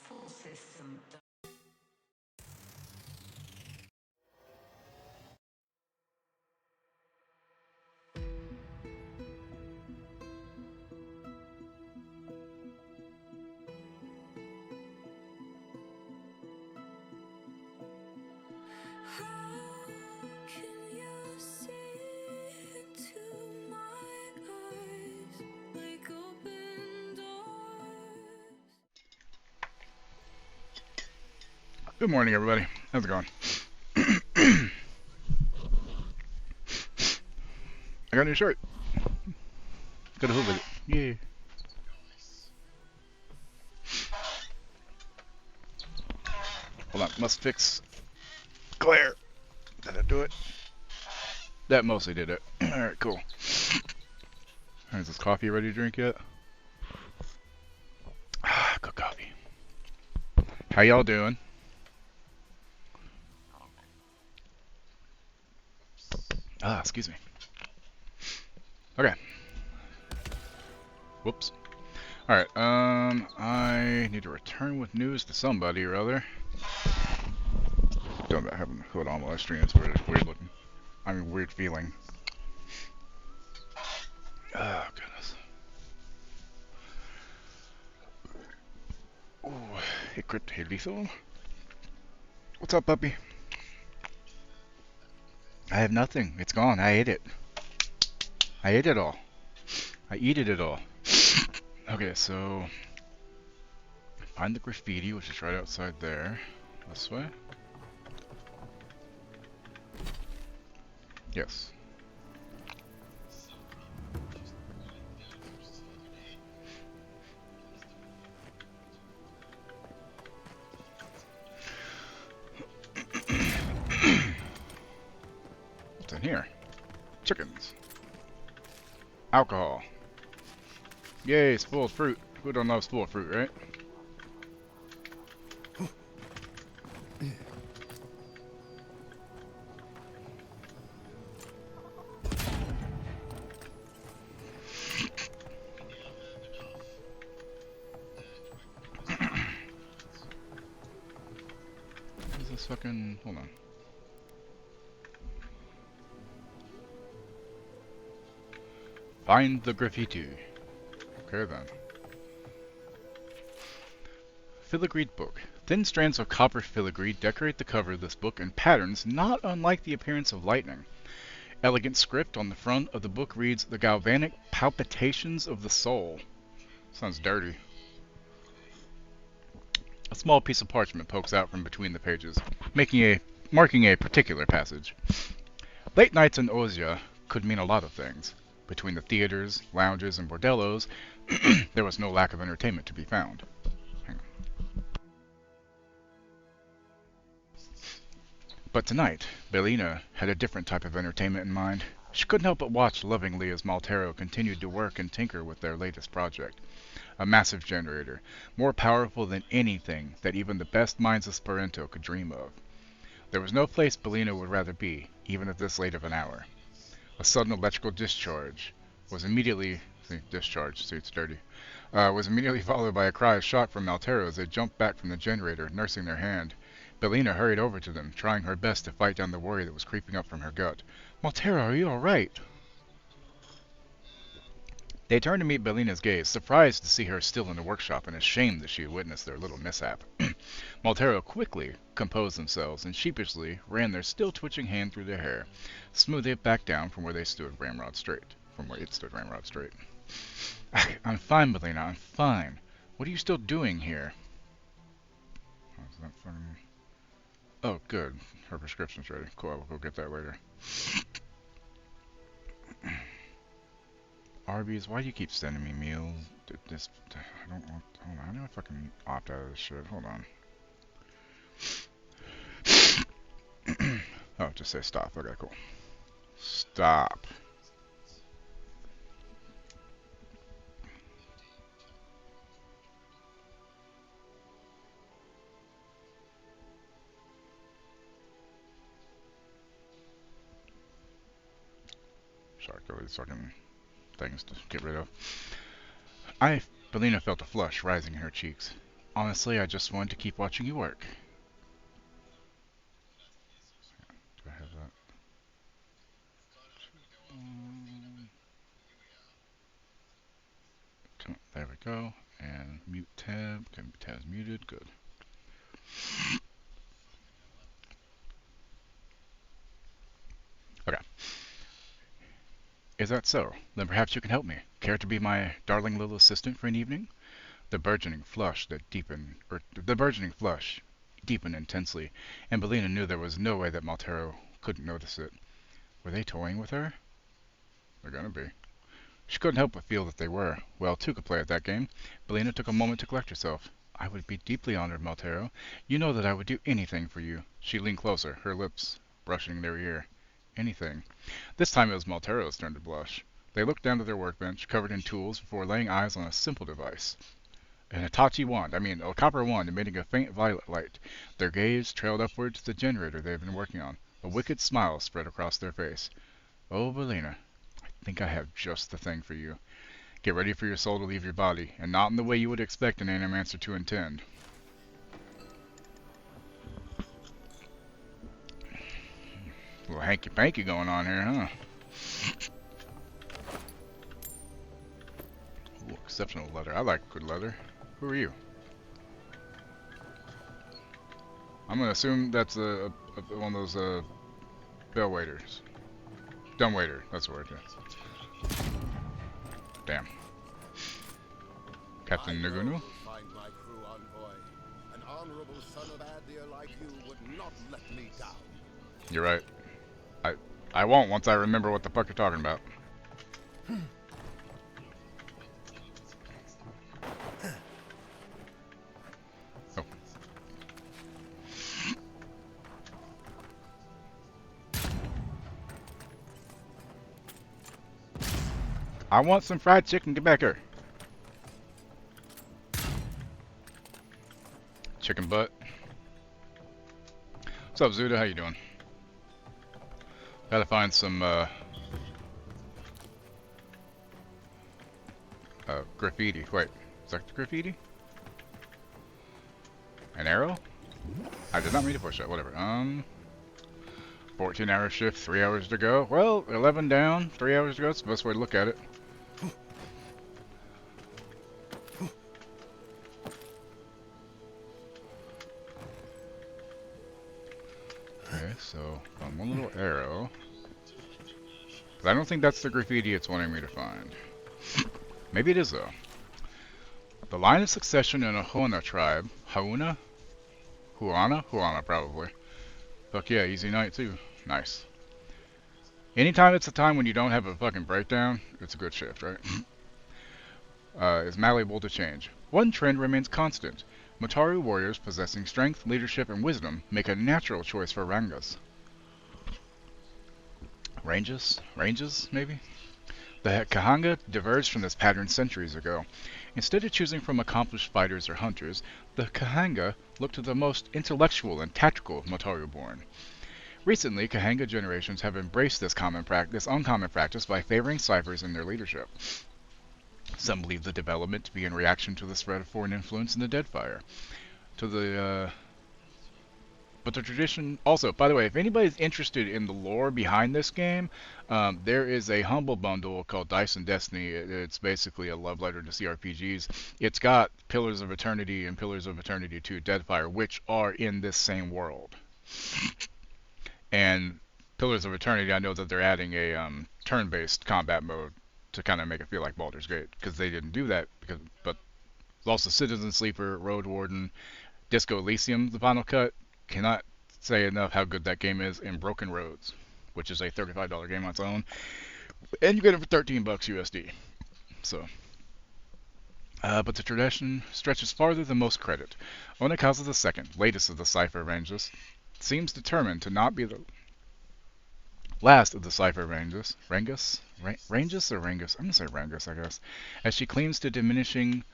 full system. Good morning, everybody. How's it going? I got a new shirt. Got a hood with it. Yeah. Hold on. Must fix glare. Did I do it? That mostly did it. Alright, cool. Is this coffee ready to drink yet? Ah, good coffee. How y'all doing? Ah, excuse me. Okay. Whoops. Alright, I need to return with news to somebody or other. Don't have a hood on while I stream. It's weird looking. I mean, weird feeling. Oh, goodness. Ooh, hey, Crypt, hey, Lethal. What's up, puppy? I have nothing. It's gone. I ate it. I ate it all. I eated it all. Okay, so find the graffiti, which is right outside there. This way? Yes. What's in here? Chickens. Alcohol. Yay, spoiled fruit. Who don't love spoiled fruit, right? What is this fucking... Hold on. Find the graffiti. Okay then. Filigreed book. Thin strands of copper filigree decorate the cover of this book in patterns not unlike the appearance of lightning. Elegant script on the front of the book reads, "The galvanic palpitations of the soul." Sounds dirty. A small piece of parchment pokes out from between the pages, marking a particular passage. Late nights in Ozia could mean a lot of things. Between the theaters, lounges, and bordellos, there was no lack of entertainment to be found. Hang on. But tonight, Bellina had a different type of entertainment in mind. She couldn't help but watch lovingly as Maltero continued to work and tinker with their latest project. A massive generator, more powerful than anything that even the best minds of Sparento could dream of. There was no place Bellina would rather be, even at this late of an hour. A sudden electrical discharge was immediately was immediately followed by a cry of shock from Maltero as they jumped back from the generator, nursing their hand. Bellina hurried over to them, trying her best to fight down the worry that was creeping up from her gut. "Maltero, are you all right?" They turned to meet Bellina's gaze, surprised to see her still in the workshop and ashamed that she had witnessed their little mishap. Maltero quickly composed themselves and sheepishly ran their still twitching hand through their hair, smoothing it back down from where it stood ramrod straight. "I'm fine, Bellina, I'm fine. What are you still doing here?" Oh, is that fucking... Oh, good. Her prescription's ready. Cool, I'll go get that later. Arby's, why do you keep sending me meals? I don't want... Hold on, how do I fucking opt out of this shit? Hold on. Oh, just say stop. Okay, cool. Stop. Sorry, got these fucking things to get rid of. Bellina felt a flush rising in her cheeks. Honestly, I just wanted to keep watching you work. Do I have that? Um, there we go. And mute tab. Okay, tab's muted. Good. Okay. Is that so? Then perhaps you can help me. Care to be my darling little assistant for an evening? The burgeoning flush deepened intensely, and Bellina knew there was no way that Maltero couldn't notice it. Were they toying with her? They're gonna be. She couldn't help but feel that they were. Well, two could play at that game. Bellina took a moment to collect herself. I would be deeply honored, Maltero. You know that I would do anything for you. She leaned closer, her lips brushing their ear. Anything. This time it was Maltero's turn to blush. They looked down to their workbench, covered in tools, before laying eyes on a simple device. An Hitachi wand, a copper wand emitting a faint violet light. Their gaze trailed upward to the generator they had been working on. A wicked smile spread across their face. Oh, Bellina, I think I have just the thing for you. Get ready for your soul to leave your body, and not in the way you would expect an animancer to intend. A little hanky-panky going on here, huh? Ooh, exceptional leather. I like good leather. Who are you? I'm gonna assume that's one of those bell waiters. Dumb waiter, that's the word. Yeah. Damn. Captain Nagunu? Find my crew envoy. An honorable son of Adir like you would not let me down. You're right. I won't once I remember what the fuck you're talking about. Oh. I want some fried chicken. Get back here. Chicken butt. What's up, Zuda? How you doing? Gotta find some graffiti. Wait, is that the graffiti? An arrow? I did not mean to push that. Whatever. 14-hour shift, 3 hours to go. Well, 11 down, 3 hours to go. That's the best way to look at it. Okay, so found one little arrow. But I don't think that's the graffiti it's wanting me to find. Maybe it is, though. The line of succession in a Hona tribe. Hauna? Huana? Huana, probably. Fuck yeah, easy night, too. Nice. Anytime it's a time when you don't have a fucking breakdown, it's a good shift, right? Is malleable to change. One trend remains constant. Mataru warriors possessing strength, leadership, and wisdom make a natural choice for Rangas. Ranges, maybe? The Kahanga diverged from this pattern centuries ago. Instead of choosing from accomplished fighters or hunters, the Kahanga looked to the most intellectual and tactical of Mataru-born. Recently, Kahanga generations have embraced this uncommon practice by favoring ciphers in their leadership. Some believe the development to be in reaction to the spread of foreign influence in the Deadfire. But the tradition also, by the way, if anybody's interested in the lore behind this game, there is a humble bundle called Dice and Destiny. It's basically a love letter to CRPGs. It's got Pillars of Eternity and Pillars of Eternity 2 Deadfire, which are in this same world. And Pillars of Eternity, I know that they're adding a turn-based combat mode to kind of make it feel like Baldur's Gate, because they didn't do that. But also Citizen Sleeper, Road Warden, Disco Elysium, the final cut. Cannot say enough how good that game is, in Broken Roads, which is a $35 game on its own, and you get it for $13 USD. So, but the tradition stretches farther than most credit. Onikaza II, latest of the Cypher Ranges, seems determined to not be the last of the Cypher Ranges. Rangus or Rangus? I'm gonna say Rangus, I guess, as she clings to diminishing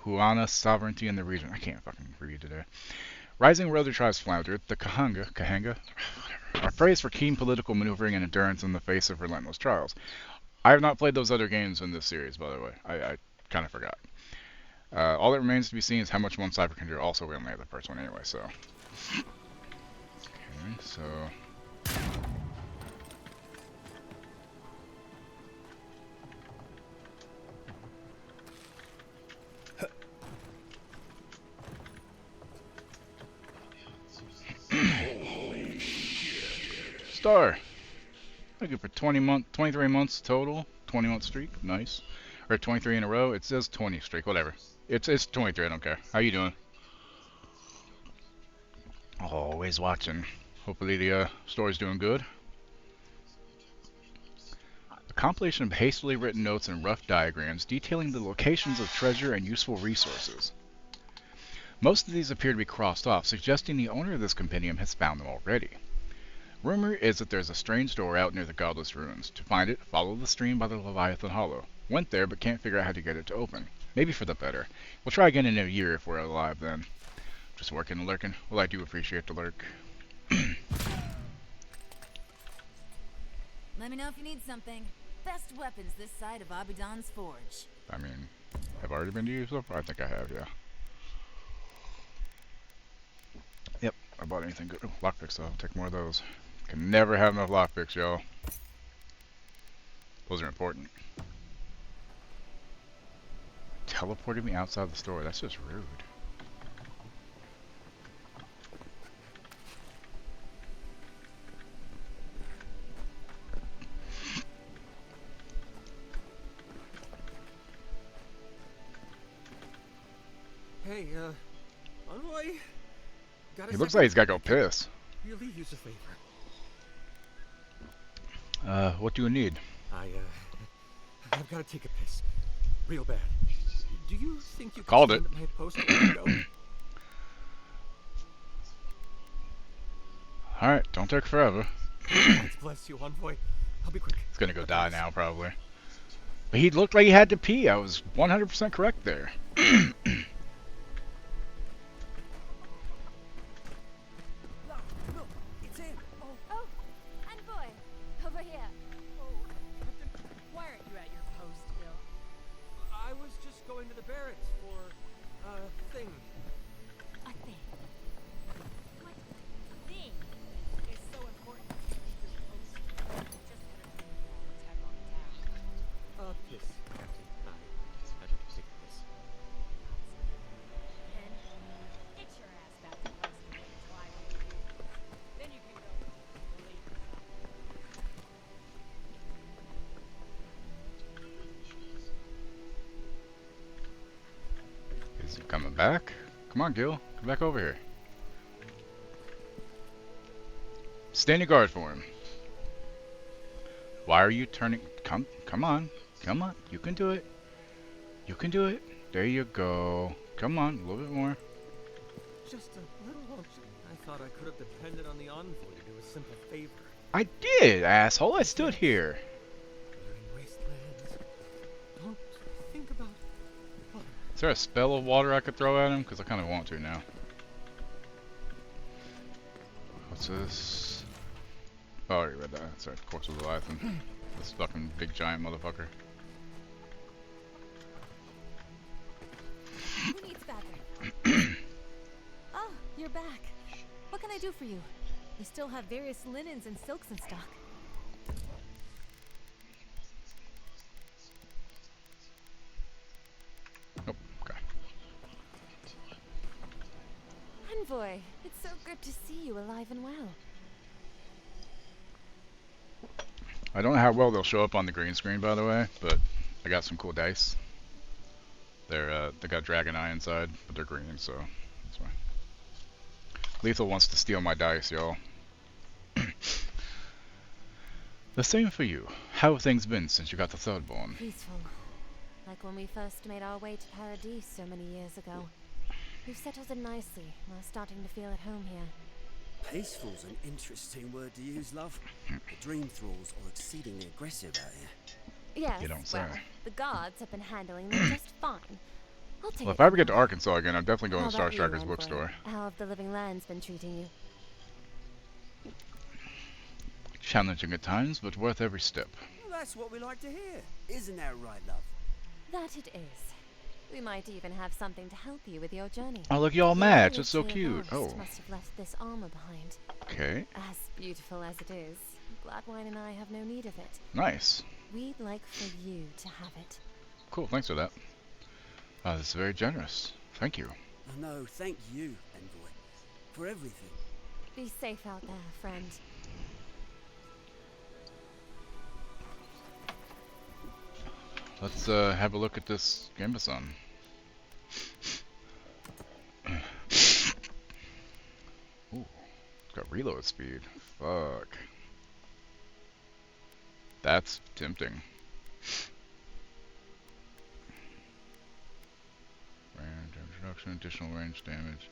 Huana's sovereignty in the region. I can't fucking read today. Rising road tribes floundered. The Kahanga, are praised for keen political maneuvering and endurance in the face of relentless trials. I have not played those other games in this series, by the way. I kind of forgot. All that remains to be seen is how much one cipher can do. Also, we only have the first one anyway, so. Okay, so. Star. Looking for 23 months total. 20-month streak. Nice. Or 23 in a row. It says 20 streak. Whatever. It's 23. I don't care. How you doing? Always watching. Hopefully the story's doing good. A compilation of hastily written notes and rough diagrams detailing the locations of treasure and useful resources. Most of these appear to be crossed off, suggesting the owner of this compendium has found them already. Rumor is that there's a strange door out near the Godless Ruins. To find it, follow the stream by the Leviathan Hollow. Went there, but can't figure out how to get it to open. Maybe for the better. We'll try again in a year if we're alive then. Just working and lurking. Well, I do appreciate the lurk. Let me know if you need something. Best weapons this side of Abaddon's Forge. I mean, have I already been to you so far? I think I have, yeah. Yep, I bought anything good. Oh, lockpicks, though. I'll take more of those. Can never have enough lockpicks, y'all. Those are important. Teleported me outside the store. That's just rude. Hey, Envoy? He looks like he's got to go piss. Really use a favor. What do you need? I've got to take a piss. Real bad. Do you think you Called can it. stand at my post a minute ago? Alright, don't take forever. God bless you, Envoy. I'll be quick. He's gonna go die now, probably. But he looked like he had to pee. I was 100% correct there. Look, it's him. Oh, Envoy, over here. Captain, Why aren't you at your post, Bill? I was just going to the barracks for a thing. A thing. What thing is so important to keep your post? Just had a attack on the town. Piss, Captain. I had to take a piss. Ken, get your ass back to post and wait until I relieve you. Then you can go relieve yourself. Is he coming back? Come on, Gil. Come back over here. Stand your guard for him. Why are you turning? Come on. Come on. You can do it. You can do it. There you go. Come on, a little bit more. Just a little longer. I thought I could have depended on the Envoy to do a simple favor. I did, asshole. I stood here. We're in wastelands. Don't think about water. Is there a spell of water I could throw at him? Because I kind of want to now. What's this? Oh, I already read that. Sorry, Corpse of Leviathan. This fucking big giant motherfucker. Who needs bathroom? Oh, you're back. What can I do for you? We still have various linens and silks in stock. Oh, okay. Envoy, it's so good to see you alive and well. I don't know how well they'll show up on the green screen, by the way, but I got some cool dice. They got Dragon Eye inside, but they're green, so that's fine. Lethal wants to steal my dice, y'all. The same for you. How have things been since you got the third born? Peaceful. Like when we first made our way to Paradise so many years ago. We've settled in nicely. We're starting to feel at home here. Peaceful's an interesting word to use, love. The Dream Thralls are exceedingly aggressive out here. Yes, You don't say. well, the guards have been handling them just fine. I'll take Well, it if I ever from get to them. Arkansas again, I'm definitely going How to Star about you, Strikers Envoy? bookstore. How have the living lands been treating you? Challenging at times, but worth every step. Well, that's what we like to hear. Isn't that right, love? That it is. We might even have something to help you with your journey. Oh, look, y'all The match. village It's so we cute. have lost Oh, must have left this armor behind. okay. As beautiful as it is, Gladwine and I have no need of it. Nice. We'd like for you to have it. Cool, thanks for that. This is very generous. Thank you. No, thank you, Envoy, for everything. Be safe out there, friend. Let's have a look at this Gambason. Ooh, it's got reload speed. Fuck. That's tempting. Range introduction, additional range damage.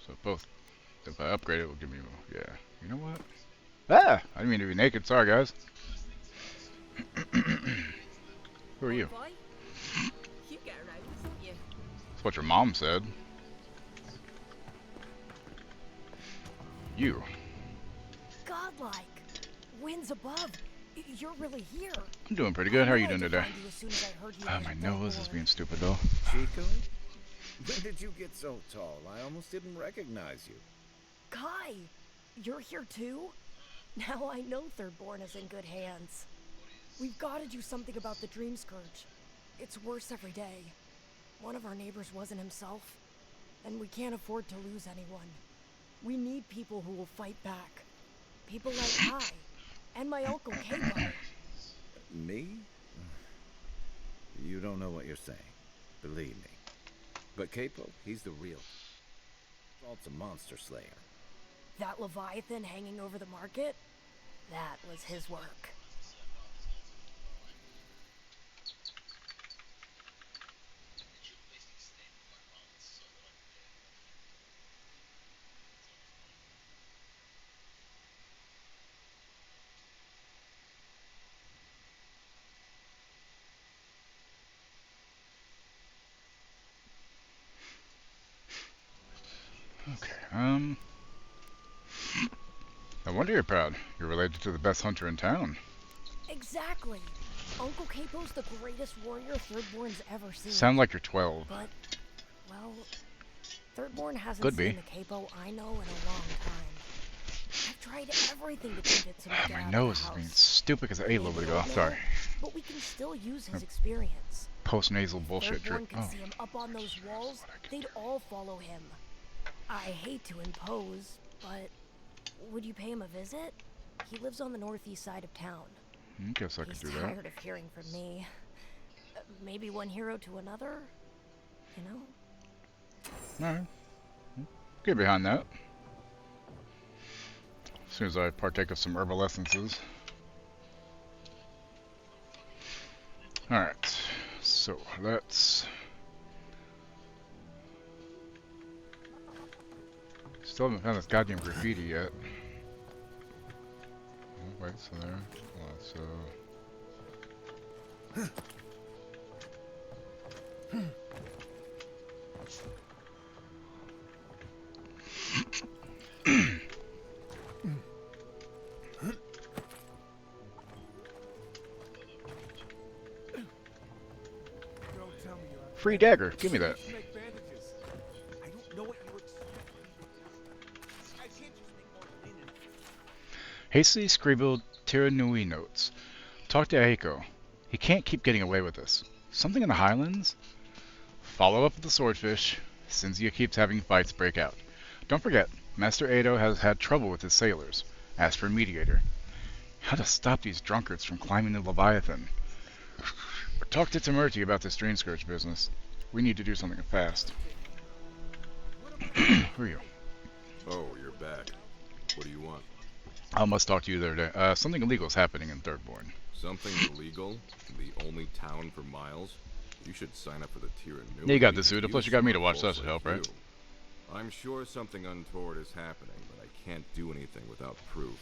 So both. If I upgrade it, will give me. Yeah. You know what? Ah! I didn't mean to be naked. Sorry, guys. Who are you? Boy, you get around, isn't you? That's what your mom said. You. Godlike. Winds above. You're really here. I'm doing pretty good. How are you doing today? My My nose is being stupid though. Chico? When did you get so tall? I almost didn't recognize you. Kai, you're here too? Now I know Thirdborn is in good hands. We've got to do something about the Dream Scourge. It's worse every day. One of our neighbors wasn't himself, and we can't afford to lose anyone. We need people who will fight back. People like Kai, and my uncle Capo. Me? You don't know what you're saying. Believe me. But Capo, he's the real. Fault's a monster slayer. That Leviathan hanging over the market? That was his work. Okay, no wonder you're proud. You're related to the best hunter in town. Exactly. Uncle Capo's the greatest warrior Thirdborn's ever seen. Sound like you're 12. But, well, Thirdborn hasn't Could seen be. the Capo I know in a long time. I've tried everything to convince him to get My out nose of is the being house. stupid because I ate a little bit ago. No, Sorry. But we can still use his experience. Post-nasal bullshit Thirdborn drip. can Oh. see him up on those walls. They'd all follow him. I hate to impose, but would you pay him a visit? He lives on the northeast side of town. Guess I could He's do that. tired of hearing from me. Maybe one hero to another? You know? Alright. Get behind that. As soon as I partake of some herbal essences. Alright. So, let's... Still haven't found this goddamn graffiti yet. Oh, wait, so there. Hold on, so... Don't tell me you have Free dagger. Give me that. to make bandages. I don't know what you expect. I can't just make more linen. Hastily scribbled Tiranui notes. Talk to Aiko. He can't keep getting away with this. Something in the Highlands? Follow up with the swordfish. Cinzia keeps having fights break out. Don't forget, Master Edo has had trouble with his sailors. Ask for a mediator. How to stop these drunkards from climbing the Leviathan. Talk to Timurti about this Dream Scourge business. We need to do something fast. Who are you? Oh, you're back. What do you want? I must talk to you the other day. Something illegal is happening in Thirdborn. Something illegal? The only town for miles? You should sign up for the Tiranui. Yeah, you got the Zuda, plus you got me to watch, so that should help, right? I'm sure something untoward is happening, but I can't do anything without proof.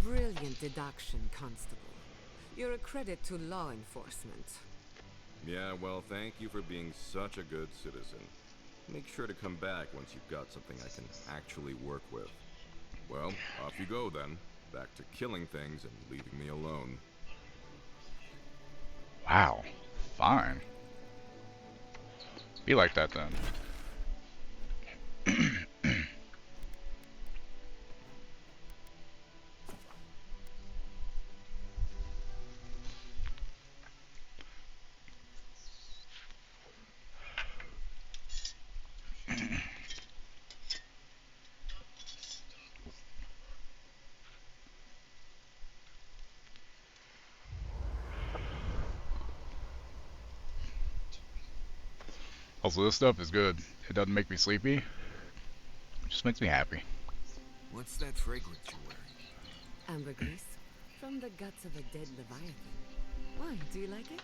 Brilliant deduction, Constable. You're a credit to law enforcement. Yeah, well, thank you for being such a good citizen. Make sure to come back once you've got something I can actually work with. Well, off you go then. Back to killing things and leaving me alone. Wow. Fine. Be like that then. Also, this stuff is good. It doesn't make me sleepy. It just makes me happy. What's that fragrance you're wearing? Ambergris, from the guts of a dead leviathan. Why, do you like it?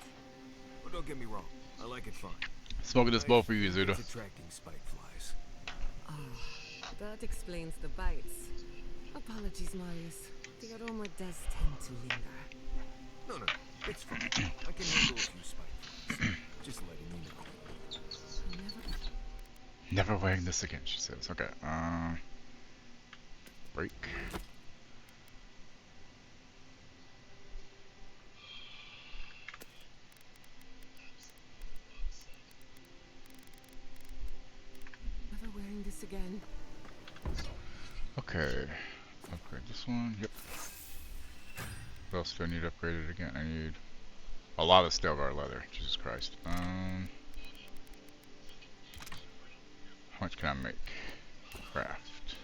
Well, don't get me wrong. I like it fine. Smoking this bowl for you, It's Zuda. attracting spike flies. Oh, that explains the bites. Apologies, Marius. The aroma does tend to linger. No, it's fine. I can handle a few spike flies. Just letting you know. Never wearing this again, she says. Okay, break. Never wearing this again. Okay, upgrade this one. Yep. What else do I need upgraded again? I need a lot of Stelgar leather. Jesus Christ. How much can I make? Craft.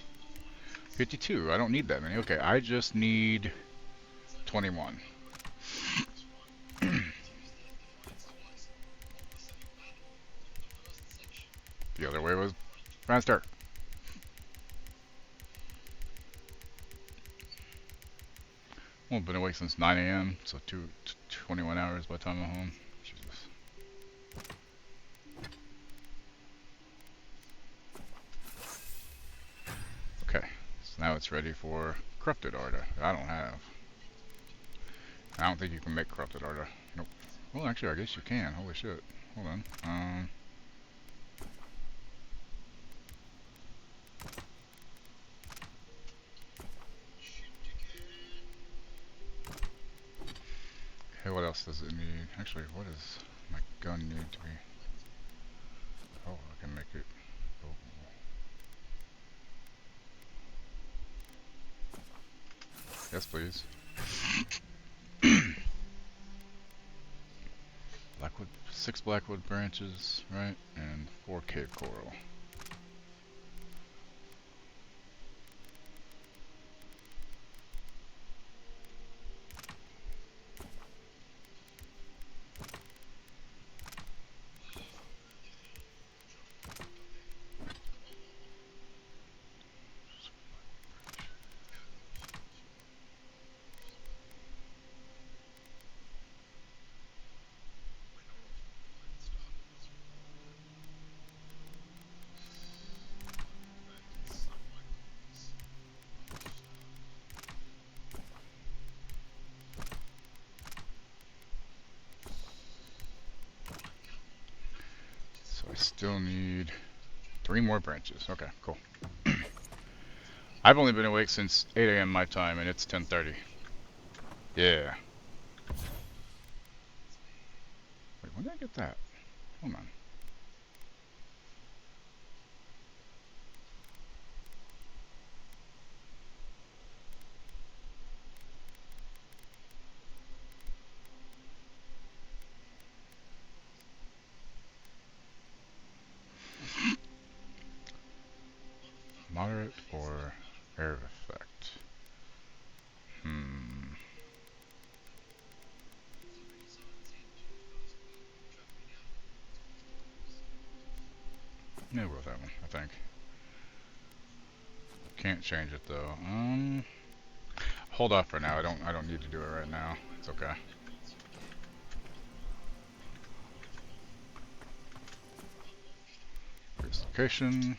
52. I don't need that many. Okay, I just need 21. The other way was faster. Well, I've been awake since 9 a.m., so 21 hours by the time I'm home. Jesus. Okay, so now it's ready for corrupted Arda. I don't have. I don't think you can make corrupted Arda. Nope. Well, actually, I guess you can. Holy shit. Hold on. Okay, what else does it need? Actually, what does my gun need to be? Oh, I can make it. Oh. Yes, please. Blackwood, 6 blackwood branches, right? And 4 cave coral. So I still need 3 more branches. Okay, cool. I've only been awake since 8 a.m. my time, and it's 10:30. Yeah. Wait, when did I get that? Hold on. Moderate or air effect? Yeah, we'll that one, I think. Can't change it though. Hold off for now. I don't need to do it right now. It's okay. Here's location.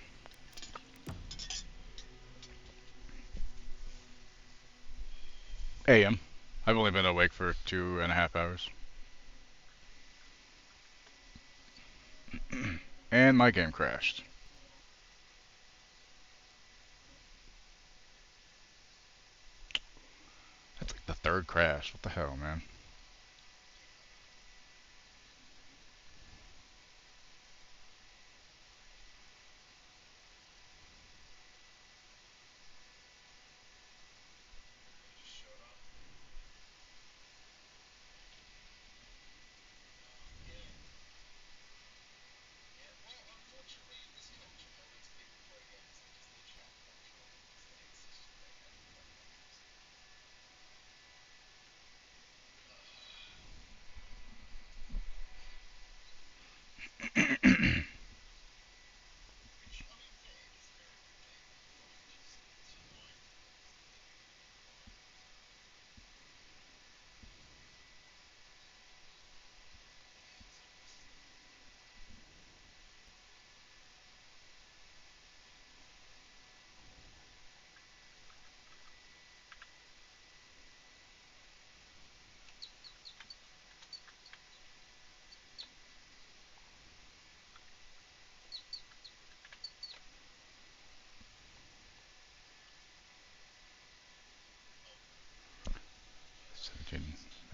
AM. I've only been awake for 2.5 hours. And my game crashed. That's like the 3rd crash. What the hell, man?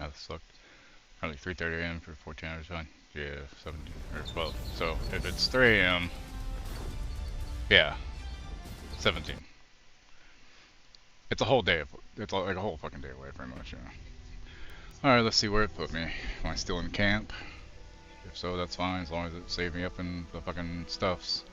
That sucked. Only 3:30 a.m. for 14 hours on. Yeah, 17 or 12. So if it's 3 a.m., yeah, 17. It's a whole day. It's like a whole fucking day away, pretty much. Yeah. All right, let's see where it put me. Am I still in camp? If so, that's fine, as long as it saves me up in the fucking stuffs.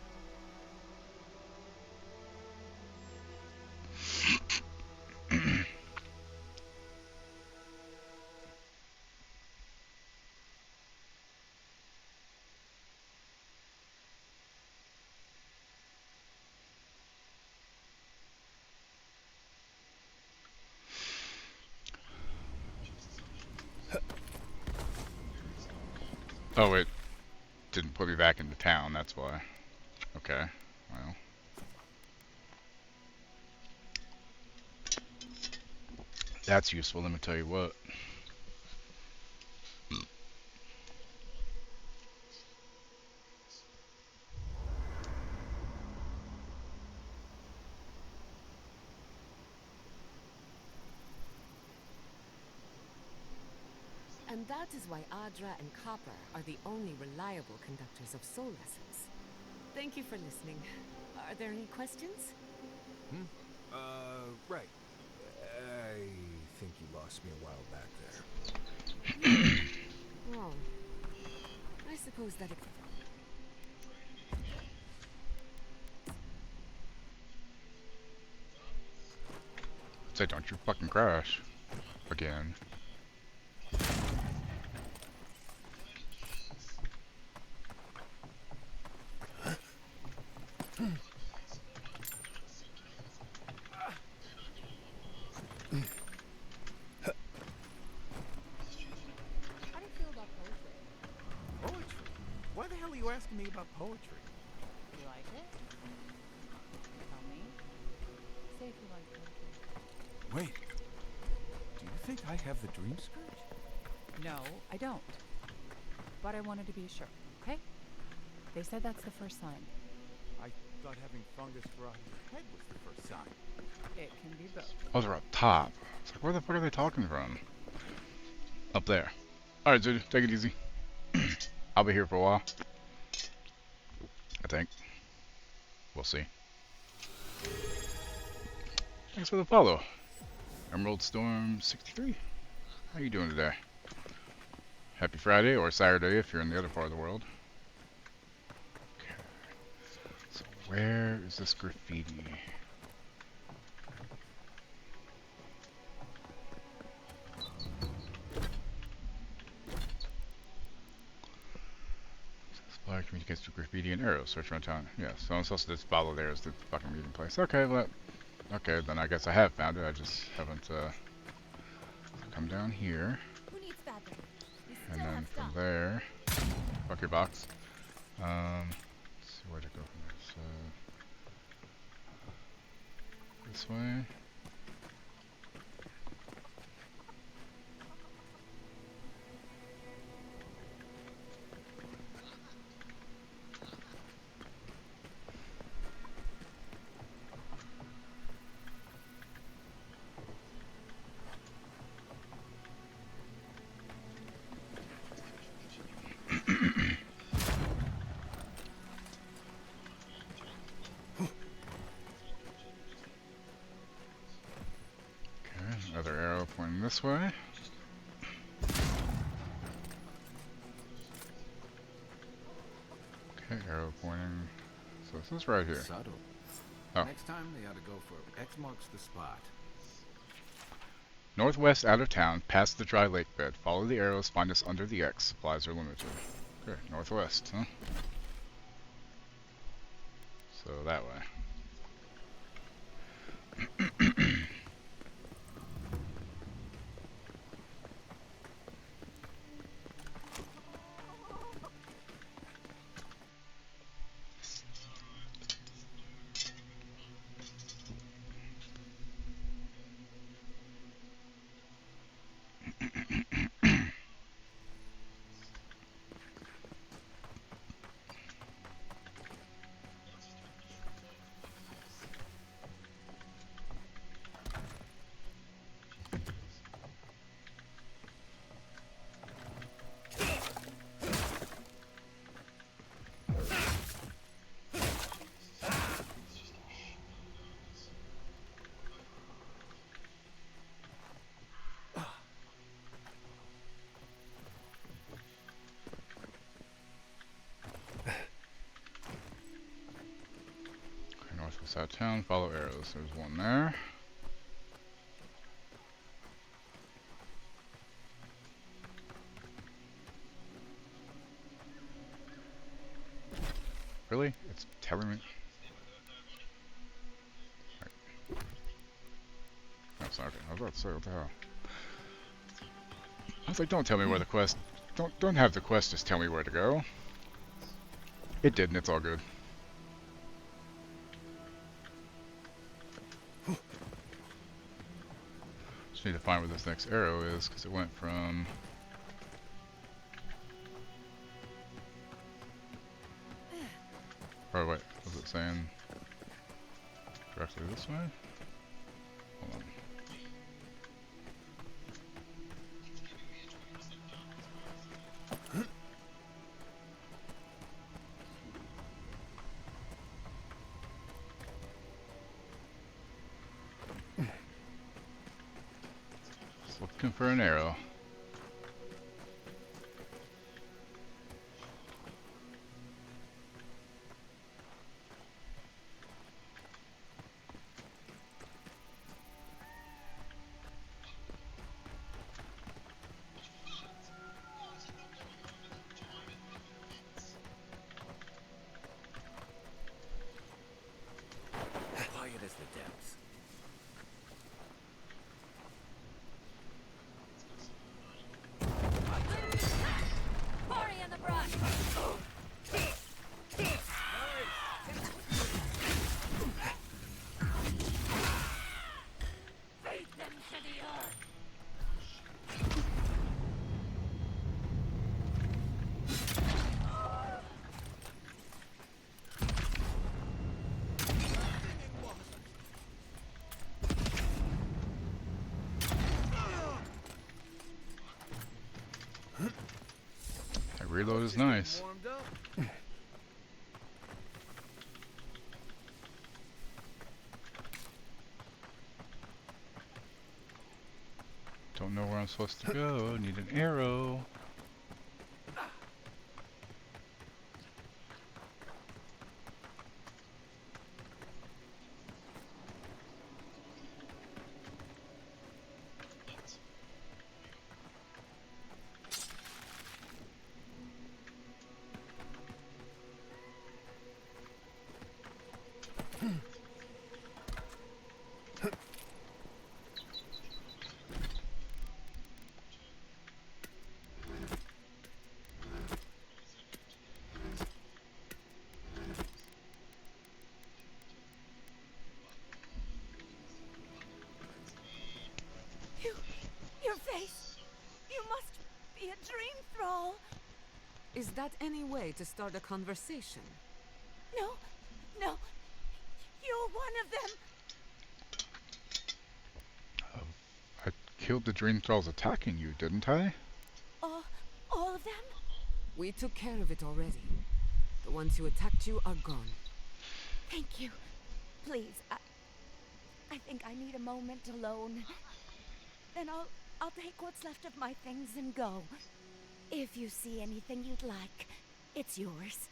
Oh, it didn't put me back into town, that's why. Okay, well. That's useful, let me tell you what. And that is why Adra and Copper are the only reliable conductors of soul essence. Thank you for listening. Are there any questions? Right. I think you lost me a while back there. Oh. I suppose that it... Say, don't you fucking crash. Again. How do you feel about poetry? Poetry? Why the hell are you asking me about poetry? Do you like it? Tell me. Say if you like poetry. Wait. Do you think I have the dream scourge? No, I don't. But I wanted to be sure, okay? They said that's the first sign. I thought having fungus grow out of your head was the first sign. It can be both. Oh, they're up top. It's like, where the fuck are they talking from? Up there. Alright, dude, take it easy. I'll be here for a while. I think. We'll see. Thanks for the follow. Emerald Storm 63. How you doing today? Happy Friday or Saturday if you're in the other part of the world. Okay. So where is this graffiti? Supply communicates to graffiti and arrows. Search around town. Yeah, so I'm supposed to just follow there as the fucking meeting place. Okay, well, okay, then I guess I have found it. I just haven't, come down here. Who needs fabric? We And still then have from stuff. there, fuck your box. Let's see where to go from there. So, this way. Okay, another arrow pointing this way. Okay, arrow pointing. So this is right here. Subtle. Oh. Next time they ought to go for X marks the spot. Northwest out of town, past the dry lake bed. Follow the arrows, find us under the X. Supplies are limited. Okay, northwest, huh? So that way. Outside of town, follow arrows. There's one there. Really? It's telling me. Right. Oh, sorry. I was about to say, what the hell? I was like, don't tell me where the quest. Don't have the quest just tell me where to go. It didn't. It's all good. Just need to find where this next arrow is, because it went from... Oh wait, was it saying directly this way? Hold on. Just looking for an arrow. Quiet as the depths. Party in the brush! Beat them to the earth! That reload is nice. Warmed up. Don't know where I'm supposed to go. Need an arrow. Your face! You must be a dream thrall! Is that any way to start a conversation? No, no. You're one of them! I killed the dream thralls attacking you, didn't I? All of them? We took care of it already. The ones who attacked you are gone. Thank you. Please, I think I need a moment alone. Then I'll take what's left of my things and go. If you see anything you'd like, it's yours.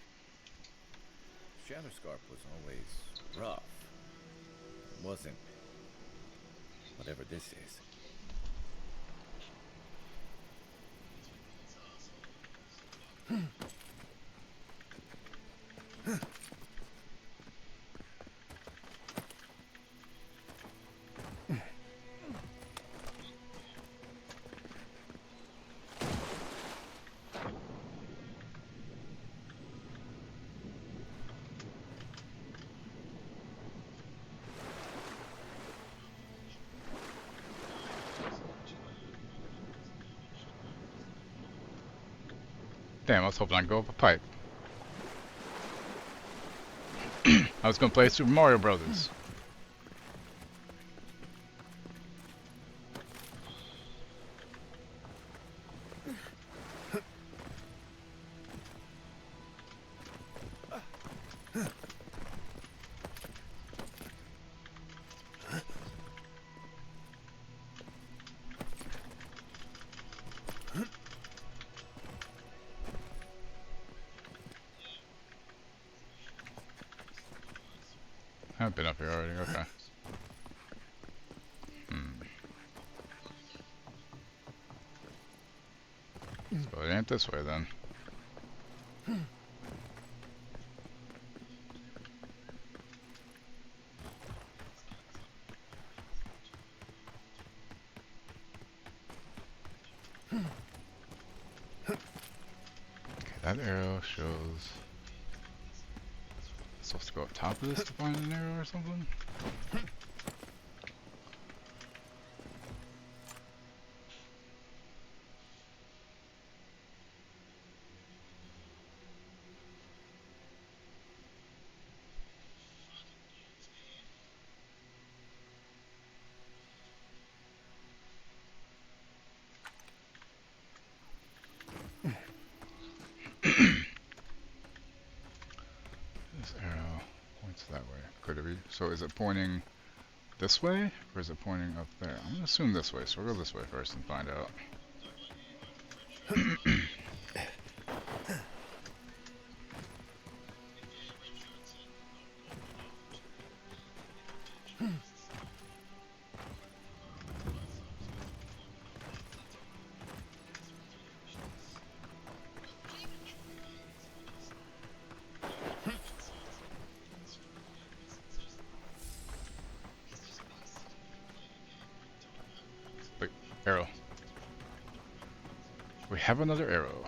Shatterscarp was always rough. It wasn't whatever this is. Damn, I was hoping I'd go up a pipe. I was gonna play Super Mario Brothers. I've been up here already, okay. So it ain't this way then. Okay, that arrow shows... Supposed to go up top of this to find an arrow or something? This arrow points that way. Could it be? So is it pointing this way, or is it pointing up there? I'm gonna assume this way, so we'll go this way first and find out. Wait, arrow. We have another arrow.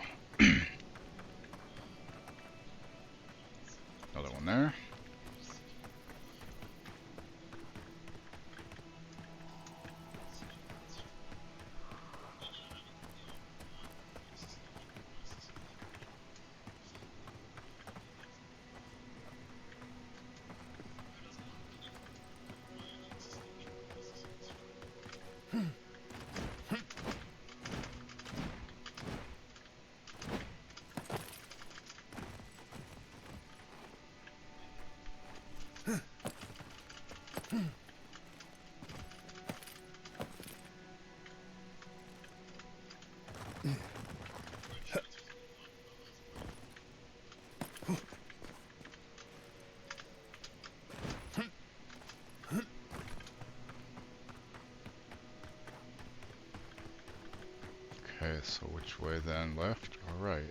Another one there. Okay, so which way then? Left or right?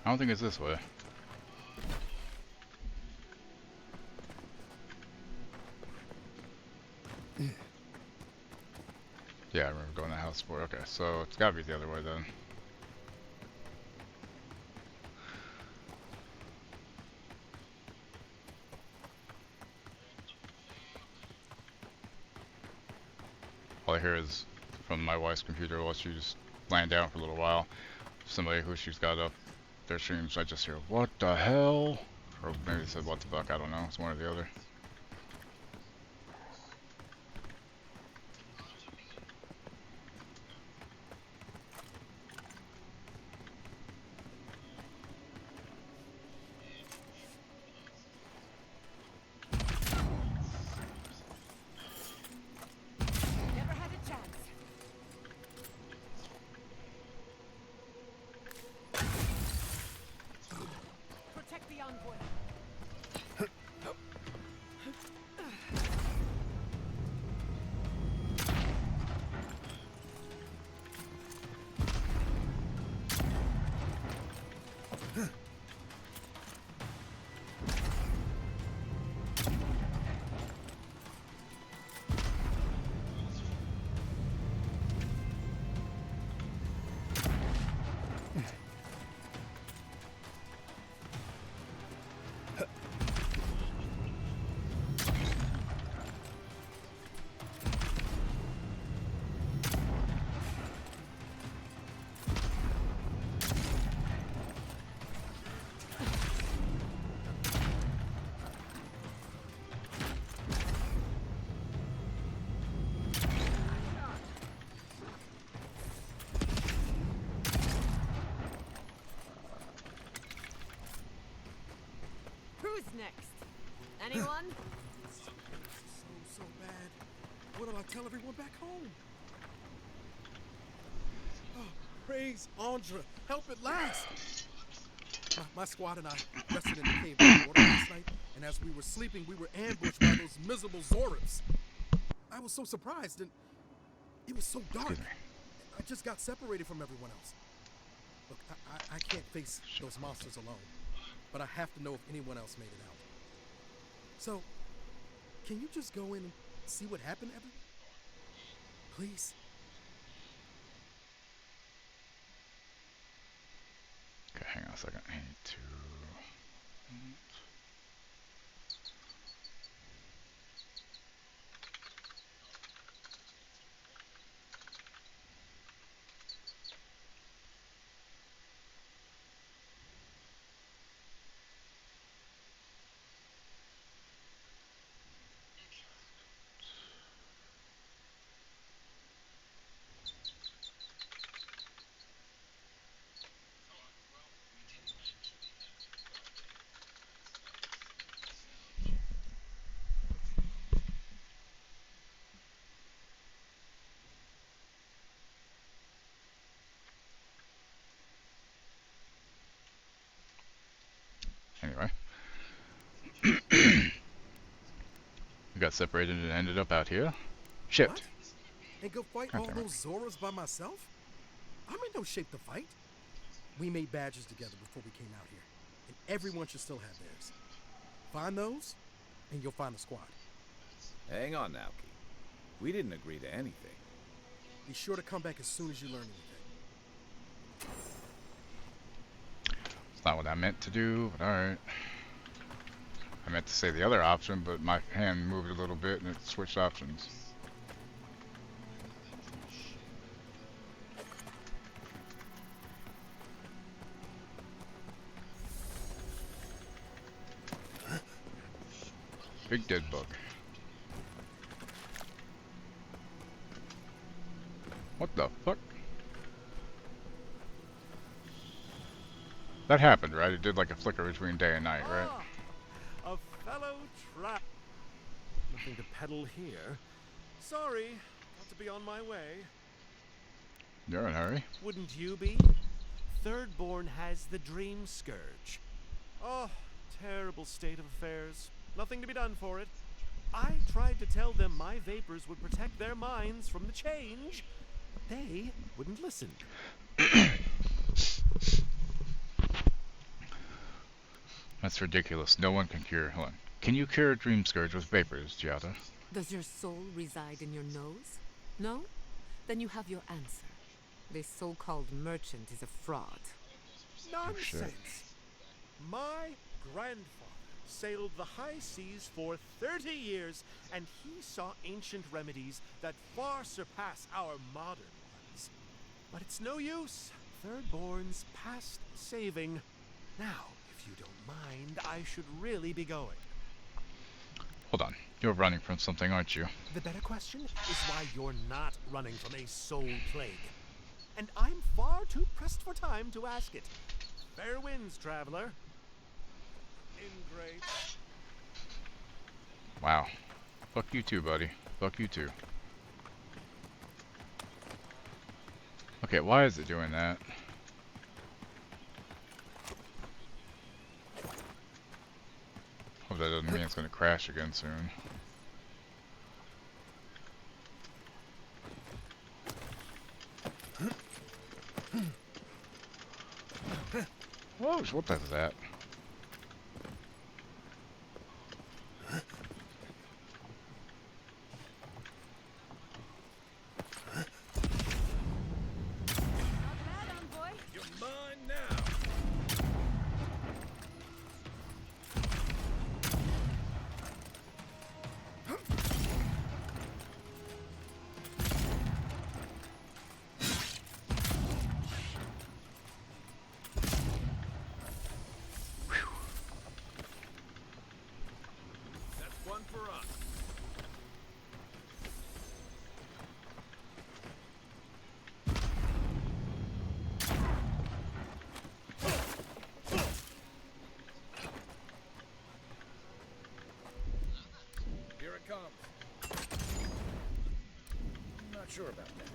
I don't think it's this way. Yeah, I remember going to the house for. Okay, so it's gotta be the other way then. All I hear is from my wife's computer while she's laying down for a little while. Somebody who she's got up their streams, I just hear, "What the hell?" Or maybe they said, "What the fuck?" I don't know. It's one or the other. Never had a chance. Protect the envoy. next? Anyone? So bad. What'll I tell everyone back home? Oh, praise Andra. Help at last. My squad and I rested in the cave by the water last night, and as we were sleeping, we were ambushed by those miserable Zoribs. I was so surprised, and it was so dark. I just got separated from everyone else. Look, I can't face those monsters alone, but I have to know if anyone else made it out. So, can you just go in and see what happened, everyone? Please? Okay, hang on a second. I need to... Anyway. We got separated and ended up out here. Shit. What? And go fight all those Zoribs by myself? I'm in no shape to fight. We made badges together before we came out here, and everyone should still have theirs. Find those, and you'll find the squad. Hang on now, Key. We didn't agree to anything. Be sure to come back as soon as you learn anything. It's not what I meant to do, but alright. I meant to say the other option, but my hand moved a little bit and it switched options. Big dead bug. What the fuck? That happened, right? It did like a flicker between day and night, right? A fellow trap. Nothing to peddle here. Sorry, got to be on my way. You're in a hurry. Wouldn't you be? Thirdborn has the Dream Scourge. Oh, terrible state of affairs. Nothing to be done for it. I tried to tell them my vapors would protect their minds from the change, but they wouldn't listen. That's ridiculous. No one can cure. Hold on. Can you cure a dream scourge with vapors, Giada? Does your soul reside in your nose? No? Then you have your answer. This so-called merchant is a fraud. Nonsense! My grandfather sailed the high seas for 30 years, and he saw ancient remedies that far surpass our modern ones. But it's no use. Thirdborn's past saving. Now, if you don't mind, I should really be going. Hold on. You're running from something, aren't you? The better question is why you're not running from a soul plague. And I'm far too pressed for time to ask it. Fair winds, traveler. Ingrate. Wow. Fuck you too, buddy. Fuck you too. Okay, why is it doing that? Hope that doesn't mean it's gonna crash again soon. Whoa, what the is that? You're mine now. sure about that.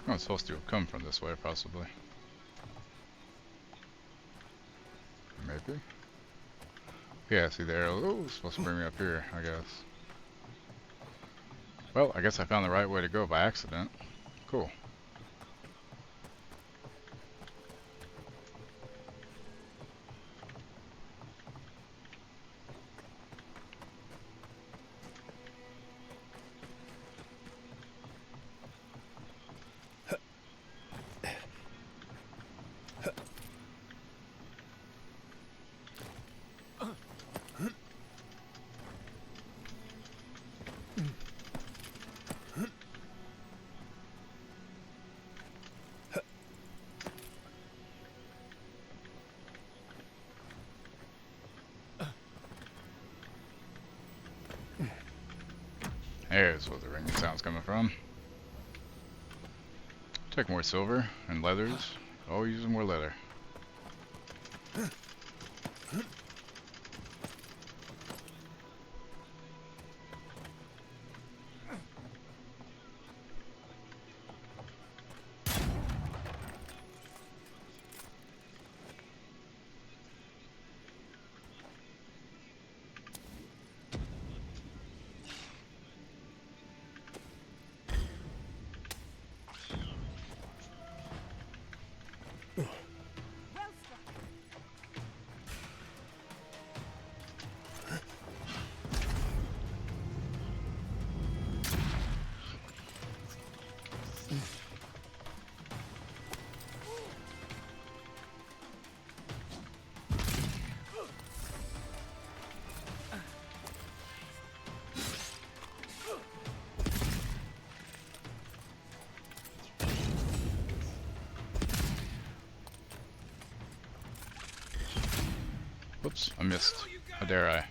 I was supposed to have come from this way, possibly. Maybe? Yeah, see the arrow. Oh, it's supposed to bring me up here, I guess. Well, I guess I found the right way to go by accident. Cool. There's where the ringing sound's coming from. Take more silver and leathers. Oh, using more leather. Whoops, I missed. How dare I?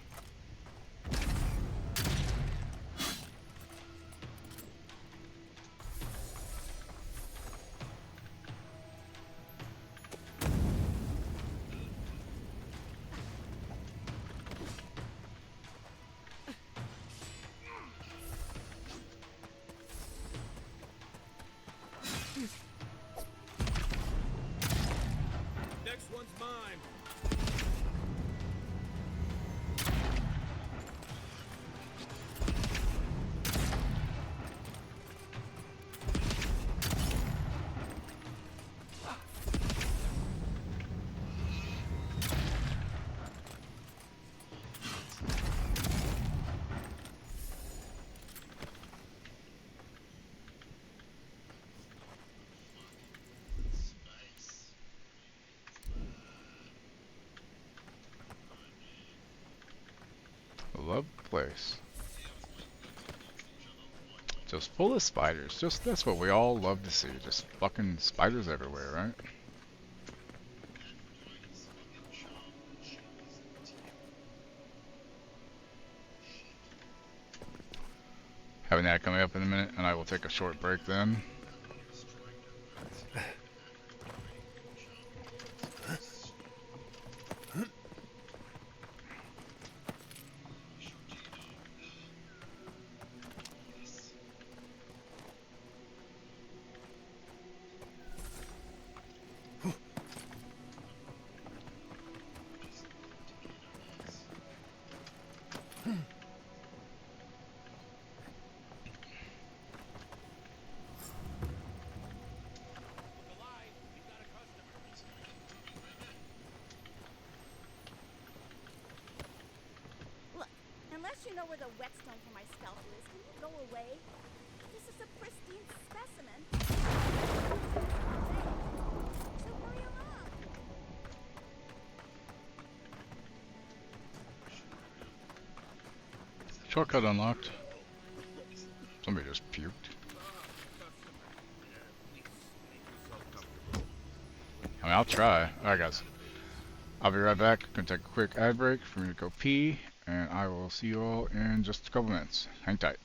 Next one's mine. Love the place. Just full of spiders. Just that's what we all love to see. Just fucking spiders everywhere, right? Having that coming up in a minute, and I will take a short break then. course you know where the whetstone for my scalpel is. Can you go away? This is a pristine specimen. So hurry along. Shortcut unlocked. Somebody just puked. I mean, I'll try. Alright, guys. I'll be right back. Gonna take a quick ad break for me to go pee, and I will see you all in just a couple minutes. Hang tight.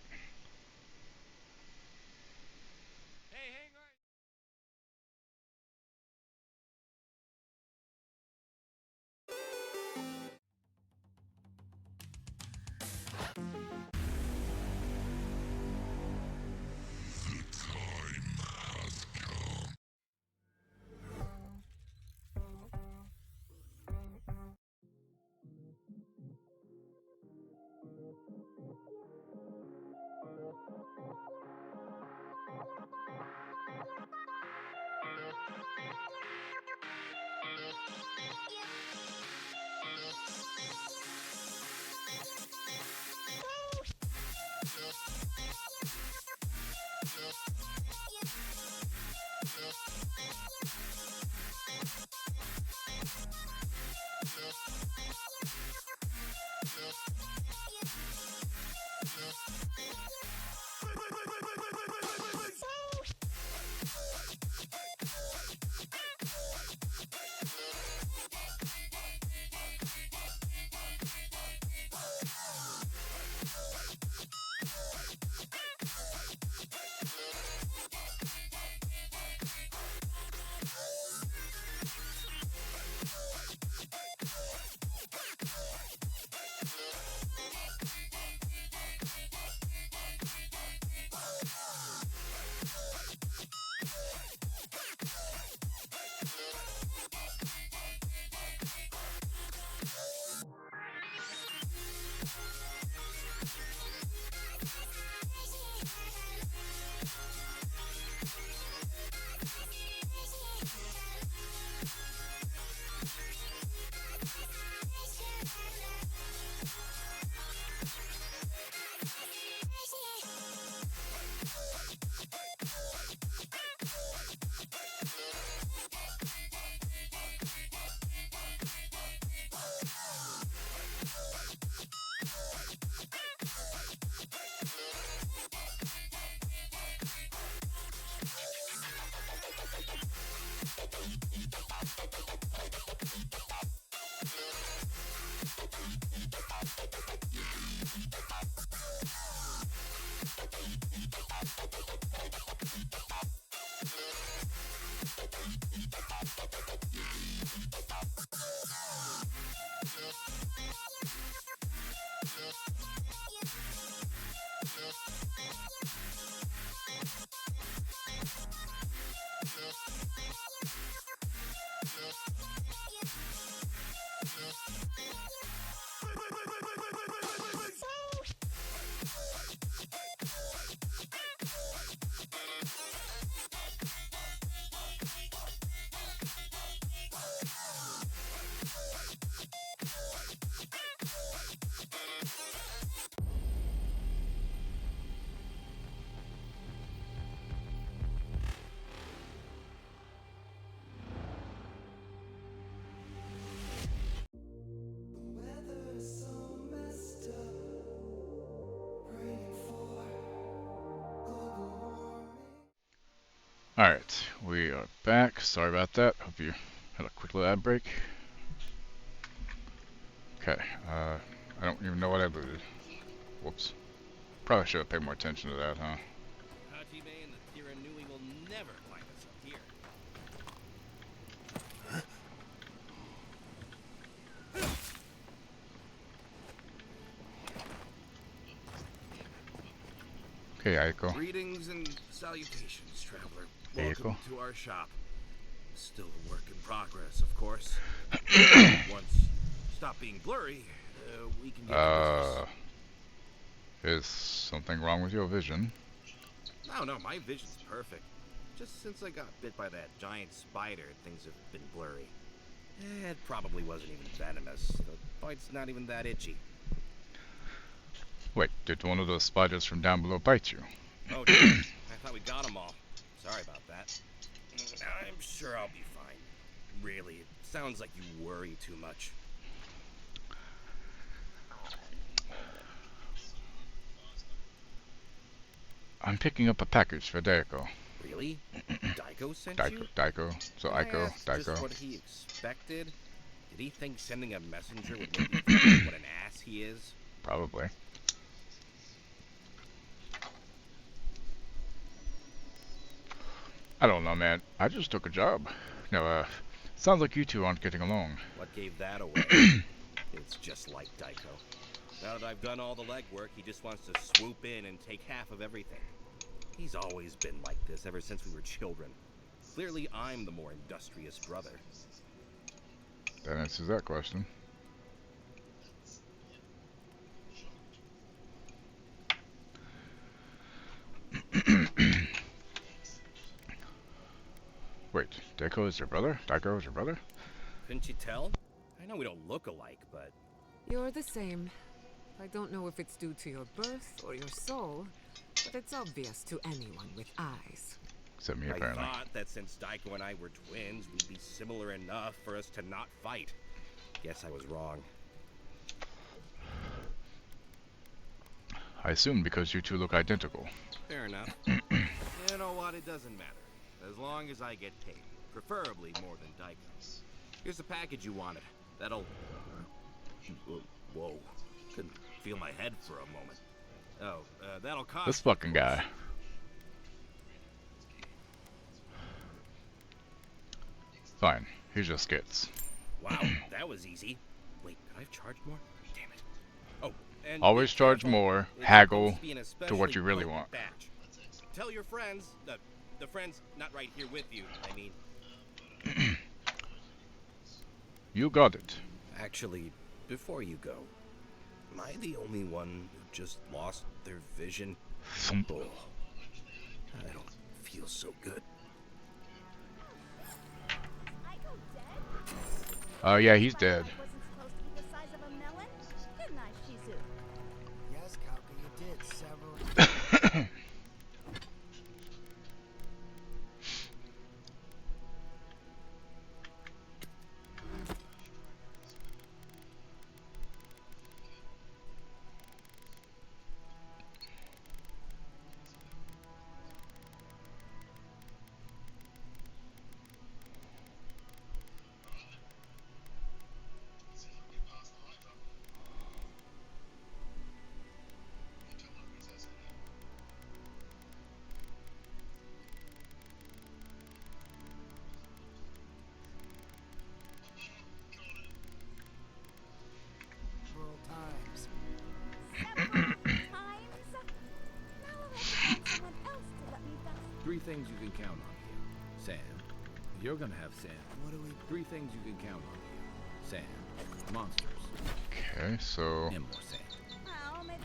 Alright, we are back. Sorry about that. Hope you had a quick little ad break. Okay, I don't even know what I looted. Whoops. Probably should have paid more attention to that, huh? Hajime and the Tiranui will never find us up here. Okay, Aiko. Greetings and salutations, traveler. Aiko. Welcome to our shop. Still a work in progress, of course. Once stop being blurry, we can get to business. Is something wrong with your vision? No, my vision's perfect. Just since I got bit by that giant spider, things have been blurry. It probably wasn't even venomous. The bite's not even that itchy. Wait, did one of those spiders from down below bite you? Oh, damn. I thought we got them all. Sorry about that. I'm sure I'll be fine. Really, it sounds like you worry too much. I'm picking up a package for Daiko. Really? Daiko sent you? Daiko. So Can I Aiko, ask Daiko. just what he expected? Did he think sending a messenger would make me feel what an ass he is? Probably. I don't know, man. I just took a job. No, sounds like you two aren't getting along. What gave that away? It's just like Daiko. Now that I've done all the legwork, he just wants to swoop in and take half of everything. He's always been like this ever since we were children. Clearly, I'm the more industrious brother. That answers that question. Wait, Daiko is your brother? Daiko is your brother? Couldn't you tell? I know we don't look alike, but... You're the same. I don't know if it's due to your birth or your soul, but it's obvious to anyone with eyes. Except me, I apparently. thought that since Daiko and I were twins, we'd be similar enough for us to not fight. Guess I was wrong. I assumed because you two look identical. Fair enough. You know what? It doesn't matter. As long as I get paid. Preferably more than Daiko. Here's the package you wanted. That'll... Whoa. Couldn't feel my head for a moment. Oh, that'll cost... This fucking guy. Fine. Here's your skits. Wow, that was easy. Wait, could I have charged more? Damn it. Oh, and Always charge more, haggle to what you really want. Batch. Tell your friends, the friends not right here with you, I mean. You got it. Actually, before you go, am I the only one who just lost their vision? Oh, I don't feel so good. Yeah, he's dead. Yes, Kalka, you did several. Three things you can count on here. Sam. You're gonna have Sam. What do we... Three things you can count on here. Sam. Monsters. Okay, so... And more Sam. Well, maybe...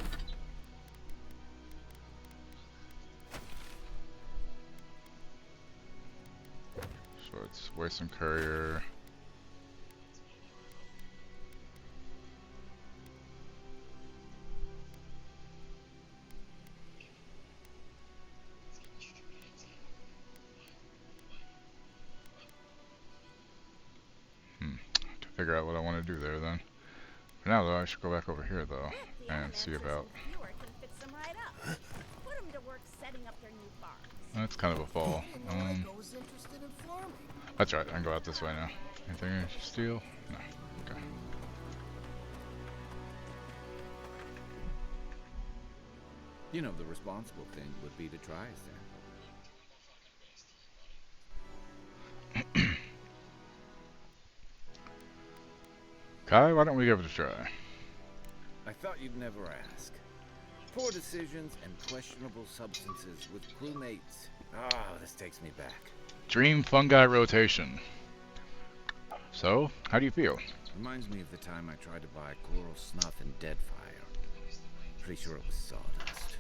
So it's Waste and Courier. To figure out what I want to do there then. For now though, I should go back over here though and see about... That's kind of a fall. That's right, I can go out this way now. Anything I should steal? No. Okay. You know, the responsible thing would be to try, Sam. Kai, why don't we give it a try? I thought you'd never ask. Poor decisions and questionable substances with crewmates. Ah, this takes me back. Dream Fungi Rotation. So, how do you feel? Reminds me of the time I tried to buy coral snuff in Deadfire. Pretty sure it was sawdust.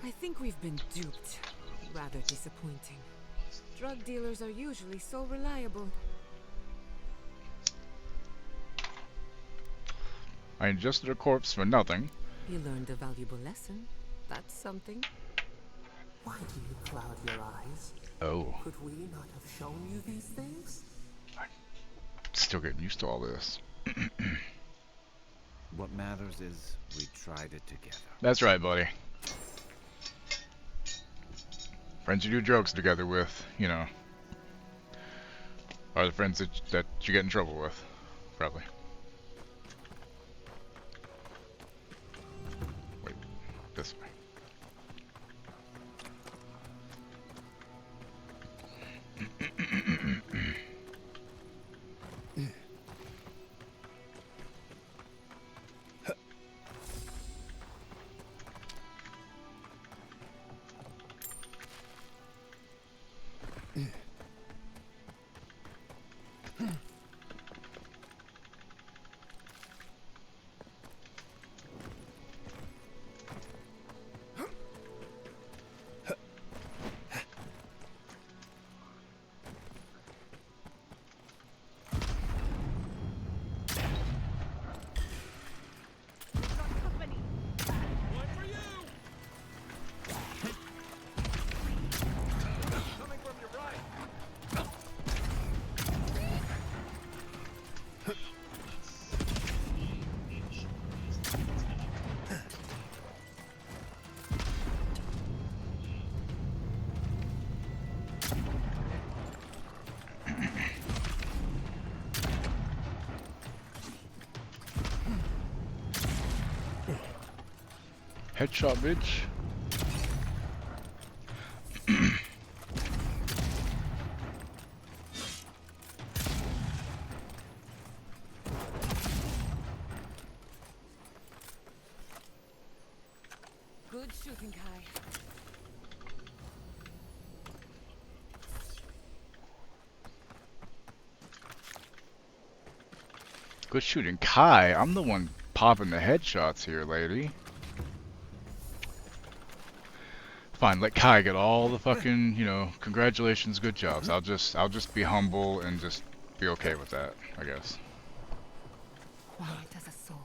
I think we've been duped. Rather disappointing. Drug dealers are usually so reliable. I ingested a corpse for nothing. You learned a valuable lesson. That's something. Why do you cloud your eyes? Oh. Could we not have shown you these things? Still getting used to all this. What matters is we tried it together. That's right, buddy. Friends you do drugs together with, you know, are the friends that you get in trouble with, probably. Wait, this way. Headshot, bitch. Good shooting, Kai. Good shooting. Kai, I'm the one popping the headshots here, lady. Fine, let Kai get all the fucking, you know, congratulations, good jobs. I'll just be humble and just be okay with that, I guess. Quiet as a soul.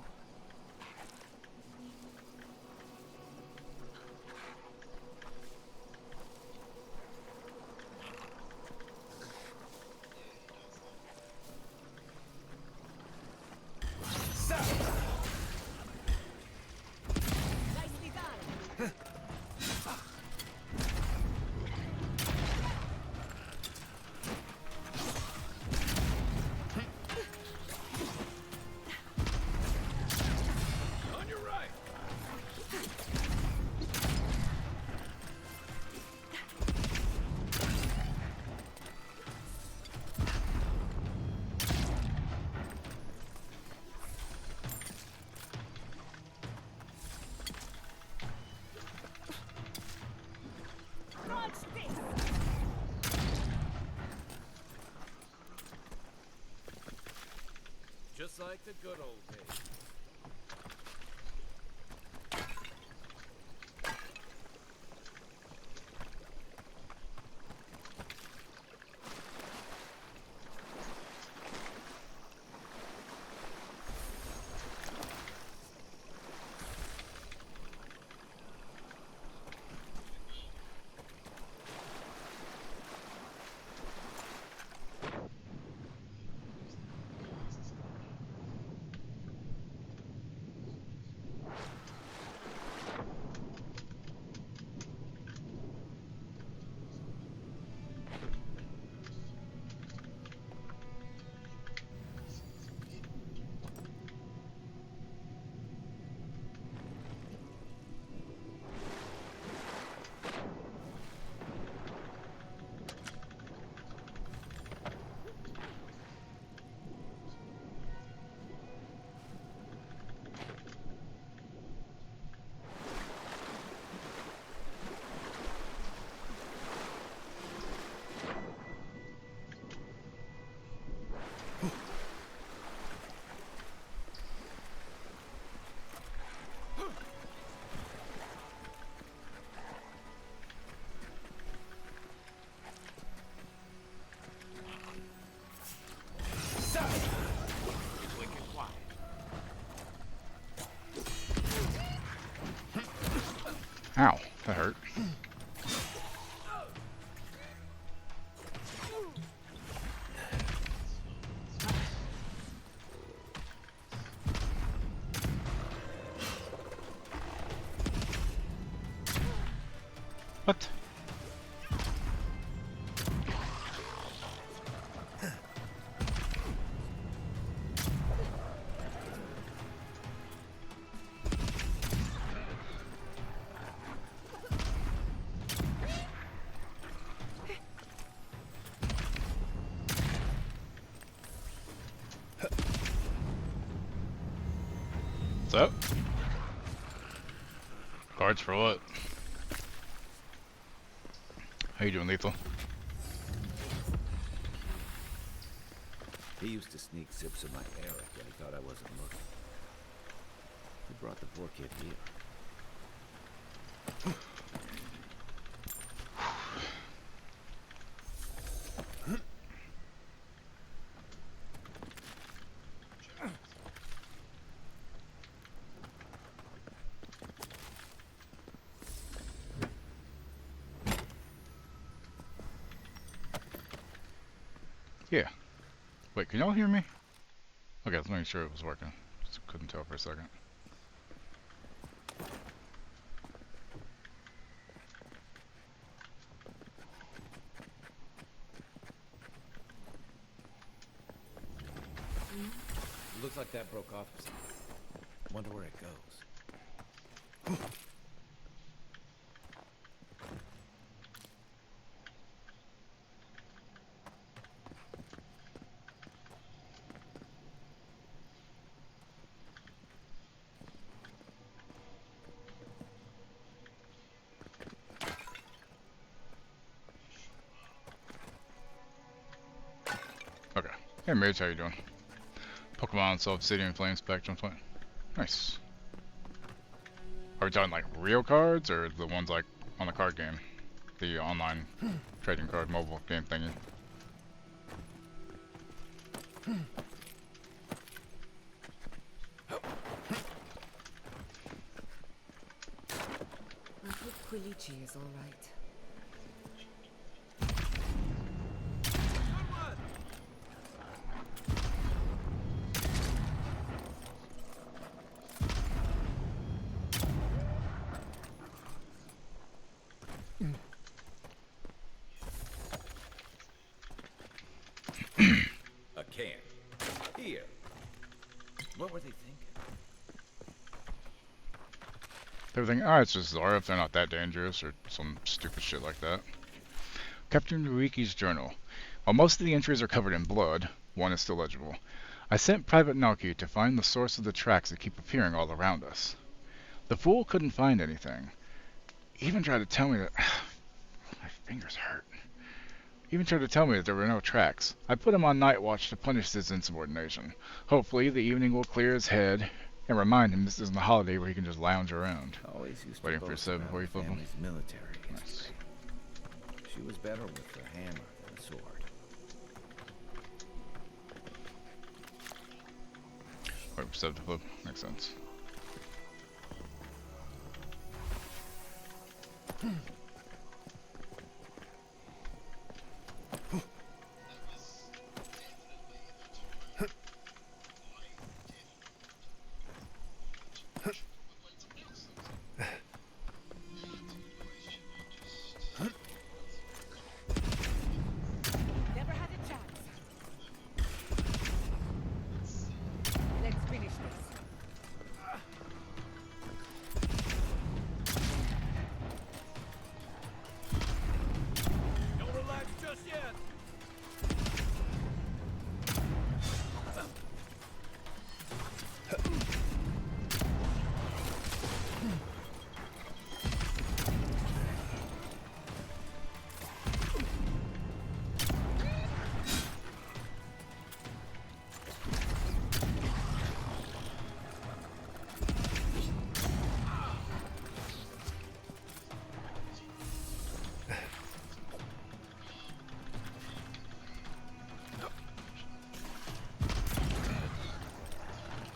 Just like the good old days. Ow, that hurt. What? What's up? Cards for what? How you doing, Lethal? He used to sneak sips of my Eric when he thought I wasn't looking. He brought the poor kid here. Yeah. Wait, can y'all hear me? Okay, let's make sure it was working. Just couldn't tell for a second. Looks like that broke off or something. Wonder where it goes. Okay. Hey, Mage, how you doing? Pokemon Obsidian Flame Spectrum Flame. Nice. Are we talking like real cards or the ones like on the card game? The online trading card mobile game thingy? I hope Quilichi is alright. A can. Here. What were they thinking? They're thinking, oh, it's just Zora if they're not that dangerous or some stupid shit like that. Captain Ruiki's journal. While most of the entries are covered in blood, one is still legible. I sent Private Naoki to find the source of the tracks that keep appearing all around us. The fool couldn't find anything. He even tried to tell me that... my fingers hurt. Even tried to tell me that there were no tracks. I put him on night watch to punish his insubordination. Hopefully, the evening will clear his head and remind him this isn't a holiday where he can just lounge around. Always used to Waiting for your boast sub about before you her flip him. family's military Nice. history. She was better with her hammer than a sword. Wait for sub to flip. Makes sense. Never had a chance. Let's finish this. Don't relax just yet.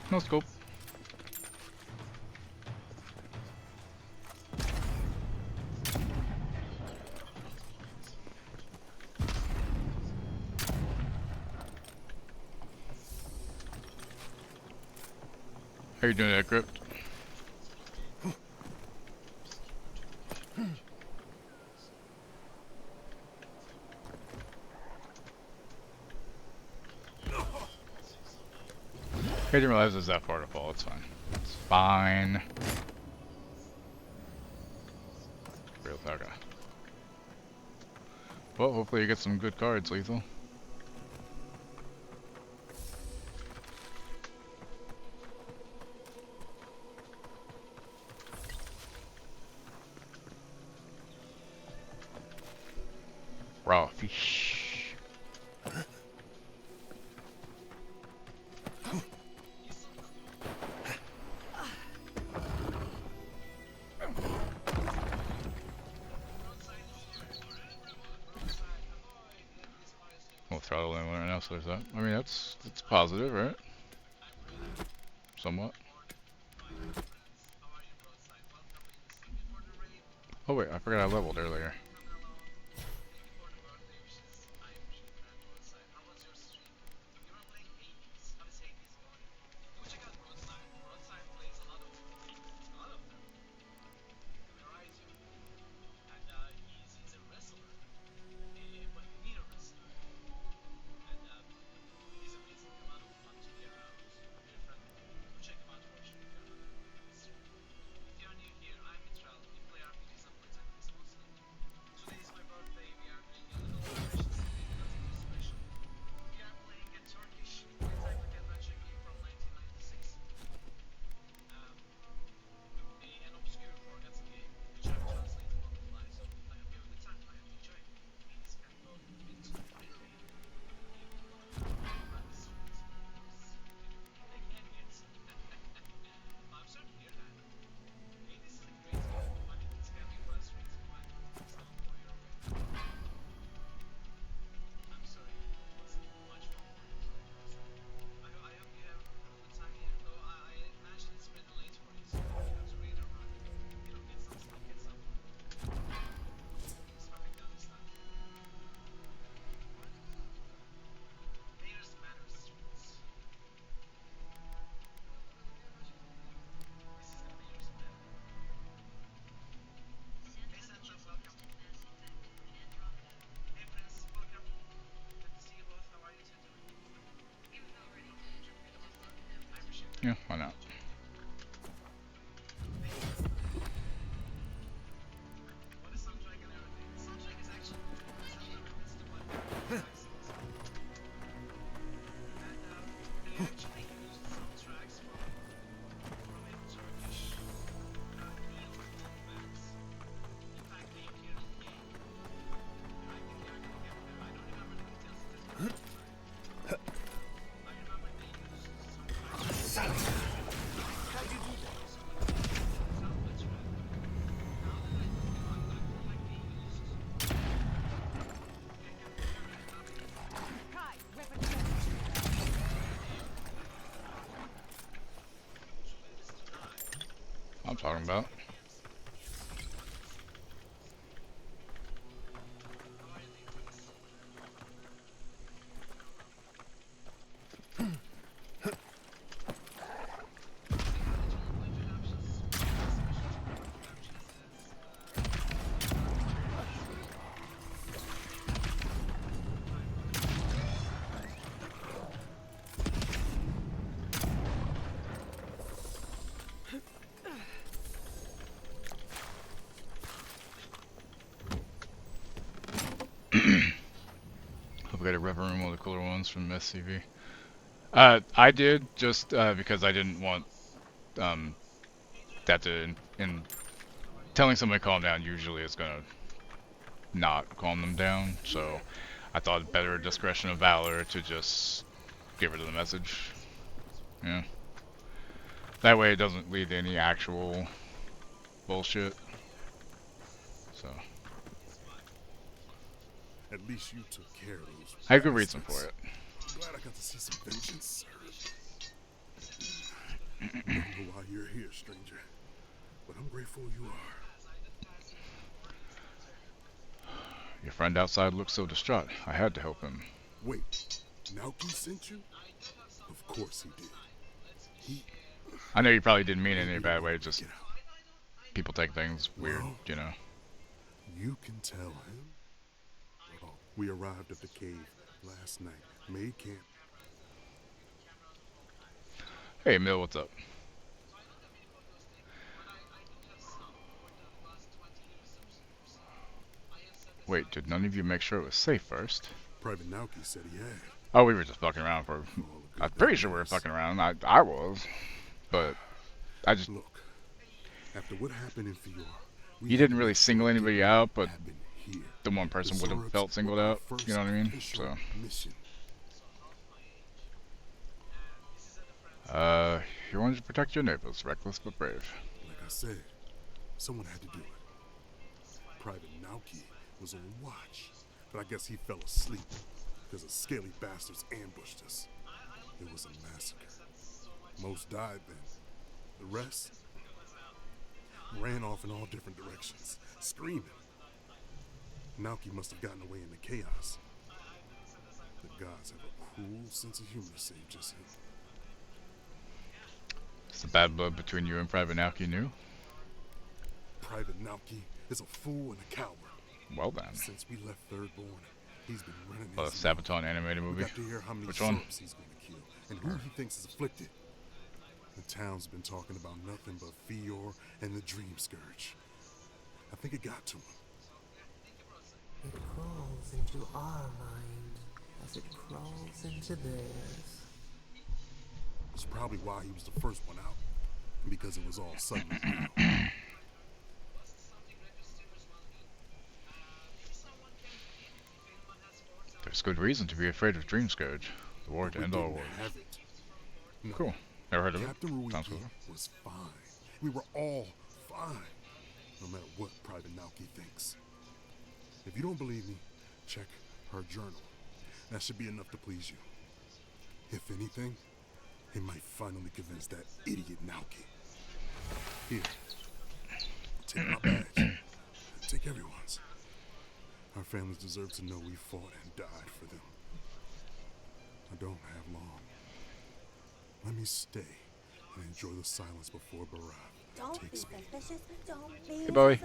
No scope. How you doing that, Crypt? I didn't realize it was that far to fall. It's fine. It's fine. Real Saga. Well, hopefully you get some good cards, Lethal. Raw fish. We'll throttle in right now, so there's that. I mean, that's positive, right? Somewhat. Oh wait, I forgot I leveled earlier. Yeah, why not? I'm talking about. Hope we got a rev room, one of the cooler ones from SCV. I did just because I didn't want that to. In telling somebody to calm down usually is gonna not calm them down. So I thought better discretion of valor to just give her the message. Yeah. That way it doesn't lead to any actual bullshit. So. At least you took care of those. I have good reason for it. Glad I got to see some vengeance served. I don't know why you're here, stranger, but I'm grateful you are. Your friend outside looked so distraught. I had to help him. Wait, Naoki sent you? Of course he did. I know you probably didn't mean it in any bad way. Just people take things weird, Well, you know. You can tell him. Oh, we arrived at the cave last night. Made camp. Hey, Mill, what's up? Wait, did none of you make sure it was safe first? Private Nauki said he had. Oh, we were just fucking around for. I'm pretty sure we were fucking around. I was, but I just. Look, after what happened in Fior, You didn't really single anybody out, but the one person would have felt singled out. You know what I mean? So. Mission. You wanted to protect your neighbors, reckless but brave. Like I said, someone had to do it. Private Nauki was on watch, but I guess he fell asleep because the scaly bastards ambushed us. It was a massacre. Most died then. The rest ran off in all different directions, screaming. Nauki must have gotten away in the chaos. The gods have a cruel sense of humor, save just him. It's the bad blood between you and Private Nauki new? Private Nauki is a fool and a coward. Well then. Since we left Thirdborn, he's been running The his Sabaton animated movie. We got to hear how many Which one? Zorps he's going to kill and who he thinks is afflicted. The town's been talking about nothing but Fior and the Dream Scourge. I think it got to him. It crawls into our mind as it crawls into theirs. It's probably why he was the first one out, because it was all sudden. There's good reason to be afraid of Dream Scourge. The war to end all wars. No. Cool. Never heard of it. Captain Ruiki Sounds cool. was fine. We were all fine, no matter what Private Nauki thinks. If you don't believe me, check her journal. That should be enough to please you. If anything, it might finally convince that idiot Nauki. Here, take my badge. Take everyone's. Our families deserve to know we fought and died for them. I don't have long. Let me stay and enjoy the silence before Barab takes me. Hey, Bowie.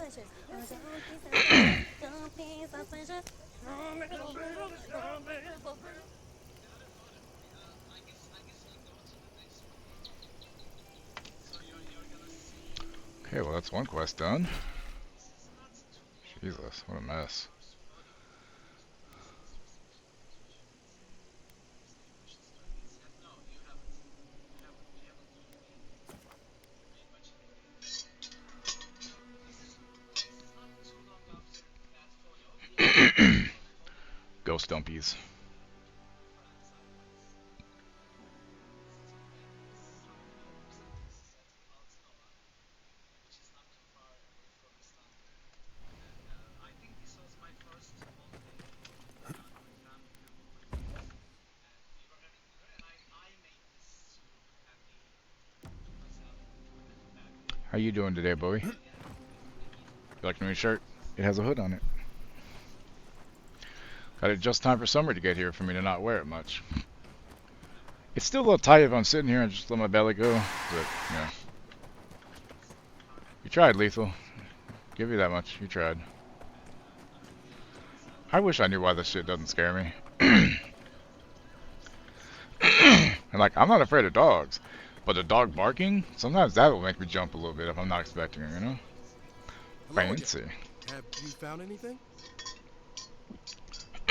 Okay, well that's one quest done. Jesus, what a mess. Ghost dumpies. How you doing today, Bowie? You like the new shirt? It has a hood on it. Got it just time for summer to get here for me to not wear it much. It's still a little tight if I'm sitting here and just let my belly go, but, yeah. You tried, Lethal. Give you that much. You tried. I wish I knew why this shit doesn't scare me. And like, I'm not afraid of dogs, but a dog barking, sometimes that will make me jump a little bit if I'm not expecting it, you know? Fancy. Have you found anything?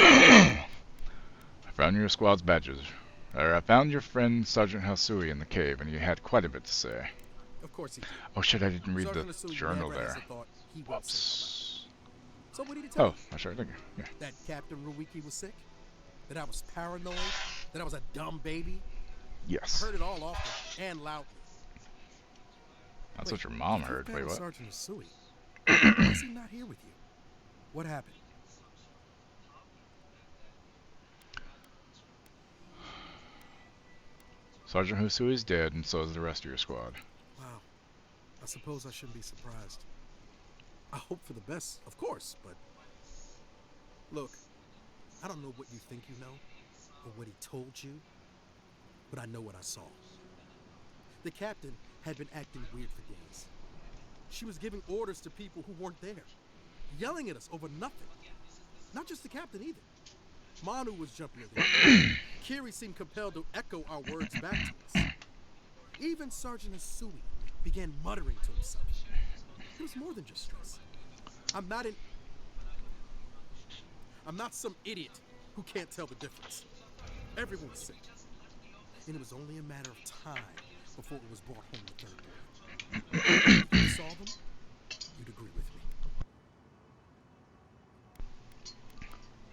I found your squad's badges. I found your friend Sergeant Hasui in the cave, and he had quite a bit to say. Of course he did. Oh shit, I didn't read Sergeant the Hasui journal never has there. a thought he won't say Whoops. So what did he tell you? Oh, sure, thank you. Yeah. That Captain Ruiki was sick? That I was paranoid? That I was a dumb baby? Yes. I heard it all often and loudly. That's what your mom you heard. Wait, found what? Sergeant Hasui. Why is he not here with you? What happened? Sergeant Hasui is dead, and so is the rest of your squad. Wow. I suppose I shouldn't be surprised. I hope for the best, of course, but... Look, I don't know what you think you know, or what he told you, but I know what I saw. The captain had been acting weird for days. She was giving orders to people who weren't there, yelling at us over nothing. Not just the captain either. Manu was jumpier than me. Kiri seemed compelled to echo our words back to us. Even Sergeant Asui began muttering to himself. It was more than just stress. I'm not some idiot who can't tell the difference. Everyone was sick. And it was only a matter of time before it was brought home to Third Born. If you saw them, you'd agree with me.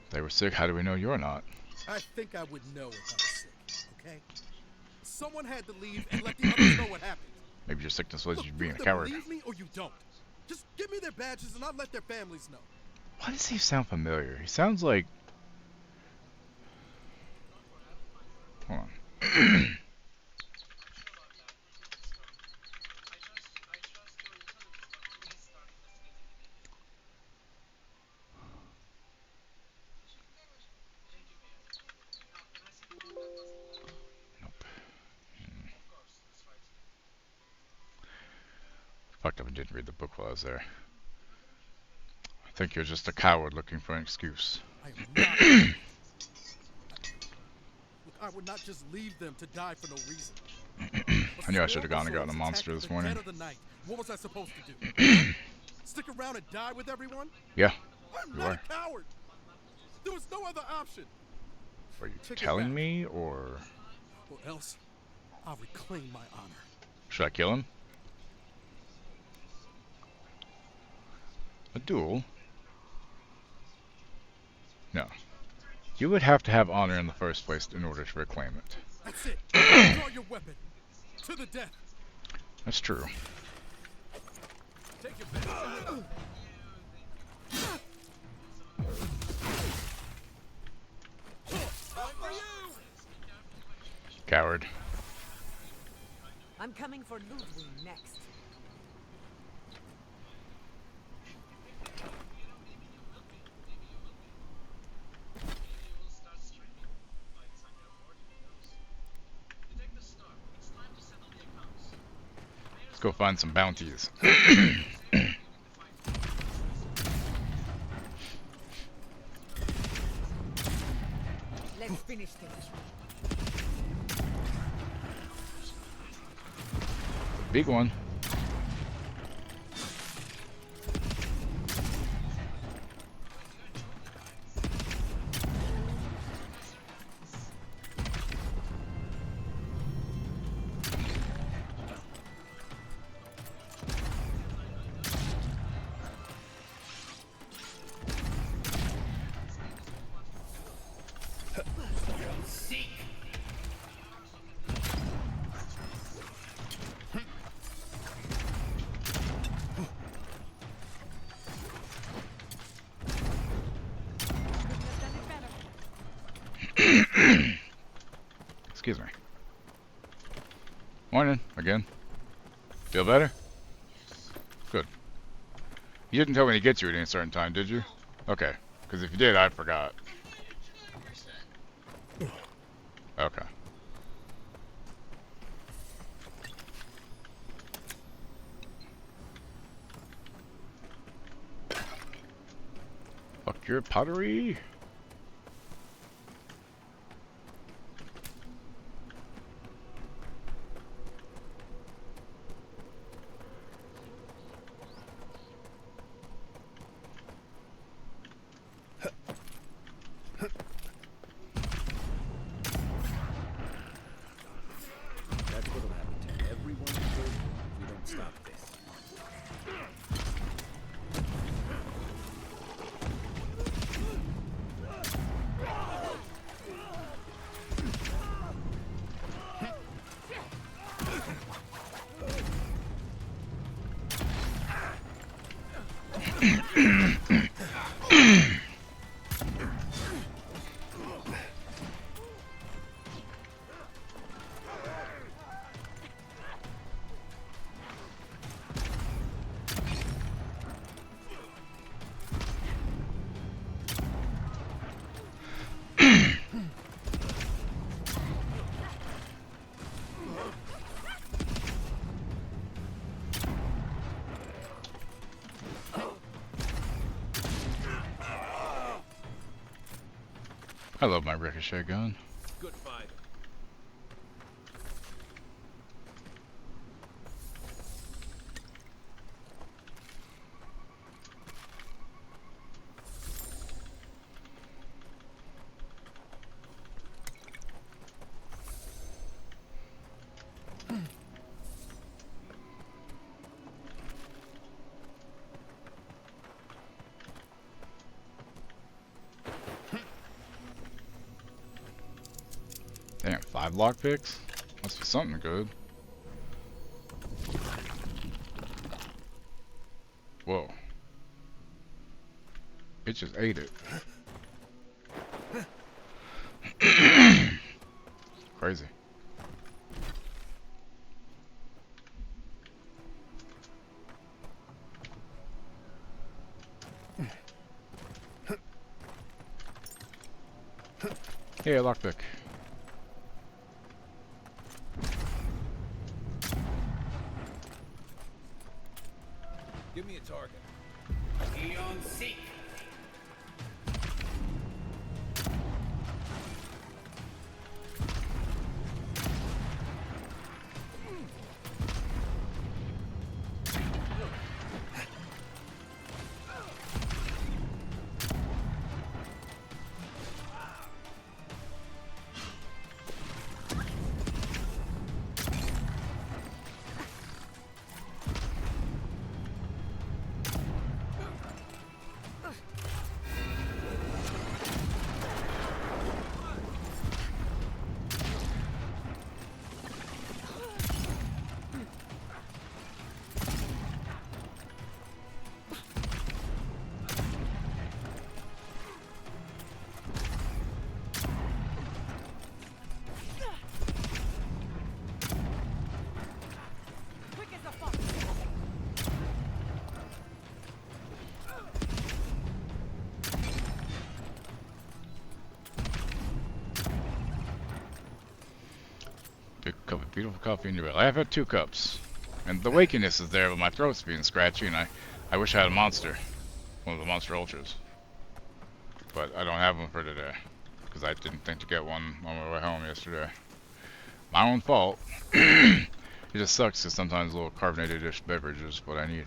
They were sick. How do we know you're not? I think I would know if I was sick, okay? Someone had to leave and let the others know what happened. Maybe your sickness was you being a either coward. Believe me or you don't. Just give me their badges and I'll let their families know. Why does he sound familiar? He sounds like... Hold on. Fucked up and didn't read the book while I was there. I think you're just a coward looking for an excuse. I am not. Look, I would not just leave them to die for no reason. I knew I should have gone and gotten a monster this morning. Dead of the night. What was I supposed to do? Stick around and die with everyone? Yeah, I'm you not are. a coward. There was no other option. Are you Take it telling back. me, or... Or else, I'll reclaim my honor. Should I kill him? A duel? No. You would have to have honor in the first place in order to reclaim it. That's it. Draw your weapon. To the death. That's true. Take your back. Coward. I'm coming for Ludwig next. Let's go find some bounties. Let's finish this. Big one. Excuse me. Morning, again. Feel better? Good. You didn't tell me to get you at any certain time, did you? Okay, because if you did, I forgot. Okay. Fuck your pottery. That's what'll happen to everyone in Third Born if we don't stop this. I love my ricochet gun. Good fight. Damn, 5 lockpicks? Must be something good. Whoa. It just ate it. Crazy. Hey, a lockpick. Give me a target. Eon Seek. Big cup of beautiful coffee in your belly. I've had 2 cups. And the wakiness is there, but my throat's being scratchy, and I wish I had a monster. One of the Monster Ultras. But I don't have one for today. Because I didn't think to get one on my way home yesterday. My own fault. It just sucks because sometimes little carbonated-ish beverage is what I need.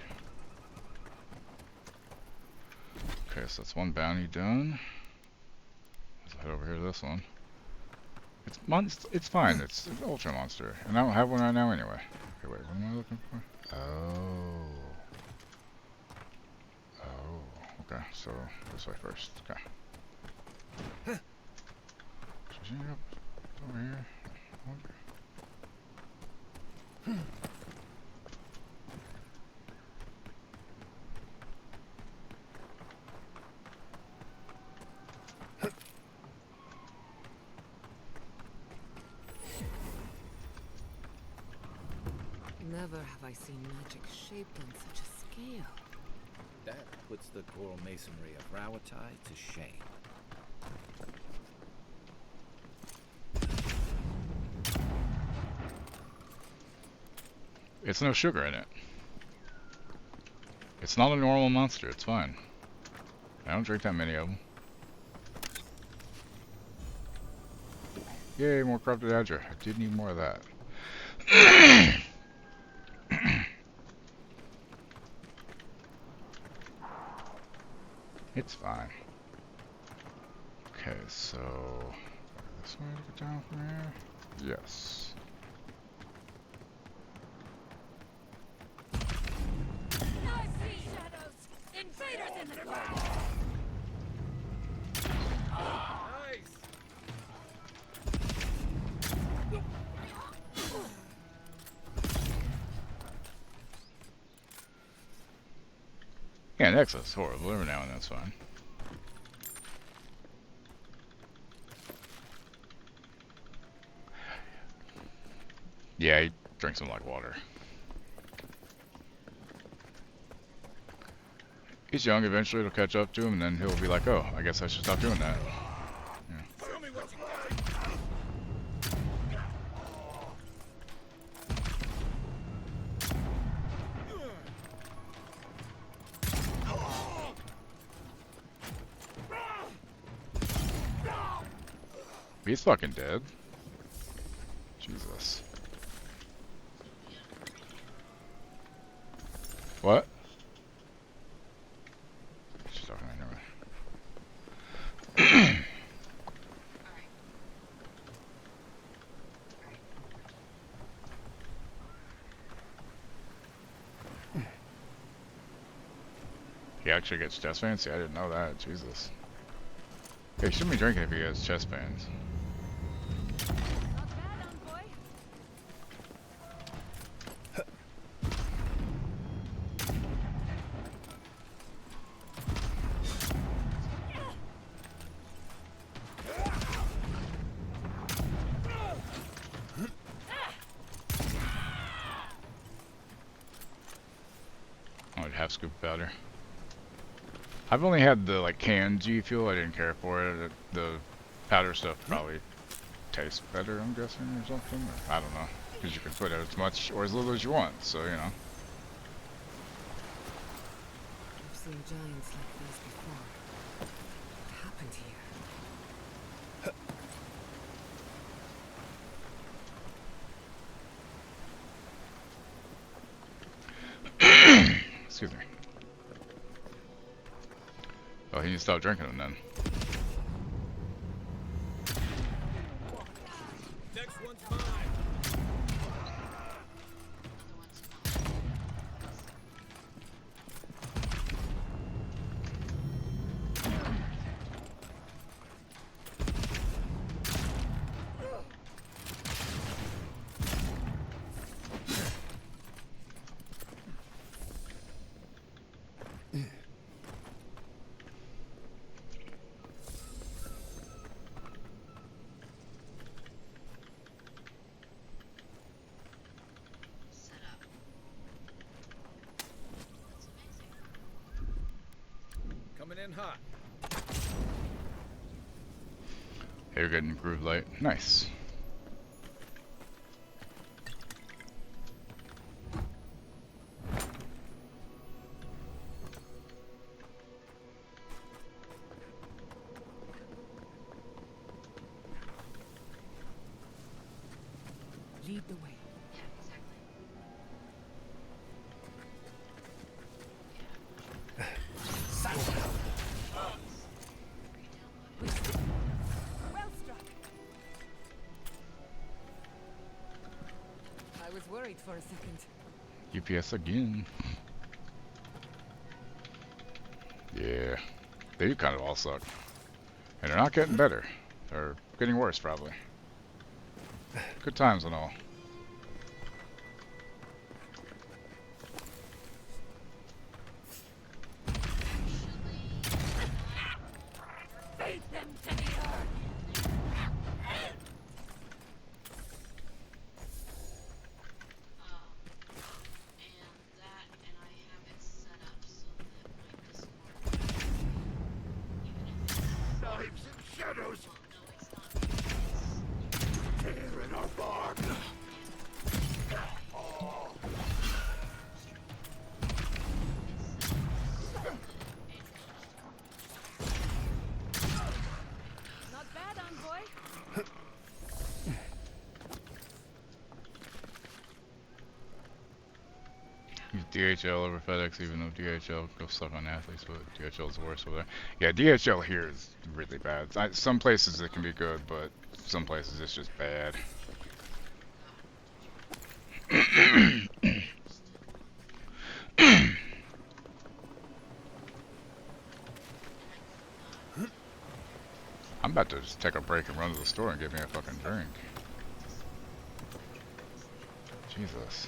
Okay, so that's one bounty done. Let's head over here to this one. It's fine. It's an Ultra Monster. And I don't have one right now anyway. Okay, wait, what am I looking for? Oh. Oh, okay, so this way first. Okay. Over here. Never have I seen magic shaped on such a scale. That puts the coral masonry of Rawatai to shame. It's no sugar in it. It's not a normal monster, it's fine. I don't drink that many of them. Yay, more corrupted Adra. I did need more of that. It's fine. Okay, so this way to get down from here? Yes. I see shadows! Invaders in the ground! Nice! Yeah, Nexus, horrible. Every now and then that's fine. Yeah, he drinks them like water. He's young, eventually it'll catch up to him, and then he'll be like, oh, I guess I should stop doing that. Yeah. Show me what you He's fucking dead. Jesus. What? She's talking anyway. He actually gets chest pains? See, I didn't know that. Jesus. Hey, he shouldn't be drinking if he has chest pains. Oh, half scoop of powder. I've only had the like canned G Fuel. I didn't care for it. The powder stuff probably tastes better, I'm guessing, or something. Or, I don't know, because you can put out as much or as little as you want. So you know. I've seen giants like these before. What happened here? Excuse me. Oh, he needs to stop drinking them then. Next one's mine. Coming in hot. Hey, you're getting improved light. Nice. Lead the way. I was worried for a second. UPS again. Yeah. They kind of all suck. And they're not getting better. They're getting worse, probably. Good times and all. Knives and shadows. Tearing our bark. Not bad, envoy. Use DHL over FedEx, even though DHL goes stuck on athletes, but DHL is the worst over there. Yeah, DHL here is really bad. Some places it can be good, but some places it's just bad. I'm about to just take a break and run to the store and get me a fucking drink. Jesus.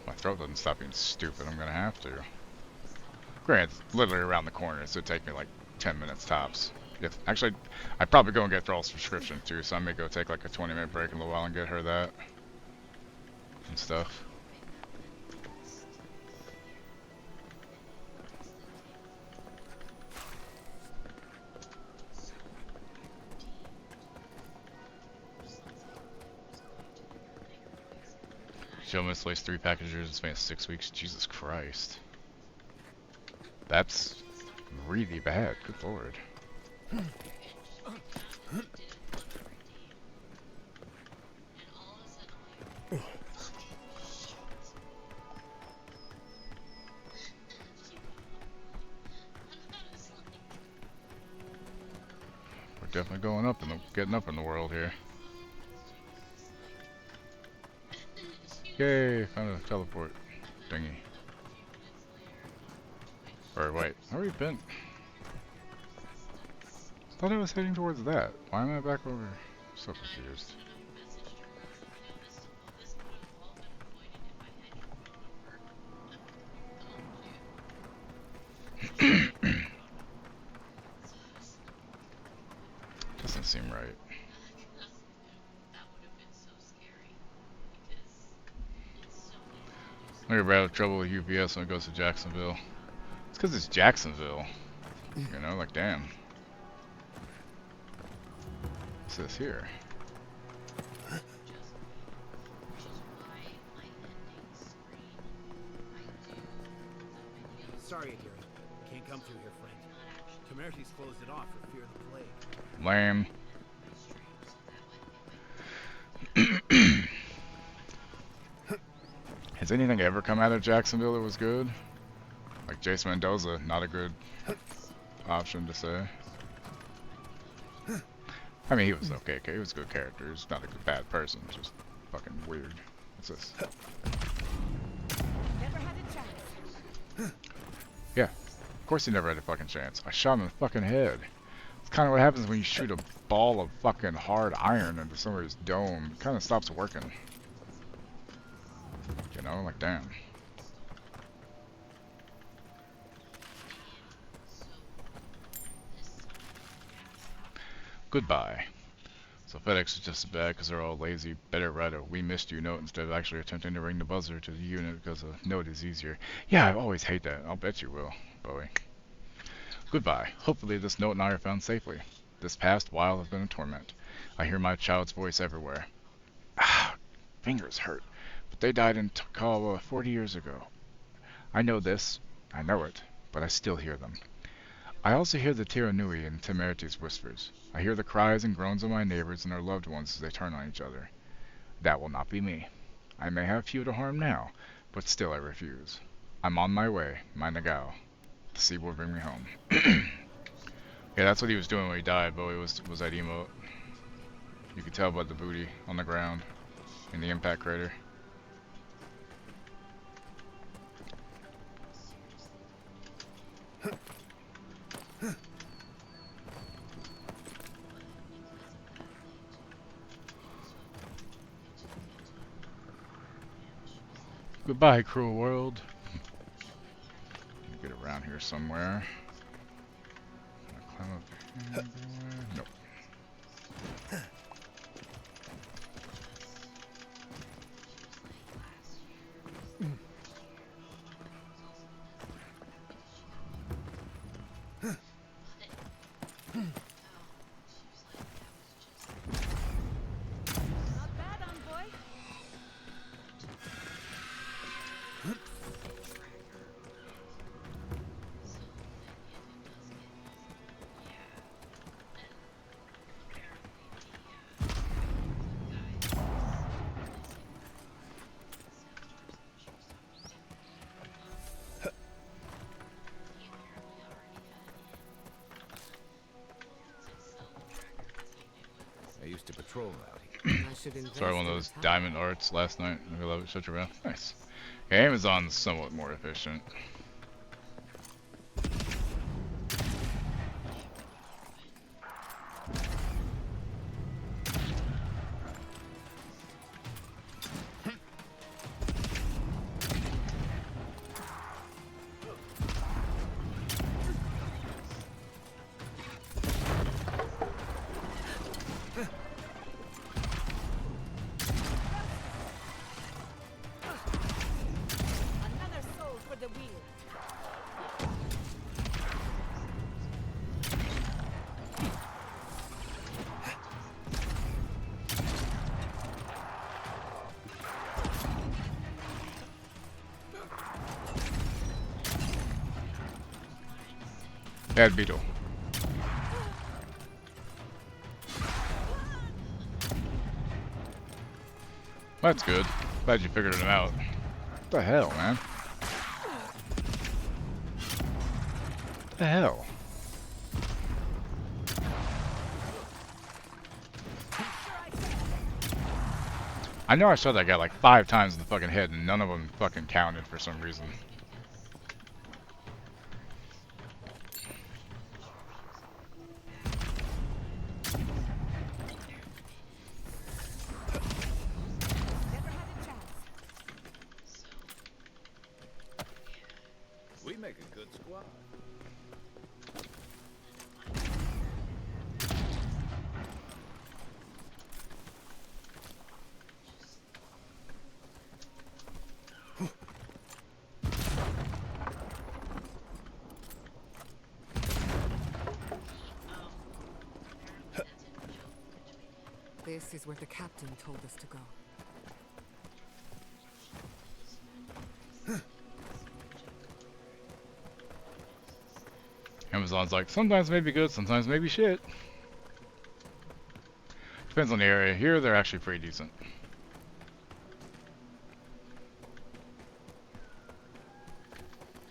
My throat doesn't stop being stupid, I'm gonna have to. Granted, it's literally around the corner, so it'd take me like 10 minutes tops. Actually, I'd probably go and get Thrall's prescription too, so I may go take like a 20-minute break in a little while and get her that. And stuff. Joe misplaced 3 packages, it's been 6 weeks. Jesus Christ. That's really bad, good lord. We're definitely going up in the getting up in the world here. Yay! Found a teleport thingy. Or wait, where have we been? I thought I was heading towards that. Why am I back over? I'm so confused. Doesn't seem right. I'm gonna have trouble with UPS when it goes to Jacksonville. It's because it's Jacksonville. You know, like damn. What's this here? Sorry, Akira. Can't come through here, friend. Temerty's closed it off for fear of the plague. Lame. Has anything ever come out of Jacksonville that was good? Like Jace Mendoza, not a good option to say. I mean, he was okay. He was a good character. He's not a good, bad person. Just fucking weird. What's this? Never had a chance. Yeah, of course he never had a fucking chance. I shot him in the fucking head. It's kind of what happens when you shoot a ball of fucking hard iron into somebody's dome. It kind of stops working. You know, like damn. Goodbye. So FedEx is just as bad because they're all lazy. Better write a "we missed you" note instead of actually attempting to ring the buzzer to the unit because a note is easier. Yeah, I always hate that. I'll bet you will, Bowie. Goodbye. Hopefully this note and I are found safely. This past while has been a torment. I hear my child's voice everywhere. Ah, fingers hurt. But they died in Takawa 40 years ago. I know this. I know it. But I still hear them. I also hear the Tiranui and Temerity's whispers. I hear the cries and groans of my neighbors and their loved ones as they turn on each other. That will not be me. I may have few to harm now, but still I refuse. I'm on my way, my Nagao. The sea will bring me home. Yeah, that's what he was doing when he died, Bowie was that emote. You could tell by the booty on the ground in the impact crater. Goodbye, cruel world. Get around here somewhere. Climb up here everywhere. Nope. Not bad, envoy. I used to patrol out here. I should invest Sorry, one of in those a tower. diamond arts last night. I love it, such around. Nice. Yeah, Amazon's somewhat more efficient. Another soul for the wheel. Bad beetle. That's good. Glad you figured it out. What the hell, man? What the hell? I know I shot that guy like 5 times in the fucking head and none of them fucking counted for some reason. We make a good squad. This is where the captain told us to go. Amazon's like, sometimes maybe good, sometimes maybe shit. Depends on the area. Here, they're actually pretty decent.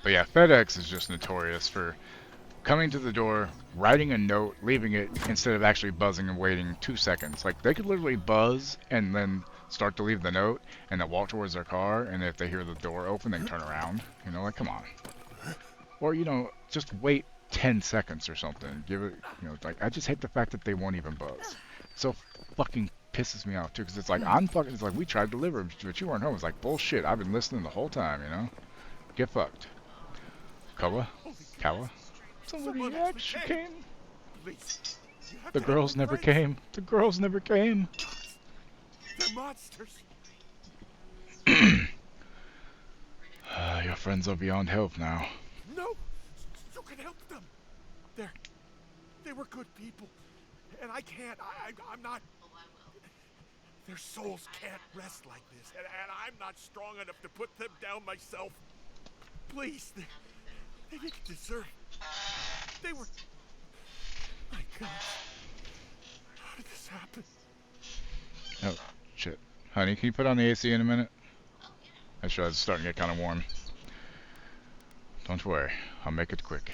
But yeah, FedEx is just notorious for coming to the door, writing a note, leaving it, instead of actually buzzing and waiting 2 seconds. Like, they could literally buzz and then start to leave the note, and then walk towards their car, and if they hear the door open, they can turn around. You know, like, come on. Or, you know, just wait 10 seconds or something. Give it, you know, like, I just hate the fact that they won't even buzz. It so fucking pisses me off, too, because it's like, it's like, we tried to deliver, but you weren't home. It's like, bullshit, I've been listening the whole time, you know? Get fucked. Kawa? Somebody actually came. The girls never came. The girls never came. They're monsters. Your friends are beyond help now. No, you can help them. They were good people, and I can't. I'm not. Their souls can't rest like this, and I'm not strong enough to put them down myself. Please, they didn't deserve. They were. My God, how did this happen? Oh shit, honey, can you put on the AC in a minute? Actually, it's starting to get kind of warm. Don't worry, I'll make it quick.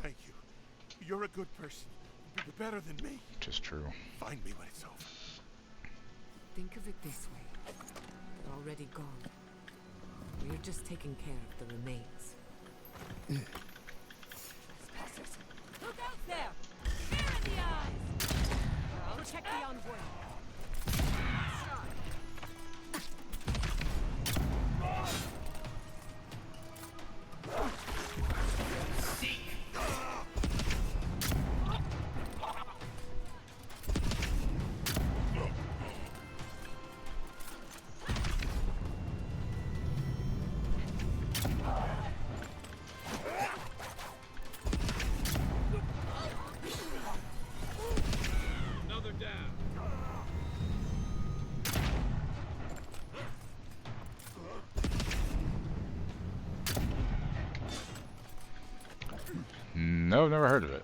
Thank you. You're a good person. You're better than me. Just true. Find me when it's over. Think of it this way. They're already gone. We're just taking care of the remains. Look out there! Fear in the eyes! Protect the envoy. Another down. No, never heard of it.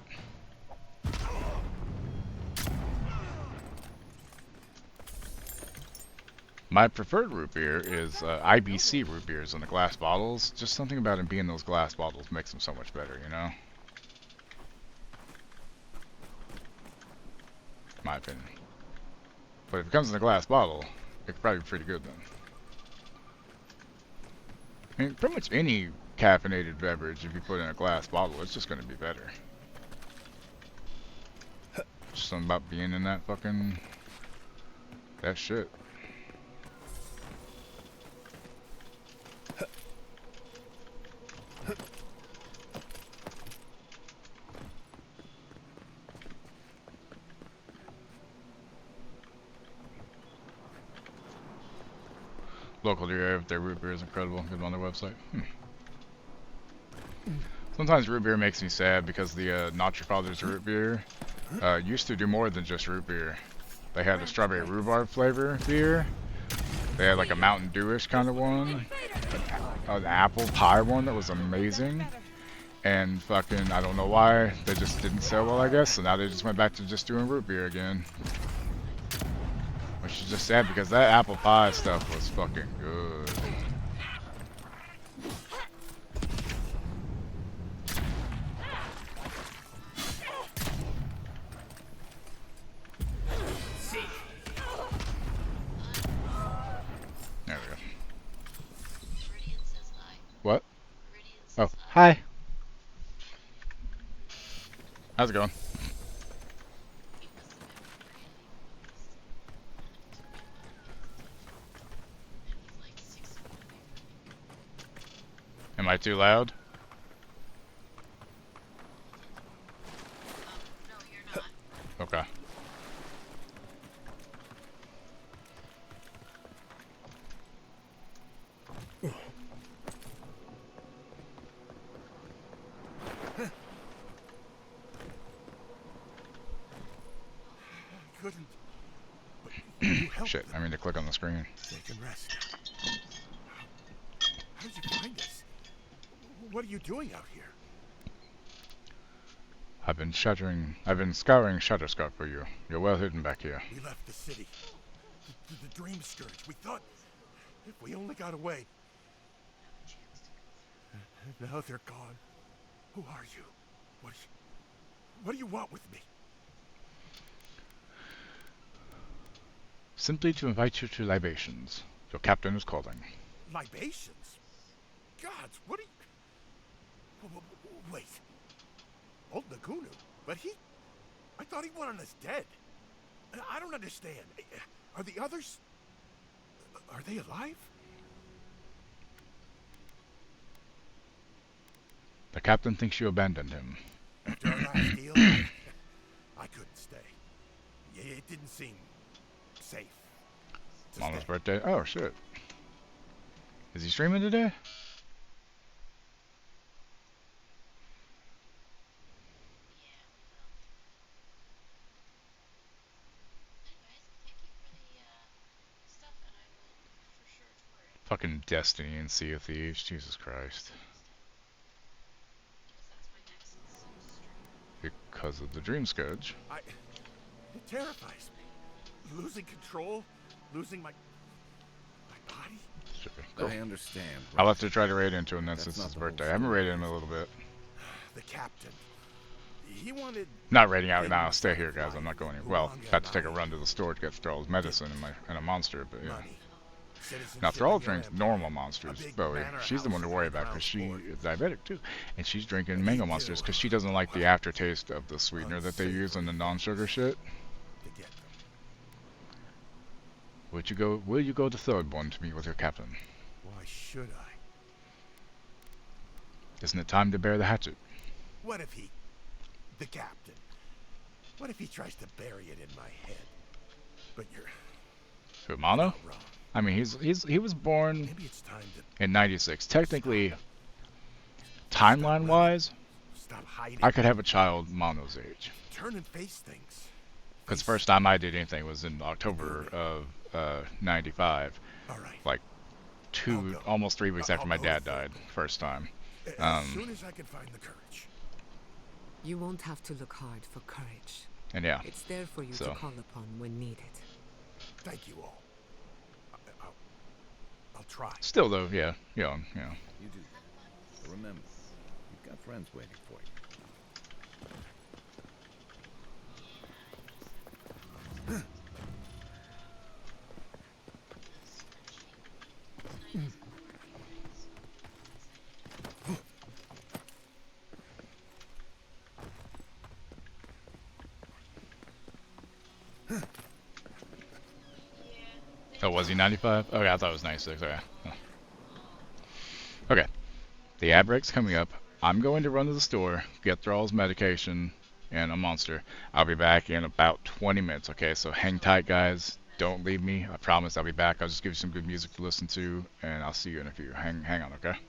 My preferred root beer is IBC root beers in the glass bottles. Just something about it being those glass bottles makes them so much better, you know? My opinion. But if it comes in a glass bottle, it could probably be pretty good then. I mean, pretty much any caffeinated beverage, if you put in a glass bottle, it's just going to be better. Just something about being in that fucking... that shit. Local to your area, their root beer is incredible. Good on their website. Sometimes root beer makes me sad because the Not Your Father's root beer used to do more than just root beer. They had a strawberry rhubarb flavor beer. They had like a Mountain Dewish kind of one. An apple pie one that was amazing. And fucking, I don't know why, they just didn't sell well, I guess. So now they just went back to just doing root beer again. Which is just sad because that apple pie stuff was fucking good. There we go. What? Oh, hi. How's it going? Am I too loud? Okay. Couldn't. You helped Shit, them. I mean to click on the screen. They can rest. How did you find us? What are you doing out here? I've been scouring Shutterscope for you. You're well hidden back here. We left the city. The Dream Scourge. We thought if we only got away. Now they're gone. Who are you? What do you want with me? Simply to invite you to libations. Your captain is calling. Libations? Gods, what are you... Wait. Old Nagunu? But I thought he wanted us dead. I don't understand. Are the others... Are they alive? The captain thinks you abandoned him. After our last deal, I couldn't stay. It didn't seem safe. Mama's birthday? Oh, shit. Is he streaming today? Fucking Destiny and Sea of Thieves. Jesus Christ. Because of the Dream Scourge. It terrifies me. Losing control, losing my body. Sure, cool. I understand. I'll have to try to raid into him then since That's it's his not the whole birthday. I haven't raided him in a little bit. The captain. He wanted... Not raiding out now. Stay here, guys. I'm not going anywhere. Well, about to take a run to the store to get Thrall's medicine and a monster, but yeah. Now, Thrall drinks normal monsters, Bowie. She's the one to worry about because she is diabetic too. And she's drinking mango monsters because she doesn't like the aftertaste of the sweetener that they use in the non-sugar shit. Will you go to Thirdborn to meet with your captain? Why should I? Isn't it time to bear the hatchet? What if he... The captain. What if he tries to bury it in my head? But you're... Who, Mono? I mean, he was born in '96. Technically, timeline-wise, I could have a child Mono's age. Turn and face things. Because the first time I did anything was in October of '95. Like almost 3 weeks after my dad died. First time. As soon as I can find the courage. You won't have to look hard for courage. And yeah. It's there for you to call upon when needed. Thank you all. I'll try. Still though, yeah, young, yeah. You do. But remember, you've got friends waiting for you. Oh, was he 95? Okay, I thought it was 96. Okay. Okay. The ad break's coming up. I'm going to run to the store, get Thrall's medication, and a monster. I'll be back in about 20 minutes, okay? So hang tight, guys. Don't leave me. I promise I'll be back. I'll just give you some good music to listen to, and I'll see you in a few. Hang on, okay?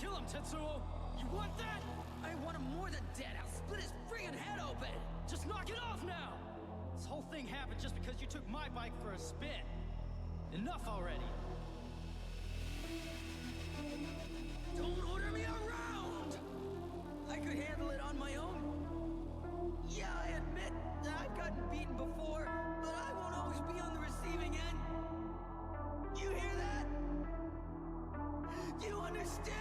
Kill him, Tetsuo! You want that? I want him more than dead. I'll split his friggin' head open! Just knock it off now! This whole thing happened just because you took my bike for a spin. Enough already. Don't order me around! I could handle it on my own. Yeah, I admit that I've gotten beaten before, but I won't always be on the receiving end. You hear that? You understand?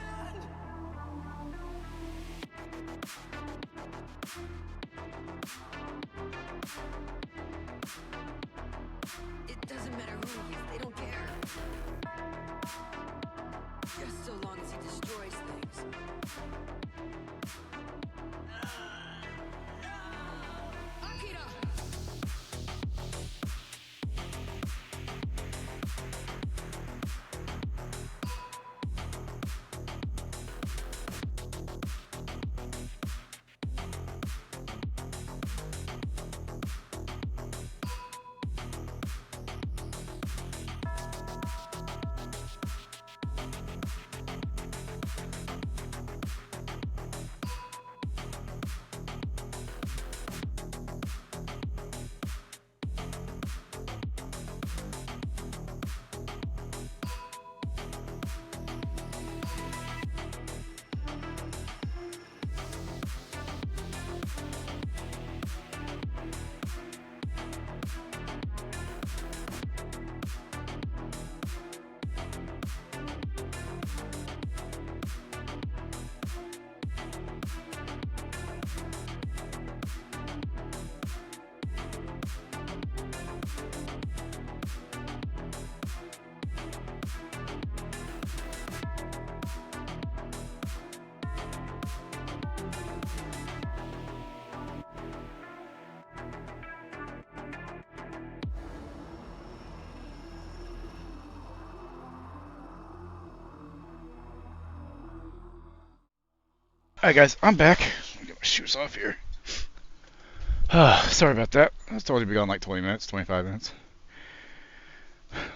Alright guys, I'm back. Let me get my shoes off here. Sorry about that. I was told to be gone like 20 minutes, 25 minutes.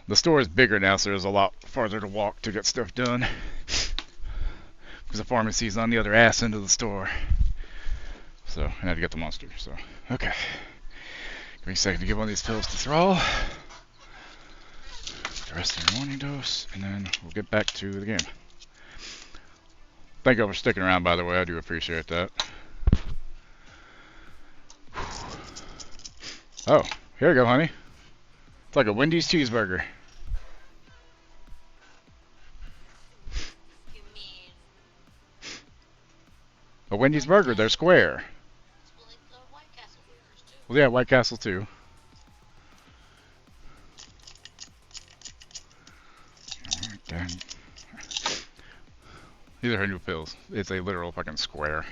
The store is bigger now, so there's a lot farther to walk to get stuff done. Because the pharmacy's on the other ass end of the store. So, I had to get the monster, so. Okay. Give me a second to give one of these pills to Thrall. The rest of your morning dose, and then we'll get back to the game. Thank you all for sticking around, by the way. I do appreciate that. Oh, here you go, honey. It's like a Wendy's cheeseburger. A Wendy's burger, they're square. Well, yeah, White Castle too. Damn. These are her new pills. It's a literal fucking square.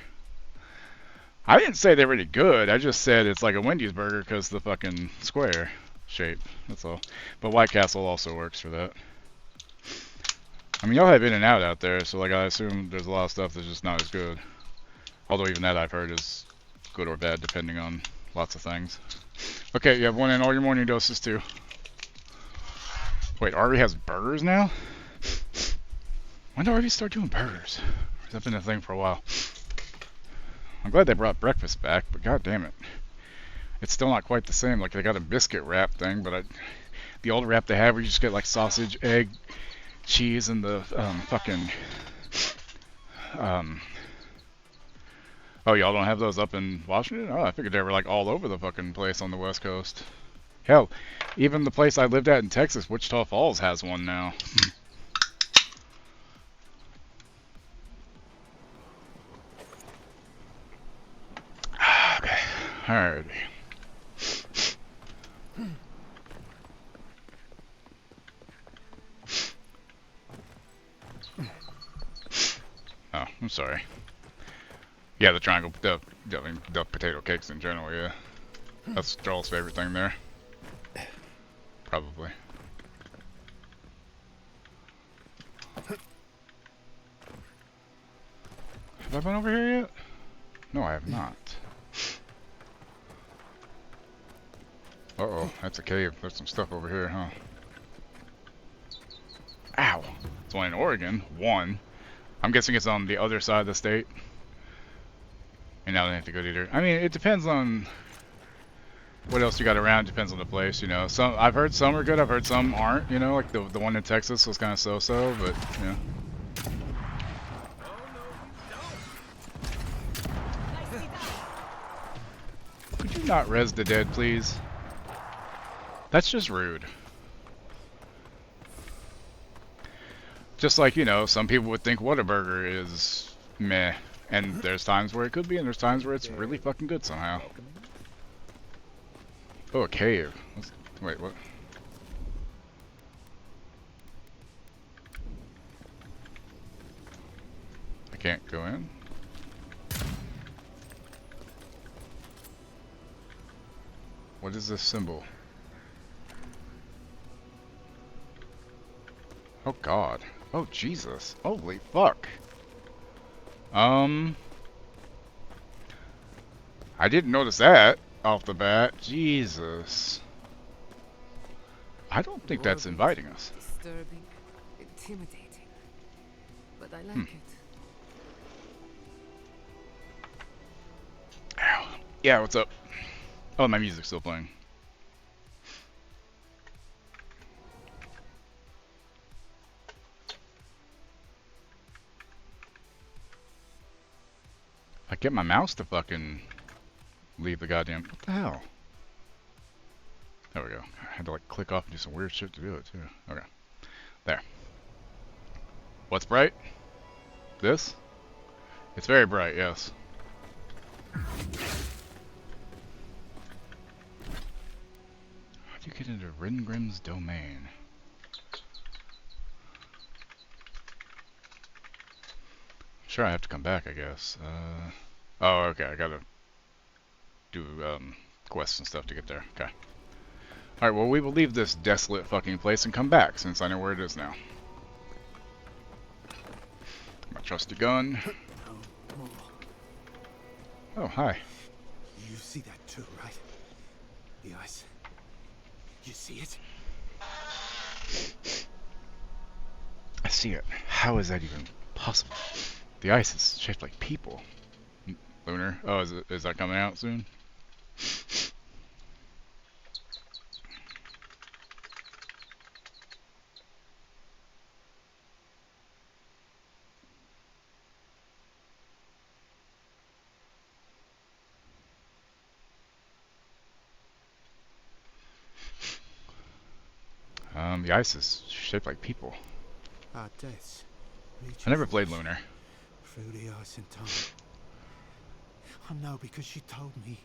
I didn't say they were any good. I just said it's like a Wendy's burger because the fucking square shape. That's all. But White Castle also works for that. I mean, y'all have In-N-Out out there, so like I assume there's a lot of stuff that's just not as good. Although even that I've heard is good or bad depending on lots of things. Okay, you have one in all your morning doses too. Wait, Arby has burgers now? When did Arby start doing burgers? Has that been a thing for a while? I'm glad they brought breakfast back, but god damn it. It's still not quite the same. Like, they got a biscuit wrap thing, but the old wrap they have where you just get like sausage, egg, cheese, and the fucking... Oh, y'all don't have those up in Washington? Oh, I figured they were like all over the fucking place on the West Coast. Hell, even the place I lived at in Texas, Wichita Falls, has one now. Okay, alrighty. Oh, I'm sorry. Yeah, the triangle, the potato cakes in general, yeah. That's Joel's favorite thing there. Probably. Have I been over here yet? No, I have not. Uh-oh, that's a cave. There's some stuff over here, huh? Ow! It's one in Oregon. One. I'm guessing it's on the other side of the state. And now they have to go either. I mean, it depends on what else you got around. Depends on the place, you know. Some I've heard some are good. I've heard some aren't. You know, like the one in Texas was kind of so-so, but you know. Could you not res the dead, please? That's just rude. Just like, you know, some people would think Whataburger is meh. And there's times where it could be, and there's times where it's really fucking good somehow. Oh, a cave. Wait, what? I can't go in? What is this symbol? Oh god. Oh Jesus. Holy fuck. I didn't notice that off the bat. Jesus. I don't think that's inviting us. Disturbing, intimidating, but I like it. Ow. Yeah, what's up? Oh, my music's still playing. I get my mouse to fucking leave the goddamn... What the hell? There we go. I had to like click off and do some weird shit to do it too. Okay. There. What's bright? This? It's very bright, yes. How do you get into Ringrim's domain? Sure, I have to come back, I guess. Oh, okay, I gotta do quests and stuff to get there. Okay. Alright, well, we will leave this desolate fucking place and come back, since I know where it is now. My trusty gun. Oh, hi. You see that too, right? The ice. You see it? I see it. How is that even possible? The ice is shaped like people. Lunar. Oh, is that coming out soon? The ice is shaped like people. Our deaths reach I never for played us Lunar. through the ice and time. I know because she told me.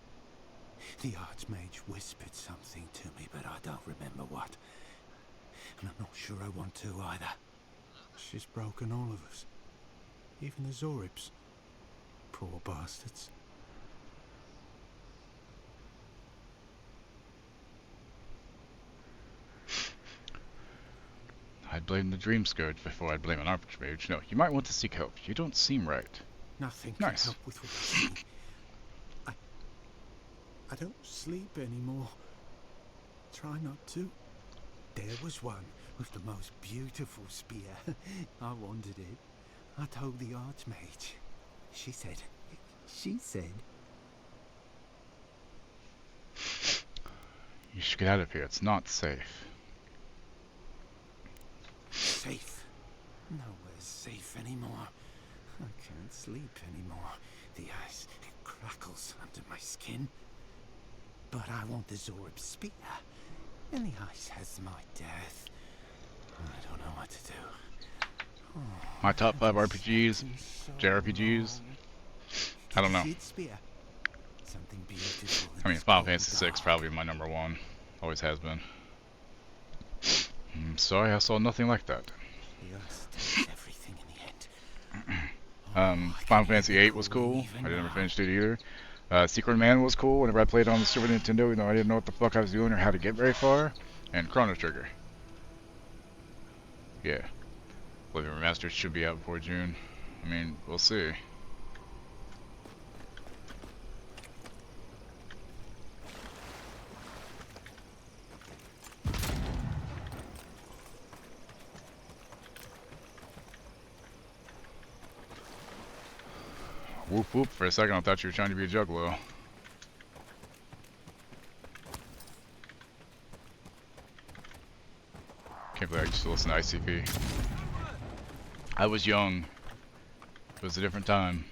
The Archmage whispered something to me, but I don't remember what. And I'm not sure I want to either. She's broken all of us. Even the Zoribs. Poor bastards. I'd blame the Dream Scourge before I'd blame an Archmage. No, you might want to seek help. You don't seem right. Nothing Nice. can help with what I see. I don't sleep anymore. Try not to. There was one with the most beautiful spear. I wanted it. I told the Archmage. She said. You should get out of here. It's not safe. Safe? Nowhere's safe anymore. I can't sleep anymore. The ice crackles under my skin. But I want the Zorib spear. And the ice has my death. I don't know what to do. Oh, My top 5 RPGs, JRPGs. I don't know. Spear. Something beautiful. I mean, Final Fantasy VI probably my number 1. Always has been. I'm sorry, I saw nothing like that. The ice takes everything in the end. Final Fantasy VIII was cool. I never finished it either. Secret Man was cool whenever I played on the Super Nintendo, I didn't know what the fuck I was doing or how to get very far. And Chrono Trigger. Yeah. Living Remastered should be out before June. I mean, we'll see. Whoop whoop, for a second I thought you were trying to be a juggalo. Can't believe I used to listen to ICP. I was young. It was a different time.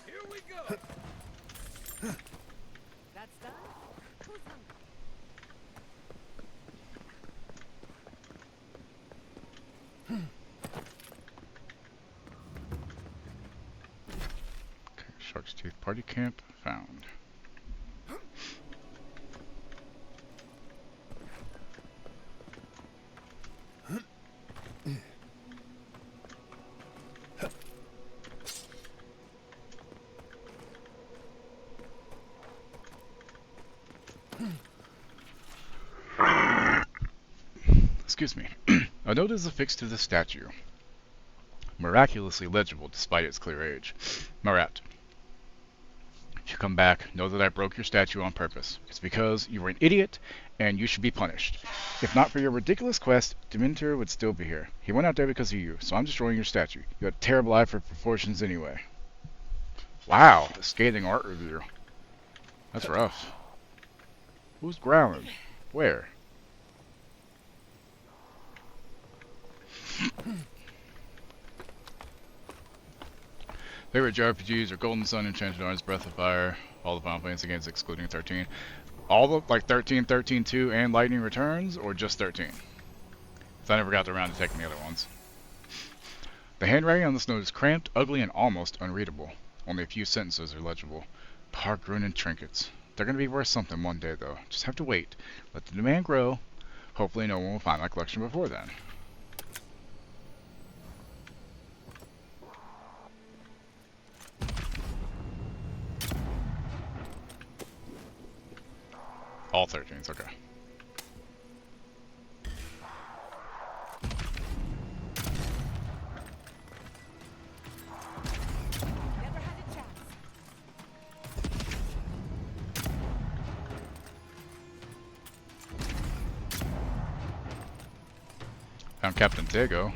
Here we go. That's done? Who's hungry? Okay, Shark's Tooth Party Camp found. Excuse me. A note is affixed to the statue. Miraculously legible despite its clear age. Marat. If you come back, know that I broke your statue on purpose. It's because you were an idiot, and you should be punished. If not for your ridiculous quest, Dementor would still be here. He went out there because of you, so I'm destroying your statue. You had a terrible eye for proportions anyway. Wow, a scathing art review. That's rough. Who's growling? Where? Favorite JRPGs are Golden Sun, Enchanted Arms, Breath of Fire, all the Final Fantasy games excluding 13. All the, like 13, 13, 2, and Lightning Returns, or just 13? So I never got around to taking the other ones. The handwriting on this note is cramped, ugly, and almost unreadable. Only a few sentences are legible. Park ruin and trinkets. They're going to be worth something one day, though. Just have to wait. Let the demand grow. Hopefully no one will find my collection before then. All 13s, okay. Found Captain Tego.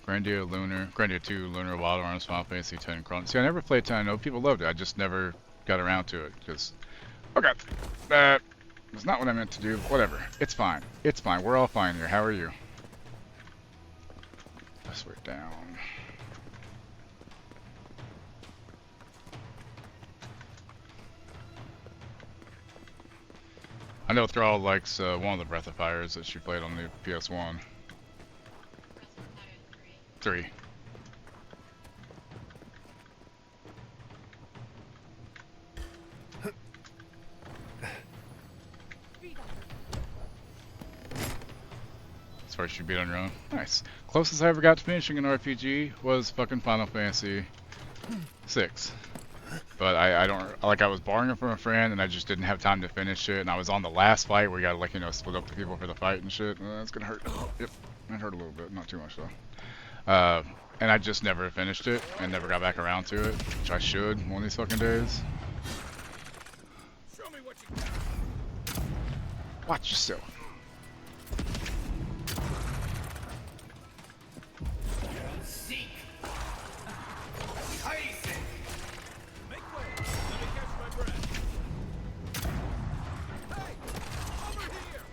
Grandia Lunar, Grandia 2, Lunar, Wild Arms, Final Fantasy 10, Chrono. See, I never played 10. I know people loved it. I just never got around to it because, okay, it's not what I meant to do. Whatever. It's fine. It's fine. We're all fine here. How are you? This way down. I know Thrall likes one of the Breath of Fires that she played on the PS1. 3. As far as you beat on your own. Nice. Closest I ever got to finishing an RPG was fucking Final Fantasy 6. But I don't, like, I was borrowing it from a friend and I just didn't have time to finish it, and I was on the last fight where you gotta, like, you know, split up the people for the fight and shit. It's gonna hurt. Yep, it hurt a little bit, not too much though. And I just never finished it and never got back around to it, which I should one of these fucking days. Show me what you got. Watch yourself. Seek. Chase. Make way. Let me catch my breath. Hey! Over here!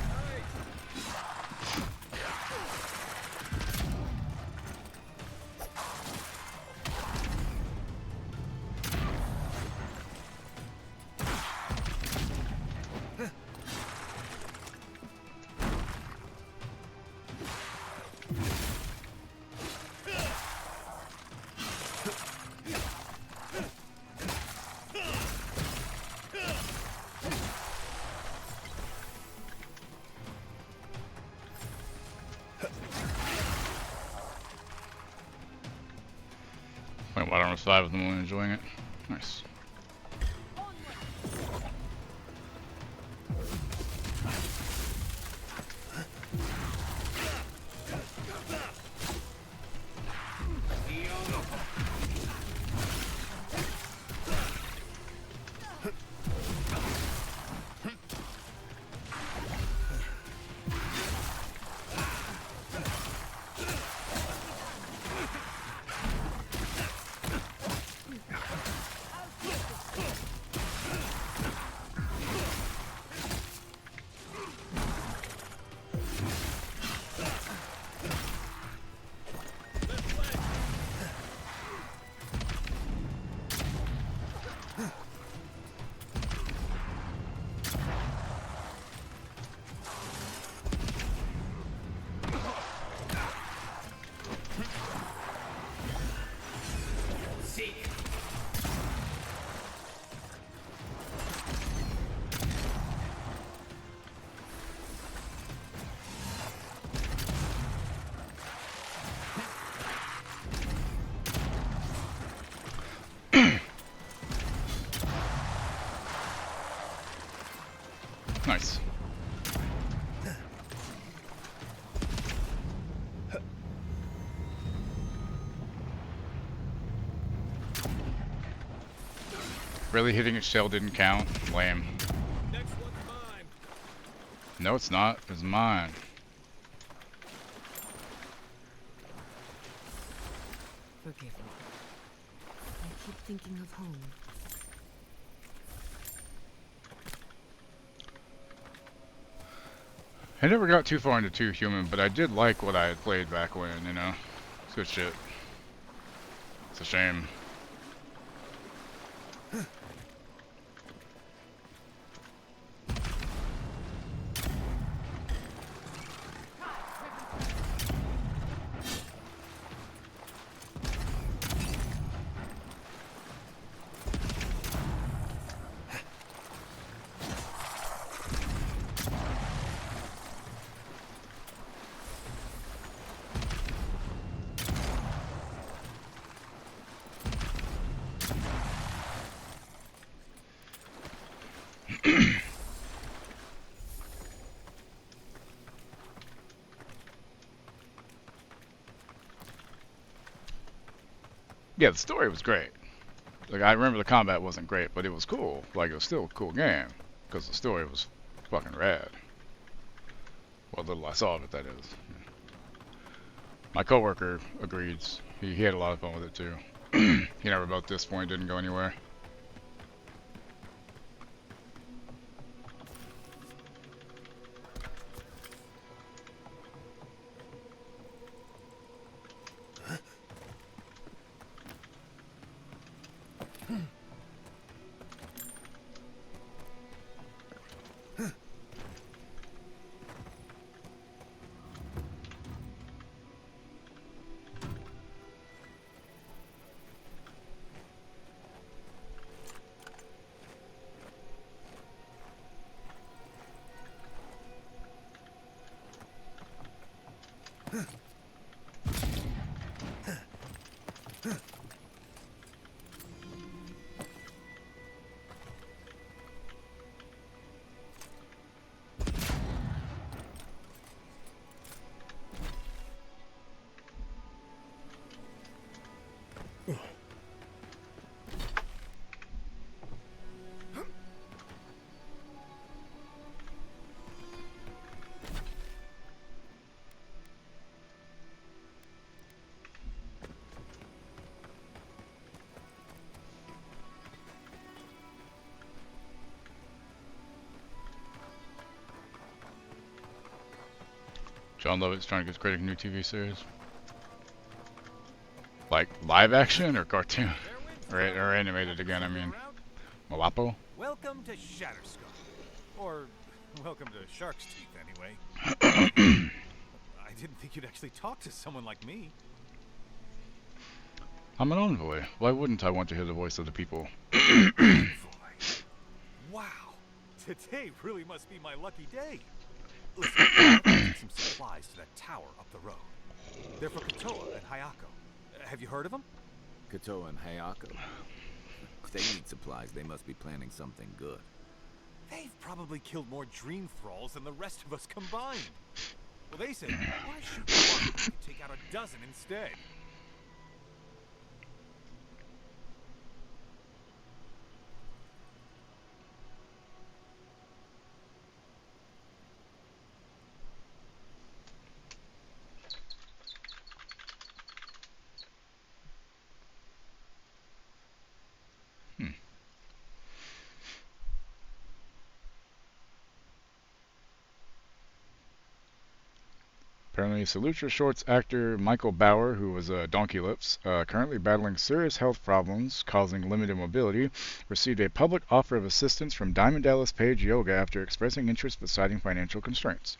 Hey! Wait, Wild Arms 5 with them only enjoying it. Nice. Nice. Really hitting its shell didn't count? Lame. Next one's mine. No, it's not. It's mine. Forgive me. I keep thinking of home. I never got too far into 2 Human, but I did like what I had played back when, you know? It's good shit. It's a shame. Yeah, the story was great. Like, I remember the combat wasn't great, but it was cool. Like, it was still a cool game. Because the story was fucking rad. What little I saw of it, that is. My coworker agrees. He had a lot of fun with it, too. He never about this point didn't go anywhere. John Lovett's trying to create a new TV series. Like, live action or cartoon? Or animated again, I mean. Malapo? Welcome to Shatterskull. Or, welcome to Shark's Teeth, anyway. I didn't think you'd actually talk to someone like me. I'm an envoy. Why wouldn't I want to hear the voice of the people? Wow. Today really must be my lucky day. Listen, I'll take some supplies to that tower up the road. They're for Katoa and Hayako. Have you heard of them? Katoa and Hayako. If they need supplies, they must be planning something good. They've probably killed more dream thralls than the rest of us combined. Well, they said, why shoot one when you take out a dozen instead? Apparently, Salute Your Shorts actor Michael Bauer, who was Donkey Lips, currently battling serious health problems causing limited mobility, received a public offer of assistance from Diamond Dallas Page Yoga after expressing interest but citing financial constraints.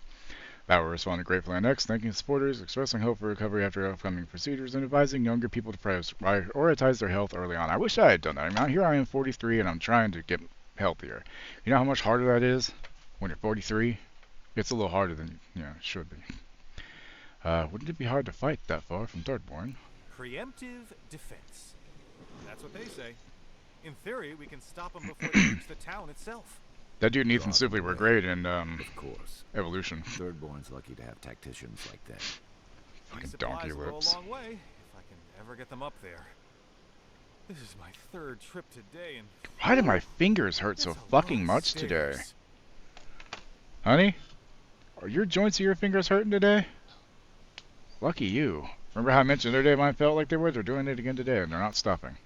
Bauer responded gratefully on X, thanking supporters, expressing hope for recovery after upcoming procedures, and advising younger people to prioritize their health early on. I wish I had done that. I mean, here I am 43 and I'm trying to get healthier. You know how much harder that is when you're 43? It's a little harder than it should be. Wouldn't it be hard to fight that far from Thirdborn? Preemptive defense. That's what they say. In theory, we can stop them before they reach the town itself. That dude and Ethan Suplee were great in Of course. Evolution. Thirdborn's lucky to have tacticians like that. Fucking These Donkey supplies will go Lips. a long way if I can ever get them up there. This is my third trip today, and Why do my fingers hurt so fucking much today? Honey? Are your joints of your fingers hurting today? Lucky you. Remember how I mentioned the other day mine felt like they were? They're doing it again today, and they're not stopping.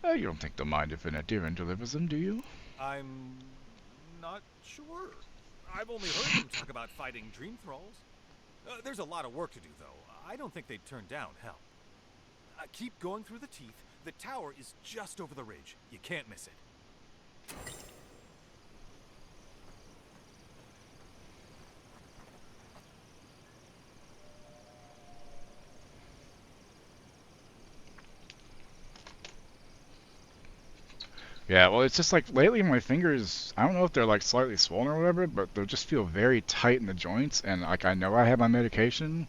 You don't think they'll mind if an Adherent delivers them, do you? I'm not sure. I've only heard them talk about fighting dream thralls. There's a lot of work to do, though. I don't think they'd turn down help. Keep going through the teeth. The tower is just over the ridge. You can't miss it. Yeah, well, it's just like lately my fingers, I don't know if they're like slightly swollen or whatever, but they just feel very tight in the joints, and like I know I have my medication.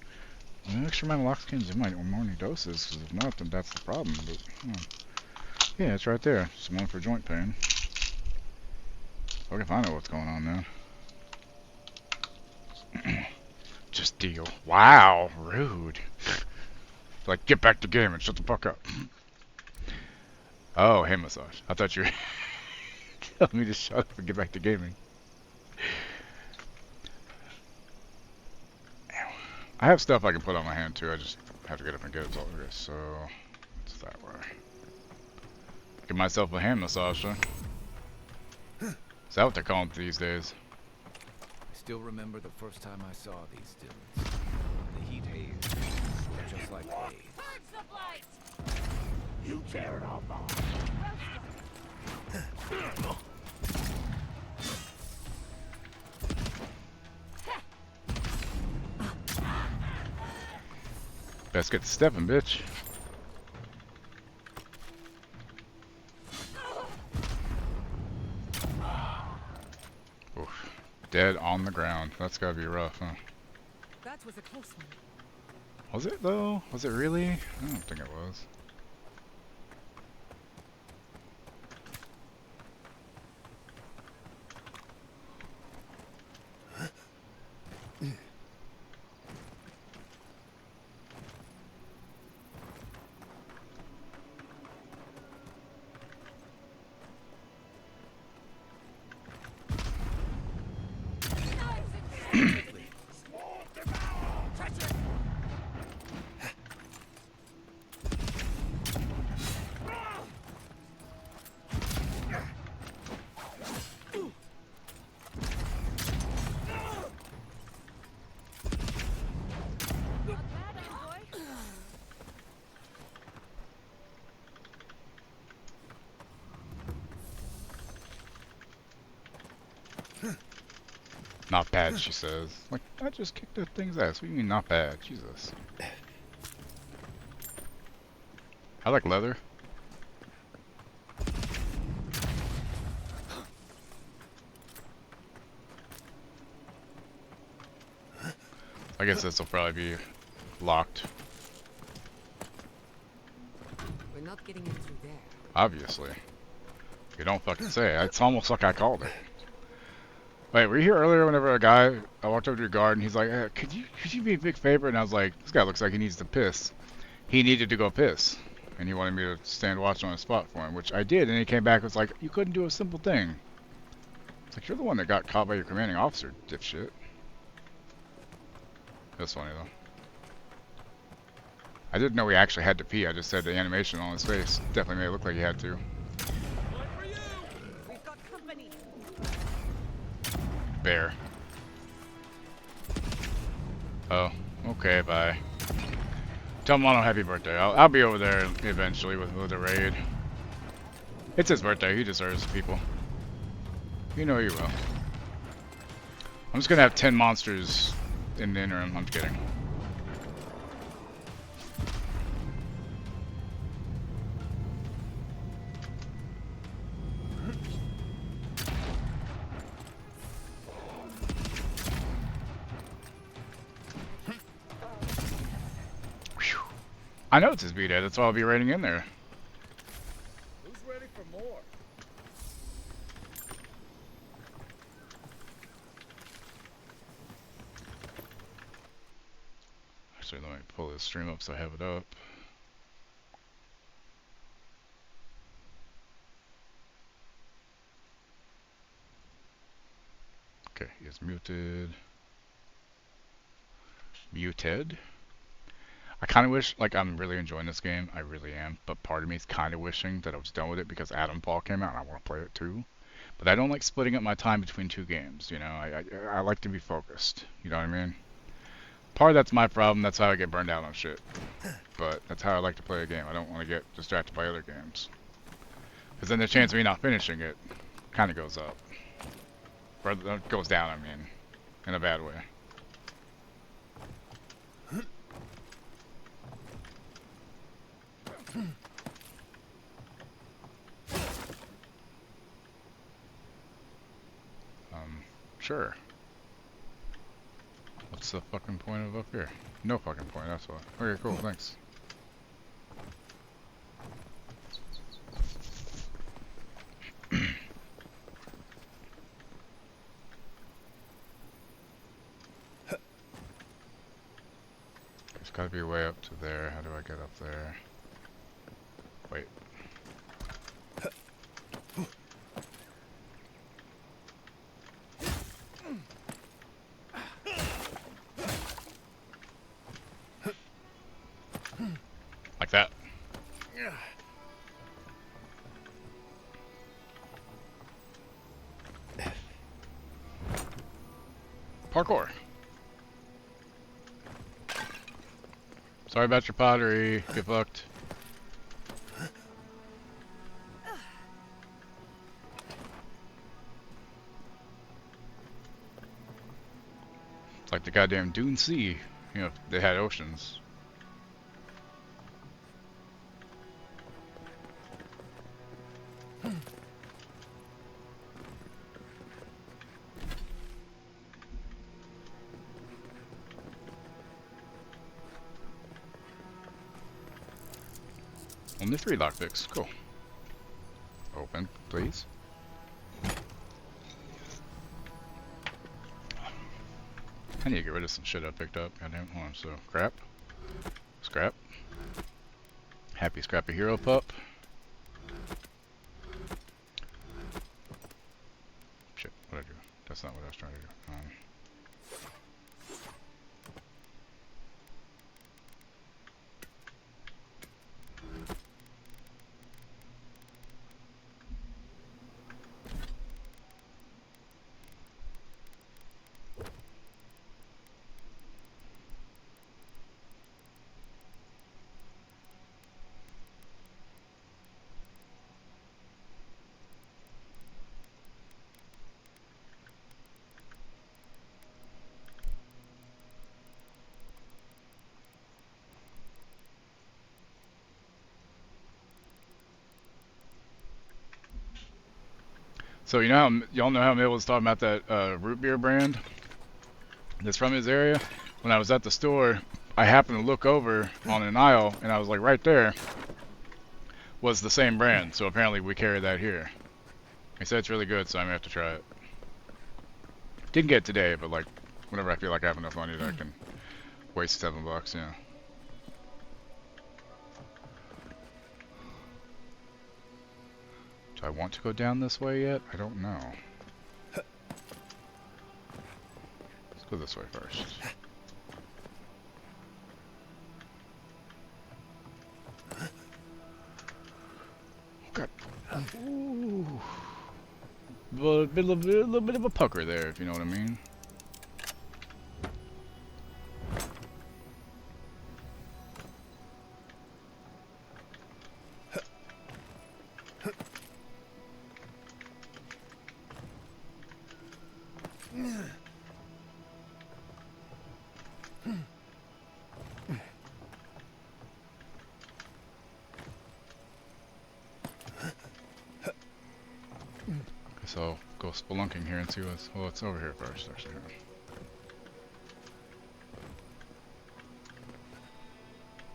Make sure my naloxone's in my morning doses, because if not, then that's the problem. But yeah, it's right there. It's one for joint pain. Look if I know what's going on now. Just deal. Wow, rude. Like, get back to game and shut the fuck up. Oh, hand massage. I thought you were telling me to shut up and get back to gaming. I have stuff I can put on my hand too. I just have to get up and get it. Okay, so it's that way. Give myself a hand massage, huh? Is that what they're calling it these days? I still remember the first time I saw these dunes. The heat haze were just like haze. You tear it all off. Best get to stepping, bitch. Oof. Dead on the ground. That's gotta be rough, huh? That was a close one. Was it though? Was it really? I don't think it was. Not bad, she says. Like, I just kicked that thing's ass. What do you mean not bad? Jesus. I like leather. I guess this will probably be locked. We're not getting in through there. Obviously. You don't fucking say. It's almost like I called it. Wait, were you here earlier whenever I walked over to your garden, he's like, could you be a big favor? And I was like, this guy looks like he needs to piss. He needed to go piss. And he wanted me to stand watch on a spot for him, which I did, and he came back and was like, you couldn't do a simple thing. It's like, you're the one that got caught by your commanding officer, dipshit. That's funny, though. I didn't know he actually had to pee, I just said the animation on his face definitely made it look like he had to. We've got company. Bear. Oh, okay, bye. Tell Mono happy birthday. I'll be over there eventually with the raid. It's his birthday. He deserves the people. You know you will. I'm just gonna have 10 monsters in the interim. I'm kidding. I know it's his B-Day, that's why I'll be raiding in there. Who's ready for more? Actually, let me pull this stream up so I have it up. Okay, he is muted. Muted? I kind of wish, like, I'm really enjoying this game. I really am. But part of me is kind of wishing that I was done with it because Adam Fall came out and I want to play it too. But I don't like splitting up my time between two games, you know? I like to be focused. You know what I mean? Part of that's my problem. That's how I get burned out on shit. But that's how I like to play a game. I don't want to get distracted by other games. Because then the chance of me not finishing it kind of goes up. Or goes down, I mean. In a bad way. Sure. What's the fucking point of up here? No fucking point, that's why. Okay, cool, thanks. There's gotta be a way up to there. How do I get up there? Wait. Parkour. Sorry about your pottery. Get fucked. It's like the goddamn Dune Sea. You know, if they had oceans. Only 3 lockpicks. Cool. Open, please. I need to get rid of some shit I picked up. Goddamn. Hold on. So, crap. Scrap. Happy Scrappy Hero Pup. Shit, what'd I do? That's not what I was trying to do. So you know how y'all know how Mill was talking about that root beer brand that's from his area? When I was at the store, I happened to look over on an aisle, and I was like, right there was the same brand. So apparently we carry that here. He said it's really good, so I'm gonna have to try it. Didn't get it today, but like whenever I feel like I have enough money that I can waste $7, yeah. Do I want to go down this way yet? I don't know. Let's go this way first. Okay. Ooh. A little bit of a pucker there, if you know what I mean. So I'll go spelunking here and see what's over here first, actually.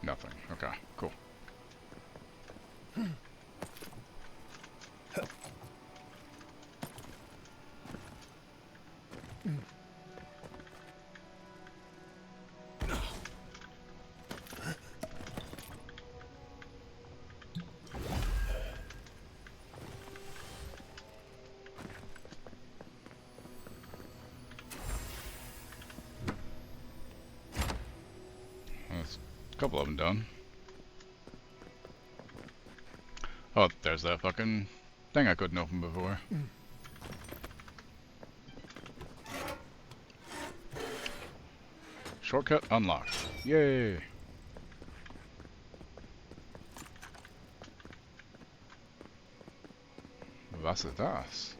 Nothing. Okay, cool. There's a couple of them done. Oh, there's that fucking thing I couldn't open before. Shortcut unlocked. Yay! Was ist das?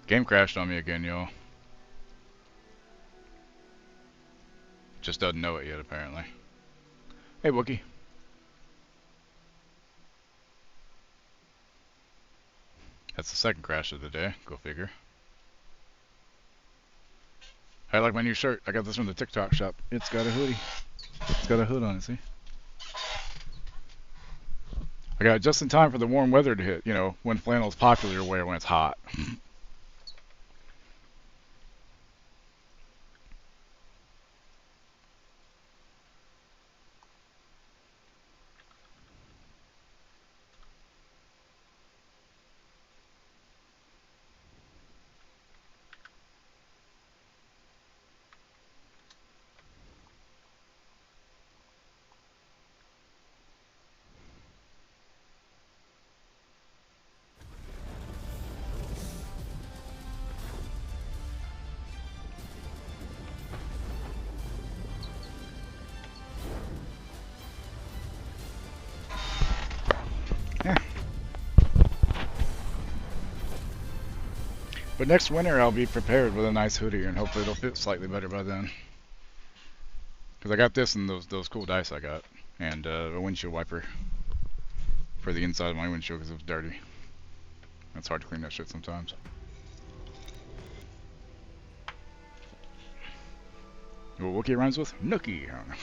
Game crashed on me again, y'all. Just doesn't know it yet, apparently. Hey, Wookie. That's the second crash of the day. Go figure. I like my new shirt. I got this from the TikTok shop. It's got a hoodie. It's got a hood on it, see? I got it just in time for the warm weather to hit, you know, when flannel's popular to wear when it's hot. But next winter I'll be prepared with a nice hoodie, and hopefully it'll fit slightly better by then. Because I got this and those cool dice I got, and a windshield wiper for the inside of my windshield because it was dirty. It's hard to clean that shit sometimes. What Wookiee rhymes with? Nookie. I don't know.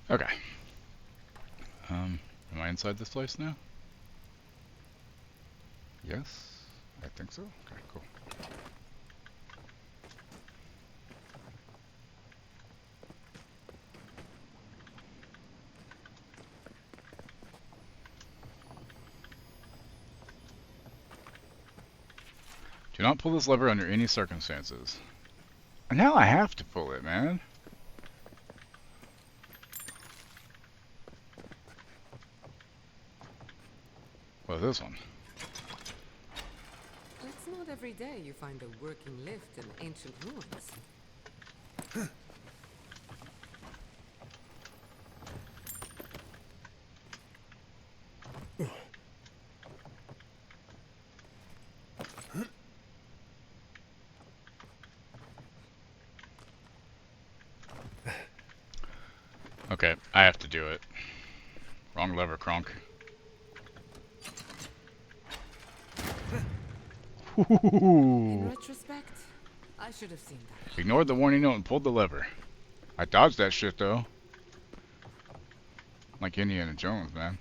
Okay. Am I inside this place now? Yes, I think so. Okay, cool. Do not pull this lever under any circumstances. And now I have to pull it, man. Well, this one. It's not every day you find a working lift in ancient ruins. Okay, I have to do it. Wrong lever, Kronk. In retrospect, I should have seen that. Ignored the warning note and pulled the lever. I dodged that shit though. Like Indiana Jones, man.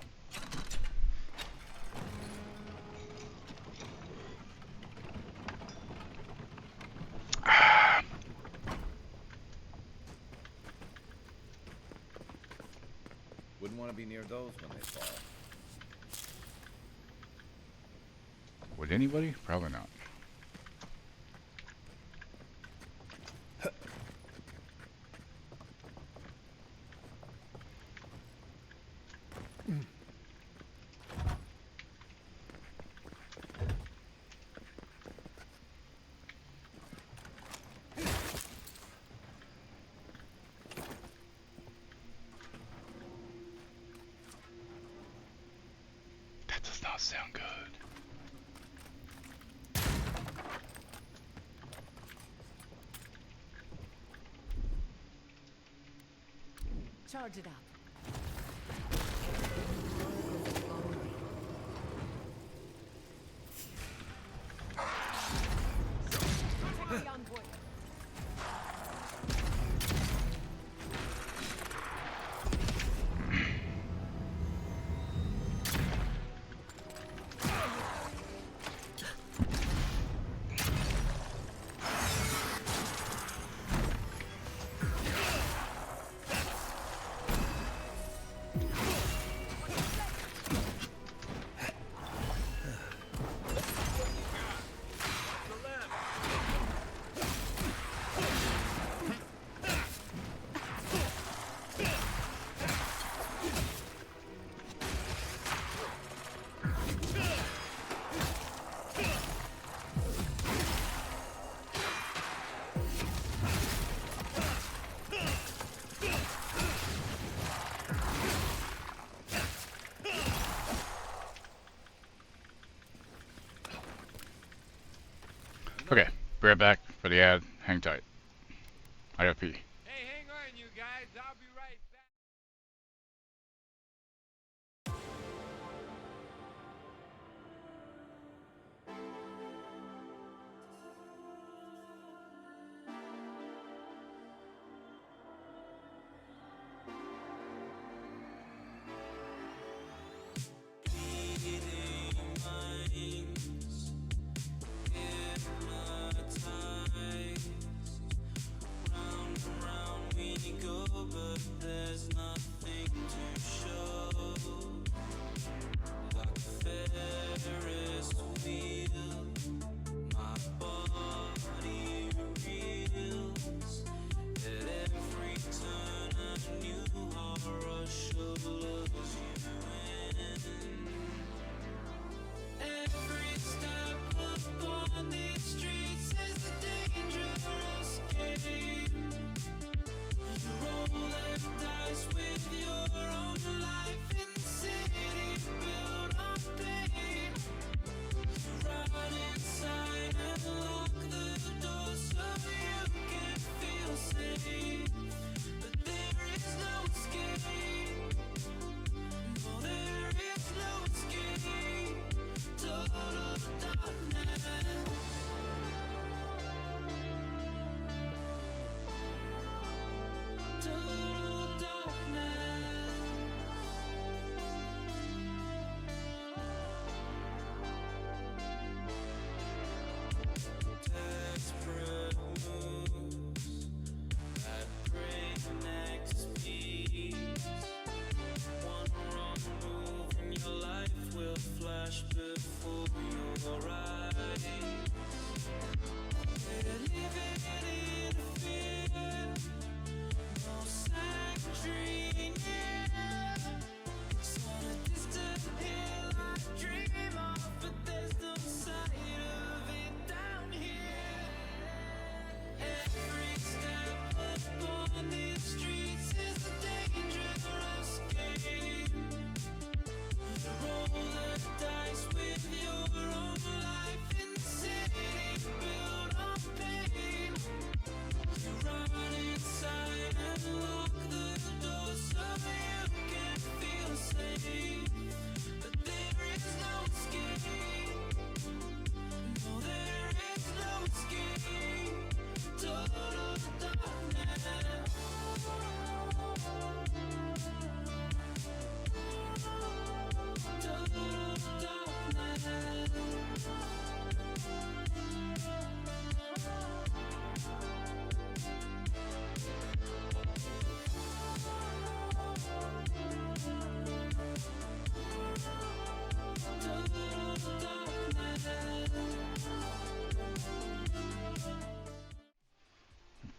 Wouldn't want to be near those when they fall. Would anybody? Probably not. That does not sound good. Charge it up. Okay, be right back for the ad. Hang tight. I gotta pee. Hey, hang on, you guys. I'll be right back.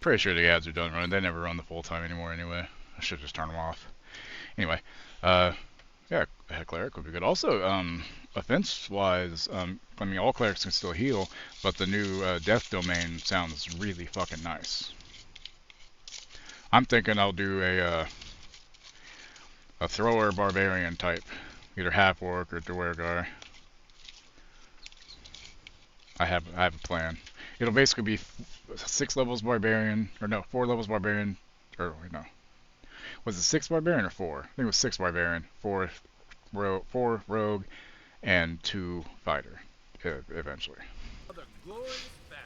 Pretty sure the ads are done running. They never run the full time anymore anyway. I should just turn them off. Anyway, yeah, cleric would be good. Also, offense-wise, I mean, all clerics can still heal, but the new death domain sounds really fucking nice. I'm thinking I'll do a thrower barbarian type, either half orc or Dwergar. I have a plan. It'll basically be 6 levels barbarian, or no, 4 levels barbarian, or wait, no. Was it 6 barbarian or 4? I think it was 6 barbarian, 4 rogue, and 2 fighter, eventually. Another glorious battle.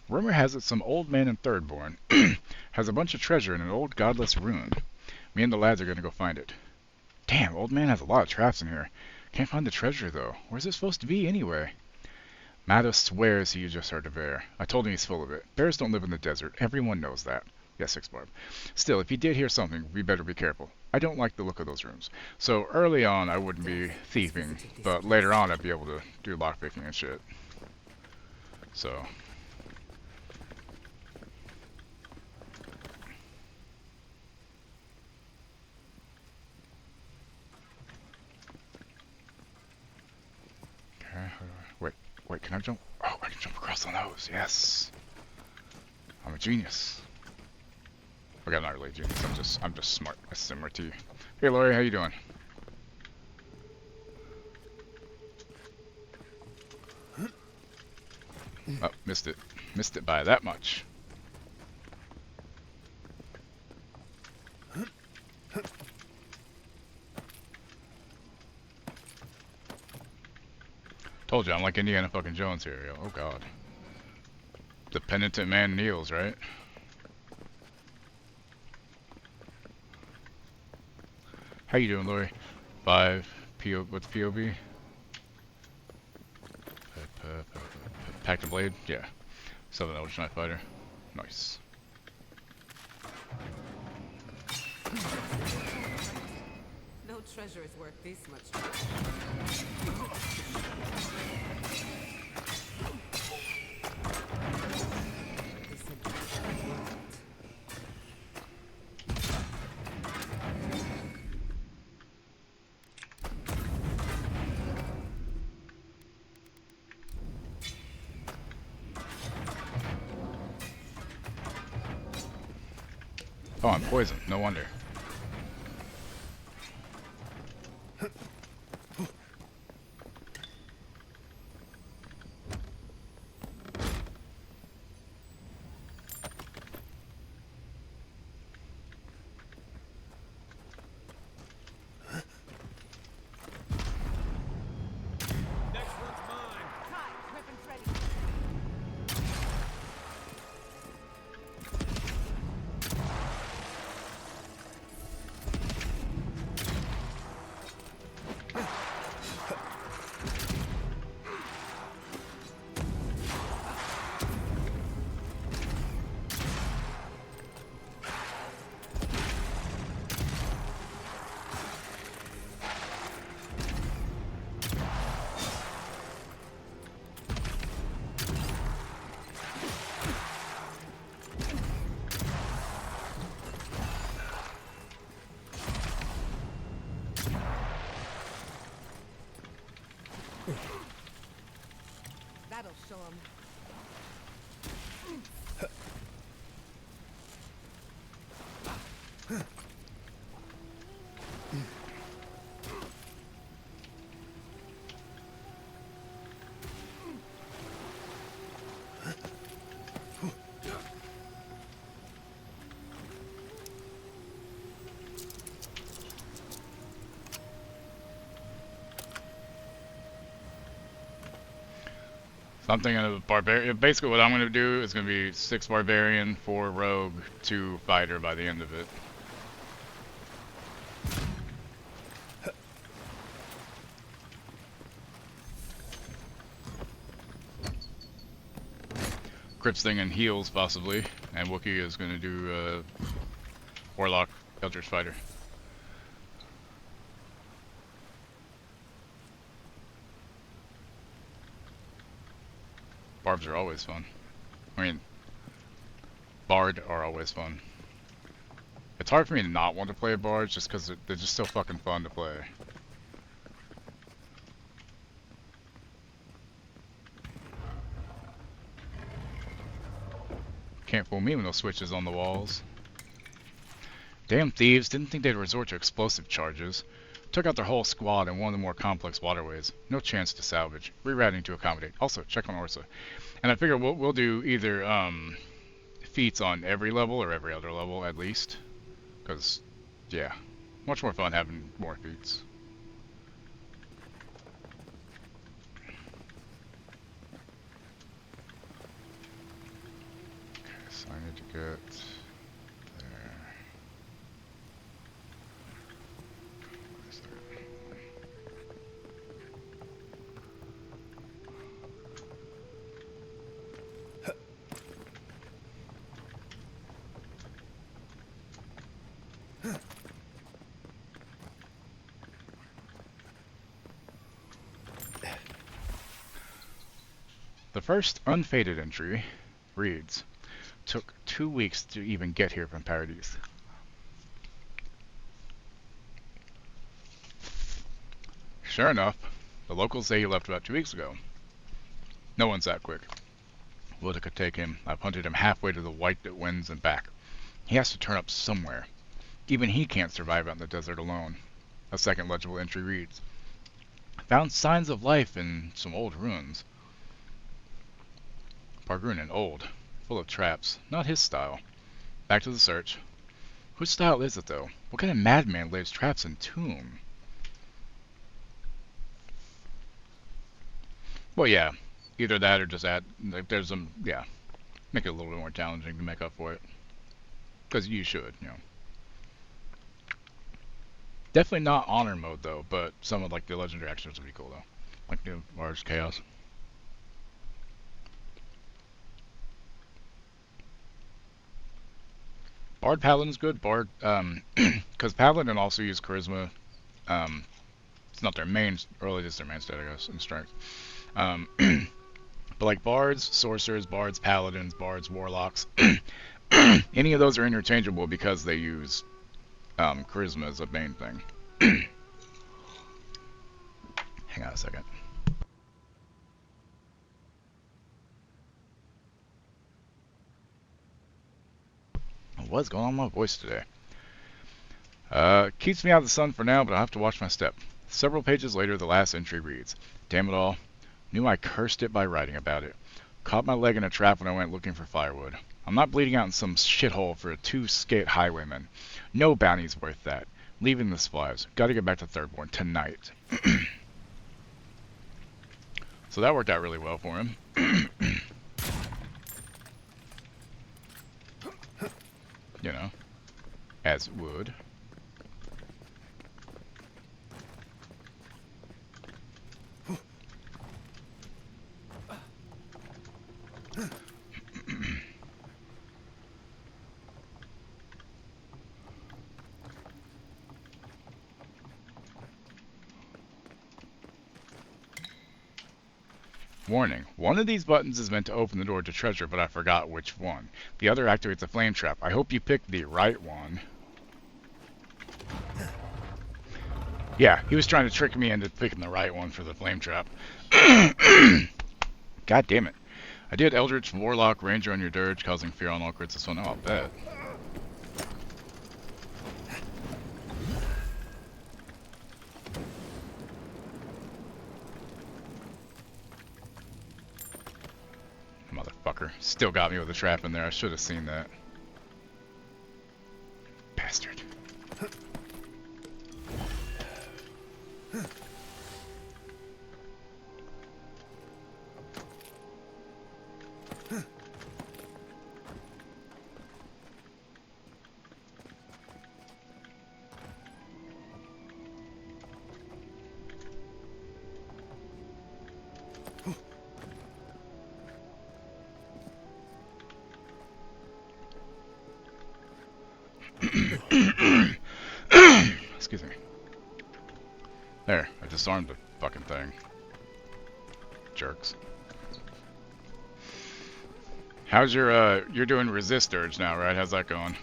Rumor has it some old man in Thirdborn has a bunch of treasure in an old godless ruin. Me and the lads are gonna go find it. Damn, old man has a lot of traps in here. Can't find the treasure though. Where's it supposed to be anyway? Matto swears he just heard a bear. I told him he's full of it. Bears don't live in the desert. Everyone knows that. Yes, 6 Barb. Still, if he did hear something, we better be careful. I don't like the look of those rooms. So early on, I wouldn't be thieving, but later on, I'd be able to do lockpicking and shit. So. Okay, wait, can I jump? Oh, I can jump across on those. Yes. I'm a genius. Okay, I'm not really a genius. I'm just smart. That's similar to you. Hey, Lori, how you doing? Oh, missed it. Missed it by that much. Told you, I'm like Indiana fucking Jones here, yo. Oh god. The penitent man kneels, right? How you doing, Lori? 5 what's POB? Pack the blade? Yeah. Southern Eldritch Knight Fighter. Nice. No treasure is worth this much trouble. Oh, I'm poisoned. No wonder. That'll show him. Something in a barbarian. Basically, what I'm going to do is going to be 6 barbarian, 4 rogue, 2 fighter by the end of it. Crit Sting and heals possibly, and Wookiee is going to do Warlock, Eldritch Fighter. Barbs are always fun. I mean, Bard are always fun. It's hard for me to not want to play Bards just because they're just so fucking fun to play. Can't fool me with no switches on the walls. Damn thieves didn't think they'd resort to explosive charges. Took out their whole squad in one of the more complex waterways. No chance to salvage. Rerouting to accommodate. Also, check on Orsa. And I figure we'll do either feats on every level or every other level at least. Because, yeah, much more fun having more feats. Okay, so I need to get there. The first unfaded entry reads, took 2 weeks to even get here from Paradise. Sure enough, the locals say he left about 2 weeks ago. No one's that quick. Woulda could take him. I've hunted him halfway to the white that wins and back. He has to turn up somewhere. Even he can't survive out in the desert alone. A second legible entry reads, found signs of life in some old ruins. Pargrunin, old, full of traps. Not his style. Back to the search. Whose style is it, though? What kind of madman lays traps in tomb? Well, yeah. Either that or just add, like, there's some, yeah. Make it a little bit more challenging to make up for it. Because you should, you know. Definitely not honor mode, though, but some of, like, the legendary actions would be cool, though. Like, the Mars Chaos. Bard Paladin's good. Bard, because Paladin also use Charisma. It's not their main, or it is their main stat, I guess, in Strength. But like Bards, Sorcerers, Bards, Paladins, Bards, Warlocks, any of those are interchangeable because they use Charisma as a main thing. Hang on a second. What's going on with my voice today? Keeps me out of the sun for now, but I'll have to watch my step. Several pages later, the last entry reads, damn it all. Knew I cursed it by writing about it. Caught my leg in a trap when I went looking for firewood. I'm not bleeding out in some shithole for 2 skate highwaymen. No bounty's worth that. Leaving the supplies. Gotta get back to Thirdborn tonight. So that worked out really well for him. You know, as it would. Warning, one of these buttons is meant to open the door to treasure, but I forgot which one. The other activates a flame trap. I hope you picked the right one. Yeah, he was trying to trick me into picking the right one for the flame trap. God damn it. I did Eldritch, Warlock, Ranger on your dirge, causing fear on all crits this one. Oh, I'll bet. Motherfucker. Still got me with a trap in there. I should have seen that. Bastard. Excuse me. There, I disarmed the fucking thing. Jerks. How's your you're doing resist urge now, right? How's that going?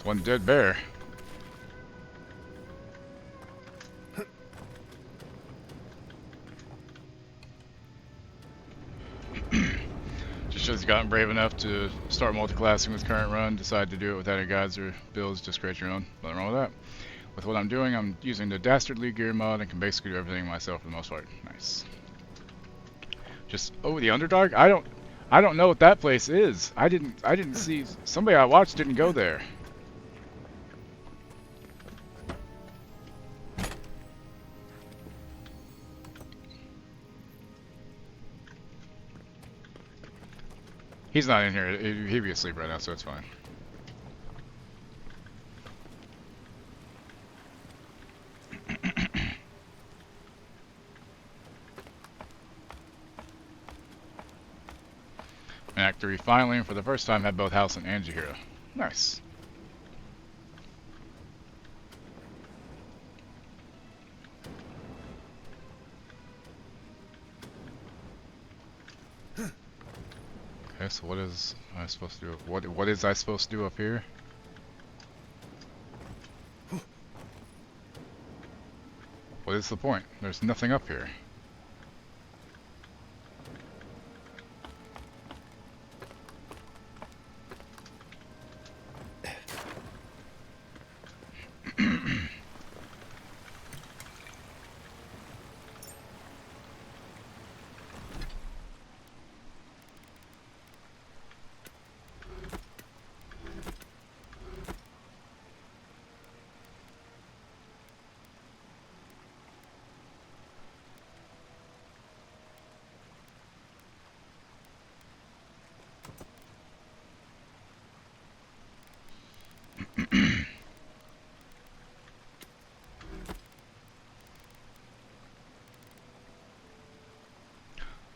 One dead bear. Just has gotten brave enough to start multiclassing with current run, decide to do it without any guides or builds, just create your own. Nothing wrong with that. With what I'm doing, I'm using the Dastardly Gear mod and can basically do everything myself for the most part. Nice. Just the underdog? I don't know what that place is. I didn't see somebody I watched didn't go there. He's not in here. He'd be asleep right now, so it's fine. In Act 3, finally, for the first time, had both House and Angie here. Nice. Okay, so what is I supposed to do? What is I supposed to do up here? What is the point? There's nothing up here.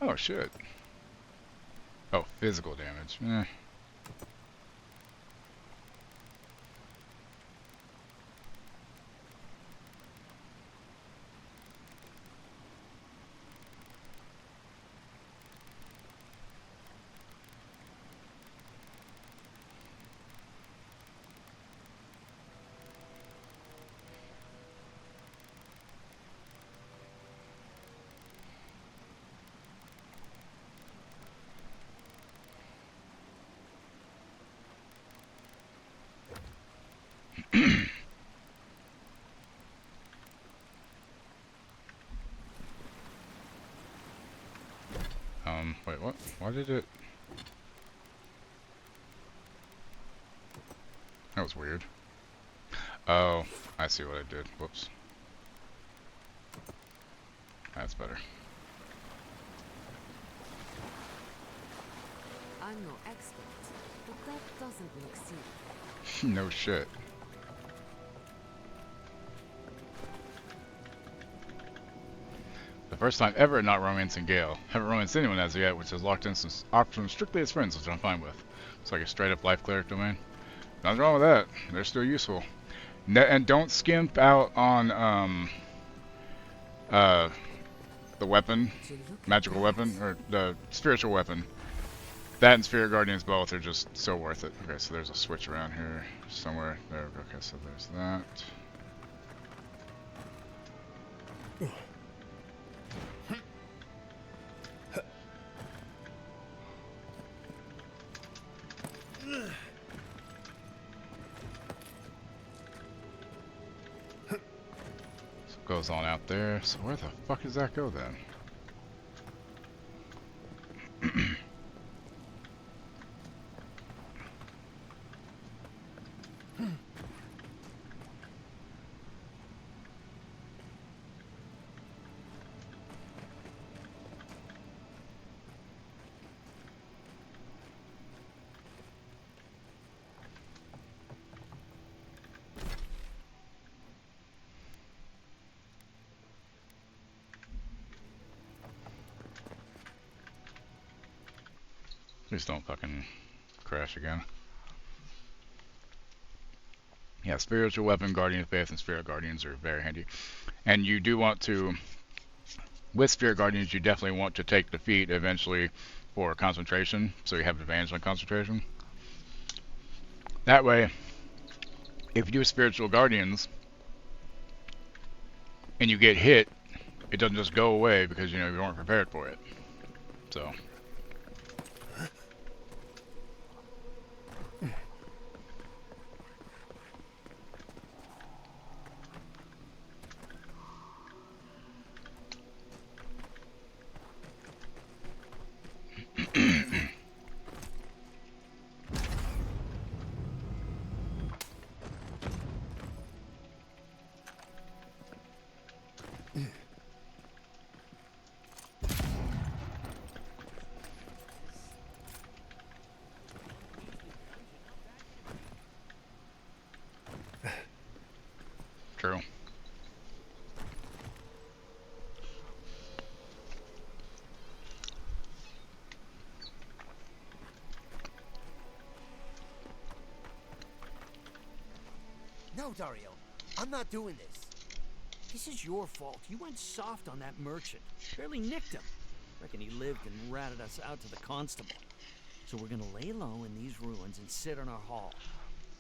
Oh shit. Oh, physical damage. Eh. Wait, what? Why did it... That was weird. Oh, I see what I did. Whoops. That's better. I'm no expert, but that doesn't look serious. No shit. The first time ever not romancing Gale. Haven't romanced anyone as of yet, which has locked in some options strictly as friends, which I'm fine with. It's like a straight up life cleric domain. Nothing wrong with that. They're still useful. And don't skimp out on the weapon, magical weapon, or the spiritual weapon. That and Spirit Guardians both are just so worth it. Okay, so there's a switch around here somewhere. There. Okay, so there's that. Goes on out there. So where the fuck does that go then? Please don't fucking crash again. Yeah, spiritual weapon, guardian of faith, and spirit guardians are very handy. And you do want to, with spirit guardians, you definitely want to take defeat eventually for concentration, so you have advantage on concentration. That way, if you do spiritual guardians and you get hit, it doesn't just go away because you weren't prepared for it. So. True. No, Dario, I'm not doing this. This is your fault. You went soft on that merchant. Barely nicked him. Reckon he lived and ratted us out to the constable. So we're gonna lay low in these ruins and sit on our haul.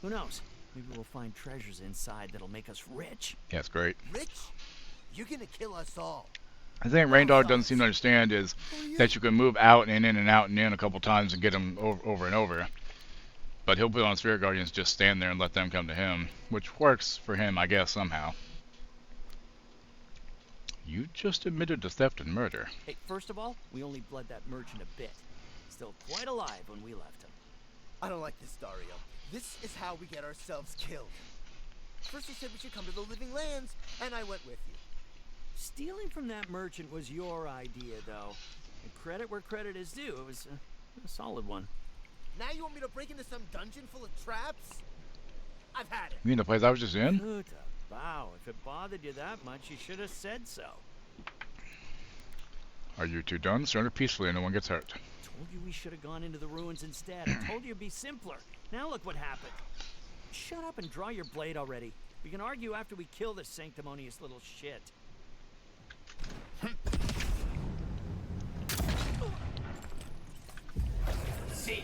Who knows? Maybe we'll find treasures inside that'll make us rich. Yeah, it's great. Rich? You're gonna kill us all. The thing Rain Dog doesn't seem to understand is that you can move out and in and out and in a couple times and get them over and over. But he'll put on Spirit Guardians, just stand there and let them come to him, which works for him, I guess, somehow. You just admitted to theft and murder. Hey, first of all, we only bled that merchant a bit. Still quite alive when we left him. I don't like this, Dario. This is how we get ourselves killed. First you said we should come to the living lands, and I went with you. Stealing from that merchant was your idea, though. And credit where credit is due. It was a solid one. Now you want me to break into some dungeon full of traps? I've had it. You mean the place I was just in? Good. Wow, if it bothered you that much, you should have said so. Are you two done? Surrender peacefully and no one gets hurt. Told you we should have gone into the ruins instead. I told you it'd be simpler. Now look what happened. Shut up and draw your blade already. We can argue after we kill this sanctimonious little shit. Seek.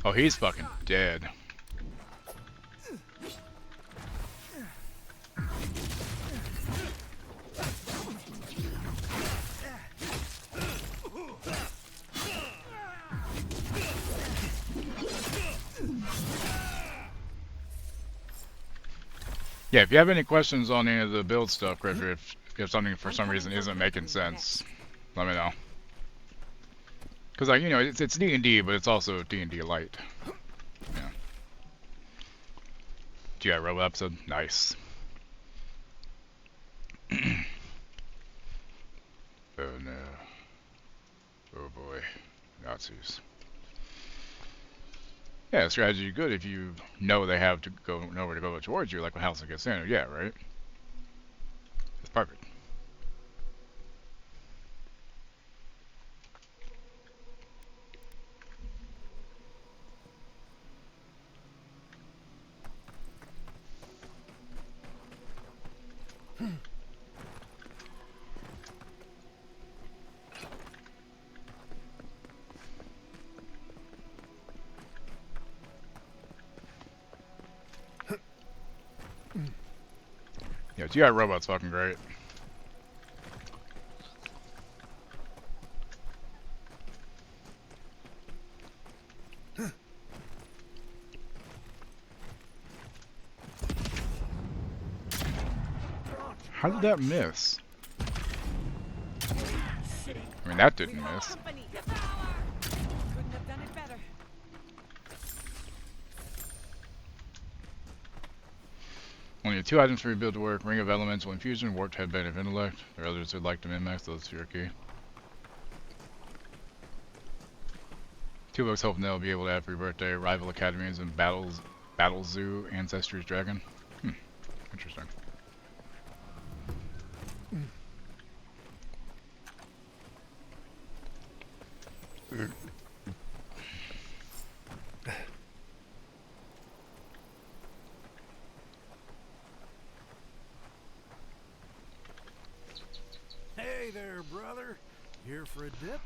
Oh, he's fucking dead. Yeah, if you have any questions on any of the build stuff, Griffin, if something for some reason isn't making sense, let me know. Because, like, it's D&D, but it's also D&D light. Yeah. GI Robot episode? Nice. Oh no. Oh boy. Nazis. Yeah, strategy is good if you know they have to go nowhere to go towards you, like when Halcyon gets in. Yeah, right? That's perfect. Yeah, GI Robot's fucking great. How did that miss? I mean, that didn't miss. Couldn't have done it better. Only 2 items for rebuild to work. Ring of Elemental Infusion, Warped Headband of Intellect. There are others who'd like to min-max those to your key. 2 bucks help Nell be able to have for your birthday. Rival academies and battles Battle Zoo Ancestry's Dragon. Interesting. Hey there, brother. Here for a dip?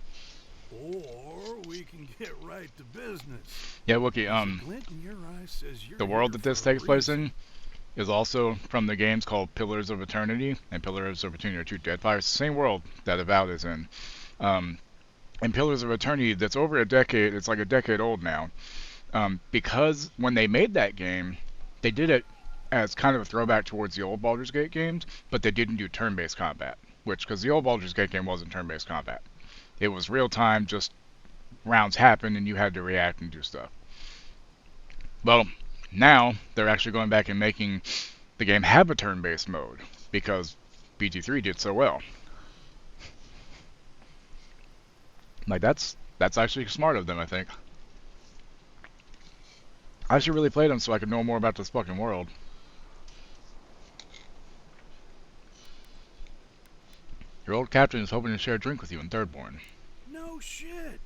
Or we can get right to business. Yeah, Wookie, The glint in your eye says you're the world here that this for a takes place reason. in is also from the games called Pillars of Eternity, and Pillars of Eternity are two Deadfires, same world that Avowed is in. And Pillars of Eternity, that's over a decade, it's like a decade old now. Because when they made that game, they did it as kind of a throwback towards the old Baldur's Gate games, but they didn't do turn-based combat, because the old Baldur's Gate game wasn't turn-based combat. It was real-time, just rounds happened and you had to react and do stuff. Well, now they're actually going back and making the game have a turn-based mode because BG3 did so well. Like that's actually smart of them, I think. I should really play them so I could know more about this fucking world. Your old captain is hoping to share a drink with you in Thirdborn. No shit.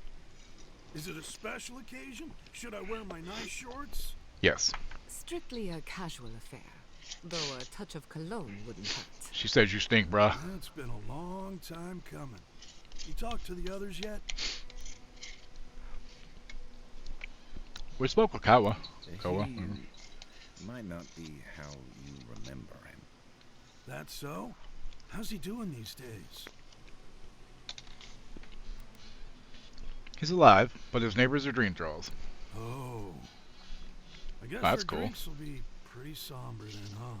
Is it a special occasion? Should I wear my nice shorts? Yes. Strictly a casual affair, though a touch of cologne wouldn't hurt. She says you stink, bruh. It's been a long time coming. You talked to the others yet? We spoke with Kawa. He might not be how you remember him. That's so? How's he doing these days? He's alive, but his neighbors are dream trolls. Oh. I guess That's their cool. drinks will be pretty somber then, huh?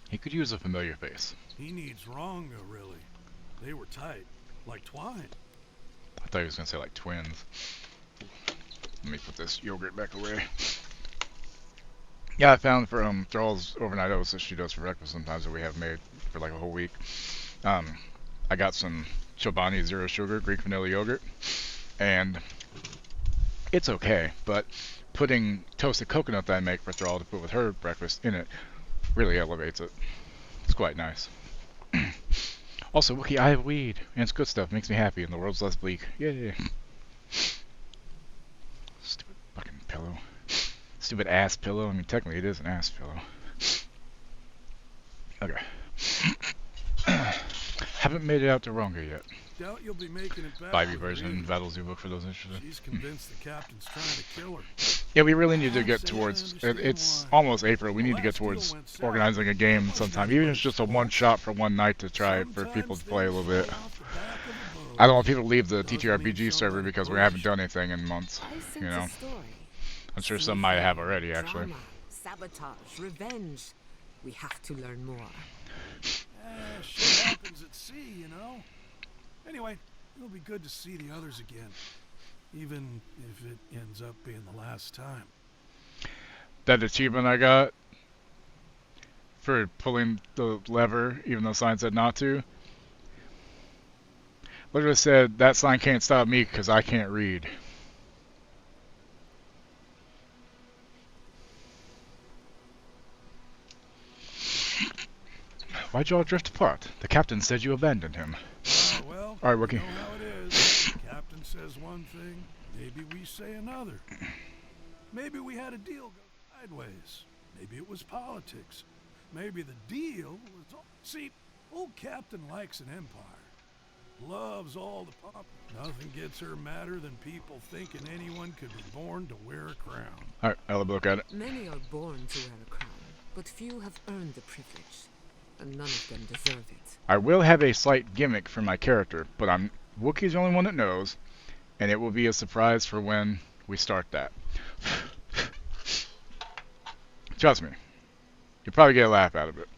He could use a familiar face. He needs Ronga, really. They were tight, like twine. I thought he was gonna say like twins. Let me put this yogurt back away. Yeah, I found for Thrall's overnight oats that she does for breakfast sometimes that we have made for like a whole week. I got some Chobani Zero Sugar Greek vanilla yogurt, and it's okay, but putting toasted coconut that I make for Thrall to put with her breakfast in it really elevates it. It's quite nice. Also, Wookie, I have weed, and it's good stuff. Makes me happy, and the world's less bleak. Yay! Stupid fucking pillow. Stupid ass pillow. I mean, technically it is an ass pillow. Okay. Haven't made it out to Ronga yet. Doubt you'll be making it back. 5e version, Battle Zoo book for those interested. She's convinced the captain's trying to kill her. Yeah, we really need to get towards, it's almost April, we need to get towards organizing a game sometime, even if it's just a one shot for one night to try for people to play a little bit. I don't want people to leave the TTRPG server because we haven't done anything in months, you know. I'm sure some might have already, actually. Drama, sabotage, revenge. We have to learn more. Shit happens at sea, you know? Anyway, it'll be good to see the others again. Even if it ends up being the last time. That achievement I got for pulling the lever, even though sign said not to, literally said, that sign can't stop me because I can't read. Why'd you all drift apart? The captain said you abandoned him. Well, Alright, Wookie. you know how it is. Captain says one thing, maybe we say another. Maybe we had a deal go sideways. Maybe it was politics. Maybe the deal was... See, old Captain likes an empire. Loves all the pomp. Nothing gets her madder than people thinking anyone could be born to wear a crown. Alright, I'll have a look at it. Many are born to wear a crown, but few have earned the privilege, and none of them deserve it. I will have a slight gimmick for my character, but Wookiee's the only one that knows, and it will be a surprise for when we start that. Trust me. You'll probably get a laugh out of it.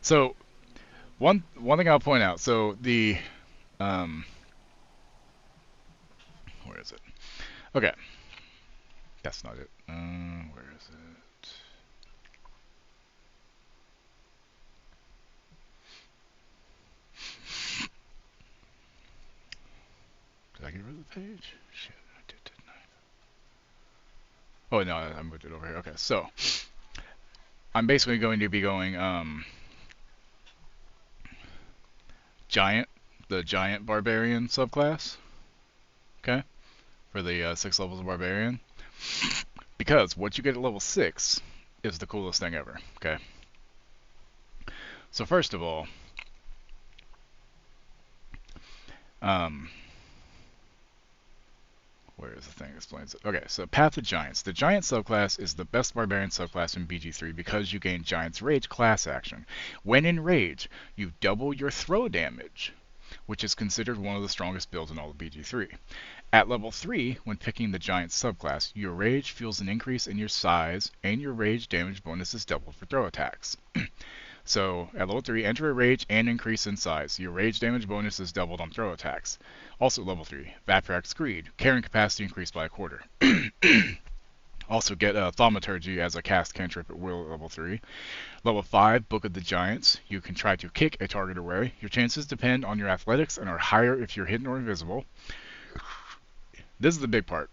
So, one thing I'll point out. So the where is it? Okay, that's not it. Where is it? page? Shit, I did, didn't I? Oh, no, I moved it over here. Okay, so I'm basically going to be going the giant barbarian subclass. Okay, for the 6 levels of barbarian, because what you get at level 6 is the coolest thing ever. Okay, so first of all, where is the thing that explains it? Okay, so Path of Giants. The Giant subclass is the best barbarian subclass in BG3 because you gain Giant's Rage class action. When in Rage, you double your throw damage, which is considered one of the strongest builds in all of BG3. At level 3, when picking the Giant subclass, your Rage fuels an increase in your size, and your Rage damage bonus is doubled for throw attacks. So, at level 3, enter a Rage and increase in size. Your Rage damage bonus is doubled on throw attacks. Also, level 3, Vaprax Greed. Carrying capacity increased by a quarter. Also, get Thaumaturgy as a cast cantrip at will at level 3. Level 5, Book of the Giants. You can try to kick a target away. Your chances depend on your athletics and are higher if you're hidden or invisible. This is the big part.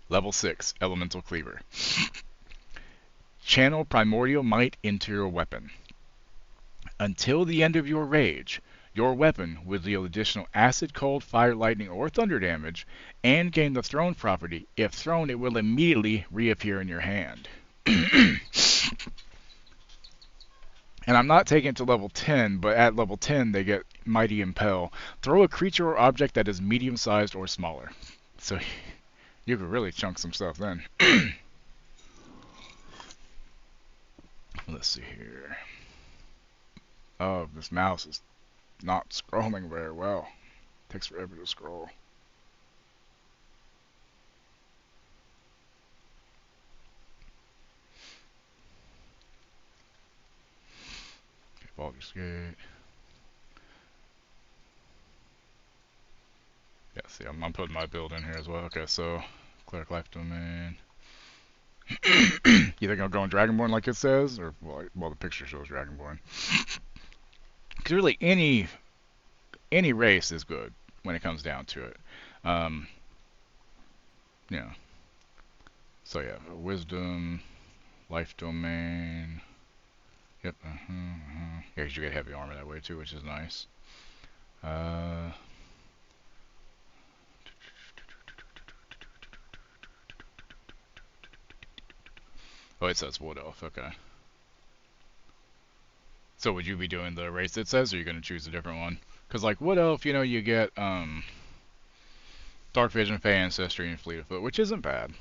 Level 6, Elemental Cleaver. Channel Primordial Might into your weapon. Until the end of your rage, your weapon will deal additional acid, cold, fire, lightning, or thunder damage, and gain the thrown property. If thrown, it will immediately reappear in your hand. And I'm not taking it to level 10, but at level 10 they get Mighty Impel. Throw a creature or object that is medium-sized or smaller. So you could really chunk some stuff then. Let's see here. Oh, this mouse is not scrolling very well. Takes forever to scroll. Okay, Baldur's Gate. Yeah, see, I'm putting my build in here as well. Okay, so Cleric Life Domain. You think I'm going Dragonborn like it says? Or, well the picture shows Dragonborn. Because really, any race is good when it comes down to it. Yeah. So yeah, Wisdom, Life Domain. Yep. Yeah, you get heavy armor that way too, which is nice. Oh, it says Wood Elf. Okay. So would you be doing the race it says, or are you going to choose a different one? Because like Wood Elf, you know, you get Dark Vision, Fey Ancestry, and Fleet of Foot, which isn't bad.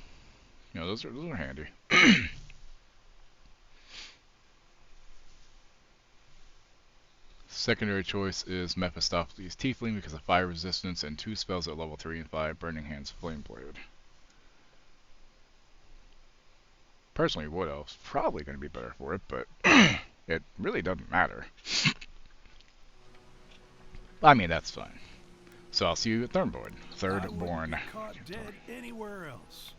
You know, those are handy. Secondary choice is Mephistopheles Tiefling because of fire resistance and 2 spells at level 3 and 5, Burning Hands, Flame Blade. Personally, Wood Elf's probably going to be better for it, but it really doesn't matter. I mean, that's fine. So I'll see you at Thornborn. Thirdborn. Caught dead anywhere else.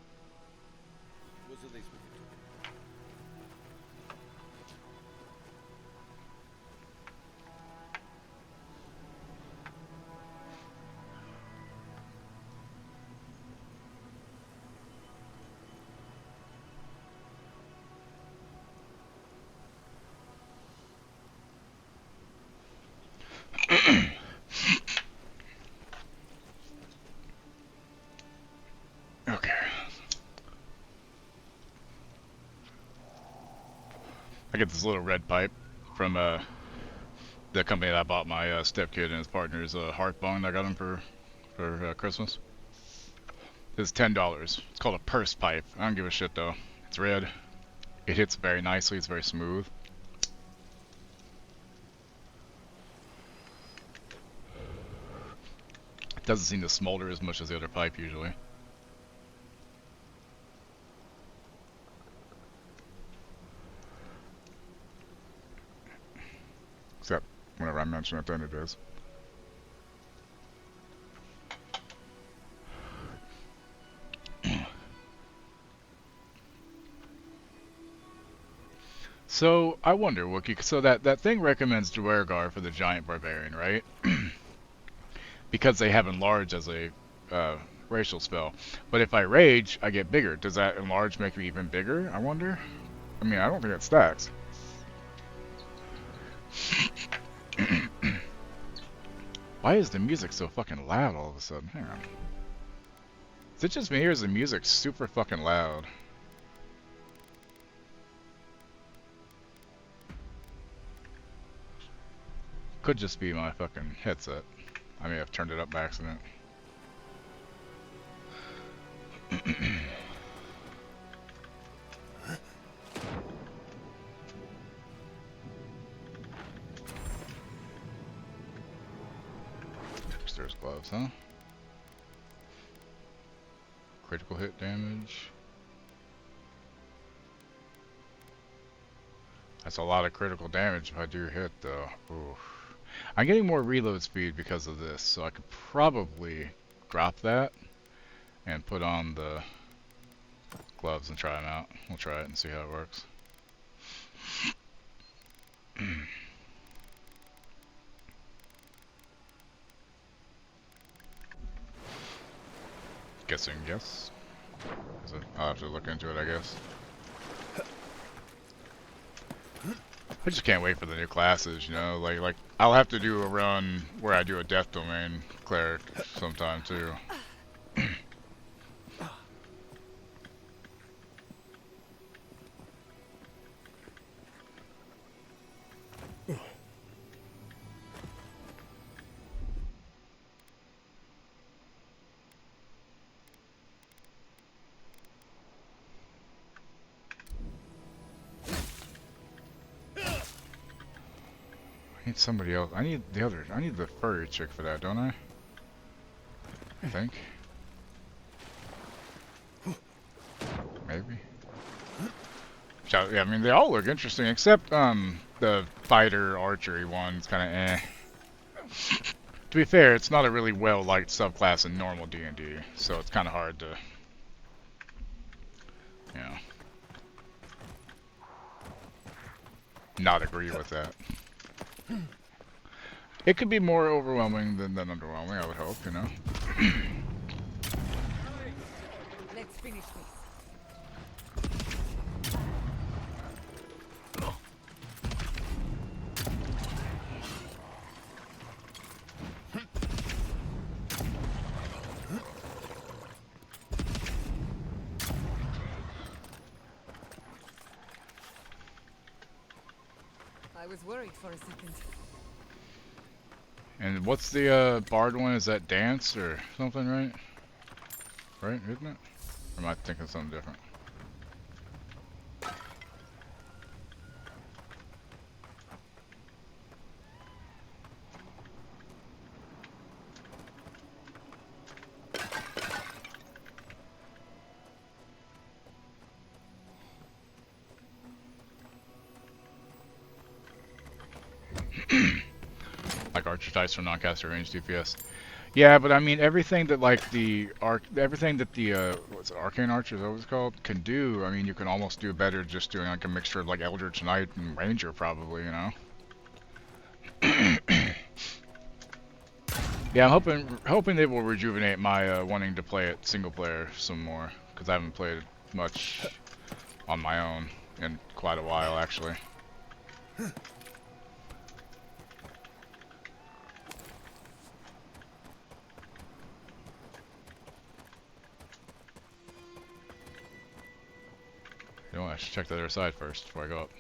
What's the least we Okay. I get this little red pipe from the company that I bought my stepkid and his partner's hearth bong I got him for Christmas. It's $10. It's called a purse pipe. I don't give a shit though. It's red. It hits very nicely. It's very smooth. It doesn't seem to smolder as much as the other pipe usually. Except whenever I mention it, then it is. So, I wonder, Wookie, so that thing recommends Dwergar for the Giant Barbarian, right? because they have enlarge as a racial spell. But if I rage, I get bigger. Does that enlarge make me even bigger? I wonder. I mean, I don't think it stacks. Why is the music so fucking loud all of a sudden? Hang on. Is it just me or is the music super fucking loud? Could just be my fucking headset. I may have turned it up by accident. Trickster's gloves, huh? Critical hit damage. That's a lot of critical damage if I do hit, though. Oof. I'm getting more reload speed because of this, so I could probably drop that and put on the gloves and try them out. We'll try it and see how it works. Guessing yes. I'll have to look into it, I guess. I just can't wait for the new classes, you know, like I'll have to do a run where I do a death domain cleric sometime too. I need somebody else. I need the furry chick for that, don't I? I think. Maybe. Yeah, I mean, they all look interesting, except, the fighter archery one's kinda eh. To be fair, it's not a really well-liked subclass in normal D&D, so it's kinda hard to, you know, not agree with that. It could be more overwhelming than underwhelming, I would hope, you know. Let's finish this. I was worried for a second. And what's the bard one? Is that dance or something, right? Right, isn't it? Or am I thinking something different? Like archer dice from non-caster range DPS. Yeah, but I mean everything that like everything that the what's it, arcane archer is that what it's called can do. I mean you can almost do better just doing like a mixture of like eldritch knight and ranger probably, you know. Yeah, I'm hoping they will rejuvenate my wanting to play it single player some more because I haven't played it much on my own in quite a while actually. You know what, I should check the other side first before I go up.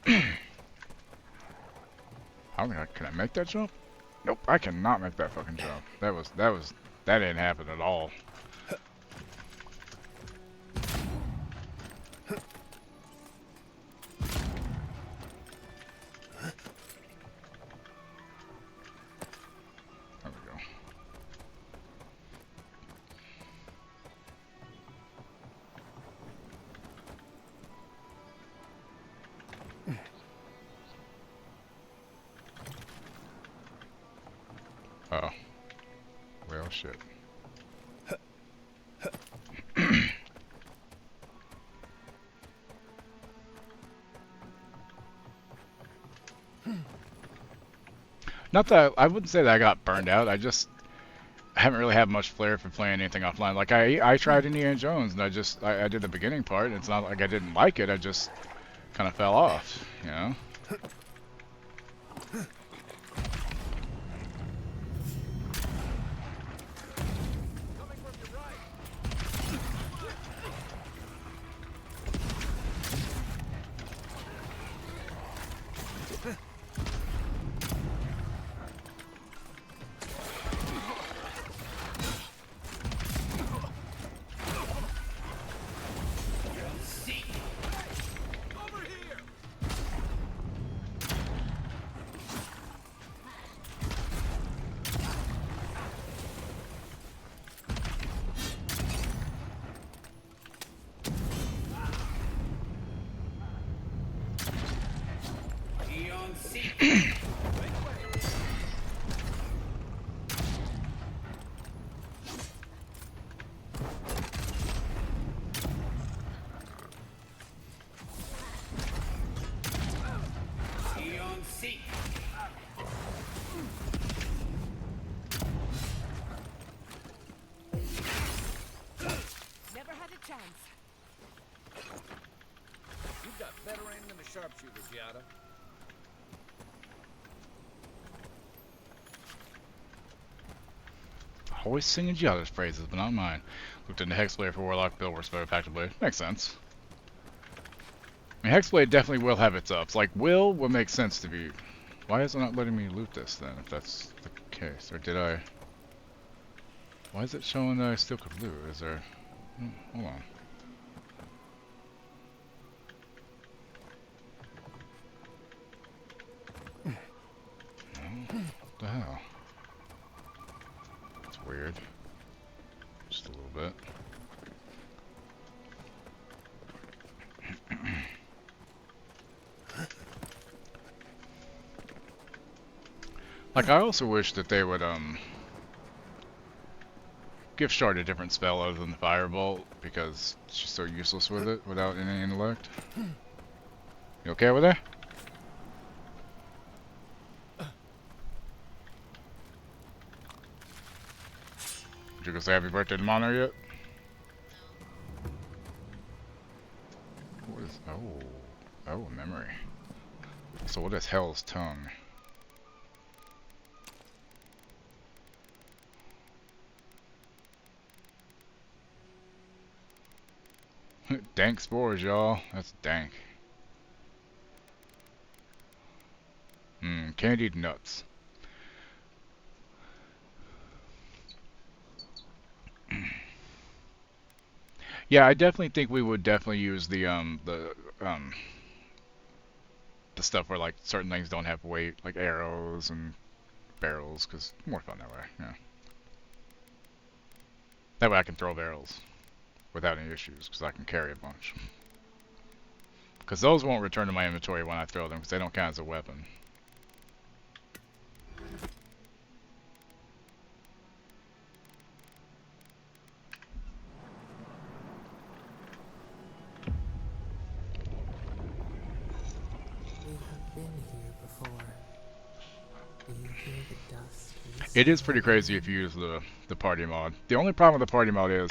I don't think can I make that jump? Nope, I cannot make that fucking jump. That didn't happen at all. There we go. Uh-oh. Well, shit. Not that I wouldn't say that I got burned out. I haven't really had much flair for playing anything offline. Like I tried Indiana Jones and I did the beginning part. And it's not like I didn't like it. I just kind of fell off, you know. Never had a chance. You've got better aim than a sharpshooter, Giada. Always singing Giada's praises, but not mine. Looked into Hexblade for Warlock, Bill works better Pact Blade. Makes sense. I mean, Hexblade definitely will have its ups. Like, will make sense to be. Why is it not letting me loot this then, if that's the case? Or did I... Why is it showing that I still could loot? Is there... Hold on. No? What the hell? That's weird. Just a little bit. Like, I also wish that they would, give Shard a different spell other than the Firebolt, because she's so useless with it without any intellect. You okay over there? Did you go say happy birthday to Mono yet? What is... Oh, memory. So what is Hell's Tongue? Dank spores, y'all. That's dank. Candied nuts. Yeah, I definitely think we would definitely use the stuff where like certain things don't have weight, like arrows and barrels, because more fun that way. Yeah. That way I can throw barrels without any issues, because I can carry a bunch. Because those won't return to my inventory when I throw them, because they don't count as a weapon. We have been here before. Do you hear the dust? It is pretty crazy if you use the party mod. The only problem with the party mod is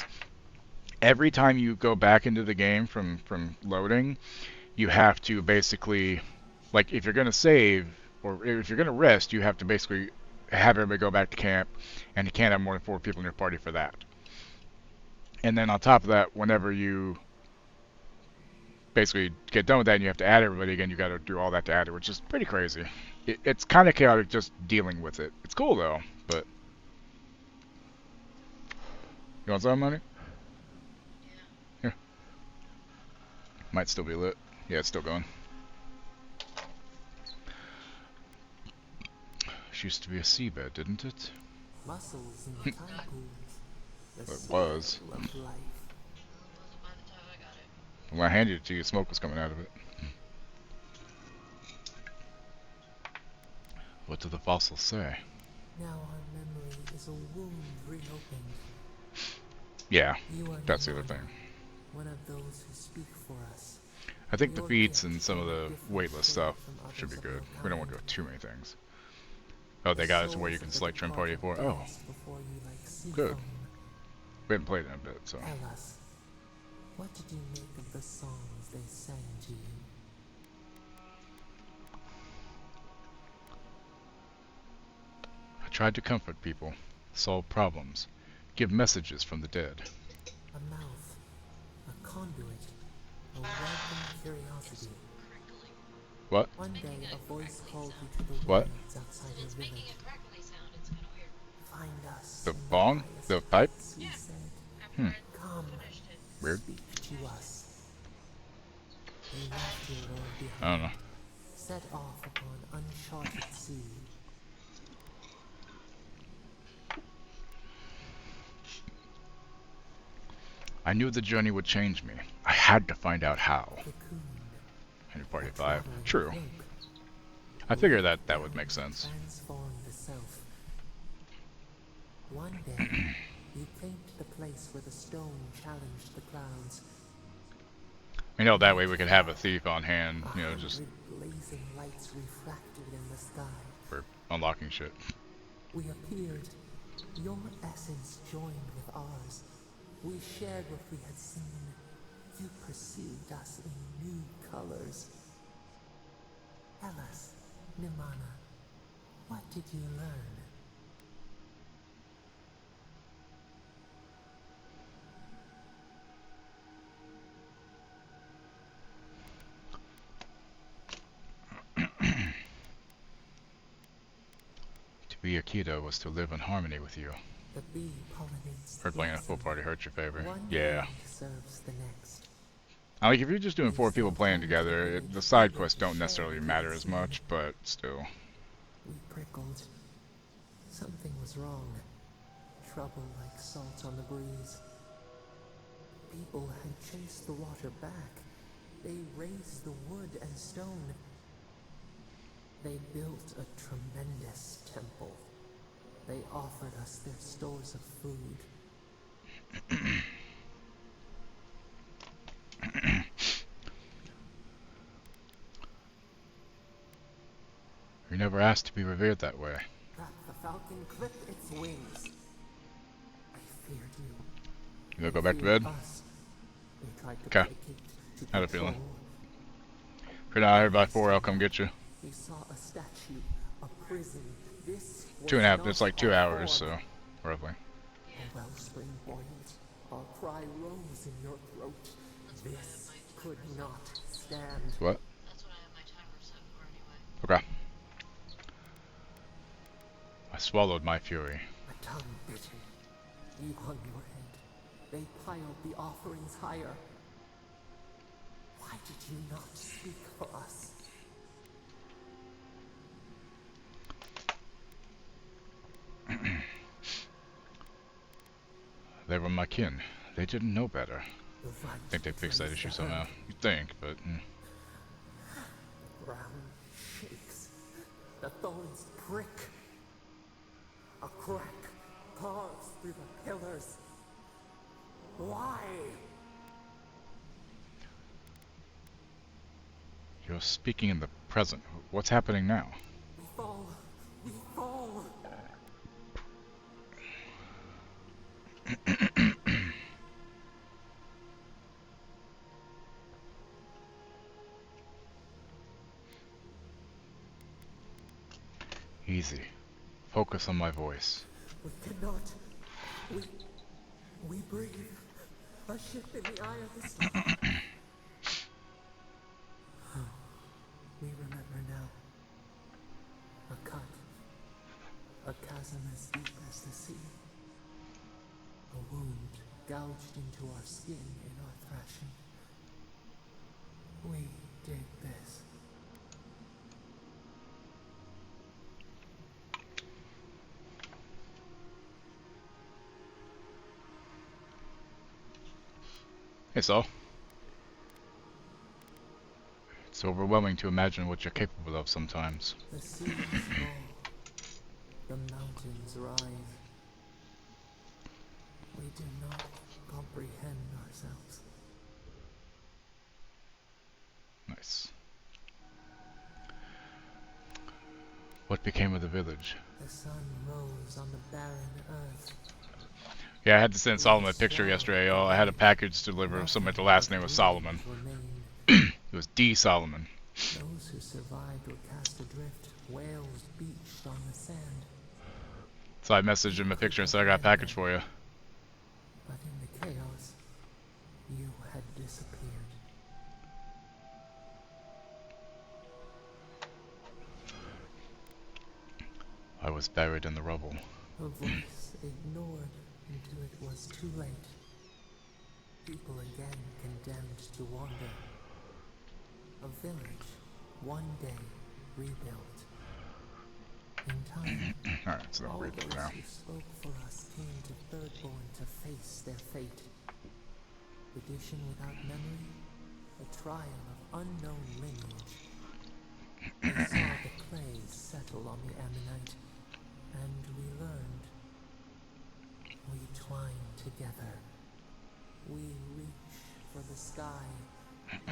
every time you go back into the game from loading, you have to basically, like, if you're going to save or if you're going to rest, you have to basically have everybody go back to camp, and you can't have more than 4 people in your party for that. And then on top of that, whenever you basically get done with that and you have to add everybody again, you got to do all that to add it, which is pretty crazy. It's kind of chaotic just dealing with it. It's cool though, but... You want some money? Here. Might still be lit. Yeah, it's still going. She used to be a seabed, didn't it? Muscles and the tide pools. The It was. of life. When I handed it to you, smoke was coming out of it. What do the fossils say? Now our memory is a wound reopened. Yeah, You are that's the no other thing. longer one of those who speak for us. I think the Your feats gift and some of the different weightless shade stuff from should be others of good. your We don't want to kind. do too many things. Oh, The they got us where you souls can of the select trim party departed for. Oh, danced before you like sea good. foam. We haven't played in a bit, so. Tell us, what did you make of the songs they sang to you? I tried to comfort people, solve problems, give messages from the dead. A mouth, a conduit, a welcome curiosity. What? One day a voice called you to the What? wilds outside your village. Find us The in the bong? highest The pipe? heights, he said. Hmm. Come, Weird. speak to us. You left your world I don't know. behind, set off upon uncharted sea. I knew the journey would change me. I had to find out how. Cocooned, In Party a 5. traveling True. cloak. I figured that would make sense. Transform the self. One day, you came to the place where the stone challenged the clouds. You know, that way we could have a thief on hand, you know, just 100 blazing lights refracted in the sky. for unlocking shit. We appeared. Your essence joined with ours. We shared what we had seen. You perceived us in new colors. Tell us, Nimana, what did you learn? To be Akita was to live in harmony with you. The bee pollinates Heard the playing a full blossom. party hurts your favor. One Yeah. hand serves the next. I like if you're just doing 4 people playing together, the side quests don't necessarily matter as much, but still. We prickled. Something was wrong. Trouble like salt on the breeze. People had chased the water back. They raised the wood and stone. They built a tremendous temple. They offered us their stores of food. You never asked to be revered that way. Wrap the falcon, clip its wings. I feared you. You gonna go back to bed? Us. They tried to Okay. placate, to Had a feeling. control. If you're not here by 4, I'll come get you. We saw a statue, a prison. This was 2.5, not it's like 2 our hours, form. so roughly. A wellspring boiled. Our cry rose in your throat. This could not stand. What? Okay. I swallowed my fury. A tongue bitten. You hung your head. They piled the offerings higher. Why did you not speak for us? They were my kin. They didn't know better. The I right think they fixed that place issue to somehow. hurt. You'd think, but... The ground shakes. The thorns prick. A crack carves through the pillars. Why? You're speaking in the present. What's happening now? We fall. We fall. Easy. Focus on my voice. We cannot. We breathe. A ship in the eye of the storm. We remember now. A cut. A chasm as deep as the sea. A wound gouged into our skin in our thrashing. We did this. Hey, Saul. It's overwhelming to imagine what you're capable of sometimes. The seas roll. The mountains rise. We do not comprehend ourselves. Nice. What became of the village? The sun rose on the barren earth. Yeah, I had to send Solomon a picture yesterday, y'all. I had a package to deliver of somebody. The last name was Solomon. It was D. Solomon. Those who survived were cast adrift, whales beached on the sand. So I messaged him a picture and said I got a package for you. But in the chaos, you had disappeared. I was buried in the rubble. A voice ignored until it was too late. People again condemned to wander. A village, one day rebuilt. In time, Alright, so I'll all read it those now. who spoke for us came to Thirdborn to face their fate. Tradition without memory, a trial of unknown lineage. We saw the clay settle on the Ammonite, and we learned. We twine together. We reach for the sky.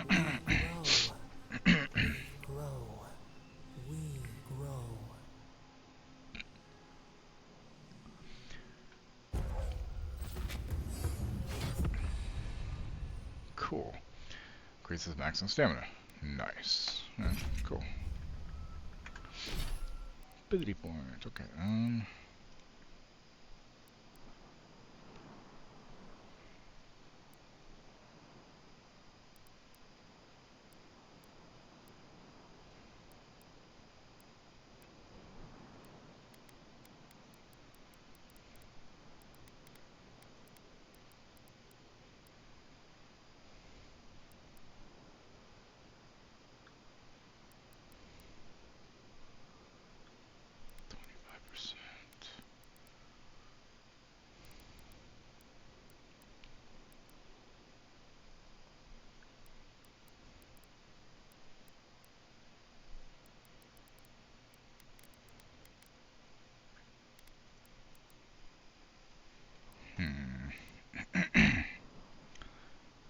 We grow. We grow. We grow. Cool. Increases maximum stamina. Nice. Yeah, cool. Ability point. Okay.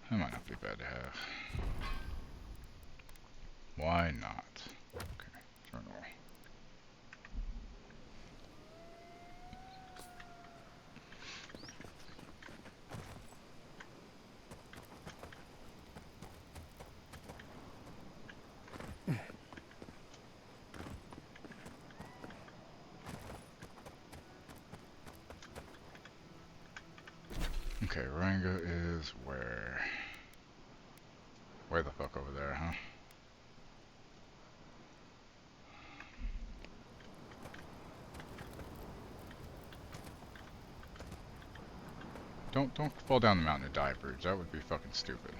That might not be bad to have. Why not? Okay, journal. Okay, Ranga is where? Where the fuck over there, huh? Don't fall down the mountain and die, Bridge. That would be fucking stupid.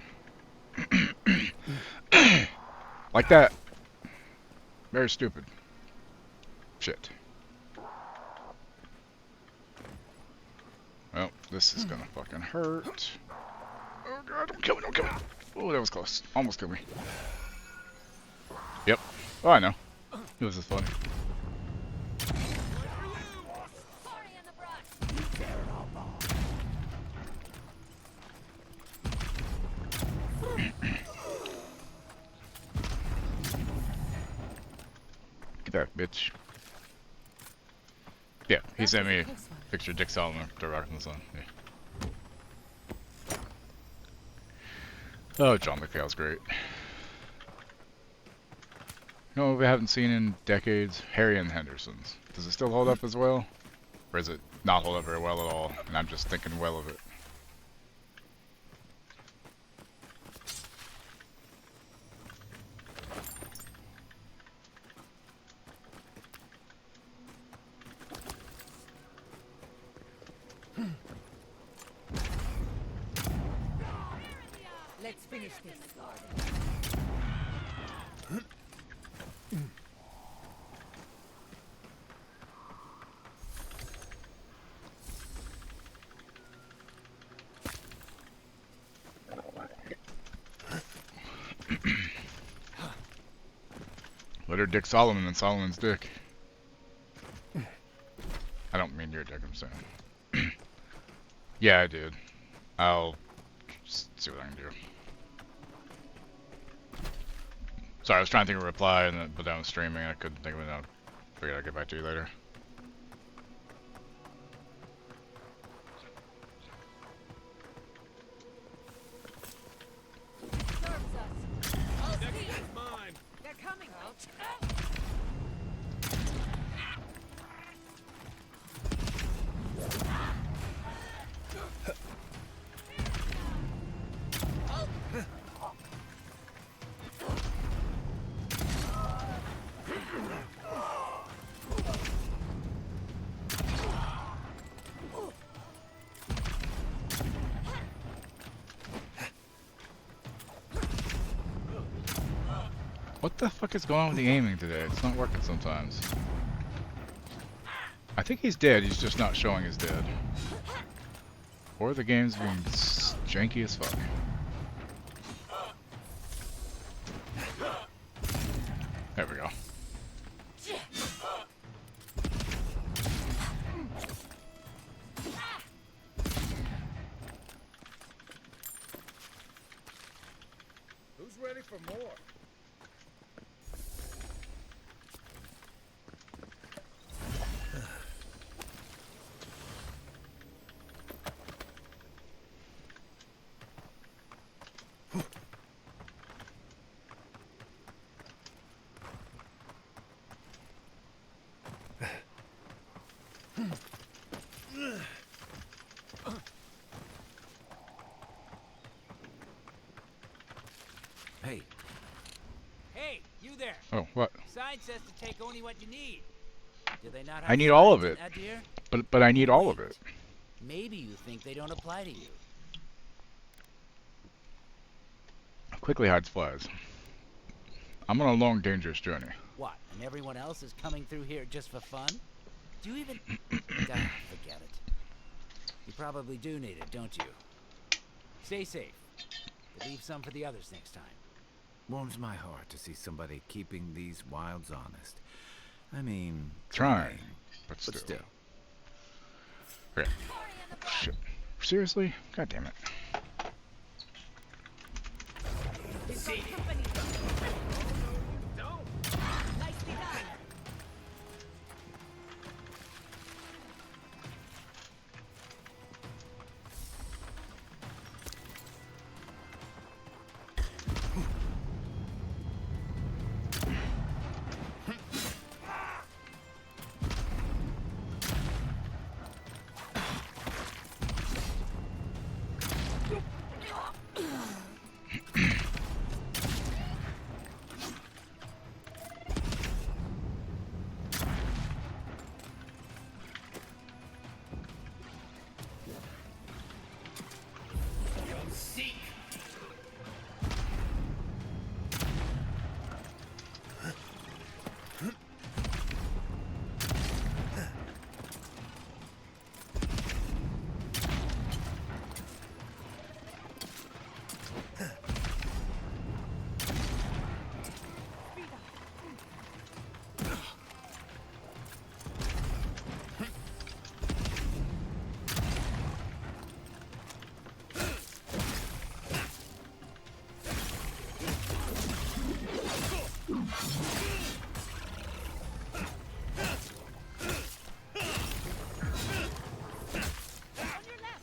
Like that. Very stupid. Shit. Well, this is gonna fucking hurt. Oh god, don't kill me, don't kill me. Oh, that was close. Almost killed me. Yep. Oh, I know. This is funny. Get that bitch. Yeah, he sent me a picture of Dick Solomon after Rock in the Sun. Yeah. Oh, John McPhail's great. No, we haven't seen in decades. Harry and the Hendersons. Does it still hold up as well? Or is it not hold up very well at all? And I'm just thinking well of it. Let's finish this. Better Dick Solomon than Solomon's dick. I don't mean your dick, I'm saying. Yeah, I did. I'll just see what I can do. Sorry, I was trying to think of a reply, but I was streaming and I couldn't think of it now. Figured I'll get back to you later. Mine. They're coming out. What the fuck is going on with the aiming today? It's not working sometimes. I think he's dead, he's just not showing he's dead. Or the game's being janky as fuck. There we go. Who's ready for more? Hey. Hey, you there. Oh, what? Sign says to take only what you need. Do they not have I need all of signs it. in Adir? But I need all of it. Maybe you think they don't apply to you. Quickly hides flies. I'm on a long, dangerous journey. What, and everyone else is coming through here just for fun? Do you even... forget it. You probably do need it, don't you? Stay safe. But leave some for the others next time. Warms my heart to see somebody keeping these wilds honest. I mean... Trying, but still. Okay. Shit. Seriously? God damn it. See. Nicely done.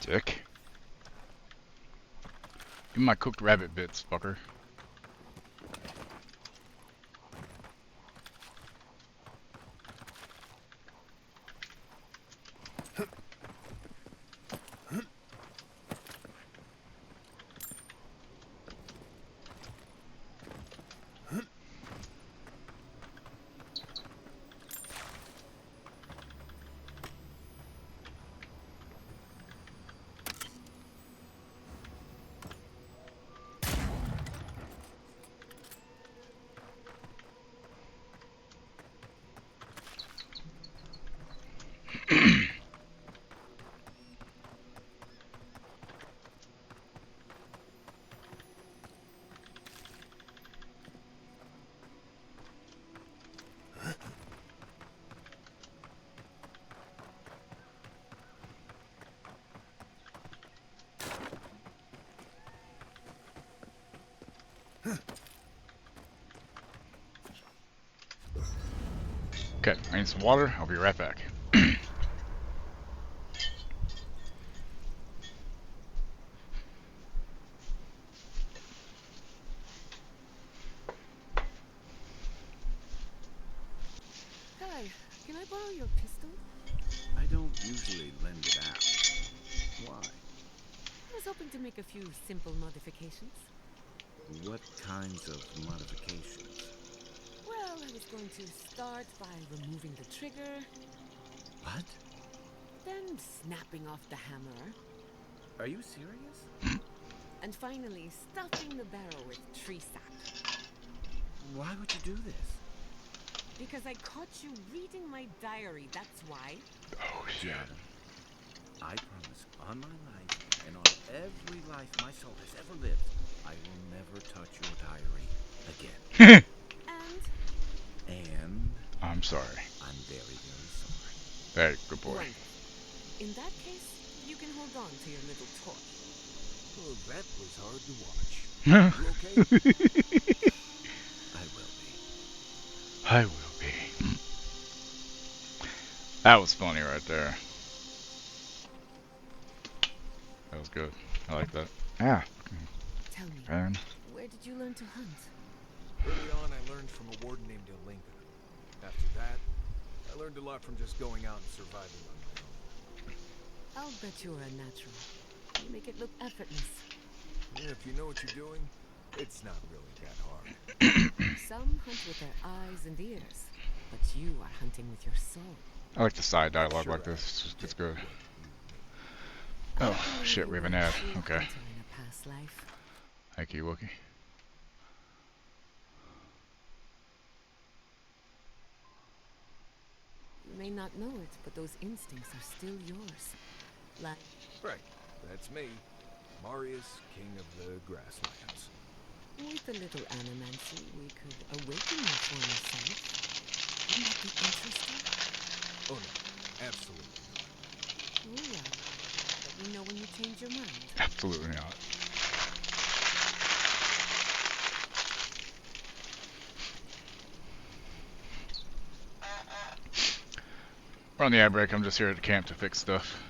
Dick. Give me my cooked rabbit bits, fucker. Okay, I need some water. I'll be right back. Kai, can I borrow your pistol? I don't usually lend it out. Why? I was hoping to make a few simple modifications. What kinds of modifications? Well, I was going to start by removing the trigger, What? then snapping off the hammer, Are you serious? and finally stuffing the barrel with tree sap. Why would you do this? Because I caught you reading my diary, that's why. Oh, shit. I promise on my life and on every life my soul has ever lived, I will never touch your diary again. And I'm sorry. I'm very, very sorry. Hey, good boy. Wonderful. In that case, you can hold on to your little toy. Oh, that was hard to watch. You okay? I will be. I will be. That was funny right there. That was good. I like that. Yeah. Tell me, Man. where did you learn to hunt? Early on, I learned from a warden named Ilinka. After that, I learned a lot from just going out and surviving on my own. I'll bet you're a natural. You make it look effortless. Yeah, if you know what you're doing, it's not really that hard. Some hunt with their eyes and ears, but you are hunting with your soul. I like the side dialogue like this. It's good. Oh, shit, we have an ad. Okay. Thank you, Wookie. You may not know it, but those instincts are still yours. Like... Right, that's me. Marius, king of the grasslands. With a little animancy, we could awaken your former self. Wouldn't that be interesting? Oh no, absolutely not. Oh yeah. Let me know when you change your mind. Absolutely not. We're on the ad break. I'm just here at the camp to fix stuff.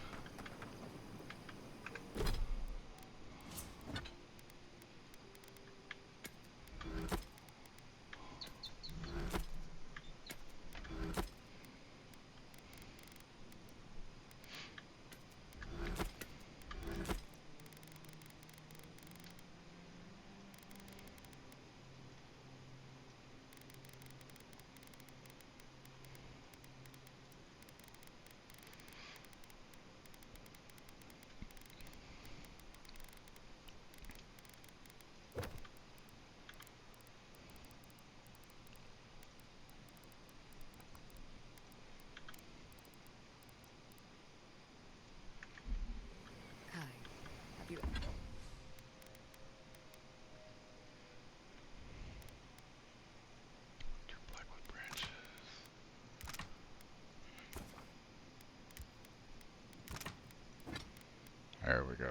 There we go.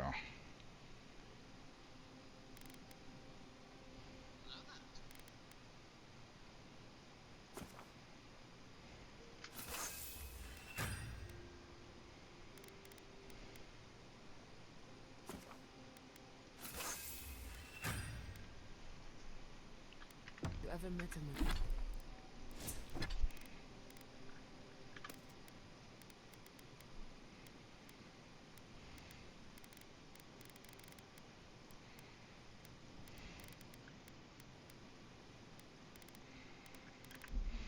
You ever met a man?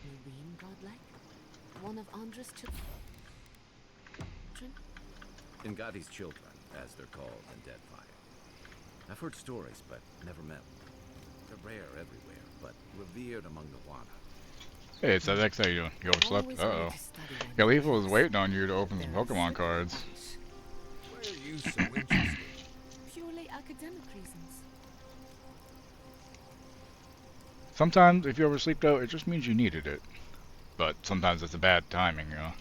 Marine godlike? One of Andra's children? Ngati's children, as they're called in Deadfire. I've heard stories, but never met one. They're rare everywhere, but revered among the Wana. Hey, it's that How you doing? You overslept? Uh-oh. Yeah, Lethal was waiting on you to open some Pokemon cards. Why are you so interested? Purely academic reasons. Sometimes, if you oversleep, though, it just means you needed it. But sometimes it's a bad timing, you know?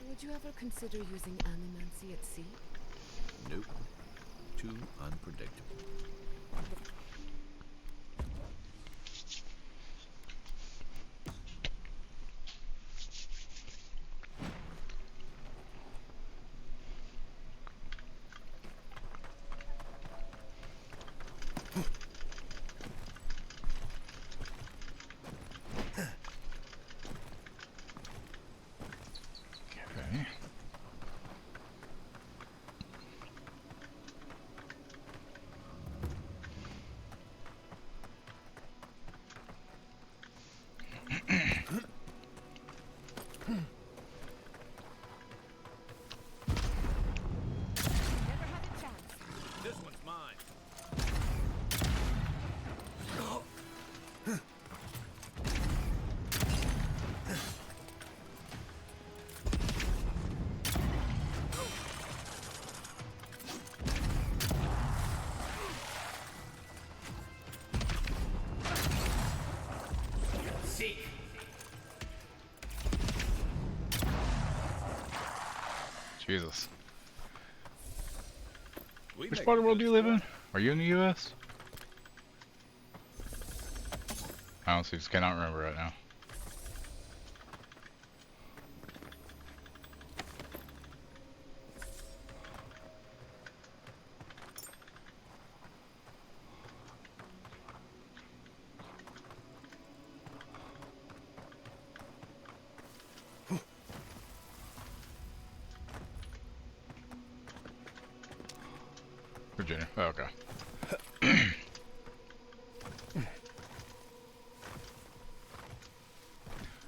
Would you ever consider using animancy at sea? Nope. Too unpredictable. seek. Jesus. We Which make part of the a world good do you live in? squad. Are you in the U.S.? I honestly just cannot remember right now. Virginia. Oh, okay.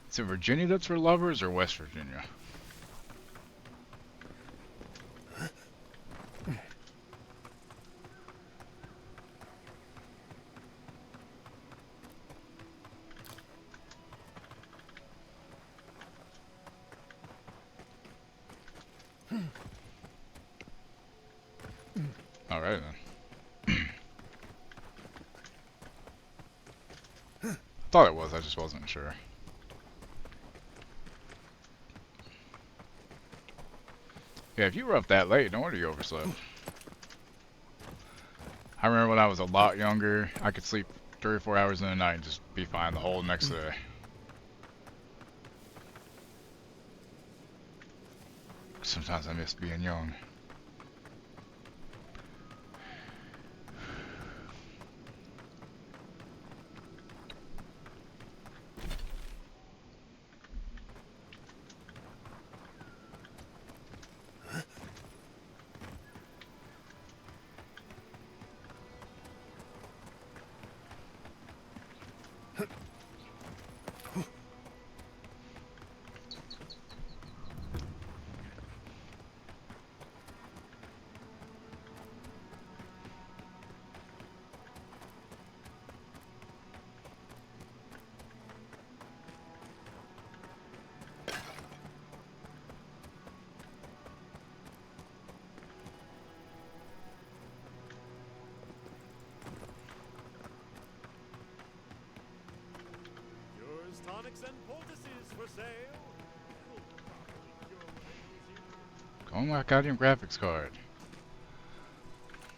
Is it Virginia that's for lovers or West Virginia? Alright then. I thought it was, I just wasn't sure. Yeah, if you were up that late, no wonder you overslept. I remember when I was a lot younger, I could sleep 3 or 4 hours in the night and just be fine the whole next day. Sometimes I miss being young. Yours tonics and poultices for sale. Oh my goddamn graphics card.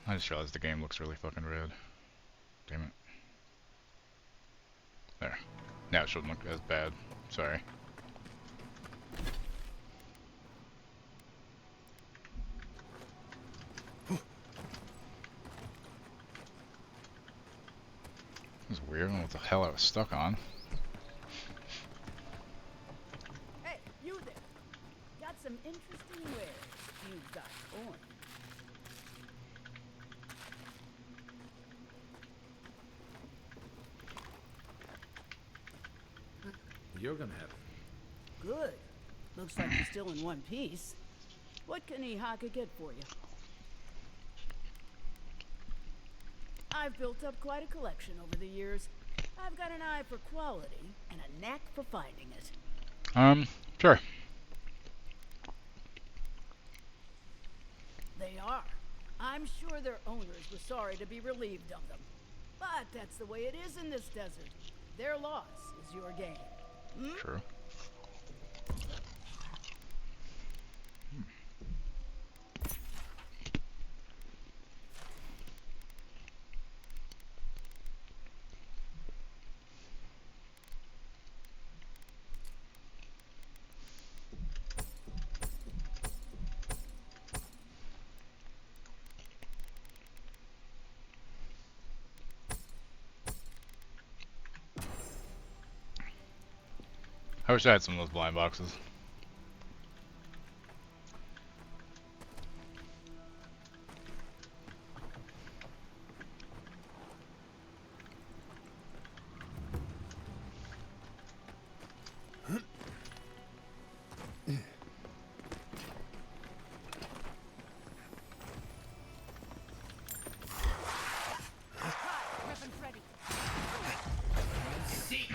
I just realized the game looks really fucking red. Damn it. There. Now it shouldn't look as bad. Sorry. This is weird. I don't know what the hell I was stuck on. Hey, you there. Got some interesting wares you've got on. You're gonna have it. Good. Looks like you're still in one piece. What can Ihaka get for you? I've built up quite a collection over the years. I've got an eye for quality and a knack for finding it. Sure. They are. I'm sure their owners were sorry to be relieved of them. But that's the way it is in this desert. Their loss is your gain. Hmm? True. I wish I had some of those blind boxes. Weapons ready. Seek.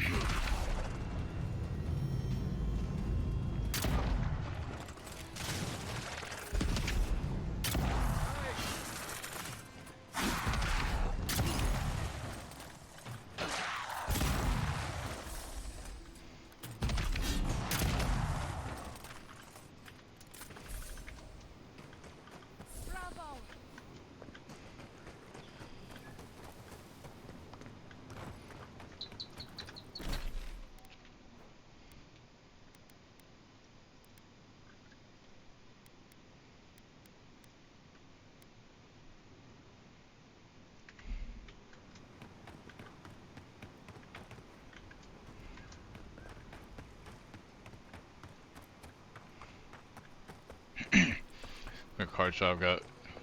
The card shop got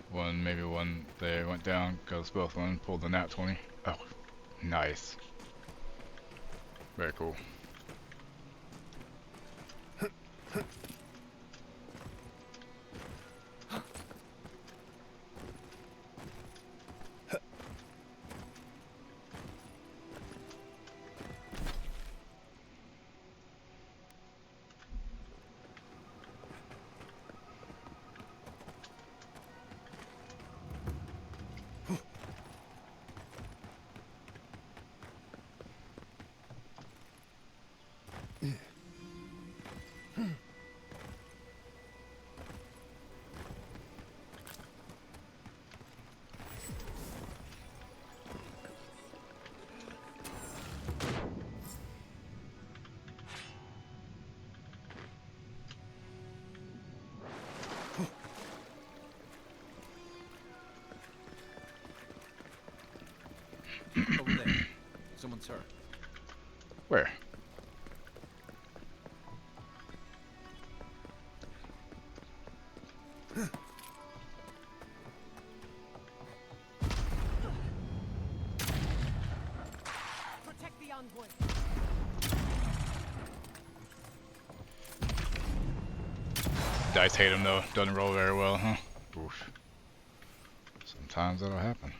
one, maybe one. They went down, goes both one, pulled the nat 20. Oh, nice. Very cool. Over there. Someone's hurt. Where? Protect the envoy. Dice hate him though. Doesn't roll very well, huh? Oof. Sometimes that'll happen.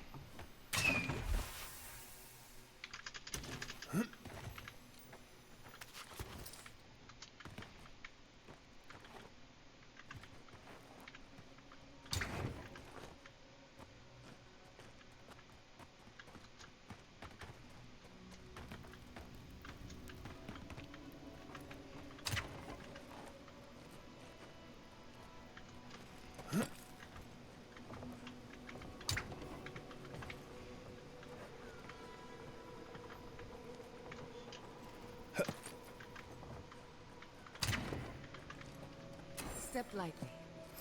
Step lightly.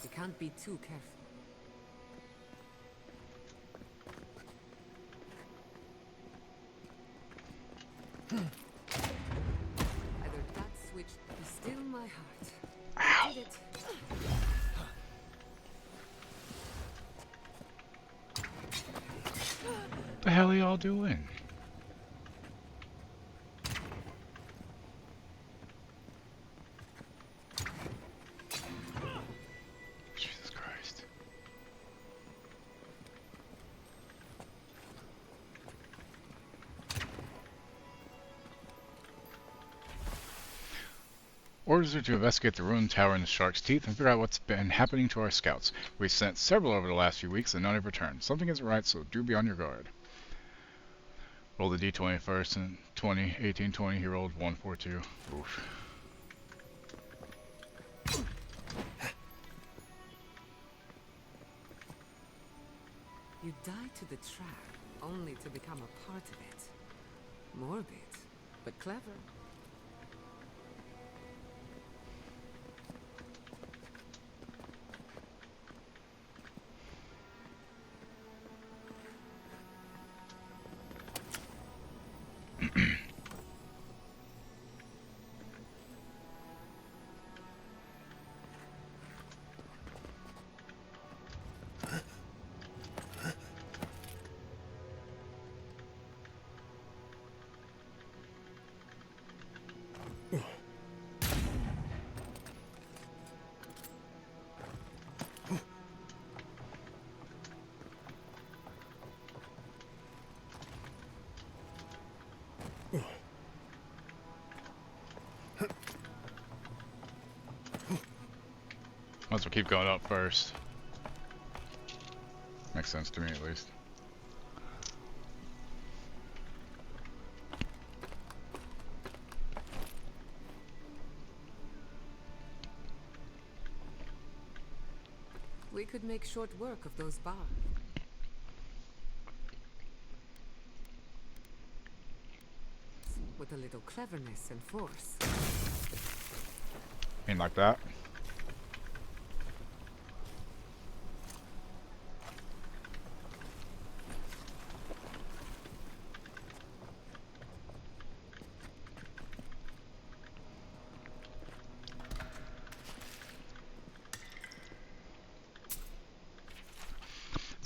You can't be too careful. Either that switch is still my heart. Ow. Did it. The hell are y'all doing? Jesus Christ. Orders are to investigate the ruined tower in the Shark's Teeth and figure out what's been happening to our scouts. We've sent several over the last few weeks and none have returned. Something isn't right, so do be on your guard. Roll the d20 first, and 20, 18, 20, he rolled 1, 4, 2. Oof. You die to the trap, only to become a part of it. Morbid, but clever. Might as well keep going up first. Makes sense to me at least. We could make short work of those bars. With a little cleverness and force. Mean like that?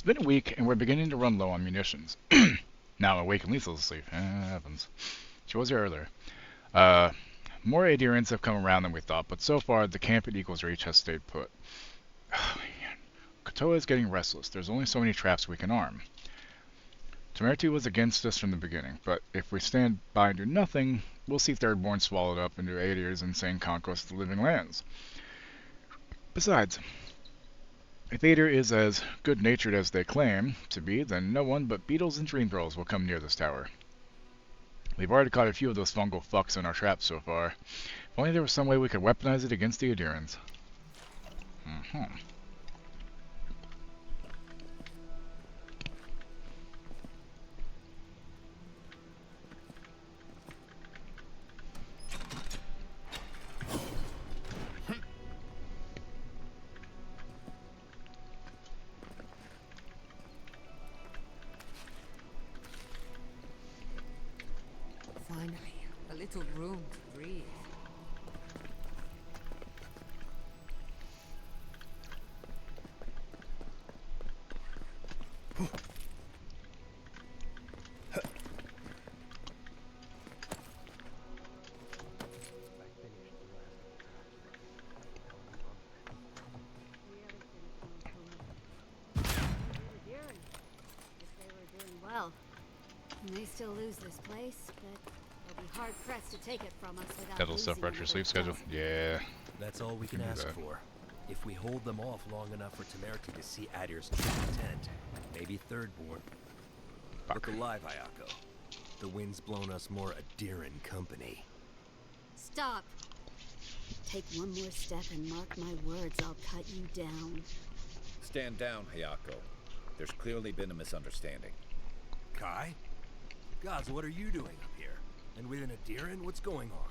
been a week, and we're beginning to run low on munitions. Now I'm awake and Liesl's asleep. Happens. She was here earlier. More adherents have come around than we thought, but so far the camp at Eagles Reach has stayed put. Oh, man. Kotoa is getting restless. There's only so many traps we can arm. Temerity was against us from the beginning, but if we stand by and do nothing, we'll see Thirdborn swallowed up into Adir's insane conquest of the living lands. Besides, if Adir is as good-natured as they claim to be, then no one but beetles and dream girls will come near this tower. We've already caught a few of those fungal fucks in our traps so far. If only there was some way we could weaponize it against the Adirans. Finally, a little room to breathe. Well, we may still lose this place, but they'll be hard-pressed to take it from us without That'll losing separate your another sleep schedule? dozen. Yeah. That's all we can do ask that. for. If we hold them off long enough for Temerity to see Adir's tent, maybe Thirdborn. Look alive, Ayako. The wind's blown us more Adiran company. Stop! Take one more step and mark my words, I'll cut you down. Stand down, Hayako. There's clearly been a misunderstanding. Kai? Gods, what are you doing up here? And with an Adiran, what's going on?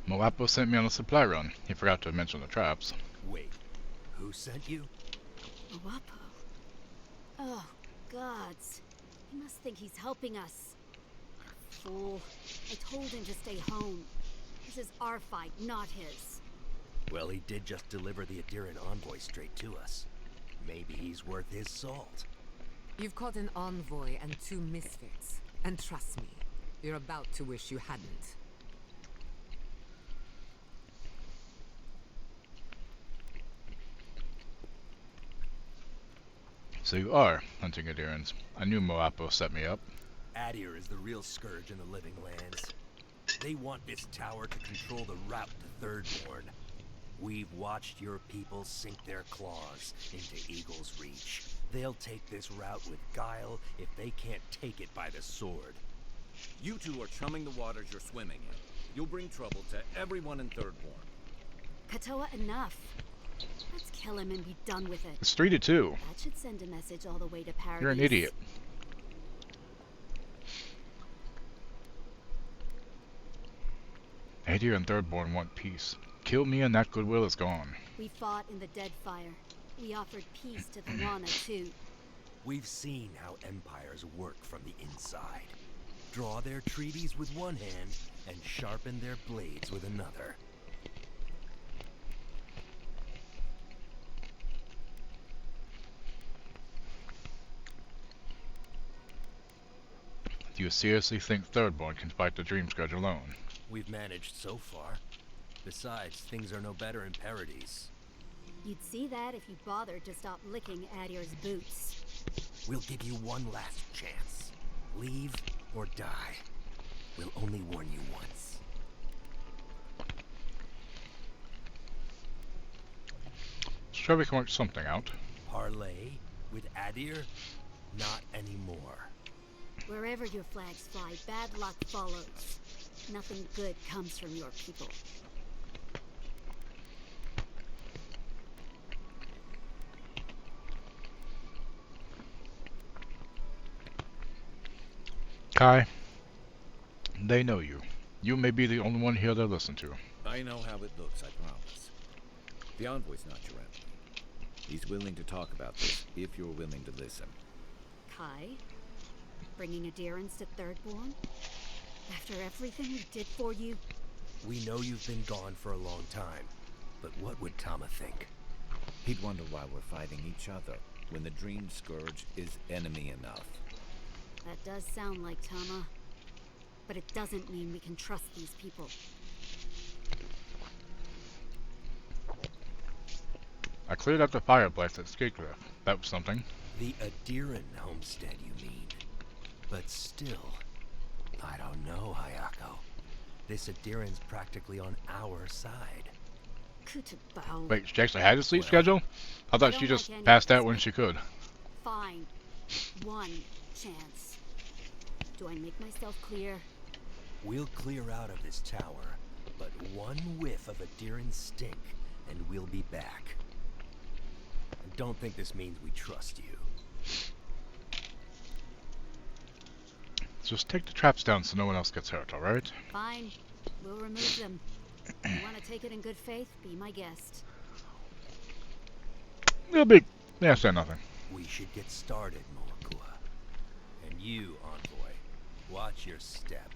Moapo sent me on a supply run. He forgot to mention the traps. Wait, who sent you? Awapo. Oh, gods. He must think he's helping us. Fool. I told him to stay home. This is our fight, not his. Well, he did just deliver the Adiran envoy straight to us. Maybe he's worth his salt. You've caught an envoy and 2 misfits. And trust me, you're about to wish you hadn't. So you are hunting Adirans. I knew Moapo set me up. Adir is the real scourge in the living lands. They want this tower to control the route to Thirdborn. We've watched your people sink their claws into Eagle's Reach. They'll take this route with guile if they can't take it by the sword. You two are chumming the waters you're swimming in. You'll bring trouble to everyone in Thirdborn. Kotoa, enough. Let's kill him and be done with it. It's 3-2. That should send a message all the way to Paradise. You're an idiot. Adir and Thirdborn want peace. Kill me and that goodwill is gone. We fought in the Deadfire. We offered peace to the Wana, too. We've seen how empires work from the inside. Draw their treaties with one hand and sharpen their blades with another. Do you seriously think Thirdborn can fight the Dream Scourge alone? We've managed so far. Besides, things are no better in Paradise. You'd see that if you bothered to stop licking Adir's boots. We'll give you one last chance. Leave or die. We'll only warn you once. Sure, we can work something out. Parley with Adir? Not anymore. Wherever your flags fly, bad luck follows. Nothing good comes from your people. Kai, they know you. You may be the only one here they'll listen to. I know how it looks, I promise. The envoy's not your enemy. He's willing to talk about this if you're willing to listen. Kai? Bringing adherence to Thirdborn? After everything we did for you? We know you've been gone for a long time, but what would Tama think? He'd wonder why we're fighting each other when the Dream Scourge is enemy enough. That does sound like Tama. But it doesn't mean we can trust these people. I cleared up the fireplace at Skikliff. That was something. The Adiran homestead, you mean? But still, I don't know, Hayako. This Adiran's practically on our side. Wait, she actually had a sleep schedule? I thought she just passed out when she could. Fine. One chance. Do I make myself clear? We'll clear out of this tower, but one whiff of Adiran stink, and we'll be back. I don't think this means we trust you. Just take the traps down so no one else gets hurt, alright? Fine. We'll remove them. You want to take it in good faith? Be my guest. It'll be... yeah, say nothing. We should get started, Moakua. And you, Envoy, watch your step.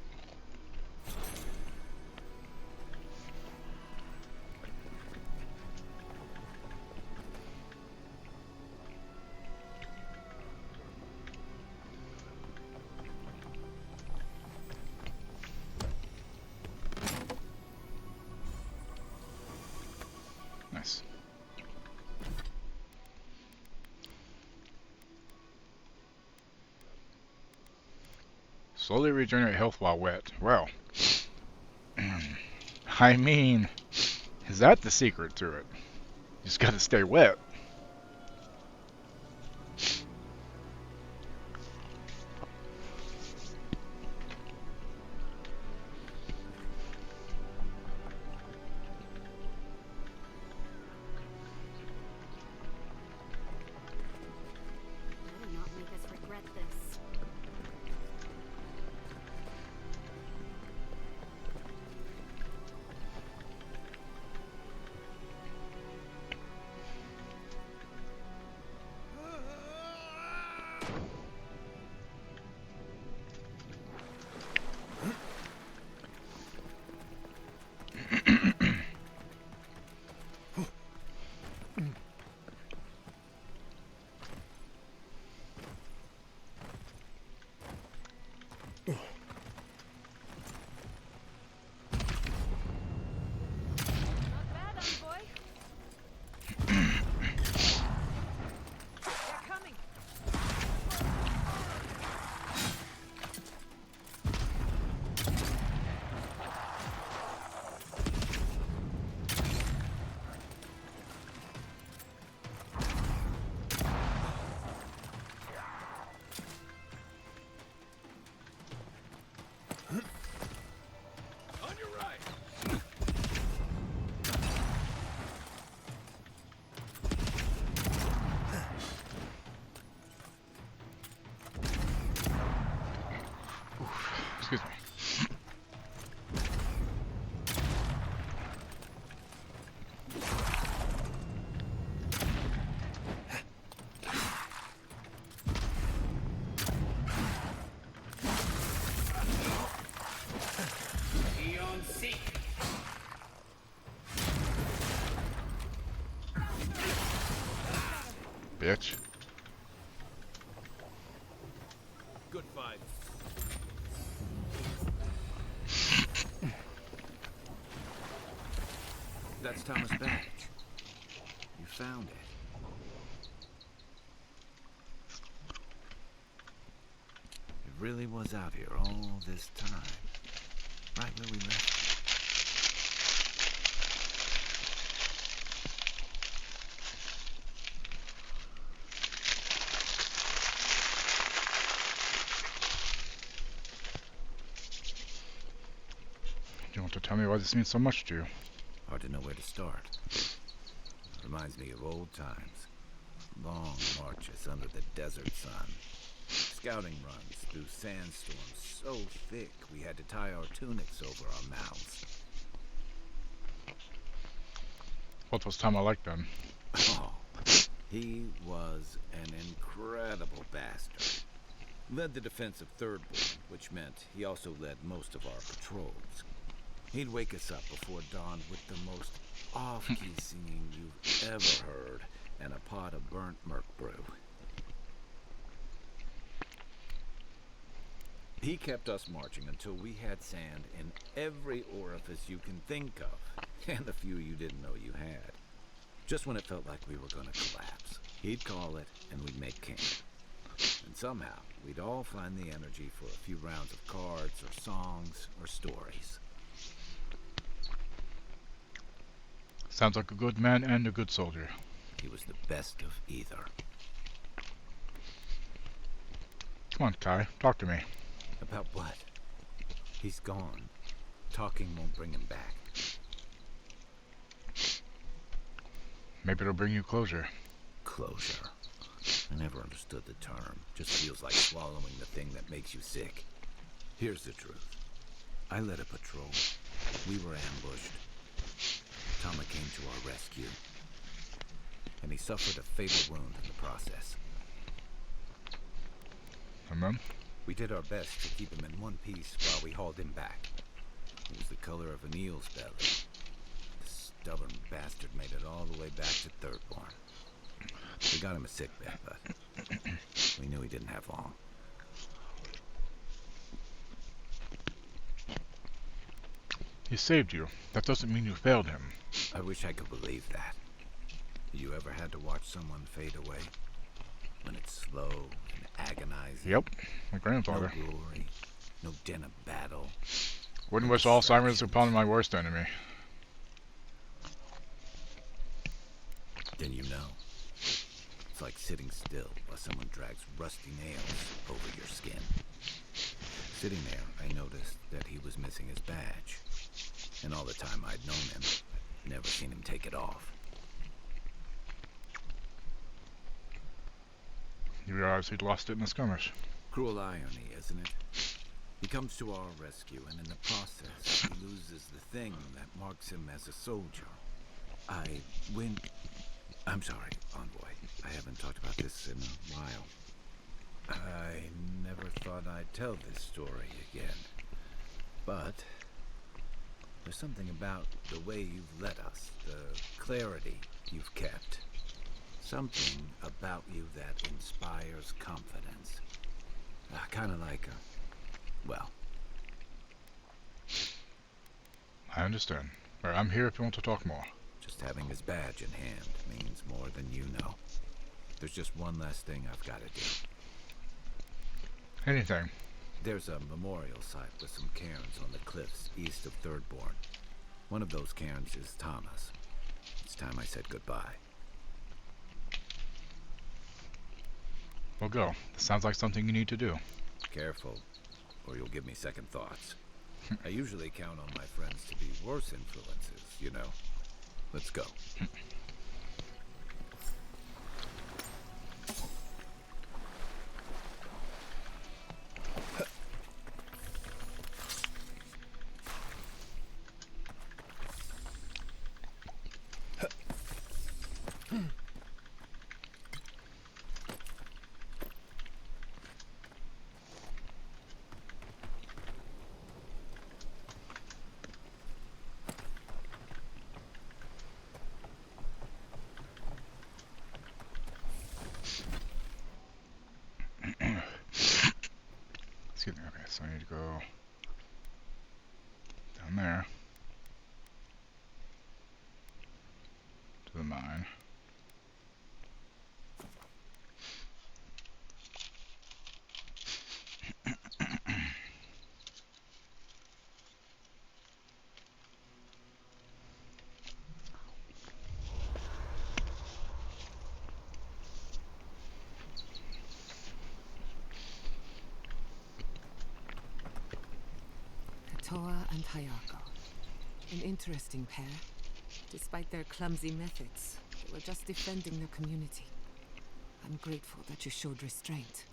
Nice. Slowly regenerate health while wet. Well, I mean, is that the secret to it? You just gotta stay wet. Better not make us regret this. Excuse me. Bitch. Good fight. That's Tama's badge. You found it. It really was out here all this time. Right where we left it. Do you want to tell me why this means so much to you? Hard to know where to start. Reminds me of old times. Long marches under the desert sun. Scouting runs through sandstorms so thick we had to tie our tunics over our mouths. What was Tama like then? Oh, he was an incredible bastard. Led the defense of Thirdborn, which meant he also led most of our patrols. He'd wake us up before dawn with the most off-key singing you've ever heard and a pot of burnt merc brew. He kept us marching until we had sand in every orifice you can think of, and a few you didn't know you had. Just when it felt like we were going to collapse, he'd call it and we'd make camp. And somehow, we'd all find the energy for a few rounds of cards or songs or stories. Sounds like a good man and a good soldier. He was the best of either. Come on, Kai, talk to me. About what? He's gone. Talking won't bring him back. Maybe it'll bring you closure. Closure. I never understood the term. Just feels like swallowing the thing that makes you sick. Here's the truth. I led a patrol. We were ambushed. Tama came to our rescue. And he suffered a fatal wound in the process. And then? We did our best to keep him in one piece while we hauled him back. He was the color of an eel's belly. The stubborn bastard made it all the way back to Thirdborn. We got him a sickbed, but we knew he didn't have long. He saved you. That doesn't mean you failed him. I wish I could believe that. You ever had to watch someone fade away? When it's slow and agonizing? Yep, my grandfather. No glory, no din of battle. Wouldn't wish Alzheimer's upon my worst enemy. Then you know. It's like sitting still while someone drags rusty nails over your skin. Sitting there, I noticed that he was missing his badge. And all the time I'd known him, never seen him take it off. You realize he'd lost it in the skirmish. Cruel irony, isn't it? He comes to our rescue, and in the process, he loses the thing that marks him as a soldier. I'm sorry, Envoy. I haven't talked about this in a while. I never thought I'd tell this story again. But there's something about the way you've led us, the clarity you've kept. Something about you that inspires confidence. Kind of like well. I understand. I'm here if you want to talk more. Just having his badge in hand means more than you know. There's just one last thing I've got to do. Anything. There's a memorial site with some cairns on the cliffs east of Thirdborn. One of those cairns is Tama's. It's time I said goodbye. We'll go. Sounds like something you need to do. Careful, or you'll give me second thoughts. I usually count on my friends to be worse influences, you know. Let's go. Excuse me. Okay, so I need to go down there to the mine. Toa and Hayako. An interesting pair. Despite their clumsy methods, they were just defending their community. I'm grateful that you showed restraint.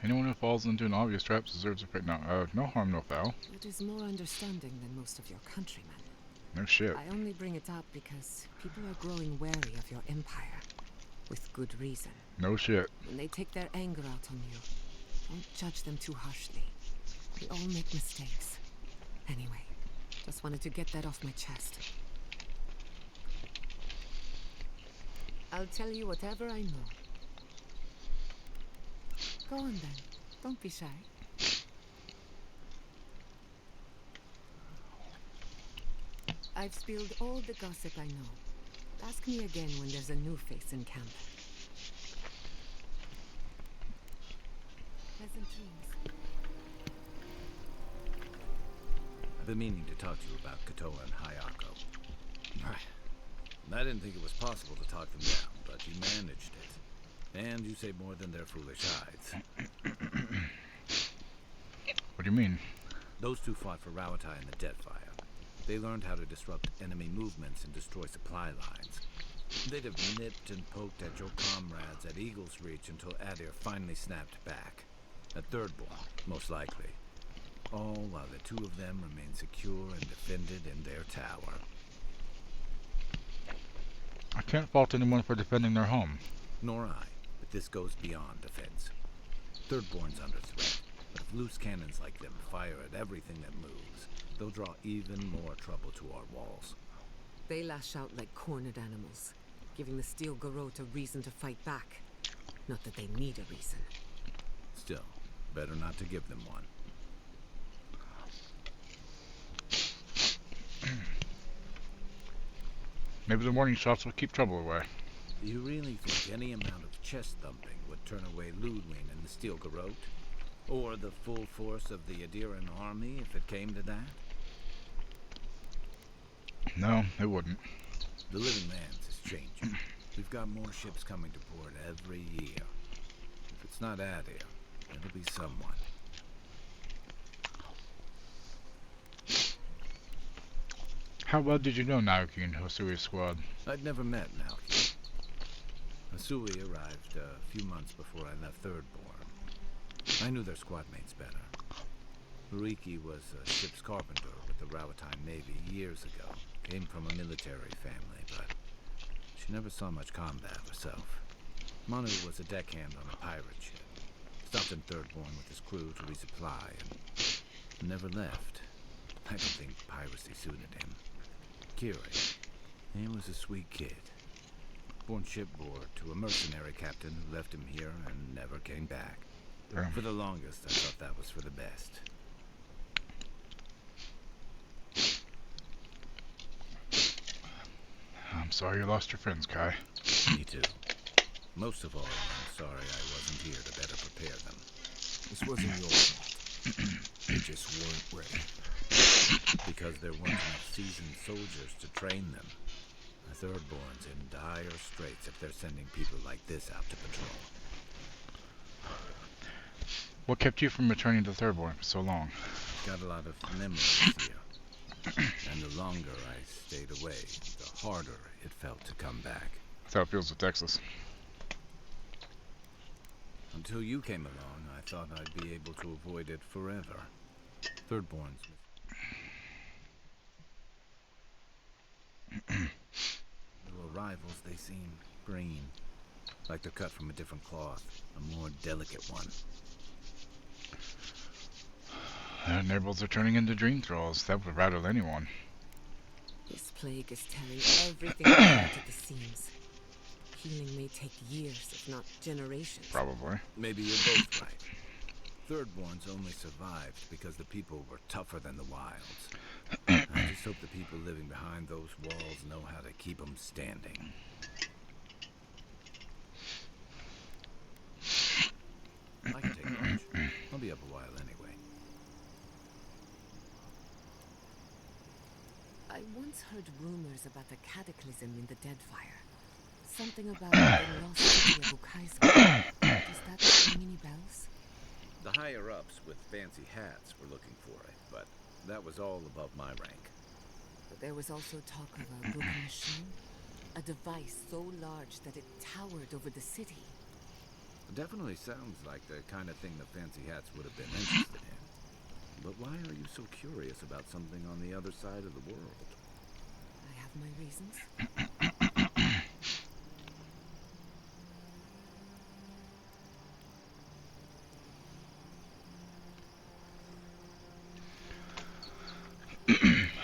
Anyone who falls into an obvious trap deserves a fate. No, no harm, no foul. It is more understanding than most of your countrymen. No shit. I only bring it up because people are growing wary of your empire. With good reason. No shit. When they take their anger out on you, don't judge them too harshly. We all make mistakes. Anyway, just wanted to get that off my chest. I'll tell you whatever I know. Go on then. Don't be shy. I've spilled all the gossip I know. Ask me again when there's a new face in camp. Pleasant dreams. I've been meaning to talk to you about Katoa and Hayako. I didn't think it was possible to talk them down, but you managed it. And you say more than their foolish hides. What do you mean? Those two fought for Rawatai in the Deadfire. They learned how to disrupt enemy movements and destroy supply lines. They'd have nipped and poked at your comrades at Eagle's Reach until Adir finally snapped back. A thirdborn, most likely. All while the two of them remain secure and defended in their tower. I can't fault anyone for defending their home. Nor I, but this goes beyond defense. Thirdborn's under threat, but if loose cannons like them fire at everything that moves, they'll draw even more trouble to our walls. They lash out like cornered animals, giving the Steel Garrote a reason to fight back. Not that they need a reason. Still, better not to give them one. Maybe the warning shots will keep trouble away. You really think any amount of chest thumping would turn away Ludwig and the Steel Garrote? Or the full force of the Adiran army if it came to that? No, it wouldn't. The Living Lands is changing. We've got more ships coming to port every year. If it's not Adir, it'll be someone. How well did you know Naoki and Hosui's squad? I'd never met Naoki. Hosui arrived a few months before I left Thirdborn. I knew their squad mates better. Riki was a ship's carpenter with the Rawatai Navy years ago. Came from a military family, but she never saw much combat herself. Manu was a deckhand on a pirate ship. Stopped in Thirdborn with his crew to resupply and never left. I don't think piracy suited him. Kiri, he was a sweet kid. Born shipboard to a mercenary captain who left him here and never came back. Damn. For the longest, I thought that was for the best. I'm sorry you lost your friends, Kai. Me too. Most of all, I'm sorry I wasn't here to better prepare them. This wasn't your fault. They just weren't ready. Because there weren't enough seasoned soldiers to train them. The Thirdborn's in dire straits if they're sending people like this out to patrol. What kept you from returning to Thirdborn for so long? Got a lot of memories here. And the longer I stayed away, the harder it felt to come back. That's how it feels with Texas. Until you came along, I thought I'd be able to avoid it forever. Thirdborn's... New arrivals, they seem green. Like they're cut from a different cloth. A more delicate one. Their neighbors are turning into dream thralls. That would rattle anyone. This plague is tearing everything apart at the seams. Healing may take years, if not generations. Probably. Maybe you're both right. Thirdborns only survived because the people were tougher than the wilds. I just hope the people living behind those walls know how to keep them standing. I can take lunch. I'll be up a while anyway. I once heard rumors about the cataclysm in the Deadfire. Something about the lost city of Ukaizo. Does that ring any bells? The higher-ups with fancy hats were looking for it, but that was all above my rank. But there was also talk of a broken machine. A device so large that it towered over the city. It definitely sounds like the kind of thing the fancy hats would have been interested in. But why are you so curious about something on the other side of the world? I have my reasons.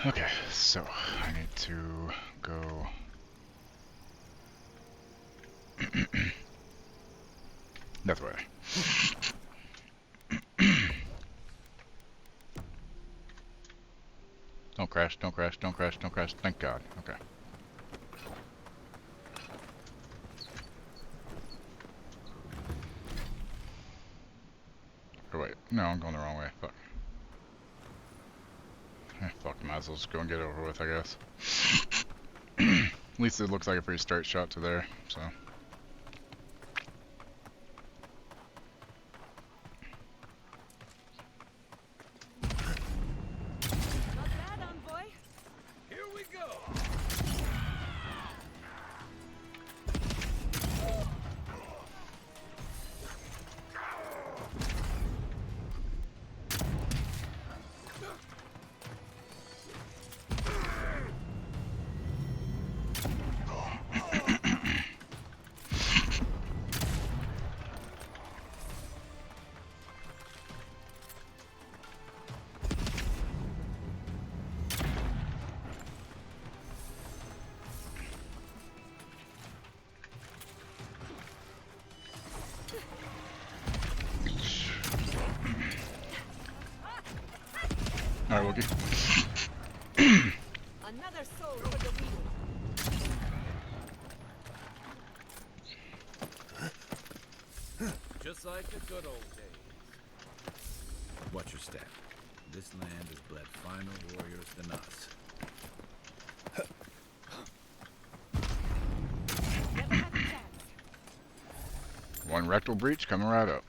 Okay, so I need to go. That way. Don't crash, don't crash, don't crash, don't crash. Thank God. Okay. Oh, wait. No, I'm going the wrong way. Fuck. Fuck, might as well just go and get it over with, I guess. At least it looks like a pretty straight shot to there, so. Not bad, envoy. Here we go. Alright, Wookie. Another soul for the wheel. Just like the good old days. Watch your step. This land has bled finer warriors than us. Never had a chance. One rectal breach coming right up.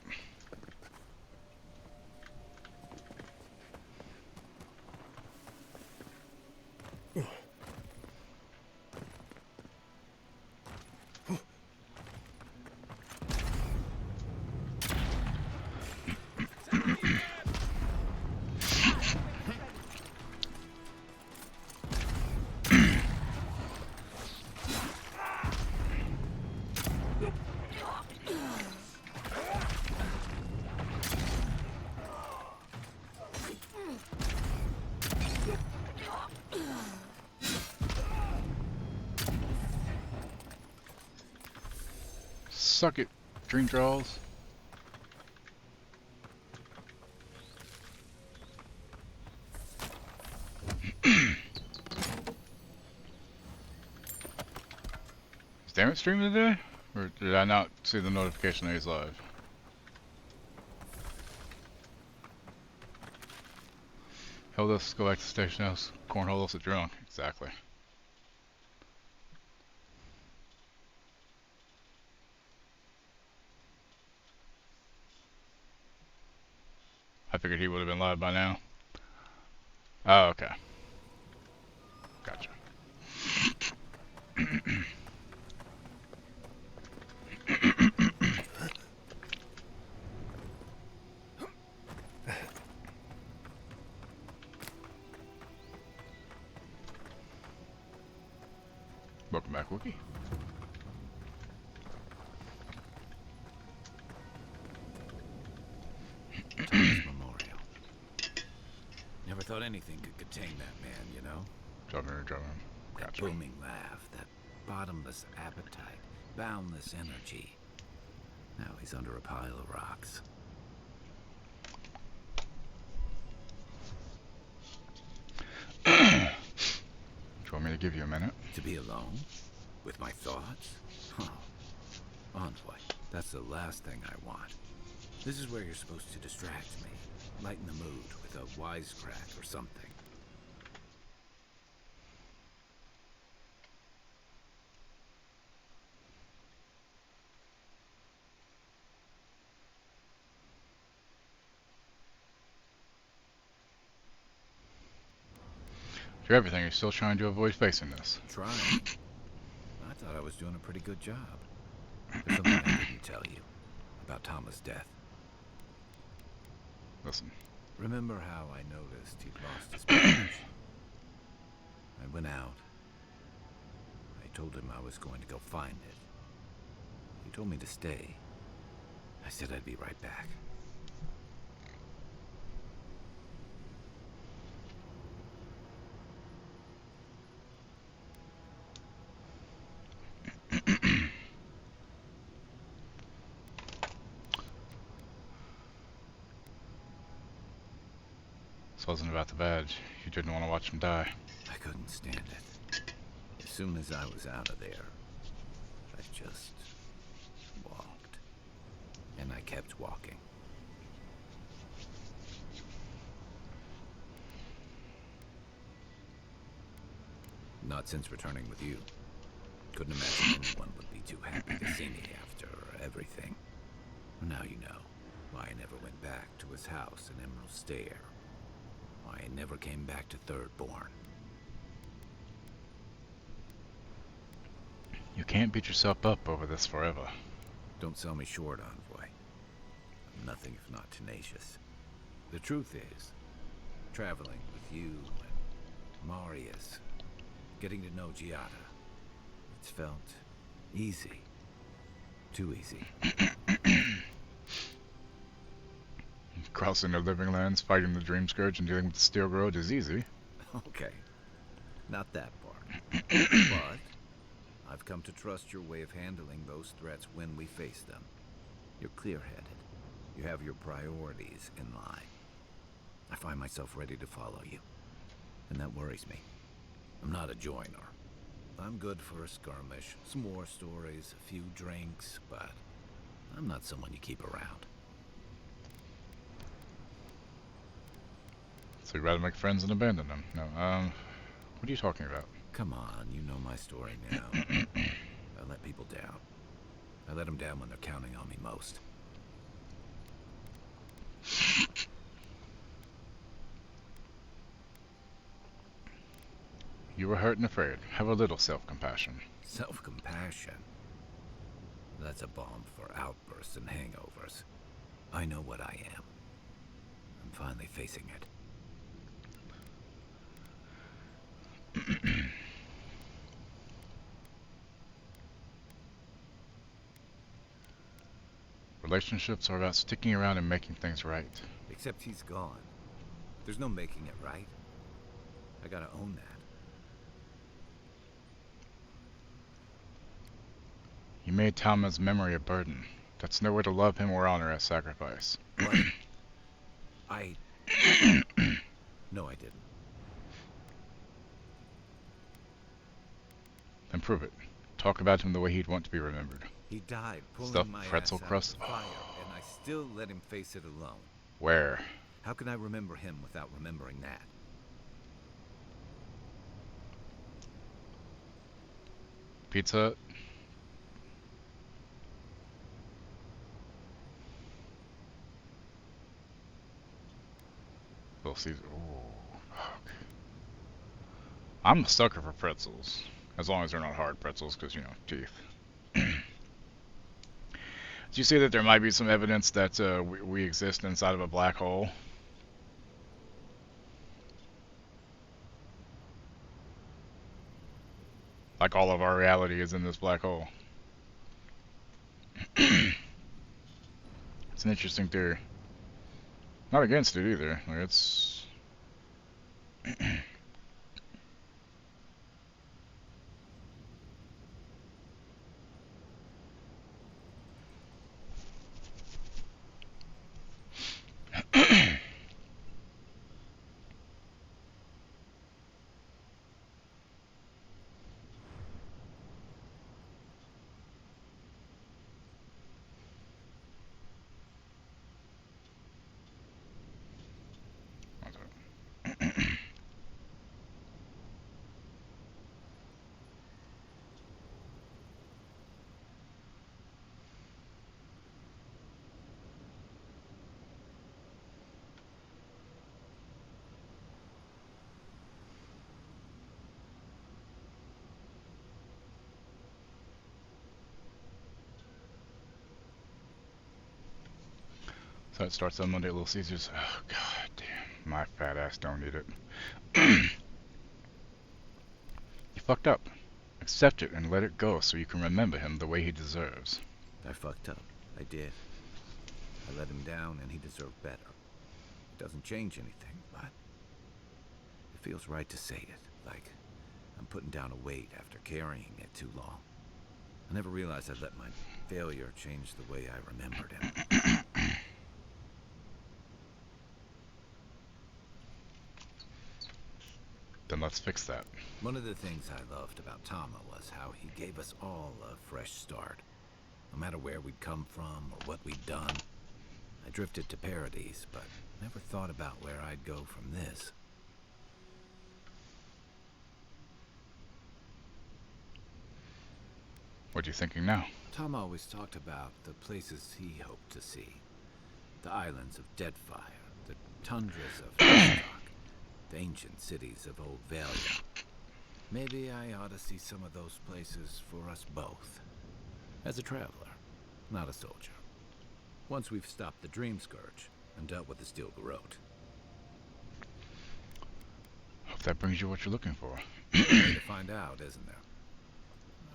Suck it, dream draws. Is Dammit streaming today? Or did I not see the notification that he's live? Hold us, go back to the station house. Cornhole us a drunk. Exactly. I figured he would have been live by now. Oh, okay. Gotcha. Welcome back, Wookie. Thomas Memorial. Never thought anything could contain that man, you know? Drop him. That booming laugh, that bottomless appetite, boundless energy. Now he's under a pile of rocks. Do you want me to give you a minute? To be alone? With my thoughts? Oh. Envoy, that's the last thing I want. This is where you're supposed to distract me. Lighten the mood with a wisecrack or something. For everything, you're still trying to avoid facing this. Trying? I thought I was doing a pretty good job. There's something I didn't tell you about Tama's death. Listen. Remember how I noticed he'd lost his parents? I went out. I told him I was going to go find it. He told me to stay. I said I'd be right back. This wasn't about the badge. You didn't want to watch him die. I couldn't stand it. As soon as I was out of there, I just walked. And I kept walking. Not since returning with you. Couldn't imagine anyone would be too happy to see me after everything. Now you know why I never went back to his house in Emerald Stair. Why I never came back to Thirdborn. You can't beat yourself up over this forever. Don't sell me short, Envoy. I'm nothing if not tenacious. The truth is, traveling with you and Marius, getting to know Giada, it's felt easy. Too easy. Crossing the living lands, fighting the Dream Scourge, and dealing with the Steel Grove is easy. Okay. Not that part. But I've come to trust your way of handling those threats when we face them. You're clear-headed. You have your priorities in line. I find myself ready to follow you. And that worries me. I'm not a joiner. I'm good for a skirmish, some war stories, a few drinks, but I'm not someone you keep around. So you'd rather make friends than abandon them? No, what are you talking about? Come on, you know my story now. I let people down. I let them down when they're counting on me most. You were hurt and afraid. Have a little self-compassion. Self-compassion? That's a balm for outbursts and hangovers. I know what I am. I'm finally facing it. Relationships are about sticking around and making things right. Except he's gone. There's no making it right. I gotta own that. You made Talma's memory a burden. That's no way to love him or honor as sacrifice. What? No, I didn't. Then prove it. Talk about him the way he'd want to be remembered. He died pulling Stuff my pretzel ass out crust. of the fire, and I still let him face it alone. Where? How can I remember him without remembering that? Pizza Hut? Little Caesar. Ooh, fuck. I'm a sucker for pretzels. As long as they're not hard pretzels, because, you know, teeth. Do you see that there might be some evidence that we exist inside of a black hole? Like all of our reality is in this black hole. It's an interesting theory. Not against it either. Like it's so it starts on Monday at Little Caesars. Oh god damn, my fat ass don't eat it. You fucked up. Accept it and let it go so you can remember him the way he deserves. I fucked up. I did. I let him down and he deserved better. It doesn't change anything, but it feels right to say it. Like I'm putting down a weight after carrying it too long. I never realized I'd let my failure change the way I remembered him. let's fix that. One of the things I loved about Tama was how he gave us all a fresh start. No matter where we'd come from or what we'd done. I drifted to Paradise, but never thought about where I'd go from this. What are you thinking now? Tom always talked about the places he hoped to see. The islands of Deadfire, the tundras of Histok, the ancient cities of Old Valia. Maybe I ought to see some of those places for us both. As a traveler, not a soldier. Once we've stopped the Dream Scourge and dealt with the Steel Garrote. Hope that brings you what you're looking for. Way to find out, isn't there?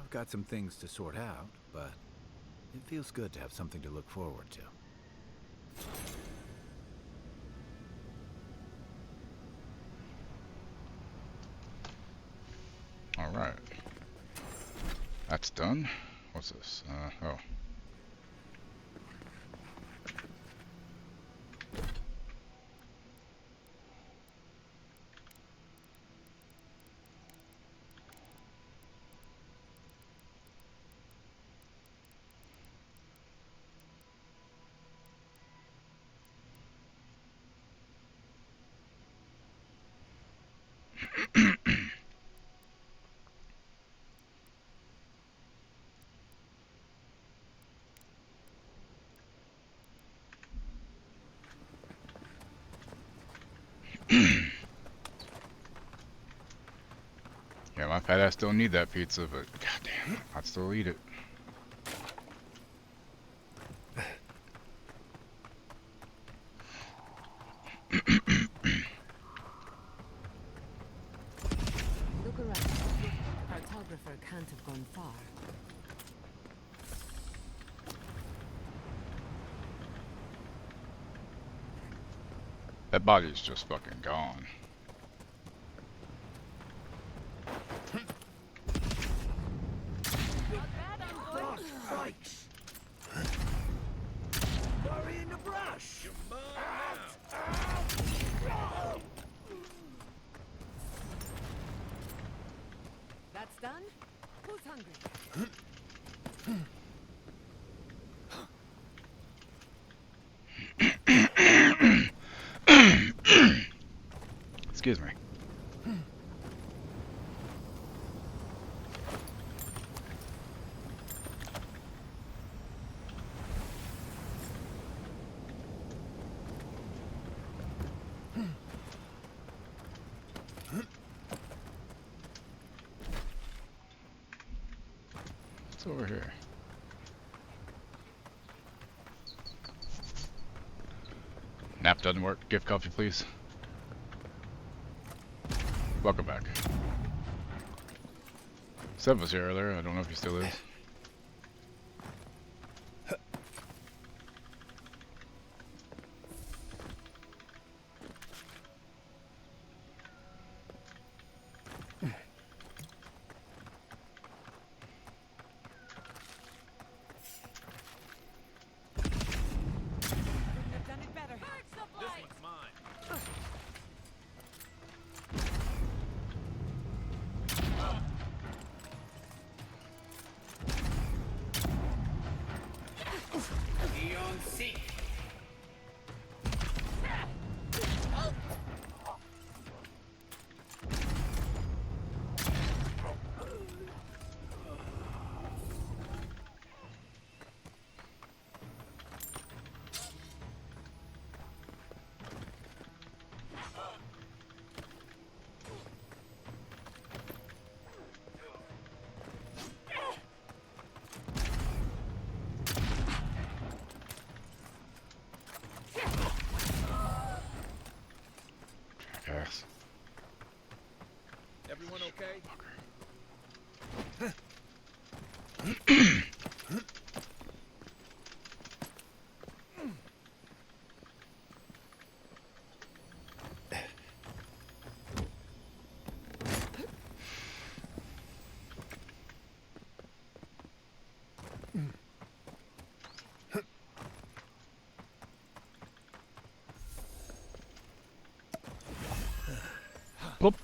I've got some things to sort out, but it feels good to have something to look forward to. Alright. That's done. What's this? Oh. Yeah, my fat ass don't need that pizza, but goddamn, I'd still eat it. Look around. The cartographer can't have gone far. That body's just fucking gone. Bury in the brush. That's done? Who's hungry? Excuse me. What's over here? Nap doesn't work. Give coffee, please. Welcome back. Seb was here earlier. I don't know if he still is. I've done it better. This one's mine. Eon Seek. Jackass. Everyone okay? Whoop.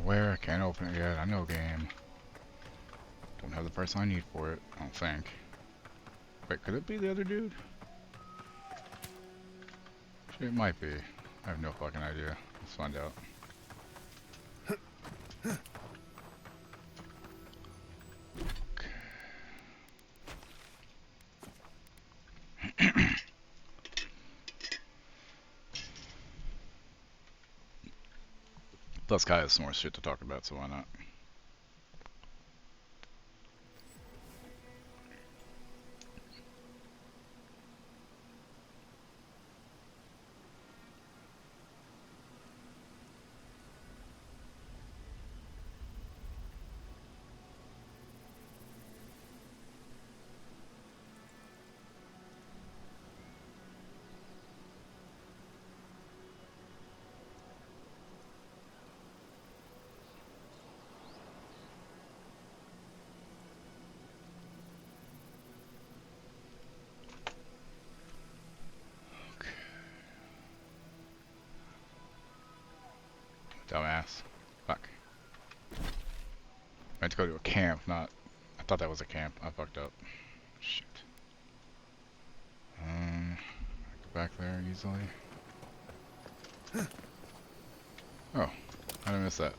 where. I can't open it yet. I know, game. Don't have the person I need for it, I don't think. Wait, could it be the other dude? It might be. I have no fucking idea. Let's find out. Plus, Kai has some more shit to talk about, so why not? Dumbass. Fuck. I had to go to a camp, not... I thought that was a camp. I fucked up. Shit. Go back there easily. Oh, how did I miss that?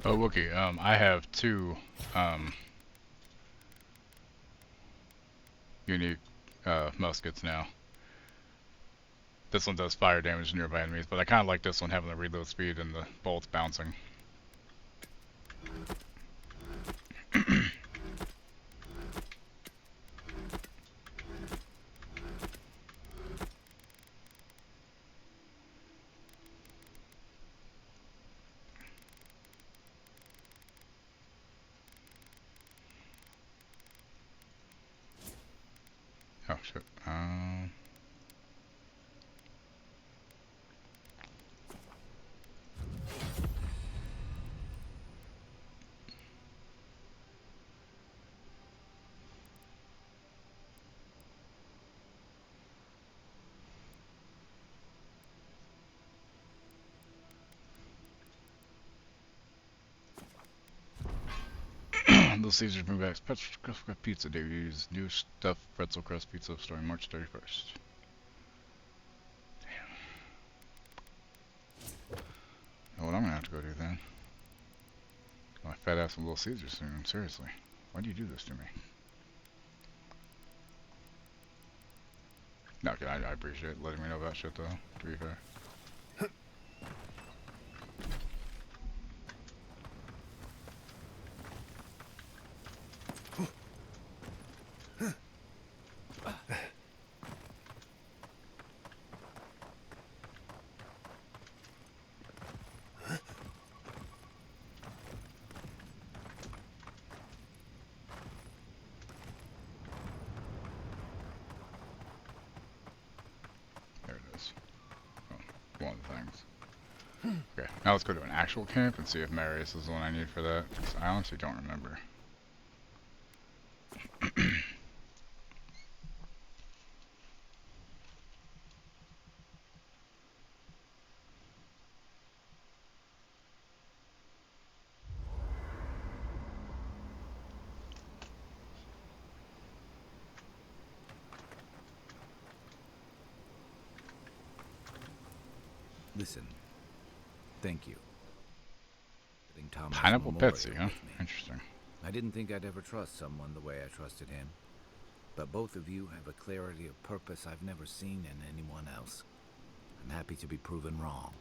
Oh, Wookie, I have two, unique, muskets now. This one does fire damage to nearby enemies, but I kind of like this one having the reload speed and the bolts bouncing. Oh shit. Little Caesars bring back pizza debuts. New stuffed pretzel crust pizza starting March 31st. Damn. Know what I'm gonna have to go do then? My fat ass some Little Caesars soon. Seriously, why do you do this to me? No, okay, I appreciate letting me know about shit though. To be fair. One of the things. Okay, now let's go to an actual camp and see if Marius is the one I need for that, because I honestly don't remember. Listen, thank you. Thomas Pineapple Memorial Betsy, huh? with me. Interesting. I didn't think I'd ever trust someone the way I trusted him. But both of you have a clarity of purpose I've never seen in anyone else. I'm happy to be proven wrong.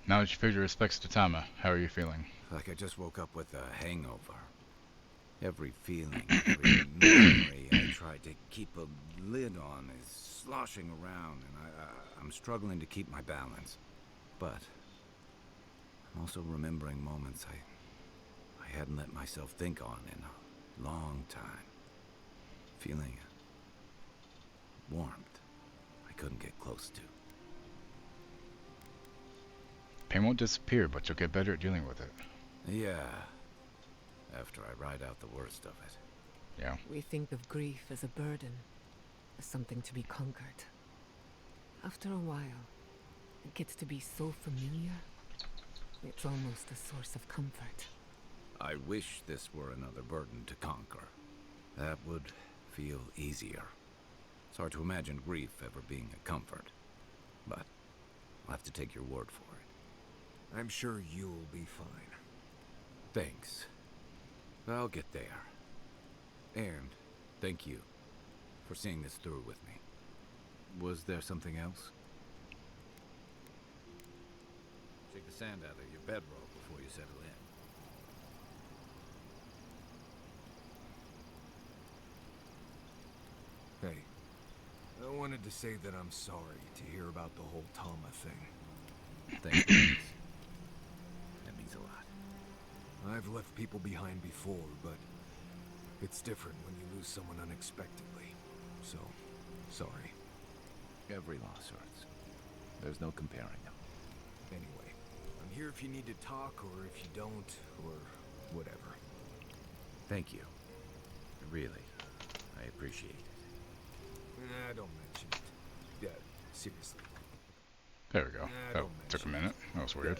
Now that you paid your respects to Tama, how are you feeling? Like I just woke up with a hangover. Every feeling, every memory I tried to keep a lid on is sloshing around, and I'm struggling to keep my balance. But I'm also remembering moments I hadn't let myself think on in a long time. Feeling warmth I couldn't get close to. Pain won't disappear, but you'll get better at dealing with it. Yeah, after I ride out the worst of it. Yeah. We think of grief as a burden, as something to be conquered. After a while, it gets to be so familiar, it's almost a source of comfort. I wish this were another burden to conquer. That would feel easier. It's hard to imagine grief ever being a comfort, but I'll have to take your word for it. I'm sure you'll be fine. Thanks. I'll get there. And thank you for seeing this through with me. Was there something else? Shake the sand out of your bedroll before you settle in. Hey, I wanted to say that I'm sorry to hear about the whole Tama thing. Thank you. That means a lot. I've left people behind before, but it's different when you lose someone unexpectedly. So, sorry. Every loss hurts. There's no comparing them. Anyway, I'm here if you need to talk, or if you don't, or whatever. Thank you. Really, I appreciate it. Don't mention it. Yeah, seriously. There we go. That took a minute. That was weird.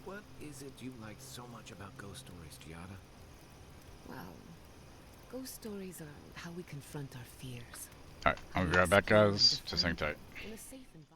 What is it you like so much about ghost stories, Giada? Well, ghost stories are how we confront our fears. Alright, I'm gonna grab back, guys. Just hang tight. In a safe environment.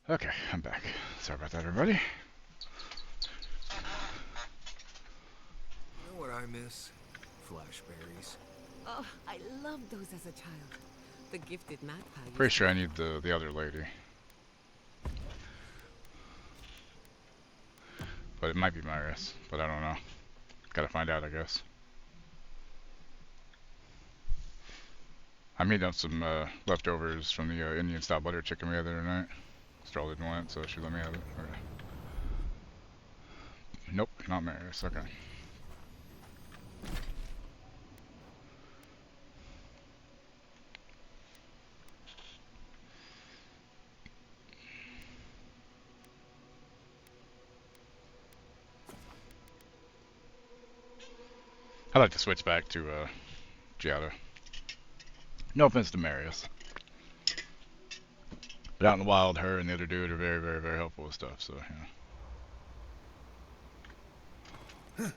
Okay, I'm back. Sorry about that, everybody. You know what I miss? Flashberries. Oh, I loved those as a child. The gifted math pie. Pretty sure I need the other lady. But it might be Myris, but I don't know. Gotta find out, I guess. I made up some leftovers from the Indian style butter chicken the other night. Stroll didn't want it, so she let me have it. Okay. Nope, not Myris. Okay. I'd like to switch back to Giada. No offense to Marius. But out in the wild, her and the other dude are very, very, very helpful with stuff, so, yeah.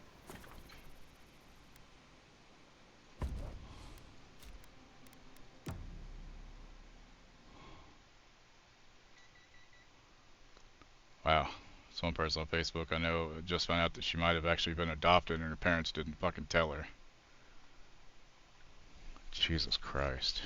Wow. So one person on Facebook I know just found out that she might have actually been adopted and her parents didn't fucking tell her. Jesus Christ.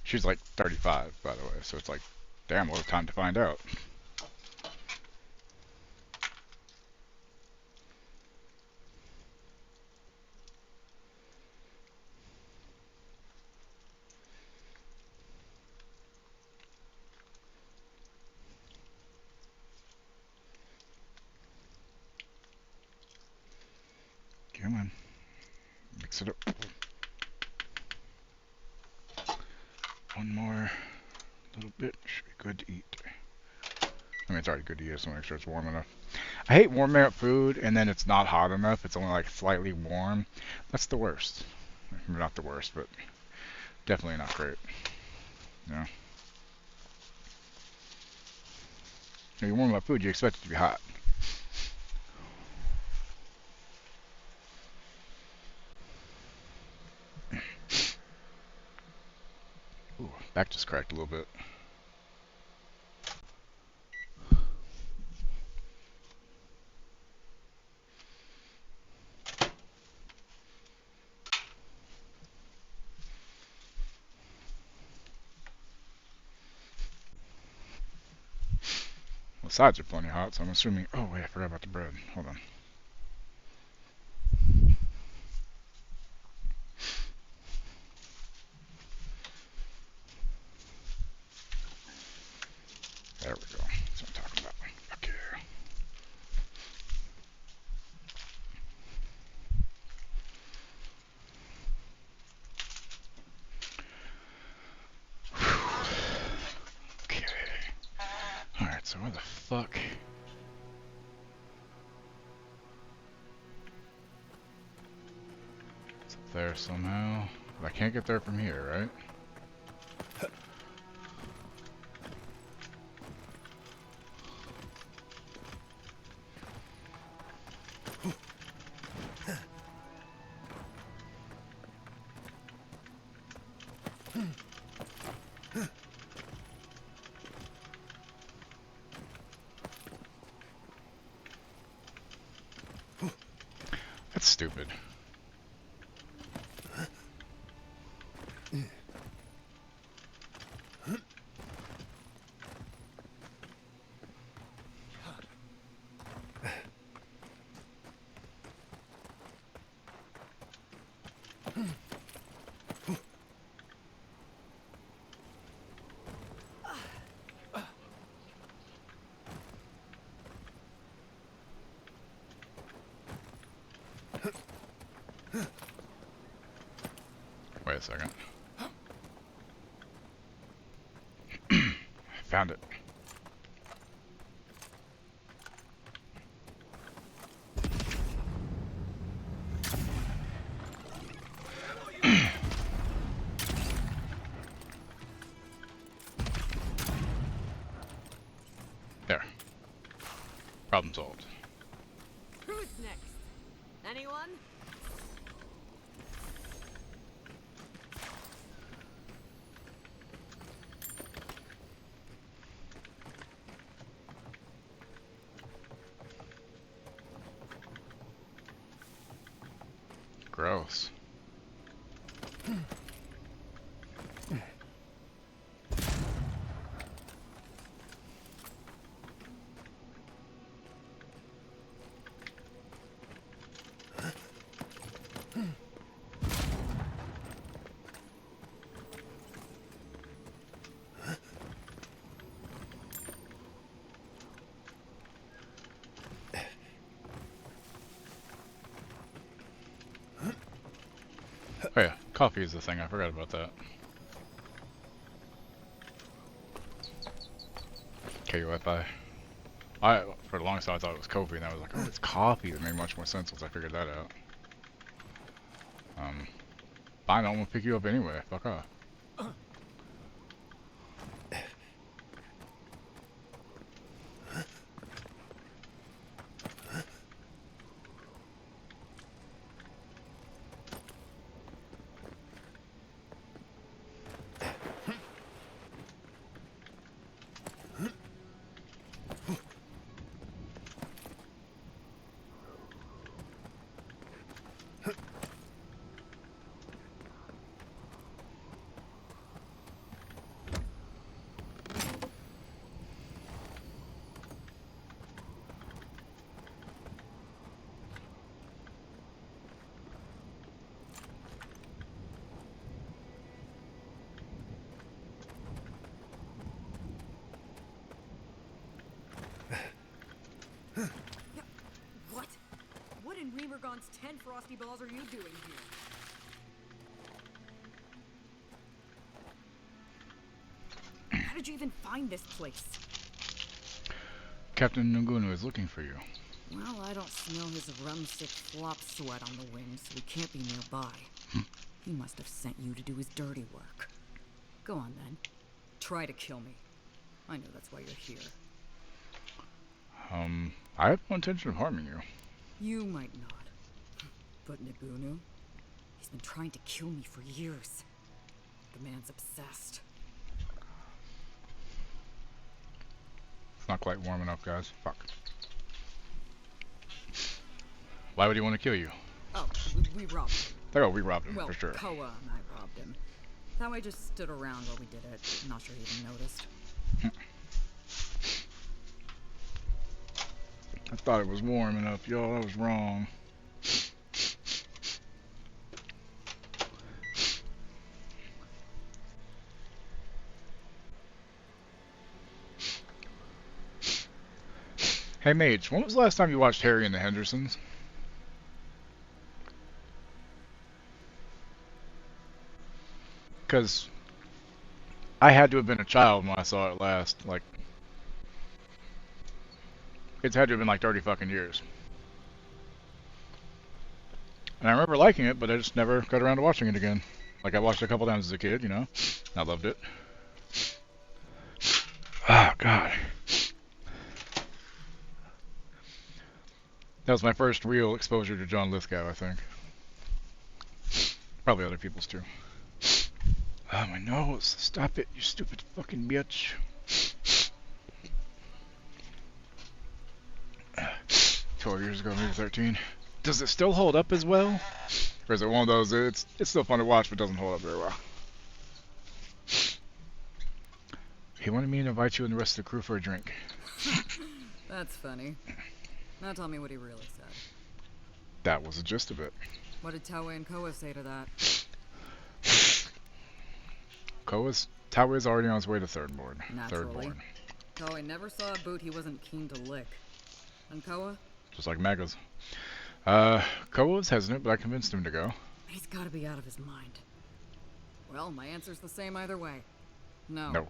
She's like 35, by the way, so it's like, damn, what a time to find out. Come on. Mix it up. One more little bit. Should be good to eat. I mean, it's already good to eat. I just want to make sure it's warm enough. I hate warming up food and then it's not hot enough. It's only like slightly warm. That's the worst. Not the worst, but definitely not great. Yeah. When you warm up food, you expect it to be hot. Ooh, back just cracked a little bit. Well, the sides are plenty hot, so I'm assuming... Oh, wait, I forgot about the bread. Hold on. There we go. That's what I'm talking about. Okay. Okay. Alright, so where the fuck... It's up there somehow. But I can't get there from here, right? That's stupid. Wait a second. Found it. There. Problem solved. Gross. Oh yeah, coffee is the thing. I forgot about that. KUFI. For the longest time, I thought it was Kofi, and I was like, oh, it's coffee. It made much more sense once I figured that out. Fine, I'm gonna pick you up anyway. Fuck off. What? What in Remergon's 10 frosty balls are you doing here? How did you even find this place? Captain Ngunu is looking for you. Well, I don't smell his rum-sick flop sweat on the wind, so he can't be nearby. He must have sent you to do his dirty work. Go on, then. Try to kill me. I know that's why you're here. I have no intention of harming you. You might not. But Ngunu? He's been trying to kill me for years. The man's obsessed. It's not quite warm enough, guys. Fuck. Why would he want to kill you? Oh, we robbed him. Oh, we robbed him, Well, for sure. Koa and I robbed him. That way just stood around while we did it. I'm not sure he even noticed. I thought it was warm enough, y'all. I was wrong. Hey, Mage, when was the last time you watched Harry and the Hendersons? Because I had to have been a child when I saw it last. Like, it's had to have been like 30 fucking years. And I remember liking it, but I just never got around to watching it again. Like, I watched it a couple times as a kid, you know? I loved it. Oh, God. That was my first real exposure to John Lithgow, I think. Probably other people's too. Oh, my nose. Stop it, you stupid fucking bitch. 12 years ago, maybe 13. Does it still hold up as well? Or is it one of those, it's still fun to watch, but doesn't hold up very well? He wanted me to invite you and the rest of the crew for a drink. That's funny. Now tell me what he really said. That was the gist of it. What did Taue and Koa say to that? Taue's already on his way to third board. Naturally. Taue never saw a boot he wasn't keen to lick. And Koa? Just like Megas. Koa was hesitant, but I convinced him to go. He's gotta be out of his mind. Well, my answer's the same either way. No. No.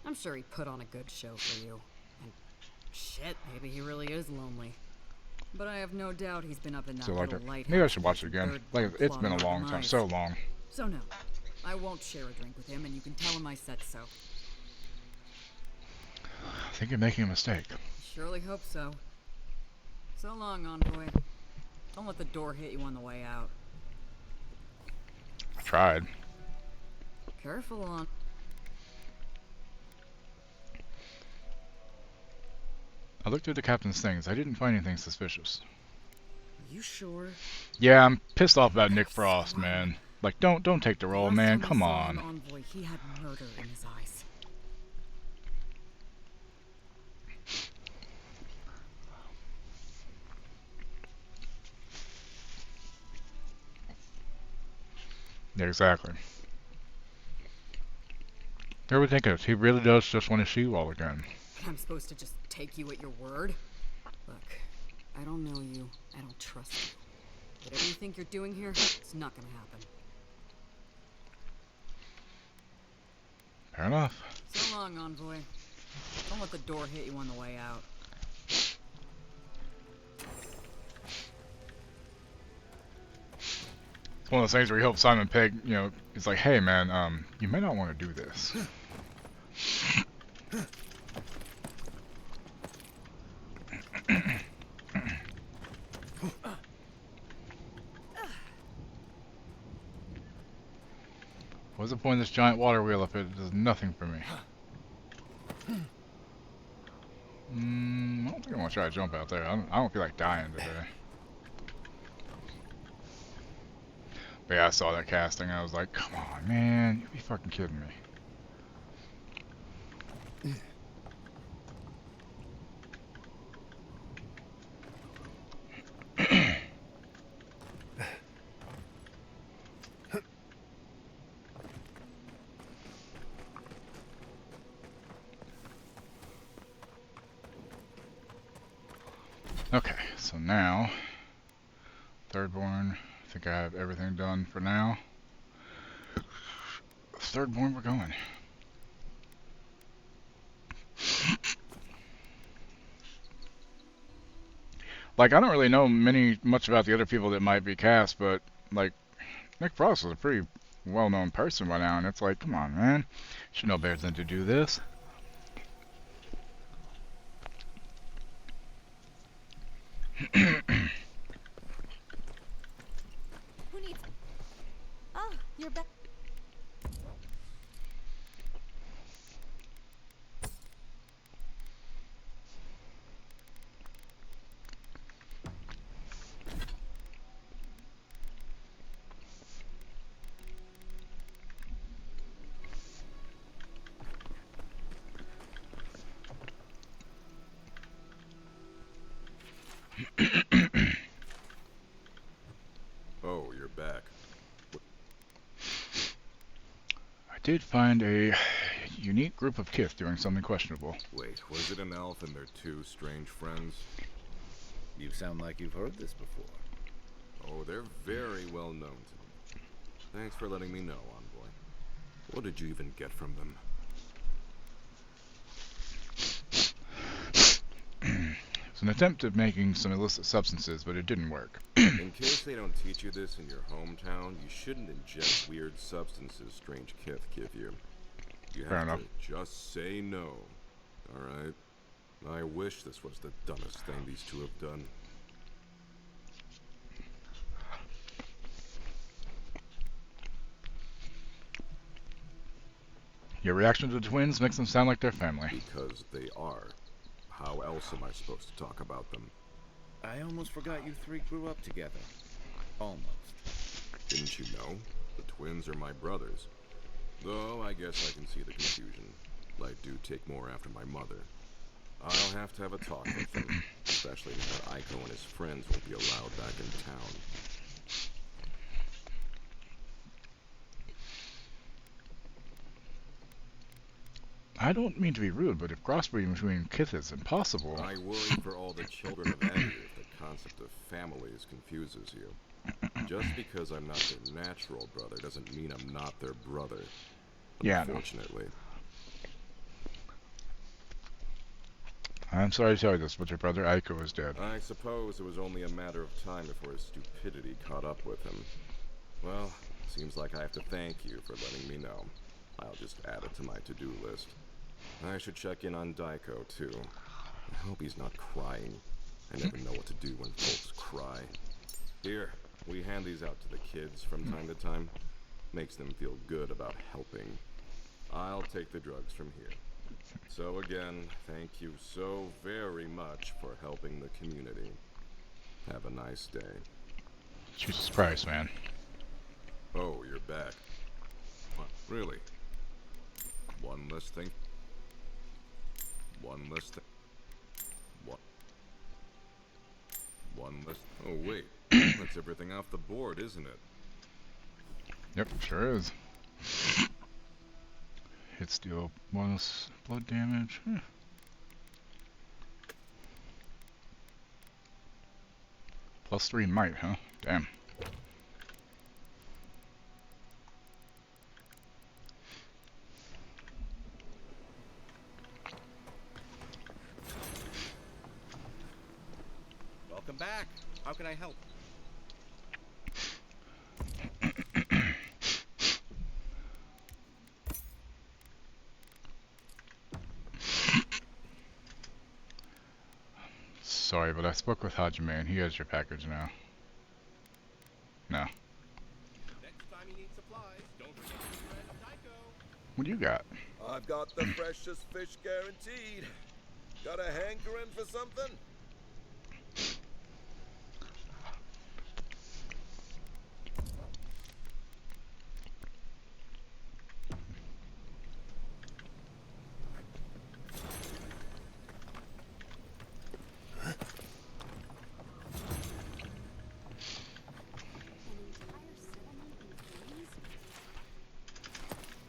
I'm sure he put on a good show for you. And shit, maybe he really is lonely. But I have no doubt he's been up in that So like little lighthouse. maybe I should watch it again. Like, it's been a long time, so long. So no, I won't share a drink with him, and you can tell him I said so. I think you're making a mistake. Surely hope so. So long, Envoy. Don't let the door hit you on the way out. I tried. Careful, on. I looked through the captain's things. I didn't find anything suspicious. You sure? Yeah, I'm pissed off about Nick Frost, man. Like, don't take the role, Last man. time I Come saw on. him envoy, he had murder in his eyes. Yeah, exactly. Everybody think of, he really does just want to see you all again. I'm supposed to just take you at your word? Look, I don't know you. I don't trust you. Whatever you think you're doing here, it's not gonna happen. Fair enough. So long, envoy. Don't let the door hit you on the way out. It's one of those things where you hope Simon Pegg, you know, is like, hey man, you may not want to do this. What's the point of this giant water wheel if it does nothing for me? I don't think I want to try to jump out there. I don't feel like dying today. But yeah, I saw that casting. I was like, come on, man. You be fucking kidding me. Okay, so now, Thirdborn, I think I have everything done for now. Thirdborn, we're going. Like, I don't really know much about the other people that might be cast, but, like, Nick Frost is a pretty well-known person by now, and it's like, come on, man. Should know better than to do this. Who needs... Oh, you're back. Oh, you're back. I did find a unique group of Kith doing something questionable. Wait, was it an elf and their two strange friends? You sound like you've heard this before. Oh, they're very well known to me. Thanks for letting me know, Envoy. What did you even get from them? It's an attempt at making some illicit substances, but it didn't work. In case they don't teach you this in your hometown, you shouldn't ingest weird substances strange Kith give you. You Fair have enough. to just say no. Alright? I wish this was the dumbest thing these two have done. Your reaction to the twins makes them sound like they're family. Because they are. How else am I supposed to talk about them? I almost forgot you three grew up together. Almost. Didn't you know? The twins are my brothers. Though I guess I can see the confusion. I do take more after my mother. I'll have to have a talk with them, especially now that Aiko and his friends won't be allowed back in town. I don't mean to be rude, but if crossbreeding between Kith is impossible... I worry for all the children of Eddie if the concept of families confuses you. Just because I'm not their natural brother doesn't mean I'm not their brother. Yeah, Unfortunately. I'm sorry to tell you this, but your brother Aiko is dead. I suppose it was only a matter of time before his stupidity caught up with him. Well, seems like I have to thank you for letting me know. I'll just add it to my to-do list. I should check in on Daiko, too. I hope he's not crying. I never know what to do when folks cry. Here, we hand these out to the kids from time to time. Makes them feel good about helping. I'll take the drugs from here. So again, thank you so very much for helping the community. Have a nice day. Jesus Christ, man. Oh, you're back. What, really? One less thing. One less thing. What? One less. Oh, wait. That's everything off the board, isn't it? Yep, sure is. Hit steal bonus blood damage. +3 might, huh? Damn. Welcome back. How can I help? Sorry, but I spoke with Hajime and he has your package now. No. Next time you need supplies, don't forget your friend Tycho. What do you got? I've got the freshest fish guaranteed. Got a hankering for something?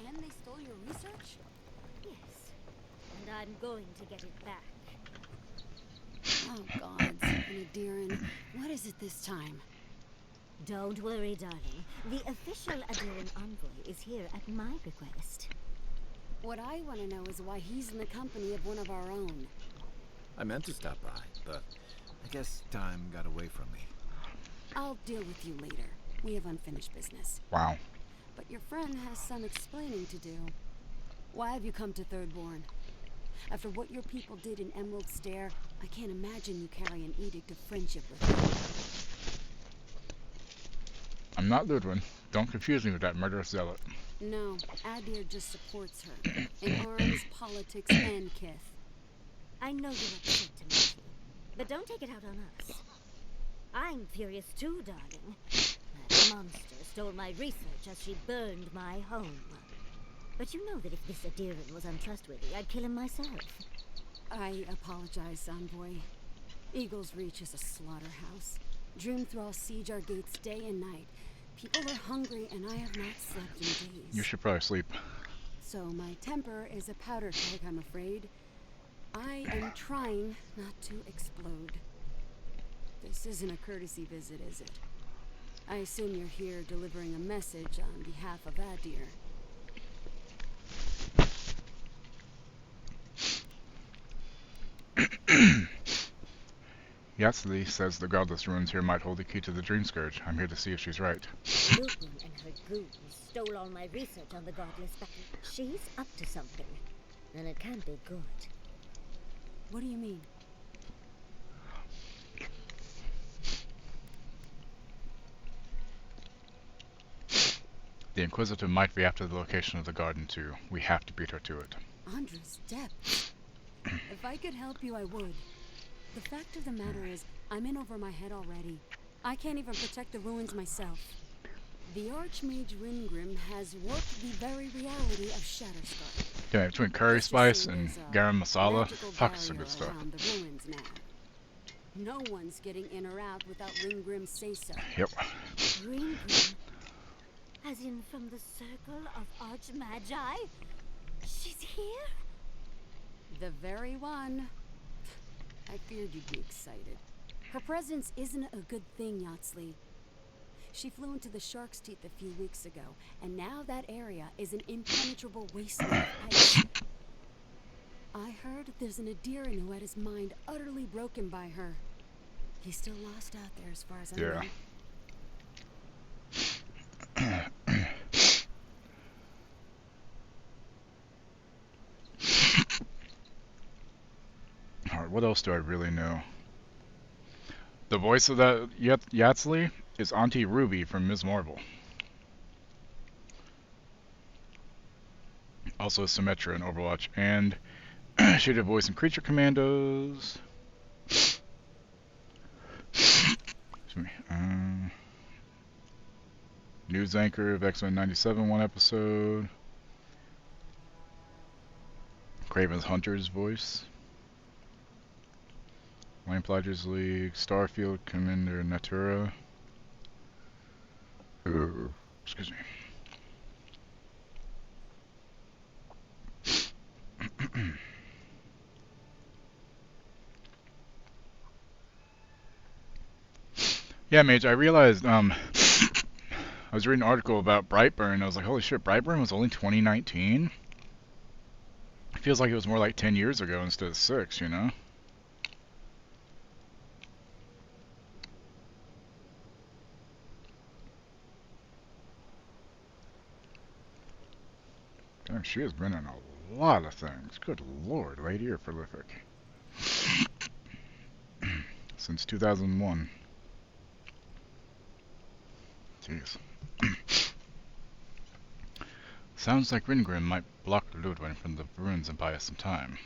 And they stole your research? Yes. And I'm going to get it back. Oh, gods. Adiran, what is it this time? Don't worry, darling. The official Adiran envoy is here at my request. What I want to know is why he's in the company of one of our own. I meant to stop by, but I guess time got away from me. I'll deal with you later. We have unfinished business. Wow. But your friend has some explaining to do. Why have you come to Thirdborn? After what your people did in Emerald Stair, I can't imagine you carry an edict of friendship with them. I'm not Ludwin. Don't confuse me with that murderous zealot. No, Adir just supports her. In arms, politics, and kith. I know you're upset to meet you, but don't take it out on us. I'm furious too, darling. That monster stole my research as she burned my home. But you know that if this Adiran was untrustworthy, I'd kill him myself. I apologize, Envoy. Eagle's Reach is a slaughterhouse. Dreamthrall siege our gates day and night. People are hungry, and I have not slept in days. You should probably sleep. So my temper is a powder keg, I'm afraid. I am trying not to explode. This isn't a courtesy visit, is it? I assume you're here delivering a message on behalf of Adir. Yatsli says the godless ruins here might hold the key to the Dream Scourge. I'm here to see if she's right. Lupin and her goons stole all my research on the godless battle. She's up to something, and it can't be good. What do you mean? The Inquisitor might be after the location of the garden too. We have to beat her to it. Andra's depth. If I could help you, I would. The fact of the matter is, I'm in over my head already. I can't even protect the ruins myself. The Archmage Ringrim has warped the very reality of Shatterstar. Yeah, between curry spice and garam masala, fuck some good stuff. Around the ruins now. No one's getting in or out without Ringgrim's say-so. Yep. Ringgrim? As in from the circle of Archmagi? She's here? The very one. I feared you'd be excited. Her presence isn't a good thing, Yatsli. She flew into the Shark's Teeth a few weeks ago, and now that area is an impenetrable wasteland of ice. I heard there's an Adiran who had his mind utterly broken by her. He's still lost out there as far as I know. Alright, what else do I really know? The voice of that Yatsli is Auntie Ruby from Ms. Marvel. Also Symmetra in Overwatch, and she did voice in Creature Commandos. me. News anchor of X-Men 97, one episode. Craven's Hunter's voice. Lampliders League. Starfield Commander Natura. Excuse me. Yeah, Mage, I realized, I was reading an article about Brightburn, and I was like, holy shit, Brightburn was only 2019? It feels like it was more like 10 years ago instead of 6, you know? Damn, she has been in a lot of things. Good lord, lady, you're prolific. Since 2001. Jeez. Sounds like Ringrim might block Ludwig from the ruins and buy us some time.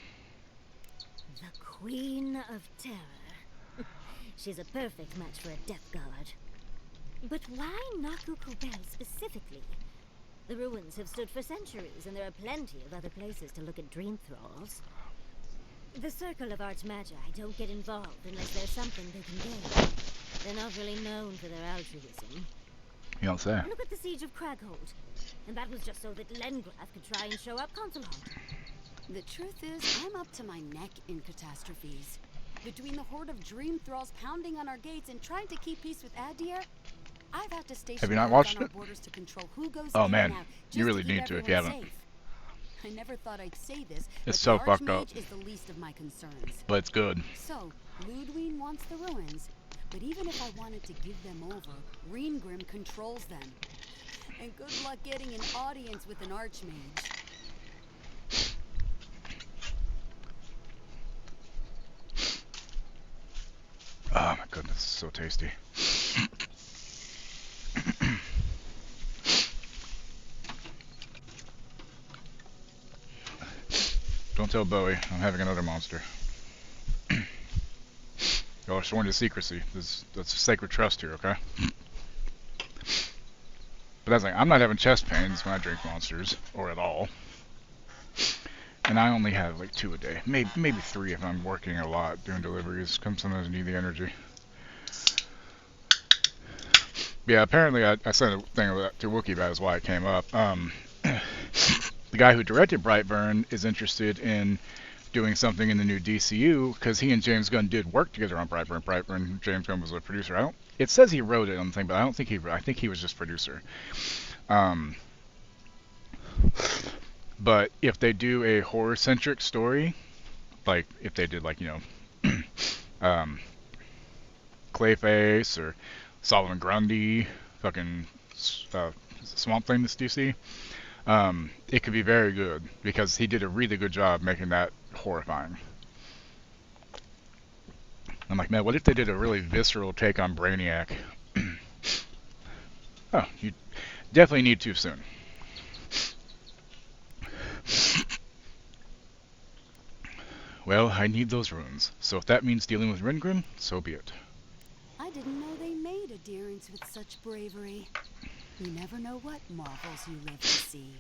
The Queen of Terror. She's a perfect match for a Death Guard. But why Nakukubel specifically? The ruins have stood for centuries, and there are plenty of other places to look at dream thralls. The Circle of Archmagi don't get involved unless there's something they can gain. They're not really known for their altruism. You don't say. Look at the Siege of Craghold. And that was just so that Lengrath could try and show up Consulholt. The truth is, I'm up to my neck in catastrophes. Between the horde of dream thralls pounding on our gates and trying to keep peace with Adir, I've had to station Have you not guards watched on our it? borders to control who goes Oh in man, and out, you just really to keep need to if you everyone haven't. safe. I never thought I'd say this, It's but so the fucked up. Archmage is the least of my concerns. But it's good. So, Ludwig wants the ruins, but even if I wanted to give them over, Reengrim controls them. And good luck getting an audience with an Archmage. Oh my goodness, it's so tasty. Don't tell Bowie, I'm having another monster. Y'all are sworn to secrecy. That's sacred trust here, okay? But that's like, I'm not having chest pains when I drink monsters, or at all. And I only have like 2 a day, maybe 3 if I'm working a lot doing deliveries. Sometimes I need the energy. Yeah, apparently I sent a thing to Wookiee about is why it came up. The guy who directed Brightburn is interested in doing something in the new DCU because he and James Gunn did work together on Brightburn. James Gunn was a producer. It says he wrote it on the thing, but I don't think I think he was just producer. But if they do a horror-centric story, like if they did like, you know, Clayface or Solomon Grundy, fucking Swamp Thing, this DC, it could be very good because he did a really good job making that horrifying. I'm like, man, what if they did a really visceral take on Brainiac? Oh, you definitely need to soon. Well, I need those runes, so if that means dealing with Ringrim, so be it. I didn't know they made adherents with such bravery. You never know what marvels you live to see.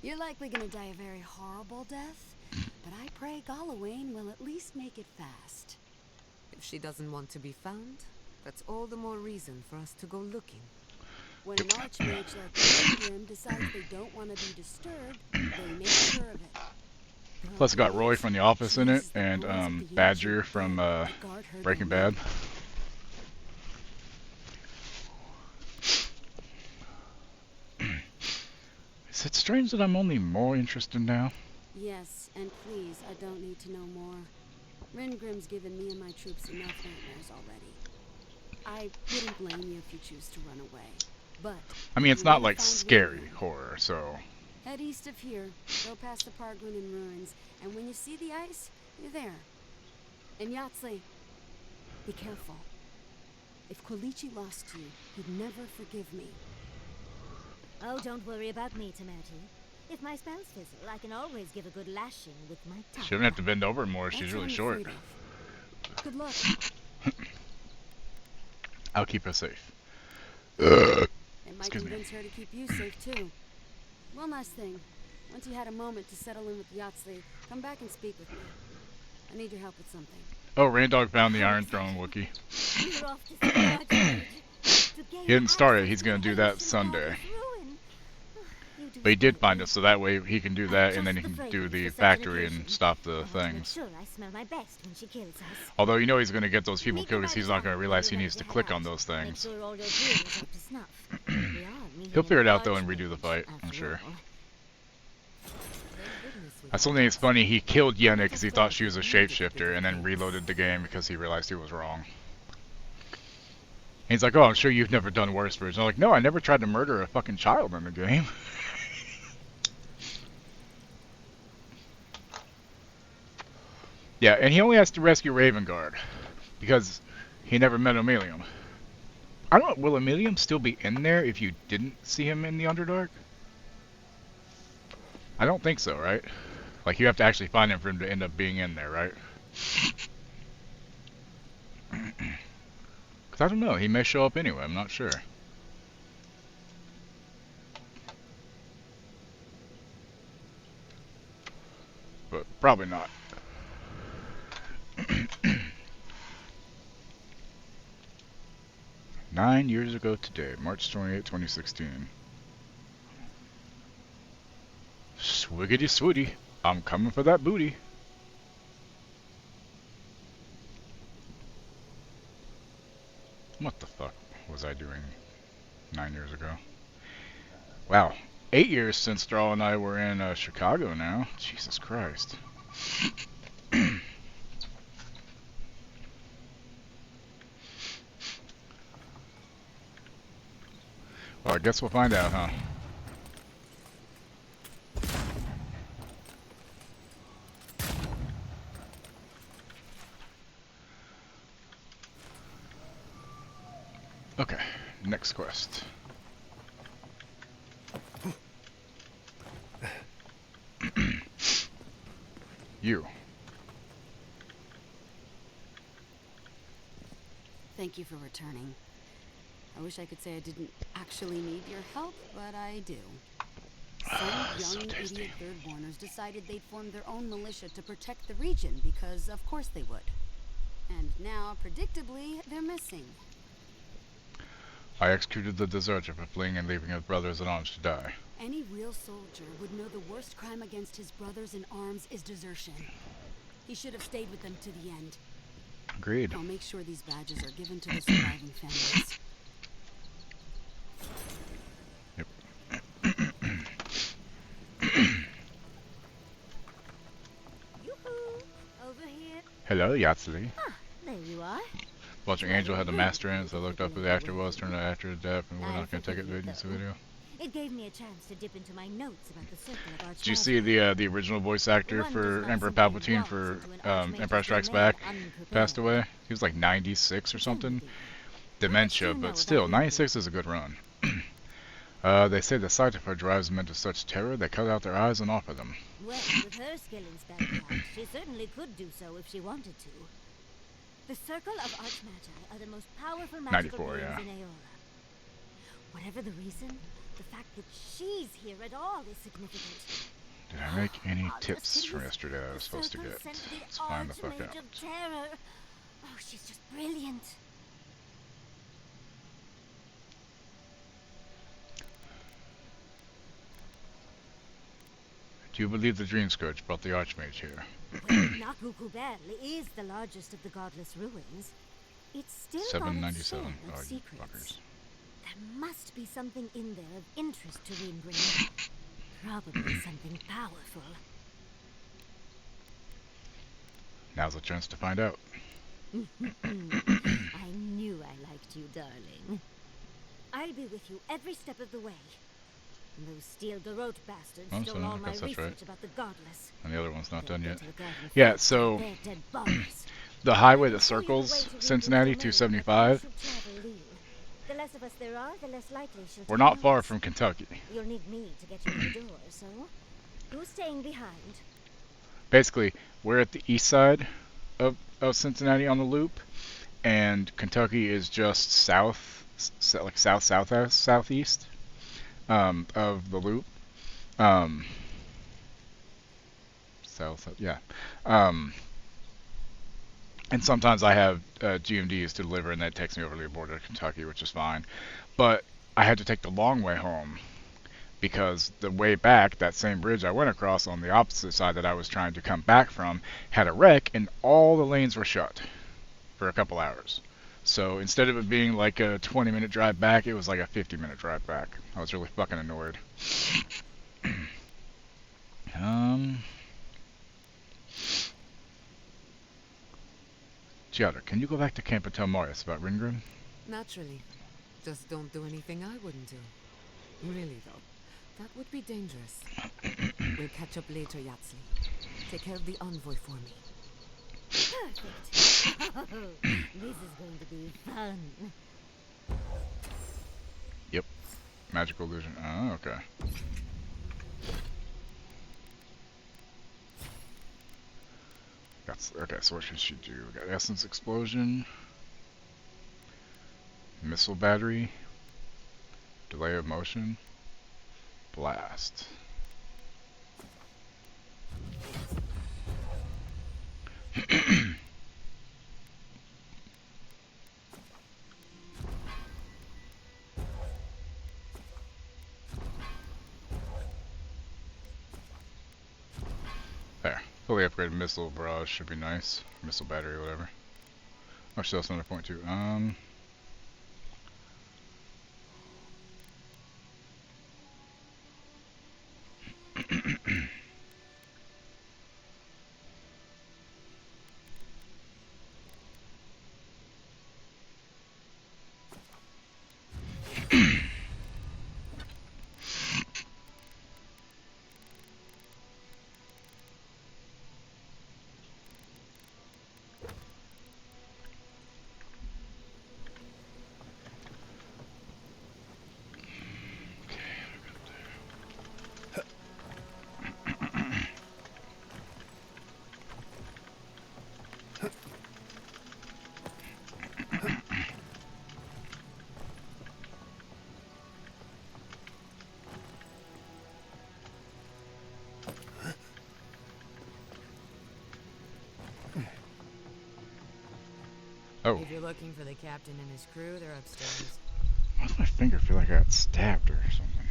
You're likely gonna die a very horrible death, but I pray Galawain will at least make it fast. If she doesn't want to be found, that's all the more reason for us to go looking. When an archmage like Ringrim decides they don't want to be disturbed, they make sure of it. Plus, it got Roy from The Office in it, and Badger from Breaking Bad. Is it strange that I'm only more interested now? Yes, and please, I don't need to know more. Ringrim's given me and my troops enough nightmares already. I wouldn't blame you if you choose to run away, but... I mean, it's not like scary horror, so... Head east of here, go past the Pargunan ruins, and when you see the ice, you're there. And Yatsley, be careful. If Quilichi lost you, he'd never forgive me. Oh, don't worry about me, Tamati. If my spells fizzle, I can always give a good lashing with my tongue. She doesn't have to bend over more, she's really short. Good luck. I'll keep her safe. It might Excuse me. convince her to keep you safe too. One last thing. Once you had a moment to settle in with Yatsley, come back and speak with me. I need your help with something. Oh, Raindog found the Iron Throne, Wookie. We're off to see Archmage. To gain He didn't start it. access He's to gonna the do that ancient Sunday. Goddess ruin. You do But he did spoil find me. us, so that way he can do that, and then he Just can the do fragrance the for such an factory and occasion. stop the I want to make things. sure I smell my best when she kills us. Although you know he's gonna get those people Meet me killed by because the he's not gonna tower realize when he you're needs to ready to click head on out. those Make things. sure all your gear is up to snuff. We are meeting He'll figure an it out though and redo the archmage, fight, I'm after sure. all. That's something that's funny. He killed Yenna because he thought she was a shapeshifter, and then reloaded the game because he realized he was wrong. He's like, "Oh, I'm sure you've never done worse for it." I'm like, "No, I never tried to murder a fucking child in the game." Yeah, and he only has to rescue Ravengard because he never met Emilium. I don't know, will Emilium still be in there if you didn't see him in the Underdark? I don't think so, right? Like, you have to actually find him for him to end up being in there, right? Because I don't know, he may show up anyway, I'm not sure. But probably not. Nine years ago today, March 28, 2016. Swiggity swooty, I'm coming for that booty. What the fuck was I doing 9 years ago? Wow, 8 years since Straw and I were in Chicago now. Jesus Christ. Well, I guess we'll find out, huh? Okay, next quest. You. Thank you for returning. I wish I could say I didn't actually need your help, but I do. Some young idiot Thirdborners decided they'd form their own militia to protect the region because, of course, they would. And now, predictably, they're missing. I executed the deserter for fleeing and leaving his brothers in arms to die. Any real soldier would know the worst crime against his brothers in arms is desertion. He should have stayed with them to the end. Agreed. I'll make sure these badges are given to the surviving families. Over here. Hello, Yatsley. Ah, there you are. Watching Angel had the master in it, so I looked up who the actor was, turned out actor to death, and we're not going to take it into the video. It gave me a chance to dip into my notes about the circle of Archmage. Did you see the original voice actor for Emperor Palpatine for Empire Strikes Back passed away? He was like 96 or something. Dementia, but still, 96 is a good run. They say the sight of her drives them into such terror they cut out their eyes and offer them. Well, with her skill in spellcraft, she certainly could do so if she wanted to. The Circle of Archmagi are the most powerful magical 94, beings yeah. in Aeola. Whatever the reason, the fact that she's here at all is significant. Did I make any tips from yesterday that I was supposed to Circle get? sent the Let's find the fuck Archmage out. of Terror. Oh, she's just brilliant. Do you believe the Dream Scourge brought the Archmage here? Well, Nakukuberl is the largest of the godless ruins. It's still got its share 797. of Oh, you secrets. fuckers. There must be something in there of interest to Ringgrim. Probably something powerful. Now's a chance to find out. I knew I liked you, darling. I'll be with you every step of the way. Those Steel Garrote bastards Oh, stole so all I my guess that's research right. about the godless. And the other one's not done yet. to the garden Yeah, first, so they're dead bodies. the highway that circles Cincinnati 275, Travel lean. The less of us there are, the less likely she'll we're take not far notice. from Kentucky. You'll need me to get you in the door, so who's staying behind? Basically, we're at the east side of Cincinnati on the loop, and Kentucky is just south, like southeast of the loop. South, yeah. And sometimes I have GMDs to deliver, and that takes me over to the border of Kentucky, which is fine. But I had to take the long way home because the way back, that same bridge I went across on the opposite side that I was trying to come back from had a wreck, and all the lanes were shut for a couple hours. So instead of it being like a 20-minute drive back, it was like a 50-minute drive back. I was really fucking annoyed. Giada, can you go back to camp and tell Marius about Ringrim? Naturally. Just don't do anything I wouldn't do. Really, though. That would be dangerous. We'll catch up later, Yatsley. Take care of the envoy for me. Perfect. Oh, this is going to be fun. Yep. Magical illusion. Oh, okay. Okay, so what should she do? We got essence explosion, missile battery, delay of motion, blast. There. Fully upgraded missile barrage should be nice. Missile battery, whatever. Actually, that's another point too. Oh. If you're looking for the captain and his crew, they're upstairs. Why does my finger feel like I got stabbed or something?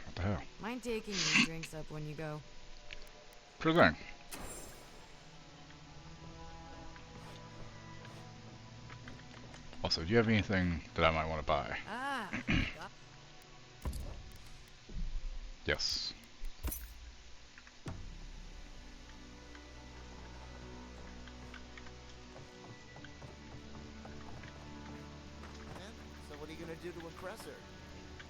What the hell? Mind taking these drinks up when you go? Sure thing. Also, do you have anything that I might want to buy? Ah. Yes. So what are you gonna do to impress her?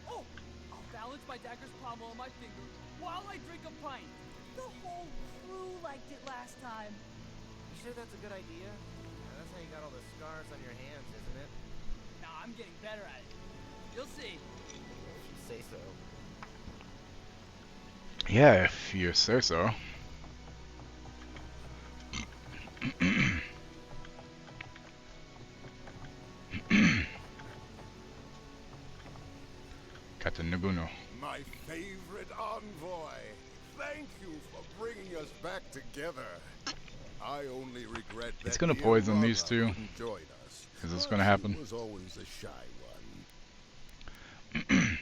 Oh, I'll balance my dagger's pommel on my finger while I drink a pint. The whole crew liked it last time. You sure that's a good idea? That's how you got all the scars on your hands, isn't it? Nah, I'm getting better at it. You'll see. If you say so. Yeah, if you say so. Captain Naguno. My favorite envoy. Thank you for bringing us back together. I only regret that It's gonna dear poison these brother two. didn't join us. Is this But gonna happen? he was always a shy one.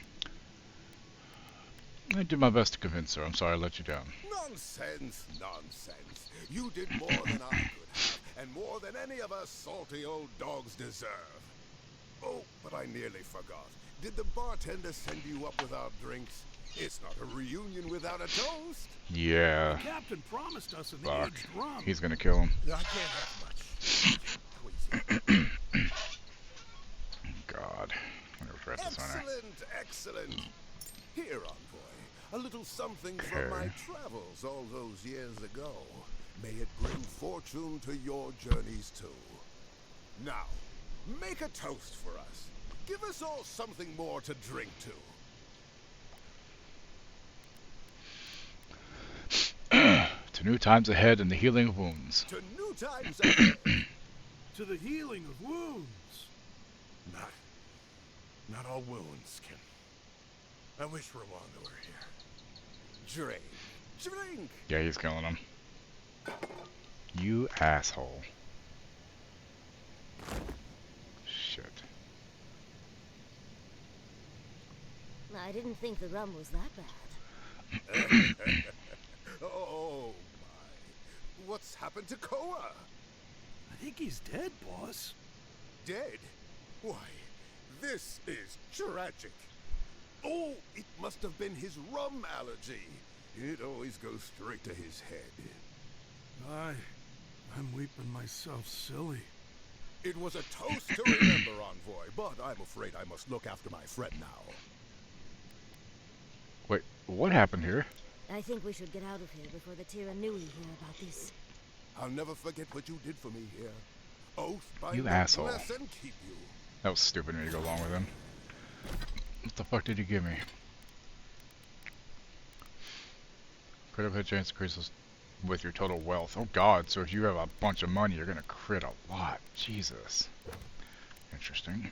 I did my best to convince her. I'm sorry I let you down. Nonsense, nonsense. You did more than I could have, and more than any of us salty old dogs deserve. Oh, but I nearly forgot. Did the bartender send you up with our drinks? It's not a reunion without a toast. Yeah. The captain promised us an Fuck. aged rum. He's gonna kill him. I can't have much. God. I'm gonna regret this, aren't I? Excellent, excellent. Here, envoy, a little something from my travels all those years ago. May it bring fortune to your journeys too. Now, make a toast for us. Give us all something more to drink to. To new times ahead and the healing of wounds. To new times ahead. to the healing of wounds. Not all wounds can. I wish Rwanda were here. Drink. Drink! Yeah, he's killing him. You asshole. Shit. I didn't think the rum was that bad. Oh my. What's happened to Koa? I think he's dead, boss. Dead? Why, this is tragic. Oh, it must have been his rum allergy. It always goes straight to his head. I'm weeping myself silly. It was a toast to remember, Envoy, but I'm afraid I must look after my friend now. Wait, what happened here? I think we should get out of here before the Tiranui hear about this. I'll never forget what you did for me here. Oath by You my asshole. bless and keep you. That was stupid of me to go along with him. What the fuck did he give me? Critical hit chance increases with your total wealth. Oh god, so if you have a bunch of money, you're gonna crit a lot. Jesus. Interesting.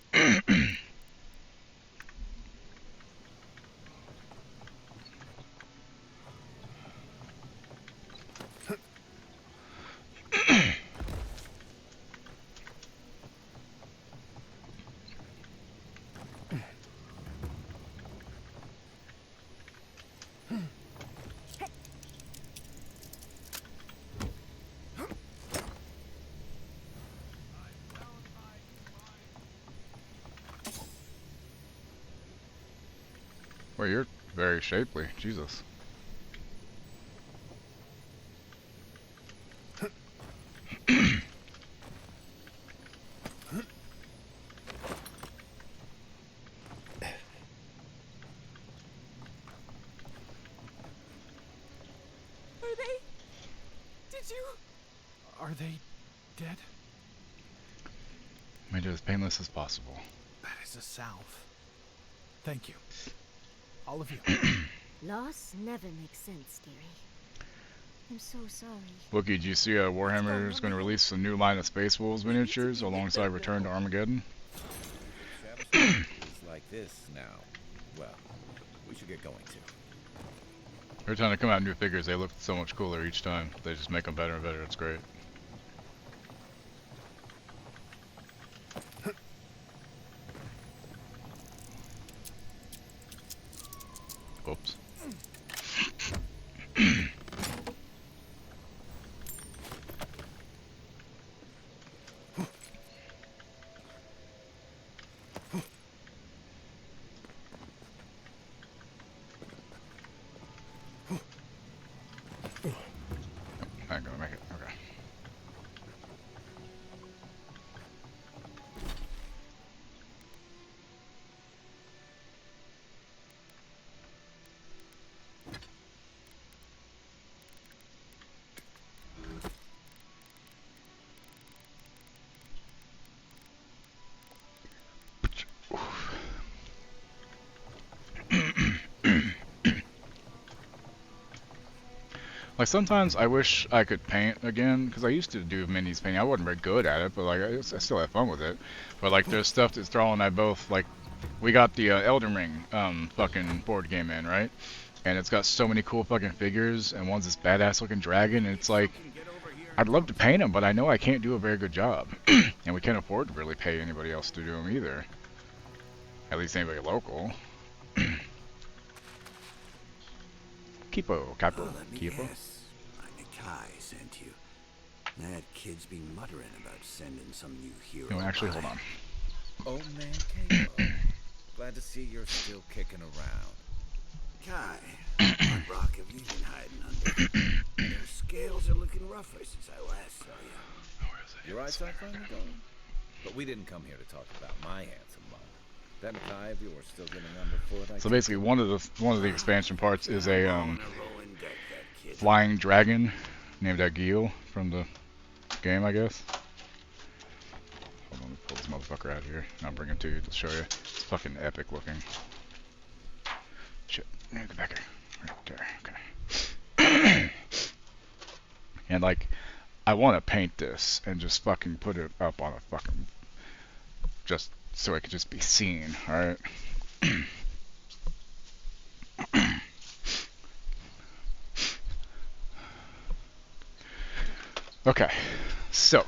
Well, you're very shapely. Jesus. Are they? Did you? Are they dead? Made it as painless as possible. That is a salve. Thank you. All of you. Loss never makes sense, dearie. I'm so sorry. Wookie, did you see Warhammer is going to release a new line of Space Wolves miniatures alongside Return to Armageddon? It's like this now. Well, we should get going too. Every time they come out new figures, they look so much cooler each time. They just make them better and better. It's great. Oops. Not gonna make it. Okay. Like sometimes I wish I could paint again, because I used to do minis painting. I wasn't very good at it, but like I still had fun with it. But like there's stuff that Thrall and I both like. We got the Elden Ring fucking board game in, right? And it's got so many cool fucking figures, and one's this badass looking dragon, and it's like I'd love to paint them, but I know I can't do a very good job, and we can't afford to really pay anybody else to do them either. At least anybody local. Kipo, Capo, Kipo. Kai sent you. That kid's been muttering about sending some new hero. No, actually, hold on. Old man Capo. Glad to see you're still kicking around. Kai, what rock have you been hiding under? Your scales are looking rougher since I last saw you. Your eyesight finally going? But we didn't come here to talk about my handsome mug. That Mackay of yours still getting underfoot. So basically, one of the expansion parts is a flying dragon named Agil from the game, I guess. Hold on, let me pull this motherfucker out of here. I'll bring him to you to show you. It's fucking epic looking. Shit, get back here. Right there. Okay. And like, I want to paint this and just fucking put it up on a fucking, just so it can just be seen, alright? Okay, so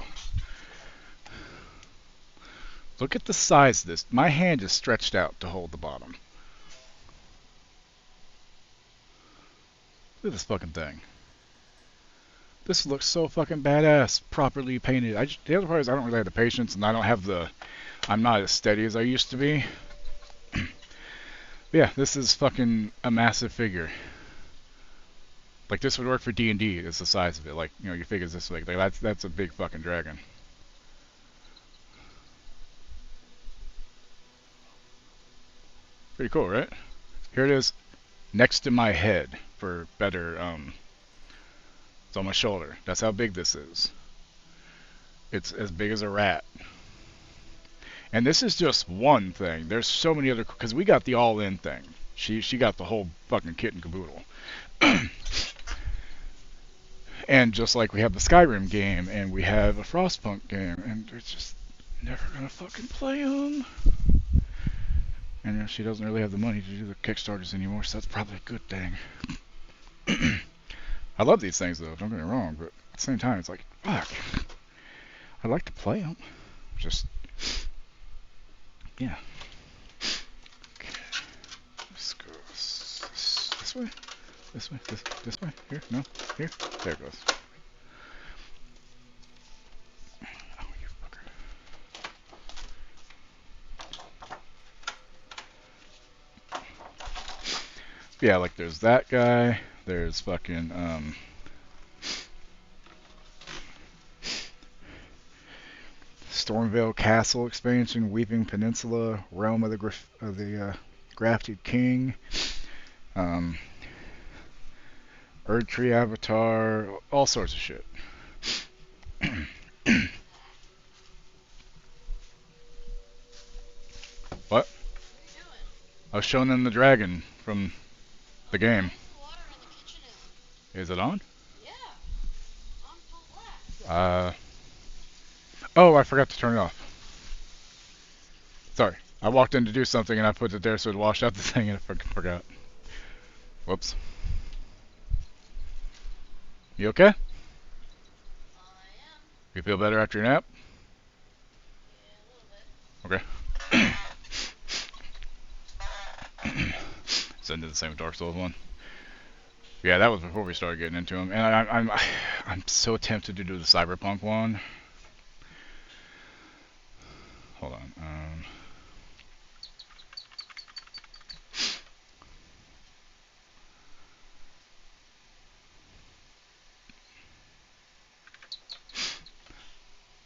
look at the size of this. My hand is stretched out to hold the bottom. Look at this fucking thing. This looks so fucking badass, properly painted. The other part is I don't really have the patience, and I don't have the, I'm not as steady as I used to be. But yeah, this is fucking a massive figure. Like, this would work for D&D, is the size of it. Like, you know, your figure's this big. Like, that's a big fucking dragon. Pretty cool, right? Here it is, next to my head, for better, it's on my shoulder. That's how big this is. It's as big as a rat. And this is just one thing. There's so many other, because we got the all-in thing. She got the whole fucking kit and caboodle. And just like we have the Skyrim game, and we have a Frostpunk game, and they're just never gonna fucking play them. And you know, she doesn't really have the money to do the Kickstarters anymore, so that's probably a good thing. I love these things though, don't get me wrong, but at the same time, it's like, fuck. I'd like to play them. Just, yeah. Okay. Let's go this way. This way, this way, here, no, here, there it goes. Oh, you fucker. Yeah, like there's that guy, there's fucking, Stormvale Castle expansion, Weeping Peninsula, Realm of the Grafted King, Erdtree Avatar, all sorts of shit. What? I was showing them the dragon from the game. Is it on? Oh, I forgot to turn it off. Sorry. I walked in to do something and I put it there so it washed out the thing and I fucking forgot. Whoops. You okay? You feel better after your nap? Okay. Send it the same Dark Souls one. Yeah, that was before we started getting into them, and I'm so tempted to do the Cyberpunk one. Hold on.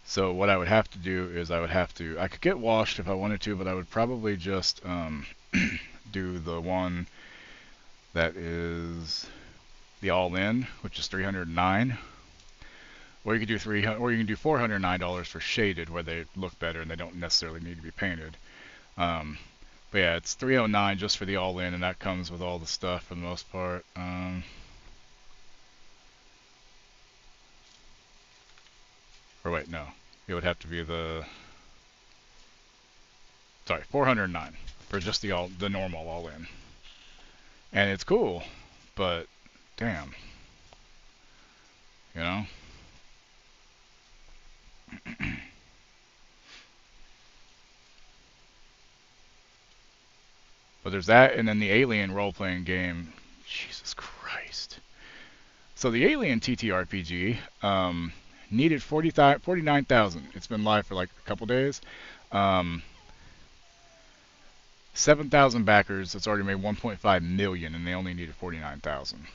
So what I would have to do is I could get washed if I wanted to, but I would probably just do the one that is the all-in, which is $309. Or you could do $409 for shaded, where they look better and they don't necessarily need to be painted. But yeah, it's $309 just for the all-in, and that comes with all the stuff for the most part. Or wait, no, it would have to be the. Sorry, $409 for just the normal all-in, and it's cool, but damn, you know. But there's that, and then the Alien role-playing game. Jesus Christ. So the Alien TTRPG needed 49,000. It's been live for like a couple days. 7,000 backers. It's already made 1.5 million, and they only needed 49,000.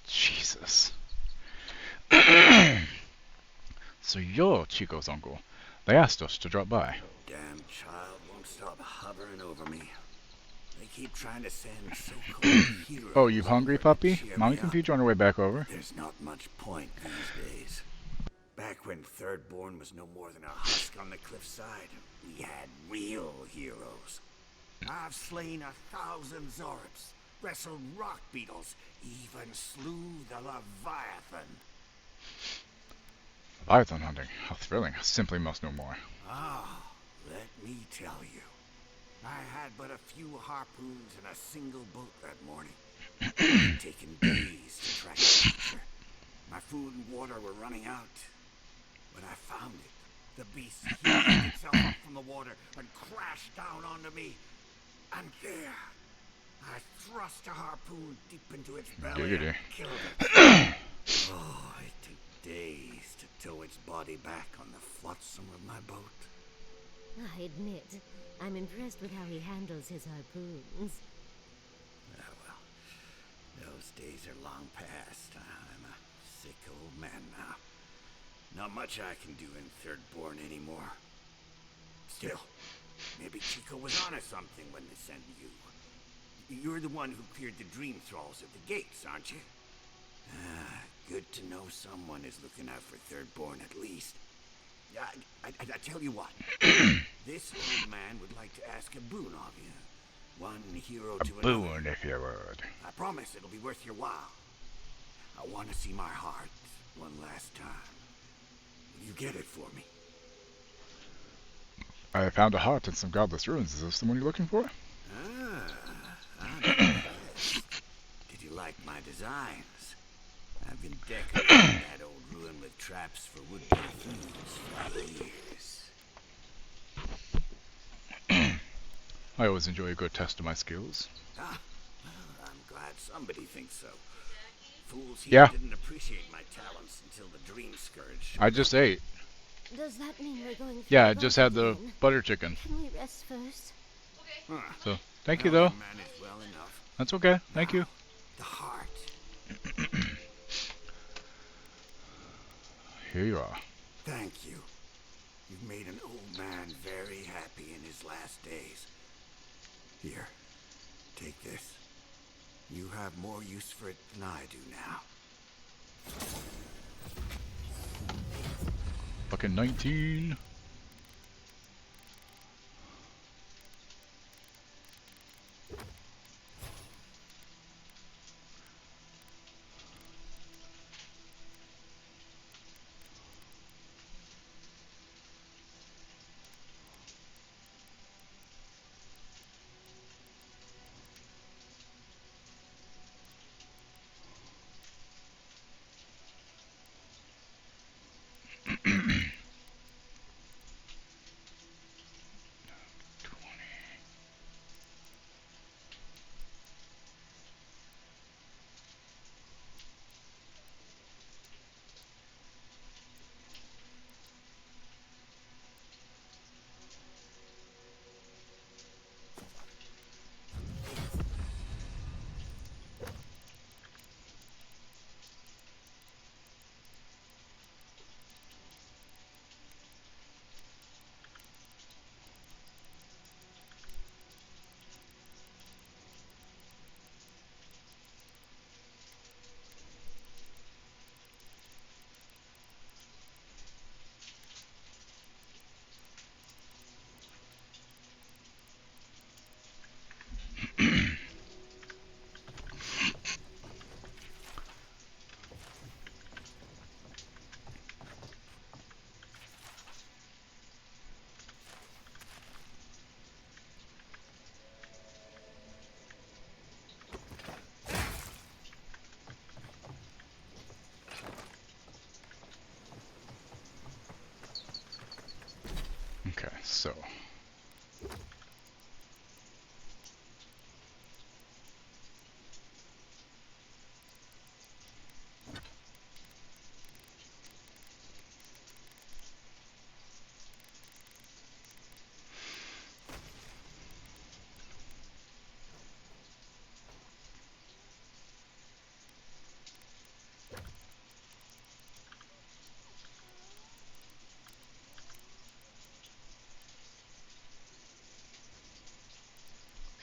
Jesus. So yo, Chico's uncle, they asked us to drop by. Damn child won't stop hovering over me. They keep trying to send so-called heroes. Oh, you hungry, puppy? Mommy can feed you on her way back over. There's not much point these days. Back when Thirdborn was no more than a husk on the cliffside, we had real heroes. I've slain 1,000 Zorps, wrestled rock beetles, even slew the Leviathan. Leviathan hunting. How thrilling. I simply must know more. Ah, let me tell you. I had but a few harpoons and a single boat that morning. It had taken days to track the creature. My food and water were running out. But I found it. The beast heaved itself up from the water and crashed down onto me. And there, I thrust a harpoon deep into its belly and killed it. Oh, it took days to tow its body back on the flotsam of my boat. I admit, I'm impressed with how he handles his harpoons. Ah, well, those days are long past. I'm a sick old man now. Not much I can do in Thirdborn anymore. Still, maybe Chico was onto something when they sent you. You're the one who cleared the dream thralls at the gates, aren't you? Ah, good to know someone is looking out for Thirdborn at least. I tell you what. This old man would like to ask a boon of you. One hero to another. A boon, if you would. I promise it'll be worth your while. I want to see my heart one last time. Will you get it for me? I found a heart in some godless ruins. Is this the one you're looking for? Did you like my designs? I've been decorating that old ruin with traps for would-be thieves for years. I always enjoy a good test of my skills. Ah, well, I'm glad somebody thinks so. Fools here didn't appreciate my talents until the dream scourge. I just ate. Does that mean we're going through Yeah, I just had the butter chicken. Can we rest first? So, thank you though. Well enough. That's okay. Thank you. The heart. Here you are. Thank you. You've made an old man very happy in his last days. Here, take this. You have more use for it than I do now. Fucking 19. Okay, so.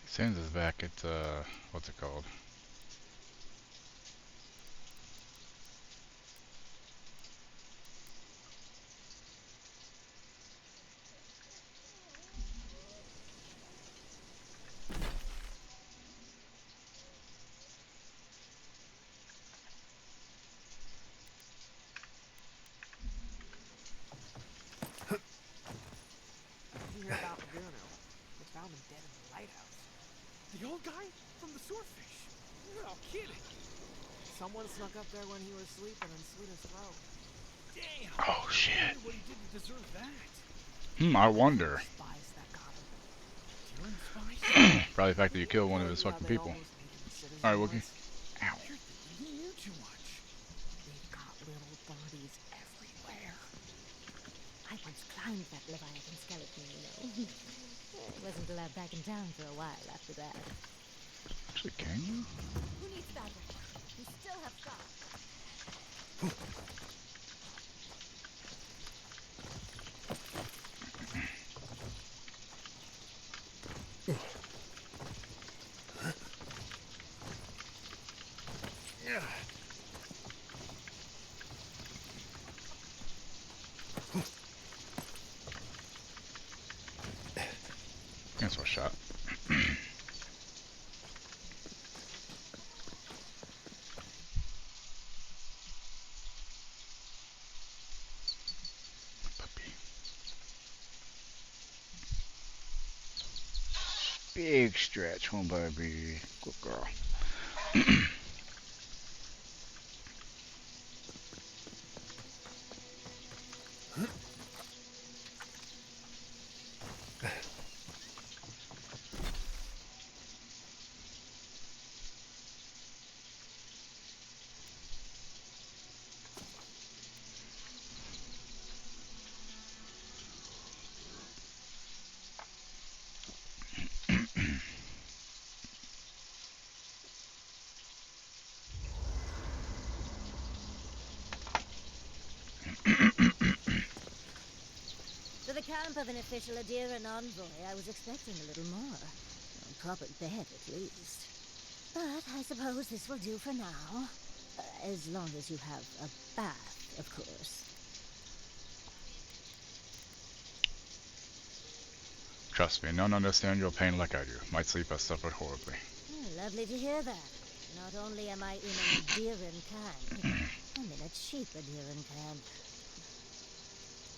Sans is back at, what's it called? found him dead in the lighthouse. The old guy from the swordfish. No kidding. Someone snuck up there when he was sleeping and slit his throat. Damn. Oh shit. I wonder what he did to deserve that. I wonder. Spies that got him. Deering spies? Probably the fact that you killed one of his fucking people. Alright, Wookie. Ow. You're thinking he knew too much. They've got little bodies everywhere. I once climbed that Leviathan skeleton, you know. I wasn't allowed back in town for a while after that. Actually, can you? Who needs that? We still have stock. That's what shot. Puppy. Big stretch, home baby. Good girl. For the camp of an official Adiran envoy, I was expecting a little more. A proper bed, at least. But I suppose this will do for now. As long as you have a bath, of course. Trust me, none understand your pain like I do. My sleep has suffered horribly. Oh, lovely to hear that. Not only am I in an Adiran camp, I'm in a cheap Adiran camp.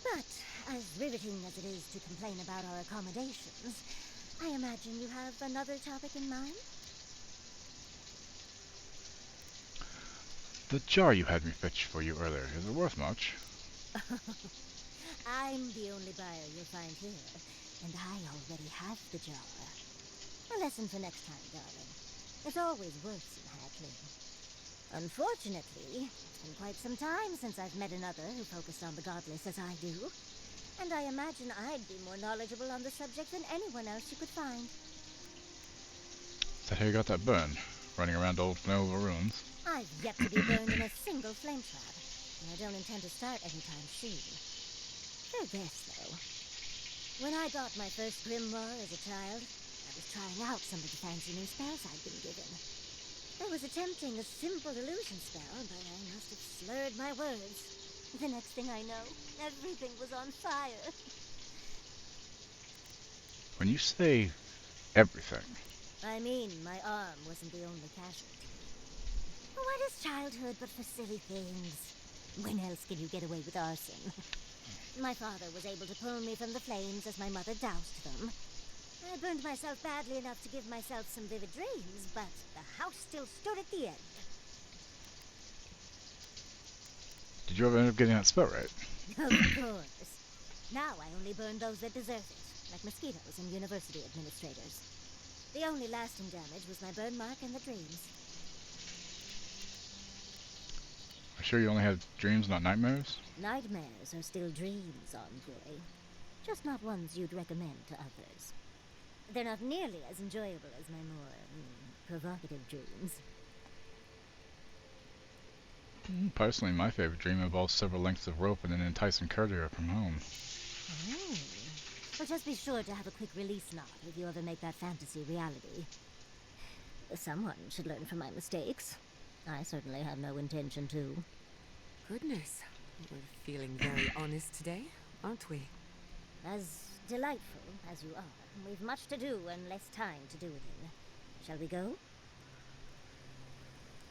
But, as riveting as it is to complain about our accommodations, I imagine you have another topic in mind? The jar you had me fetch for you earlier, is it worth much? I'm the only buyer you'll find here, and I already have the jar. A lesson for next time, darling. It always works in haggling. Unfortunately, it's been quite some time since I've met another who focused on the godless as I do, and I imagine I'd be more knowledgeable on the subject than anyone else you could find. Is that how you got that burn? Running around old Nova ruins? I've yet to be burned in a single flame trap, and I don't intend to start anytime soon. Fair guess, though. When I got my first grimoire as a child, I was trying out some of the fancy new spells I'd been given. I was attempting a simple illusion spell, but I must have slurred my words. The next thing I know, everything was on fire. When you say everything, I mean, my arm wasn't the only casualty. What is childhood but for silly things? When else can you get away with arson? My father was able to pull me from the flames as my mother doused them. I burned myself badly enough to give myself some vivid dreams, but the house still stood at the end. did you ever end up getting that spell right? Of course. Now I only burn those that deserve it, like mosquitoes and university administrators. The only lasting damage was my burn mark and the dreams. I'm sure you only have dreams, not nightmares? Nightmares are still dreams, Envoy. Just not ones you'd recommend to others. They're not nearly as enjoyable as my more provocative dreams. Personally, my favorite dream involves several lengths of rope and an enticing courier from home. Oh. Well, just be sure to have a quick release knot if you ever make that fantasy reality. Someone should learn from my mistakes. I certainly have no intention to. Goodness, we're feeling very honest today, aren't we? As delightful as you are, we've much to do and less time to do it in. Shall we go?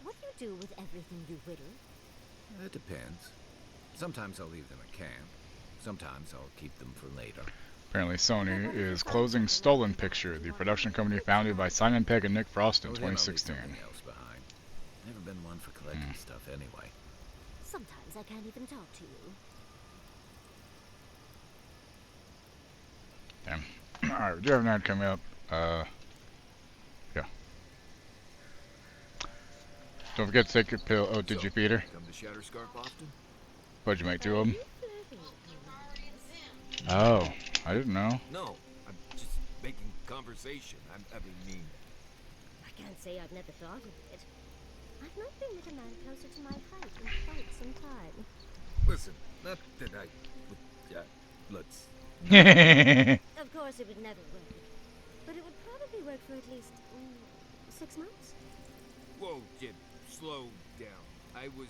What do you do with everything you whittle? It depends. Sometimes I'll leave them at camp. Sometimes I'll keep them for later. Apparently Sony is closing Stolen Picture, the production company founded by Simon Pegg and Nick Frost in With him, I'll leave 2016. something else behind. Never been one for collecting stuff anyway. Sometimes I can't even talk to you. Damn. Alright, we do have an ad coming up. Yeah. Don't forget to take your pill. Oh, did you feed her? Come to Shatterscarp often? What'd you make, 2 of them? Oh, I didn't know. No, I'm just making conversation. I mean, I can't say I've never thought of it. I've not been with a man closer to my height in quite some time. listen, not that I would, let's... Of course it would never work. But it would probably work for at least 6 months. Whoa, Jim, slow down. I was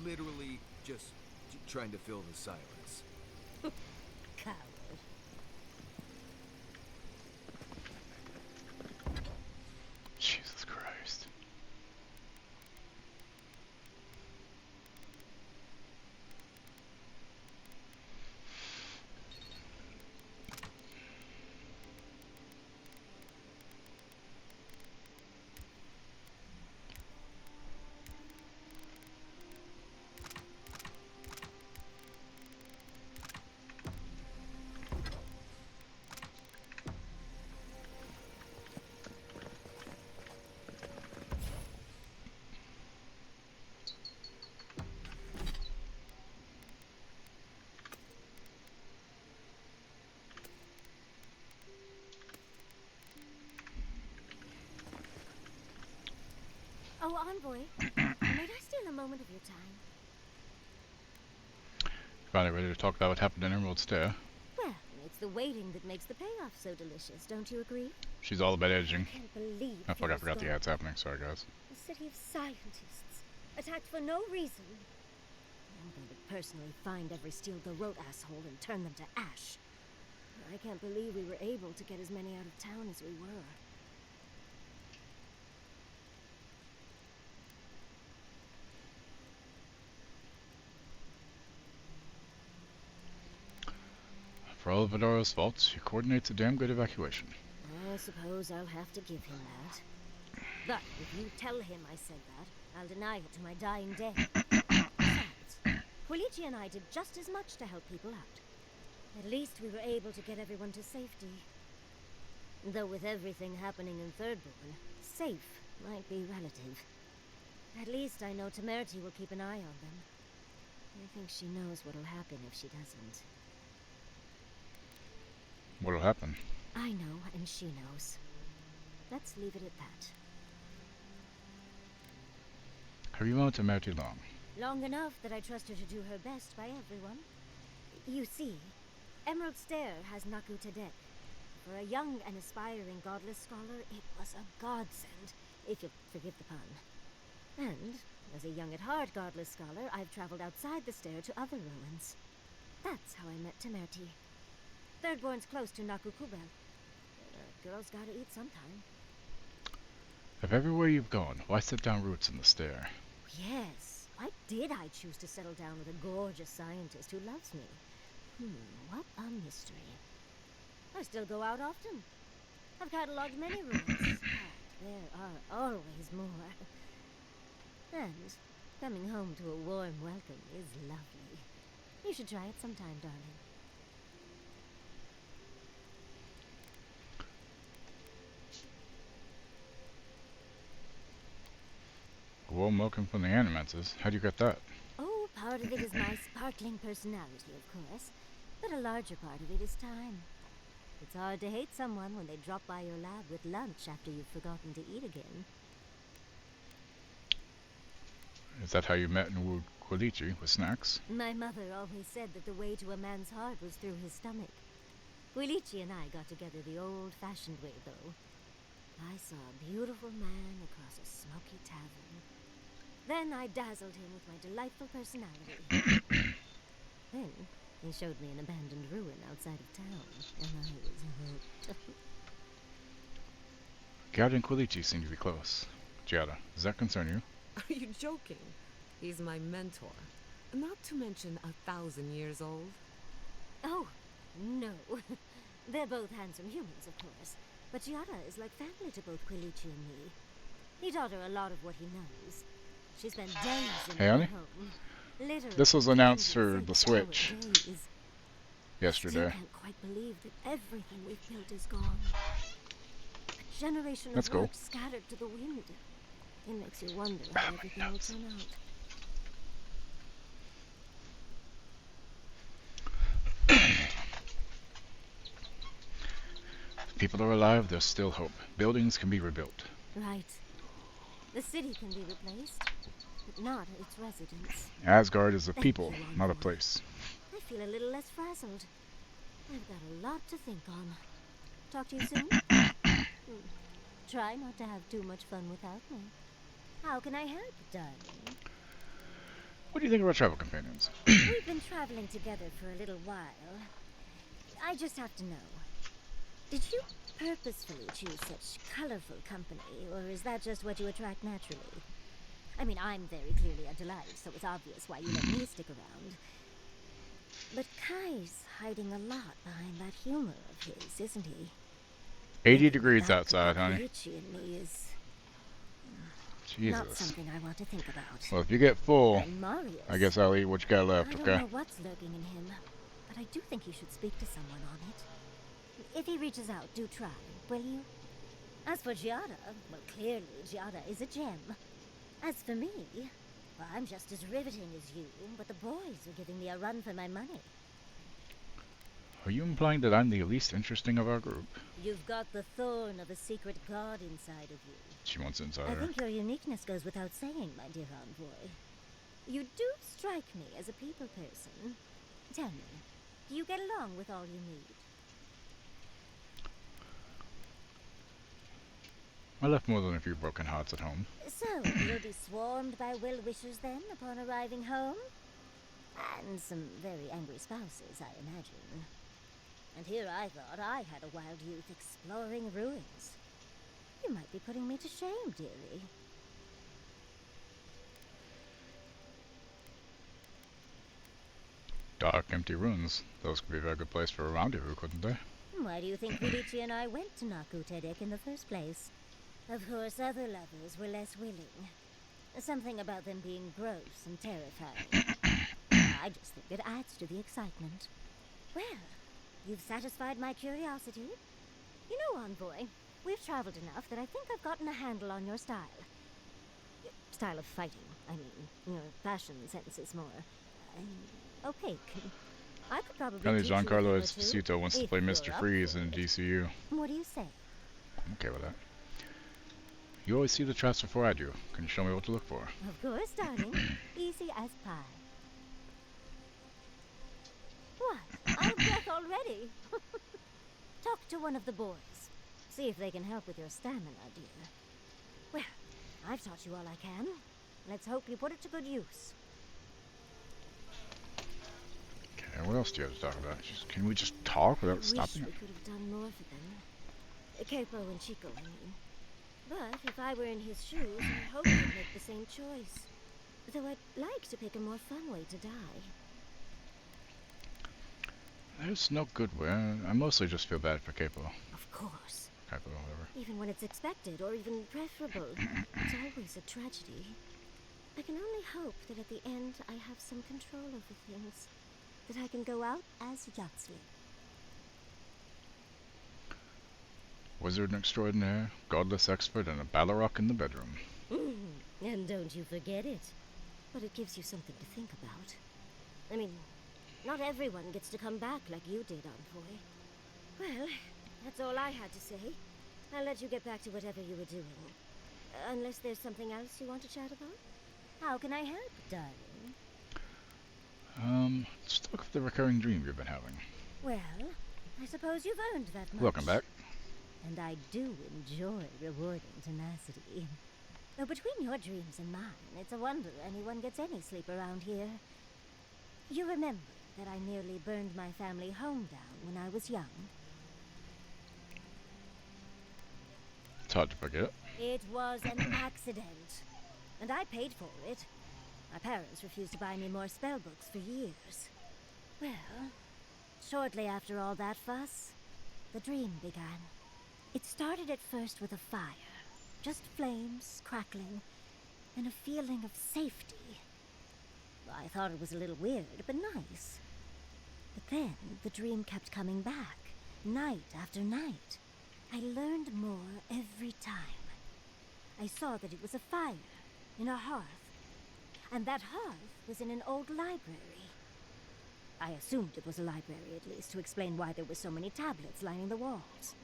literally just trying to fill the silence. Coward. Jesus Christ. Oh, Envoy, might I steal a moment of your time? Finally ready to talk about what happened in Emerald Stair. Well, it's the waiting that makes the payoff so delicious, don't you agree? She's all about edging. I can't believe I forgot Theo's the gone. ad's happening. Sorry, guys. A city of scientists, attacked for no reason. I'm going to personally find every Steel Garrote asshole and turn them to ash. I can't believe we were able to get as many out of town as we were. For all of Vidaro's faults, he coordinates a damn good evacuation. I suppose I'll have to give him that. But if you tell him I said that, I'll deny it to my dying day. Besides, Quilici and I did just as much to help people out. At least we were able to get everyone to safety. Though with everything happening in Thirdborn, safe might be relative. At least I know Temerity will keep an eye on them. I think she knows what'll happen if she doesn't. What'll happen? I know, and she knows. Let's leave it at that. Have you known Temerity long? Long enough that I trust her to do her best by everyone. You see, Emerald Stair has Naku Tedek. For a young and aspiring godless scholar, it was a godsend, if you'll forgive the pun. And, as a young-at-heart godless scholar, I've traveled outside the stair to other ruins. That's how I met Temerity. Thirdborn's close to Naku Kubel. Girls gotta eat sometime. Of everywhere you've gone, why set down roots in the stair? Yes, why did I choose to settle down with a gorgeous scientist who loves me? What a mystery. I still go out often. I've catalogued many ruins, but there are always more. And coming home to a warm welcome is lovely. You should try it sometime, darling. A warm welcome from the Animenses. How'd you get that? Oh, part of it is my sparkling personality, of course. But a larger part of it is time. It's hard to hate someone when they drop by your lab with lunch after you've forgotten to eat again. Is that how you met and wooed Quilici, with snacks? My mother always said that the way to a man's heart was through his stomach. Quilici and I got together the old-fashioned way, though. I saw a beautiful man across a smoky tavern. Then I dazzled him with my delightful personality. Then he showed me an abandoned ruin outside of town, and I was hooked. Giada and Quilici seem to be close. Giada, does that concern you? Are you joking? He's my mentor. Not to mention 1,000 years old. Oh, no. They're both handsome humans, of course, but Giada is like family to both Quilici and me. He taught her a lot of what he knows. She spent days in Hey, her honey. home. Literally This was announced for 26 the Switch hour days. Still yesterday. can't quite believe that everything we've built is gone. A generation That's of cool. work scattered to the wind. It makes you wonder how everything will turn out. People are alive, there's still hope. Buildings can be rebuilt. Right. The city can be replaced, but not its residents. Asgard is a Thank people, you, not a Envoy. place. I feel a little less frazzled. I've got a lot to think on. Talk to you soon? Try not to have too much fun without me. How can I help, darling? What do you think about travel companions? We've been traveling together for a little while. I just have to know. Did you purposefully choose such colorful company, or is that just what you attract naturally? I mean, I'm very clearly a delight, so it's obvious why you let me stick around. But Kai's hiding a lot behind that humor of his, isn't he? 80 degrees outside, honey. Quilici and me is not Jesus. something I want to think about. Well, if you get full, And Marius, I guess I'll eat what you got left, I don't okay? know what's lurking in him, but I do think you should speak to someone on it. If he reaches out, do try, will you? As for Giada, well, clearly Giada is a gem. As for me, well, I'm just as riveting as you, but the boys are giving me a run for my money. Are you implying that I'm the least interesting of our group? You've got the thorn of a secret god inside of you. She wants inside I her. think your uniqueness goes without saying, my dear envoy. You do strike me as a people person. Tell me, do you get along with all you need? I left more than a few broken hearts at home. So, you'll be swarmed by well-wishers then, upon arriving home? And some very angry spouses, I imagine. And here I thought I had a wild youth exploring ruins. You might be putting me to shame, dearie. Dark, empty ruins. Those could be a very good place for a rendezvous, couldn't they? Why do you think Quilici and I went to Nakutedek in the first place? Of course, other lovers were less willing. Something about them being gross and terrifying. I just think it adds to the excitement. Well, you've satisfied my curiosity. You know, Envoy, we've traveled enough that I think I've gotten a handle on your style. Your style of fighting, I mean. Your fashion sense is more opaque. I could probably Apparently teach you a thing Giancarlo or two, Esposito wants to if play you're Mr. up Freeze for in it. DCU. What do you say? I'm okay with that. You always see the traps before I do. Can you show me what to look for? Of course, darling. Easy as pie. What? Out of breath already? Talk to one of the boys. See if they can help with your stamina, dear. Well, I've taught you all I can. Let's hope you put it to good use. Okay, what else do you have to talk about? Can we just talk without stopping? I wish we could have done more for them. Capo and Chico, I mean. But if I were in his shoes, I hope he'd make the same choice. Though I'd like to pick a more fun way to die. There's no good way. I mostly just feel bad for Capo. Of course. Capo, whatever. Even when it's expected, or even preferable, it's always a tragedy. I can only hope that at the end I have some control over things. That I can go out as Yatsley. Wizard extraordinaire, godless expert, and a Balrog in the bedroom. And don't you forget it. But it gives you something to think about. I mean, not everyone gets to come back like you did, Envoy. Well, that's all I had to say. I'll let you get back to whatever you were doing. Unless there's something else you want to chat about? How can I help, darling? Let's talk of the recurring dream you've been having. Well, I suppose you've earned that much. Welcome back. And I do enjoy rewarding tenacity. Though between your dreams and mine, it's a wonder anyone gets any sleep around here. You remember that I nearly burned my family home down when I was young? It's hard to forget. It was an accident. And I paid for it. My parents refused to buy me more spell books for years. Well, shortly after all that fuss, the dream began. It started at first with a fire. Just flames crackling and a feeling of safety. I thought it was a little weird, but nice. But then the dream kept coming back, night after night. I learned more every time. I saw that it was a fire in a hearth, and that hearth was in an old library. I assumed it was a library, at least, to explain why there were so many tablets lining the walls.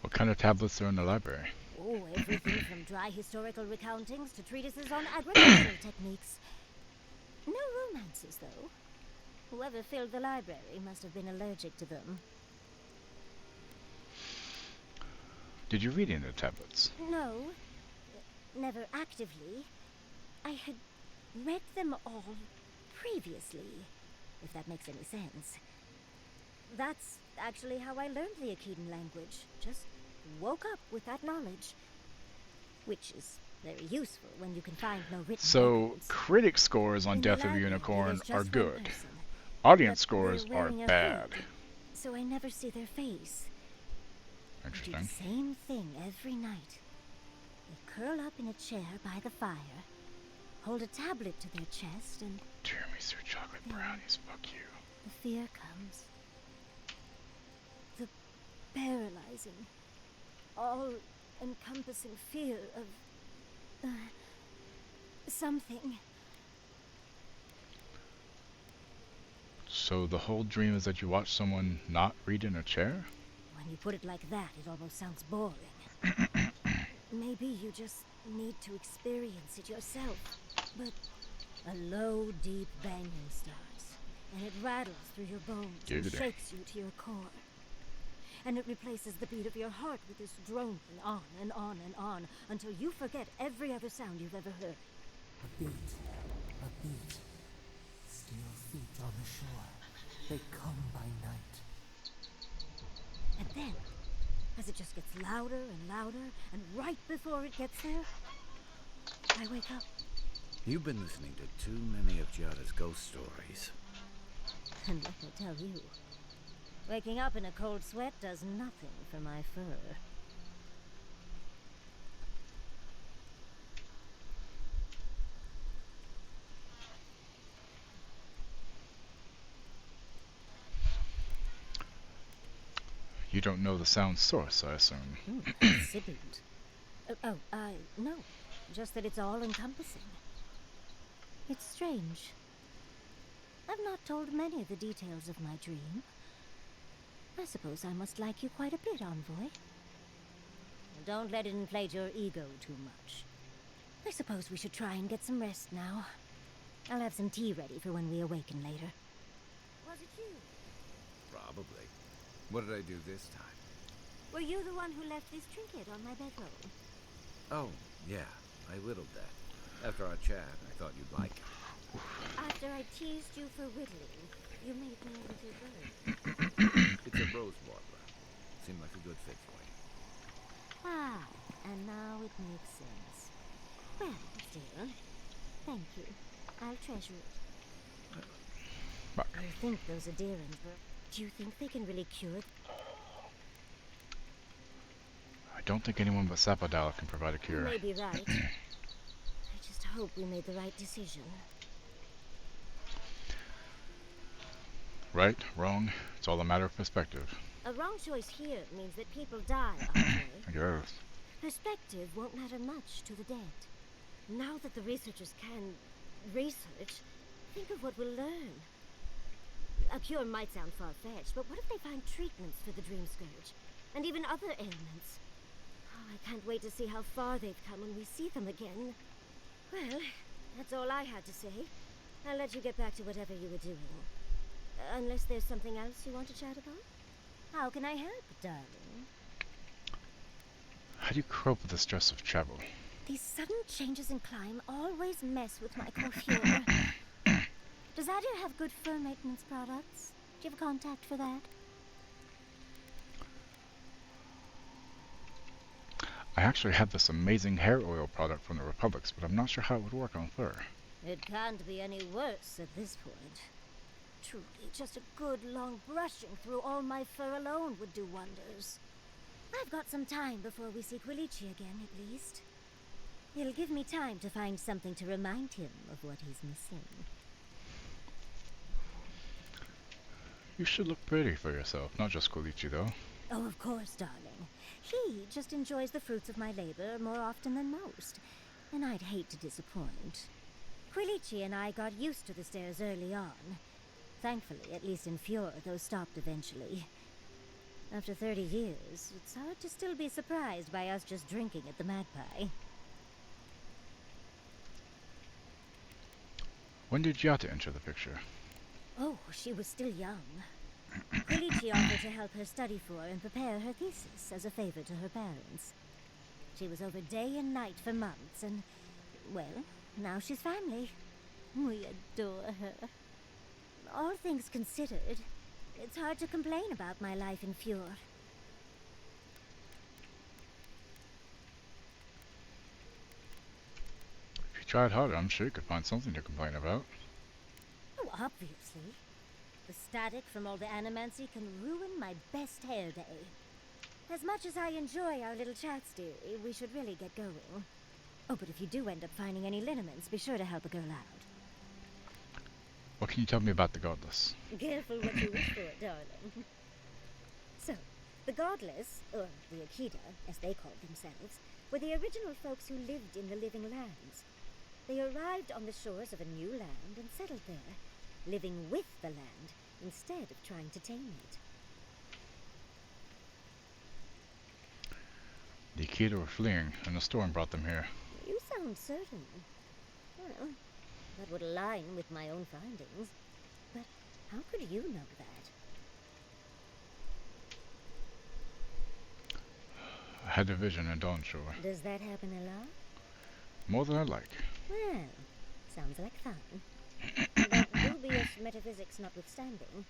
What kind of tablets are in the library? Oh, everything from dry historical recountings to treatises on agricultural techniques. No romances, though. Whoever filled the library must have been allergic to them. Did you read any of the tablets? No, never actively. I had read them all previously, if that makes any sense. That's actually how I learned the Akkadian language. Just woke up with that knowledge, which is very useful when you can find no written So, records. critic scores on In Death the of a library, Unicorn there's just are one good. person, Audience but they're scores are wearing a bad. hood, so I never see their face. They do the Interesting. same thing every night. They curl up in a chair by the fire, hold a tablet to their chest, and Tiramisu chocolate brownies, fuck you. the fear comes. The paralyzing, all-encompassing fear of something. So the whole dream is that you watch someone not read in a chair? When you put it like that, it almost sounds boring. Maybe you just need to experience it yourself. But a low, deep banging starts, and it rattles through your bones and Giggity. shakes you to your core. And it replaces the beat of your heart with this droning on and on and on until you forget every other sound you've ever heard. A beat. Steel feet on the shore. They come by night. And then, as it just gets louder and louder, and right before it gets there, I wake up. You've been listening to too many of Giada's ghost stories. And let me tell you, waking up in a cold sweat does nothing for my fur. You don't know the sound source, I assume. Sibilant. No. Just that it's all-encompassing. It's strange. I've not told many of the details of my dream. I suppose I must like you quite a bit, Envoy. Don't let it inflate your ego too much. I suppose we should try and get some rest now. I'll have some tea ready for when we awaken later. Was it you? Probably. What did I do this time? Were you the one who left this trinket on my bedroll? Oh, yeah. I whittled that. After our chat, I thought you'd like it. After I teased you for whittling, you made me a little bird. It's a rose warbler. Seemed like a good fit for you. Ah, and now it makes sense. Well, dear, thank you. I'll treasure it. I think those Adirans were... Do you think they can really cure... I don't think anyone but Sapadala can provide a You cure. may be right. I just hope we made the right decision. Right, wrong, it's all a matter of perspective. A wrong choice here means that people die, Andre. I guess. Perspective won't matter much to the dead. Now that the researchers can research, think of what we'll learn. A cure might sound far-fetched, but what if they find treatments for the Dream Scourge? And even other ailments? Oh, I can't wait to see how far they've come when we see them again. Well, that's all I had to say. I'll let you get back to whatever you were doing. Unless there's something else you want to chat about? How can I help, darling? How do you cope with the stress of travel? These sudden changes in climate always mess with my coiffure. Does Adir have good fur maintenance products? Do you have a contact for that? I actually have this amazing hair oil product from the Republics, but I'm not sure how it would work on fur. It can't be any worse at this point. truly, just a good long brushing through all my fur alone would do wonders. I've got some time before we see Quilici again, at least. It'll give me time to find something to remind him of what he's missing. You should look pretty for yourself, not just Quilici though. Oh, of course, darling. He just enjoys the fruits of my labor more often than most, and I'd hate to disappoint. Quilici and I got used to the stairs early on. Thankfully, at least in Fjord, those stopped eventually. After 30 years, it's hard to still be surprised by us just drinking at the Magpie. When did Yata enter the picture? Oh, she was still young. Quilici offered to help her study for and prepare her thesis as a favor to her parents. She was over day and night for months, and, well, now she's family. We adore her. All things considered, it's hard to complain about my life in Fjord. If you tried harder, I'm sure you could find something to complain about. Oh, obviously. The static from all the animancy can ruin my best hair day. As much as I enjoy our little chats, dearie, we should really get going. Oh, but if you do end up finding any lineaments, be sure to help a girl out. What can you tell me about the Godless? Careful what you wish for, darling. So, the Godless, or the Akida, as they called themselves, were the original folks who lived in the Living Lands. They arrived on the shores of a new land and settled there, living with the land instead of trying to tame it. The Akita were fleeing, and the storm brought them here. You sound certain. Well, that would align with my own findings. But how could you know that? I had a vision in Dawnshore. Does that happen a lot? More than I'd like. Well, sounds like fun. But dubious metaphysics notwithstanding,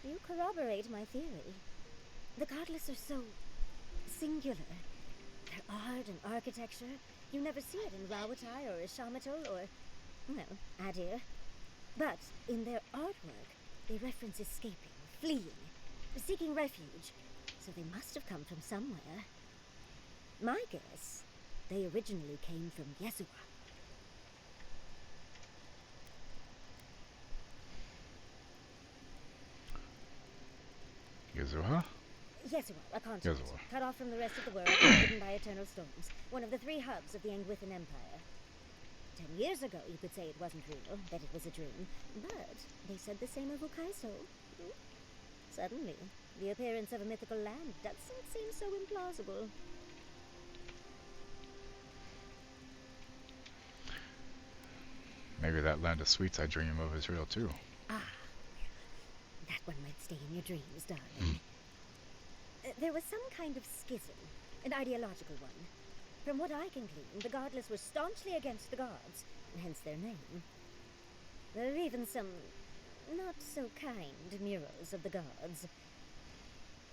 you corroborate my theory. The Godless are so singular. Their art and architecture, you never see it in Rawatai or Ishamatal or, well, Adir. But in their artwork, they reference escaping, fleeing, seeking refuge. So they must have come from somewhere. My guess, they originally came from Yesua. Yesua? Yesua, a continent, Yesua. cut off from the rest of the world and hidden by eternal storms. One of the 3 hubs of the Angwithan Empire. 10 years ago, you could say it wasn't real, that it was a dream. But they said the same of Ukaiso. Suddenly, the appearance of a mythical land doesn't seem so implausible. Maybe that land of sweets I dream of is real too. Ah, that one might stay in your dreams, darling. There was some kind of schism, an ideological one. From what I can glean, the Godless were staunchly against the gods, and hence their name. There are even some not-so-kind murals of the gods.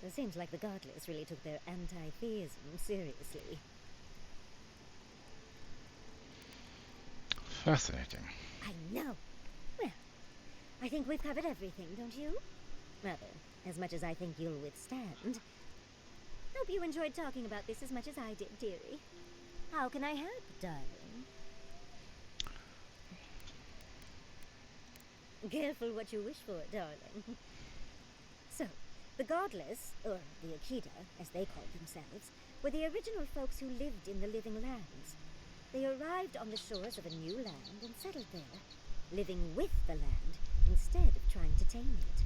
It seems like the Godless really took their anti-theism seriously. Fascinating. I know. Well, I think we've covered everything, don't you? Rather, as much as I think you'll withstand. Hope you enjoyed talking about this as much as I did, dearie. How can I help, darling? Careful what you wish for, darling. So, the Godless, or the Akida, as they called themselves, were the original folks who lived in the Living Lands. They arrived on the shores of a new land and settled there, living with the land instead of trying to tame it.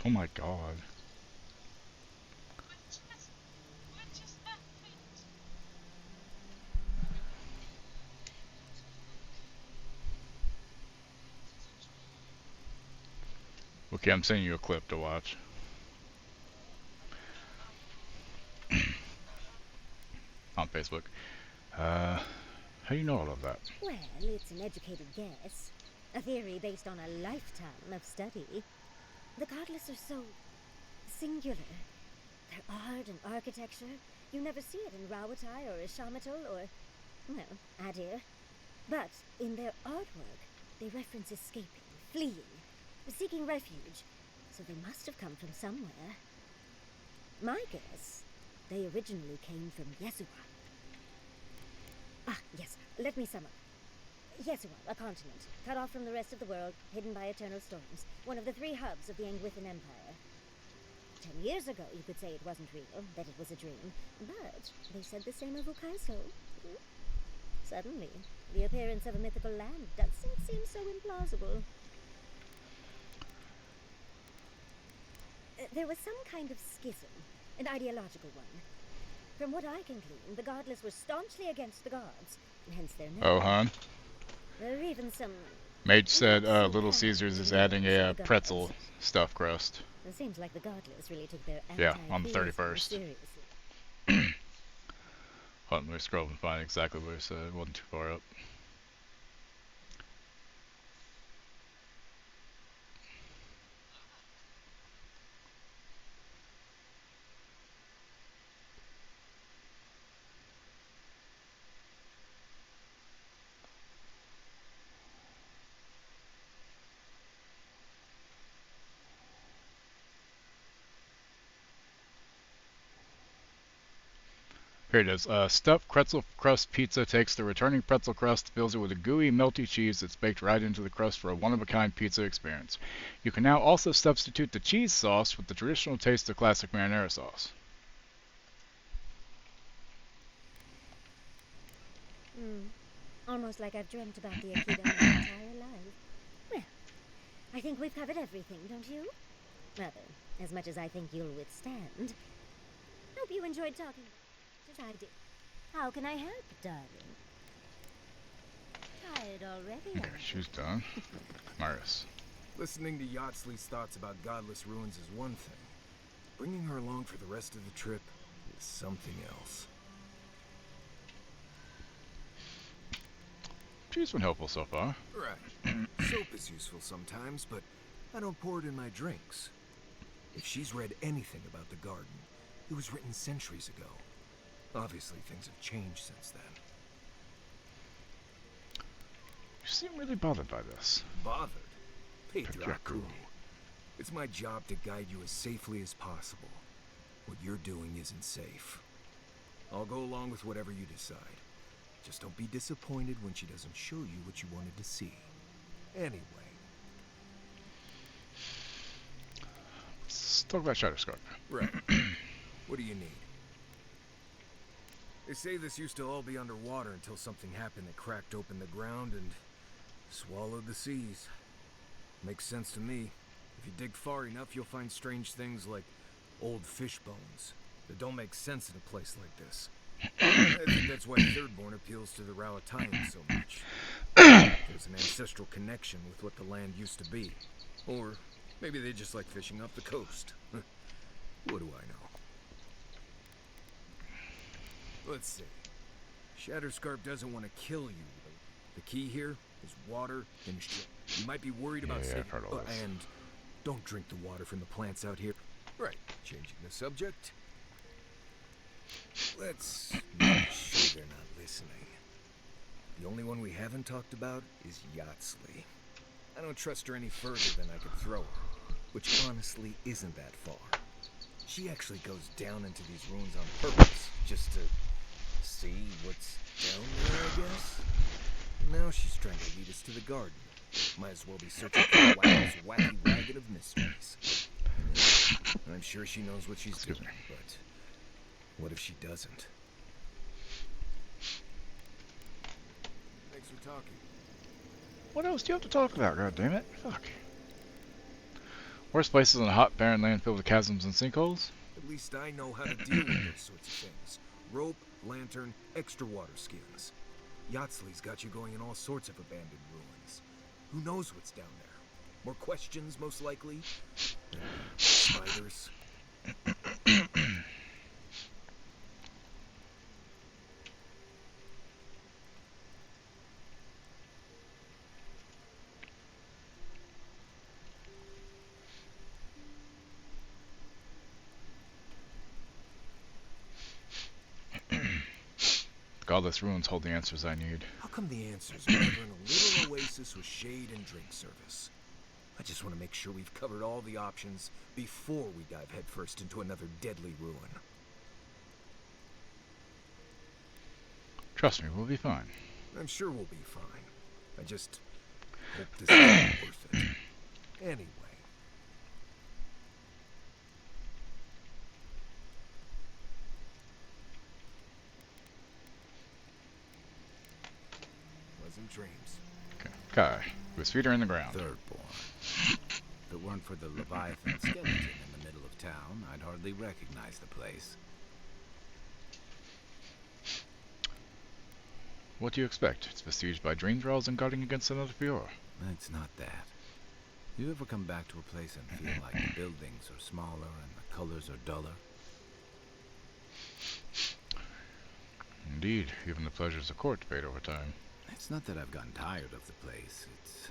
Oh my god. Okay, I'm sending you a clip to watch. on Facebook. How do you know all of that? Well, it's an educated guess. A theory based on a lifetime of study. The Godless are so singular. Their art and architecture, you never see it in Rawatai or Ishamatal or, well, Adir. But in their artwork, they reference escaping, fleeing, seeking refuge. So they must have come from somewhere. My guess, they originally came from Yesua. Ah, yes, let me sum up. Yesua, a continent, cut off from the rest of the world, hidden by eternal storms, one of the 3 hubs of the Angwithan Empire. 10 years ago, you could say it wasn't real, that it was a dream, but they said the same of Ukaiso. Suddenly, the appearance of a mythical land doesn't seem so implausible. There was some kind of schism, an ideological one. From what I can glean, the Godless were staunchly against the gods, hence their name. Oh, hon. There are even some... Mage said Little Caesars is adding a pretzel stuffed crust. It seems like the Godless really took their Yeah, on the anti-theism 31st. seriously. Hold on, let me scroll and find exactly what it said. It wasn't too far up. Here it is. Stuffed pretzel crust pizza takes the returning pretzel crust, fills it with a gooey, melty cheese that's baked right into the crust for a one-of-a-kind pizza experience. You can now also substitute the cheese sauce with the traditional taste of classic marinara sauce. Almost like I've dreamt about the Aikido my entire life. Well, I think we've covered everything, don't you? Rather, as much as I think you'll withstand. Hope you enjoyed talking. Just I did. How can I help, darling? Tired already? Okay, she's done. Maris. Listening to Yatsley's thoughts about godless ruins is one thing. Bringing her along for the rest of the trip is something else. She's been helpful so far. Right. Soap is useful sometimes, but I don't pour it in my drinks. If she's read anything about the garden, it was written centuries ago. Obviously, things have changed since then. You seem really bothered by this. Bothered? Petraku. It's my job to guide you as safely as possible. What you're doing isn't safe. I'll go along with whatever you decide. Just don't be disappointed when she doesn't show you what you wanted to see. Anyway. Let's talk about Shatterscarp. Right. What do you need? They say this used to all be underwater until something happened that cracked open the ground and swallowed the seas. Makes sense to me. If you dig far enough, you'll find strange things like old fish bones that don't make sense in a place like this. I think that's why Thirdborn appeals to the Rawatayans so much. There's an ancestral connection with what the land used to be. Or maybe they just like fishing up the coast. What do I know? Let's see. Shatterscarp doesn't want to kill you. The key here is water and shit. You might be worried about I've heard all this. and don't drink the water from the plants out here. Right. Changing the subject. Let's make sure they're not listening. The only one we haven't talked about is Yatsley. I don't trust her any further than I could throw her, which honestly isn't that far. She actually goes down into these ruins on purpose, just to see what's down there, I guess. Now she's trying to lead us to the garden. Might as well be searching for Wow's wacky wagon of mysteries. I'm sure she knows what she's doing, but what if she doesn't? Thanks for talking. What else do you have to talk about, goddammit? Fuck. Worst places on a hot, barren land filled with chasms and sinkholes? At least I know how to deal with those sorts of things. Rope, lantern, extra water skins. Yatsley's got you going in all sorts of abandoned ruins. Who knows what's down there? More questions, most likely? Spiders? Godless ruins hold the answers I need. How come the answers are never in a little oasis with shade and drink service? I just want to make sure we've covered all the options before we dive headfirst into another deadly ruin. Trust me, we'll be fine. I'm sure we'll be fine. I just hope this is worth it. Anyway. Pleasant dreams. Okay. Kai, whose feet are in the ground. Thirdborn. If it weren't for the Leviathan skeleton in the middle of town, I'd hardly recognize the place. What do you expect? It's besieged by dream thralls and guarding against another Fiora. It's not that. You ever come back to a place and feel like the buildings are smaller and the colors are duller? Indeed, even the pleasures of court fade over time. It's not that I've gotten tired of the place. It's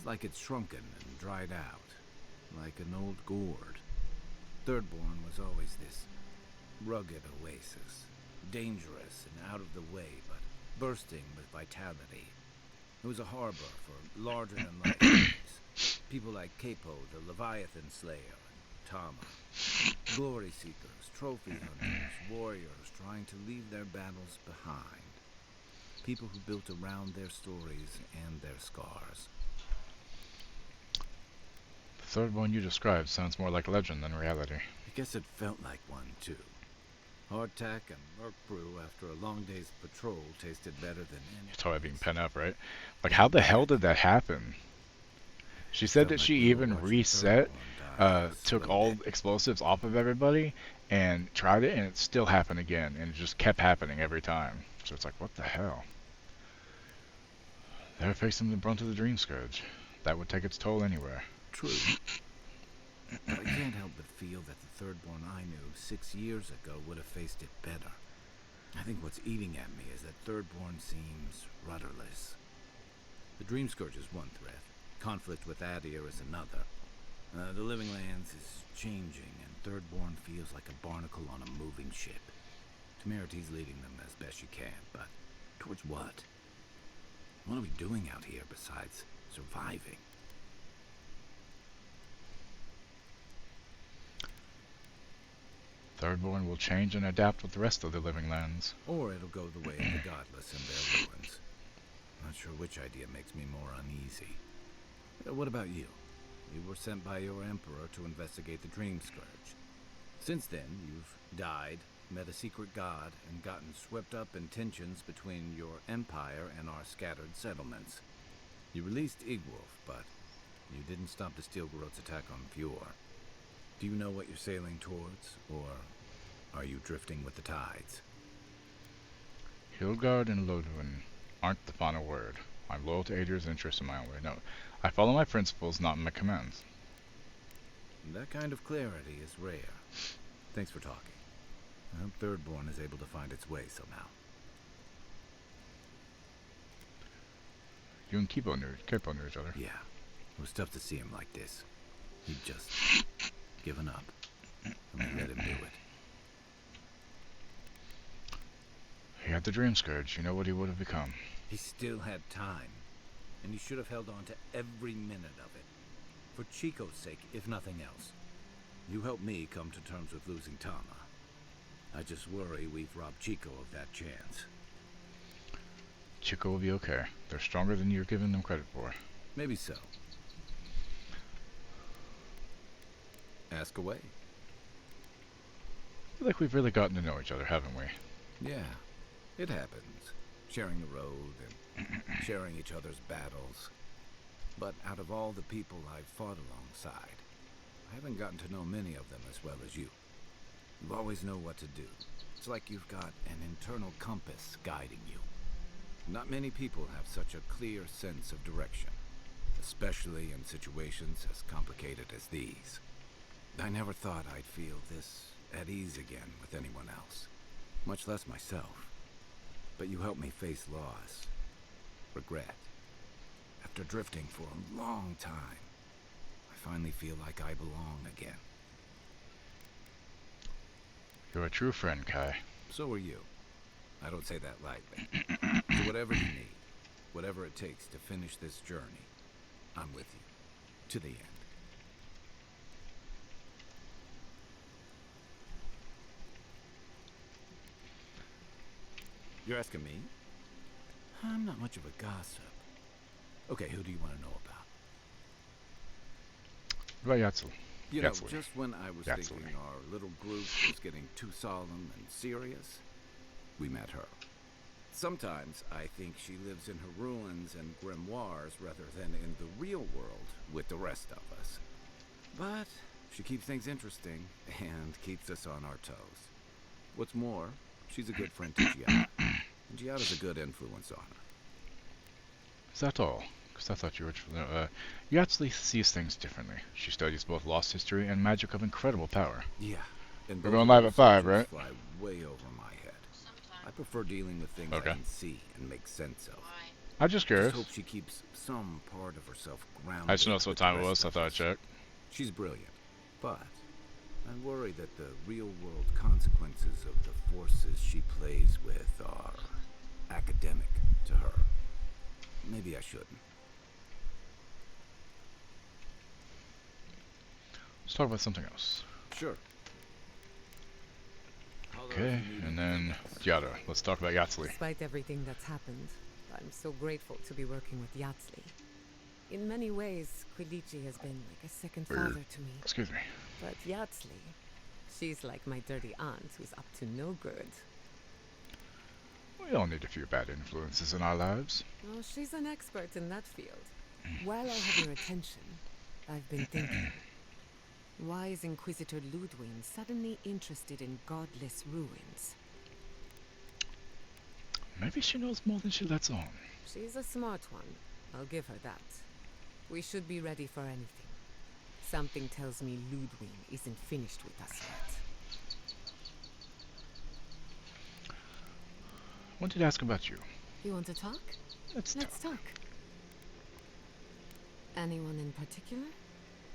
like it's shrunken and dried out, like an old gourd. Thirdborn was always this rugged oasis, dangerous and out of the way, but bursting with vitality. It was a harbor for larger-than-life things. People like Capo, the Leviathan Slayer, and Tama. Glory seekers, trophy hunters, warriors trying to leave their battles behind. People who built around their stories and their scars. The third one you described sounds more like legend than reality. I guess it felt like one, too. Hardtack and Merc Brew after a long day's patrol tasted better than any. You're talking being pent up, right? Like, how the hell did that happen? She said that she even reset, took all explosives off of everybody, and tried it, and it still happened again, and it just kept happening every time. So it's like, what the hell? They're facing the brunt of the Dream Scourge. That would take its toll anywhere. True. But I can't help but feel that the Thirdborn I knew 6 years ago would have faced it better. I think what's eating at me is that Thirdborn seems rudderless. The Dream Scourge is one threat. Conflict with Adir is another. The Living Lands is changing, and Thirdborn feels like a barnacle on a moving ship. Temeriti's leading them as best she can, but towards what? What are we doing out here besides surviving? Thirdborn will change and adapt with the rest of the Living Lands. Or it'll go the way of the godless and their ruins. Not sure which idea makes me more uneasy. What about you? You were sent by your emperor to investigate the Dream Scourge. Since then, you've died, met a secret god, and gotten swept up in tensions between your empire and our scattered settlements. You released Igwolf, but you didn't stop the Steel Garot's attack on Fjord. Do you know what you're sailing towards, or are you drifting with the tides? Hildgard and Lodwin aren't the final word. I'm loyal to Adir's interests in my own way. No, I follow my principles, not my commands. That kind of clarity is rare. Thanks for talking. I hope Thirdborn is able to find its way somehow. You and Capo knew each other. Yeah, it was tough to see him like this. He'd just given up, and we let him do it. He had the Dream Scourge. You know what he would have become. He still had time, and he should have held on to every minute of it. For Chico's sake, if nothing else. You helped me come to terms with losing Tama. I just worry we've robbed Chico of that chance. Chico will be okay. They're stronger than you're giving them credit for. Maybe so. Ask away. I feel like we've really gotten to know each other, haven't we? Yeah, it happens. Sharing the road and sharing each other's battles. But out of all the people I've fought alongside, I haven't gotten to know many of them as well as you. You always know what to do. It's like you've got an internal compass guiding you. Not many people have such a clear sense of direction, especially in situations as complicated as these. I never thought I'd feel this at ease again with anyone else, much less myself. But you helped me face loss, regret. After drifting for a long time, I finally feel like I belong again. You're a true friend, Kai. So are you. I don't say that lightly. So whatever you need, whatever it takes to finish this journey, I'm with you. To the end. You're asking me? I'm not much of a gossip. Okay, who do you want to know about? What about Yatsel? You know, just when I was thinking our little group was getting too solemn and serious, we met her. Sometimes I think she lives in her ruins and grimoires rather than in the real world with the rest of us. But she keeps things interesting and keeps us on our toes. What's more, she's a good friend to Giada, and Giada's a good influence on her. Is that all? Because I thought you were... Yatsli sees things differently. She studies both lost history and magic of incredible power. Yeah. And we're going live at 5, right? Fly way over my head. I prefer dealing with things I can see and make sense of. I'm just curious. I hope she keeps some part of herself grounded. I just noticed what time it was, so I thought I'd check. She's brilliant, but I worry that the real-world consequences of the forces she plays with are academic to her. Maybe I shouldn't. Let's talk about something else. Sure. Okay, and then Giada. Let's talk about Yatsli. Despite everything that's happened, I'm so grateful to be working with Yatsli. In many ways, Quilici has been like a second father to me. Excuse me. But Yatsli, she's like my dirty aunt who's up to no good. We all need a few bad influences in our lives. Oh, she's an expert in that field. While I have your attention, I've been thinking. Why is Inquisitor Ludwig suddenly interested in godless ruins? Maybe she knows more than she lets on. She's a smart one. I'll give her that. We should be ready for anything. Something tells me Ludwig isn't finished with us yet. I wanted to ask about you. You want to talk? Let's talk. Anyone in particular?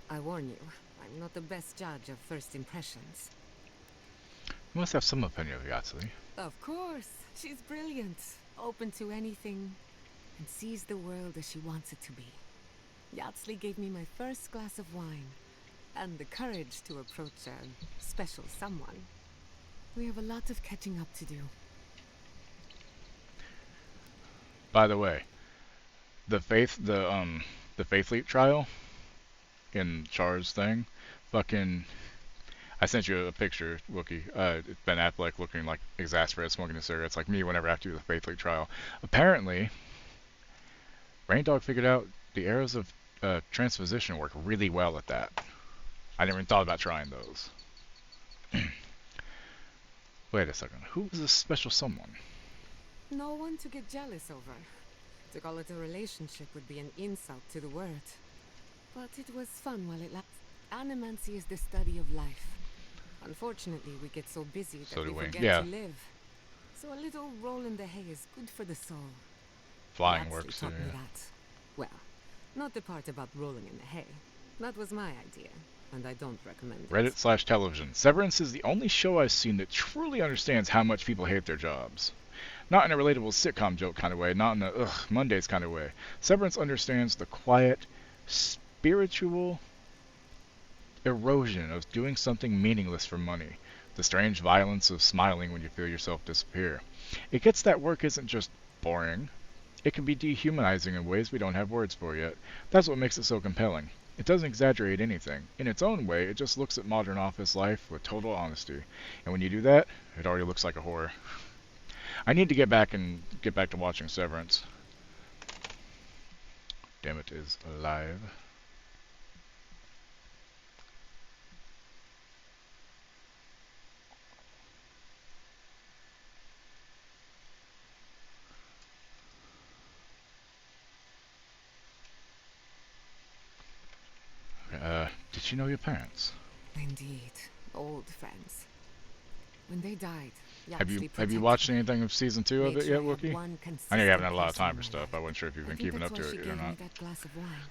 I warn you, I'm not the best judge of first impressions. You must have some opinion of Yatsli. Of course. She's brilliant, open to anything, and sees the world as she wants it to be. Yatsli gave me my first glass of wine, and the courage to approach a special someone. We have a lot of catching up to do. By the way, the Faith Leap trial in Char's thing, fucking, I sent you a picture, Wookie. Ben Affleck looking like exasperated, smoking a cigarette. It's like me whenever I have to do the Faith Leap trial. Apparently, Rain Dog figured out the arrows of transposition work really well at that. I never even thought about trying those. Wait a second. Who is this special someone? No one to get jealous over. To call it a relationship would be an insult to the word. But it was fun while it lasted. Animancy is the study of life. Unfortunately, we get so busy that we forget to live. So a little roll in the hay is good for the soul. Flying Yatsli works too, taught me that. Well, not the part about rolling in the hay. That was my idea, and I don't recommend it. Reddit/television. Severance is the only show I've seen that truly understands how much people hate their jobs. Not in a relatable sitcom joke kind of way, not in a ugh, Mondays kind of way. Severance understands the quiet, spiritual erosion of doing something meaningless for money. The strange violence of smiling when you feel yourself disappear. It gets that work isn't just boring. It can be dehumanizing in ways we don't have words for yet. That's what makes it so compelling. It doesn't exaggerate anything. In its own way, it just looks at modern office life with total honesty. And when you do that, it already looks like a horror. I need to get back to watching Severance. Damn it is alive. Did you know your parents? Indeed. Old friends. When they died, Have you watched anything of season 2 of it yet, Wookie? I know you haven't had a lot of time for stuff. I wasn't sure if you've been keeping up to it or not.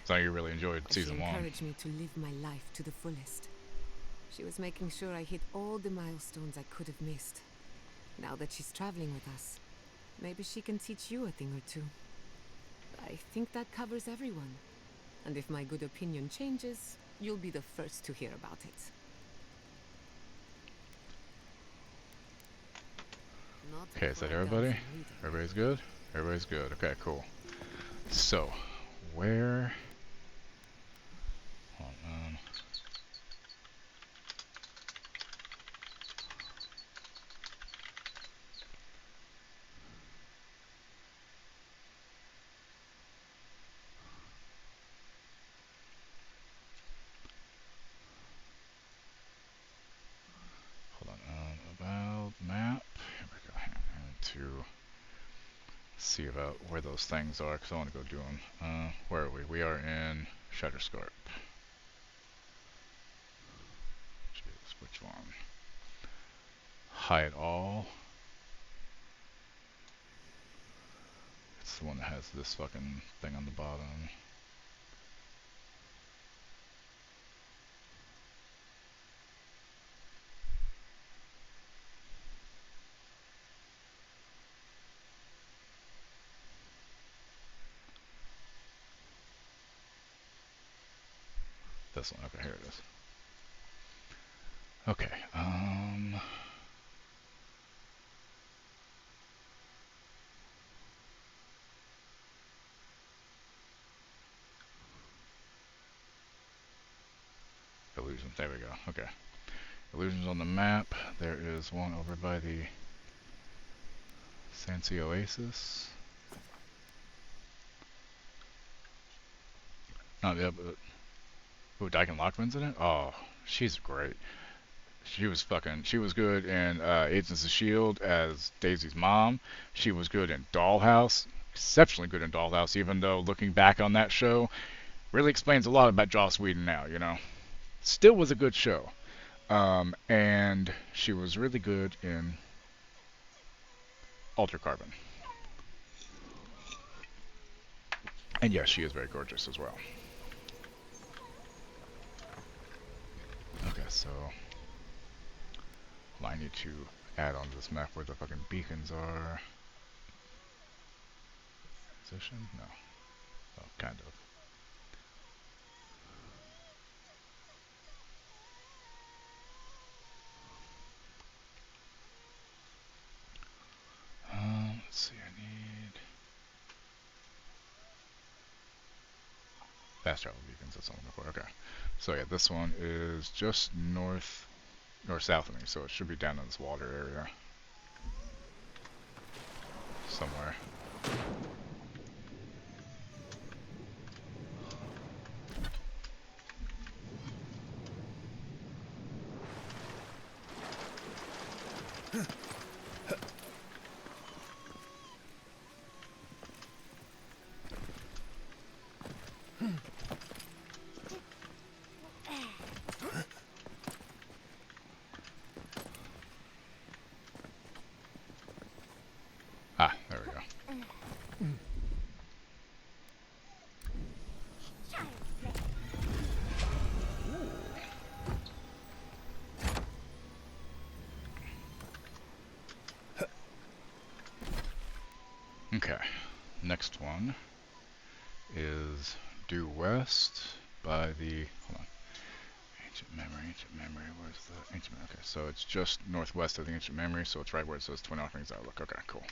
So you really enjoyed season 1. She encouraged me to live my life to the fullest. She was making sure I hit all the milestones I could have missed. Now that she's traveling with us, maybe she can teach you a thing or two. I think that covers everyone. And if my good opinion changes, you'll be the first to hear about it. Okay, is that everybody? Everybody's good? Everybody's good. Okay, cool. So, where... Hold on. Hold on. About map. Here we go. I need to see about where those things are, because I want to go do them. Where are we? We are in Shutterscarp. Jeez, which one? Hide all. It's the one that has this fucking thing on the bottom. This one. Okay, here it is. Okay, illusions, there we go. Okay. Illusions on the map. There is one over by the Sansi Oasis. Oh, yeah, but... Ooh, Dyken Lockman's in it? Oh, she's great. She was good in Agents of S.H.I.E.L.D. as Daisy's mom. She was good in Dollhouse. Exceptionally good in Dollhouse, even though looking back on that show really explains a lot about Joss Whedon now, you know. Still was a good show. And she was really good in Alter Carbon. And yes, she is very gorgeous as well. Okay, so I need to add on this map where the fucking beacons are. Position? No. Oh, kind of. Let's see, I need fast travel beacons, that's all I'm looking for. Okay. So yeah, this one is just north-south of me, so it should be down in this water area. Somewhere. Ah, there we go. Okay, next one is due west by the, hold on, ancient memory, where's the ancient memory? Okay, so it's just northwest of the ancient memory, so it's right where it says Twin Offerings Outlook. Okay, cool.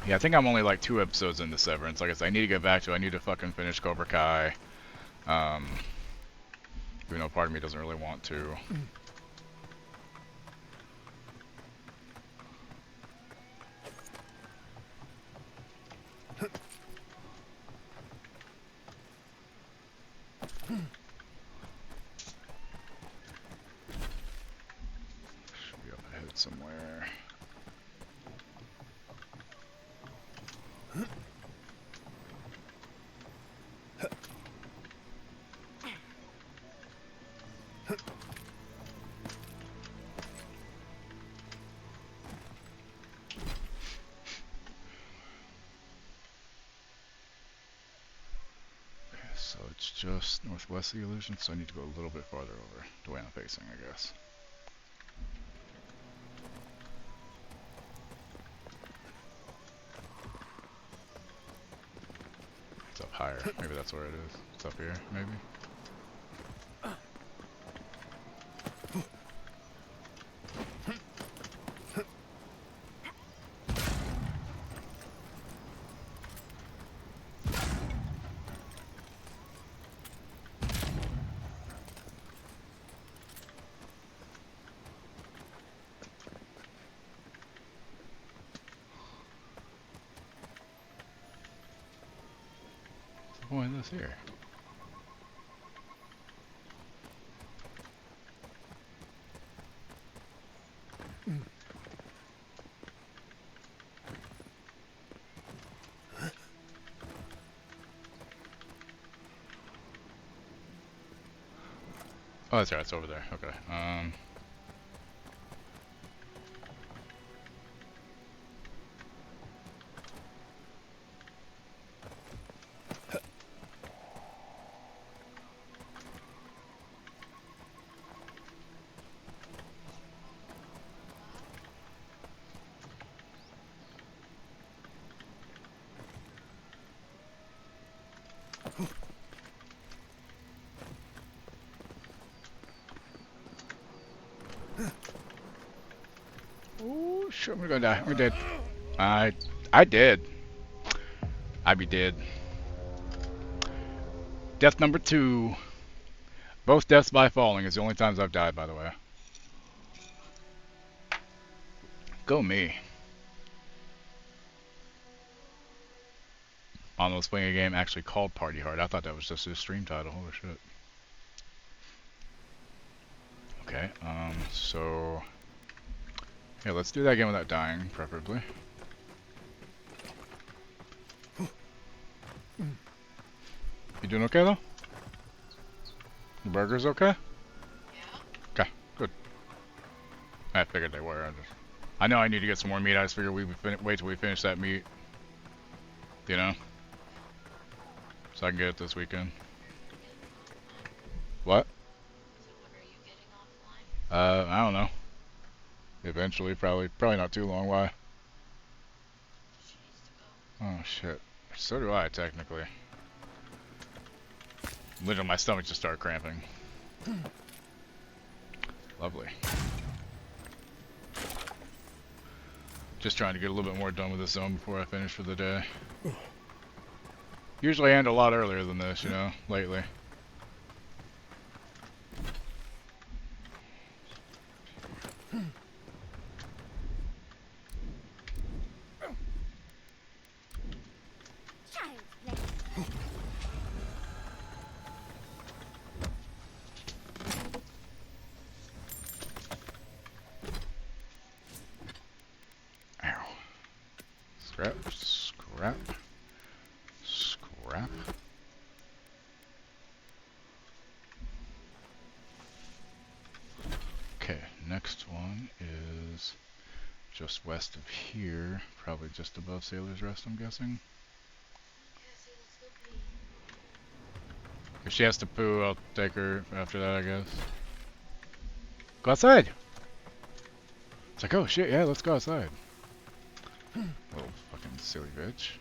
Yeah, I think I'm only like 2 episodes into Severance. Like I said, I need to get back to it. I need to fucking finish Cobra Kai. Even though part of me doesn't really want to. Should be up ahead somewhere. just northwest of the illusion, so I need to go a little bit farther over the way I'm facing, I guess. It's up higher. Maybe that's where it is. It's up here, maybe? What's the point of this here? Oh, that's right, it's over there. Okay. Oh shit, we're gonna die. We're dead. I did. I be dead. Death number 2. Both deaths by falling is the only times I've died, by the way. Go me. Almost playing a game actually called Party Hard. I thought that was just his stream title. Holy shit. Okay, so... yeah, let's do that again without dying, preferably. You doing okay, though? The burgers okay? Yeah. Okay, good. I figured they were. I know I need to get some more meat. I just figured we would wait till we finish that meat. You know? So I can get it this weekend. What? I don't know. Eventually, probably not too long. Why? Oh shit. So do I, technically. Literally, my stomach just started cramping. Lovely. Just trying to get a little bit more done with this zone before I finish for the day. Usually I end a lot earlier than this, you know, lately. Scrap, scrap, scrap. Okay, next one is just west of here, probably just above Sailor's Rest, I'm guessing. If she has to poo, I'll take her after that, I guess. Go outside! It's like, oh shit, yeah, let's go outside. Little fucking silly bitch.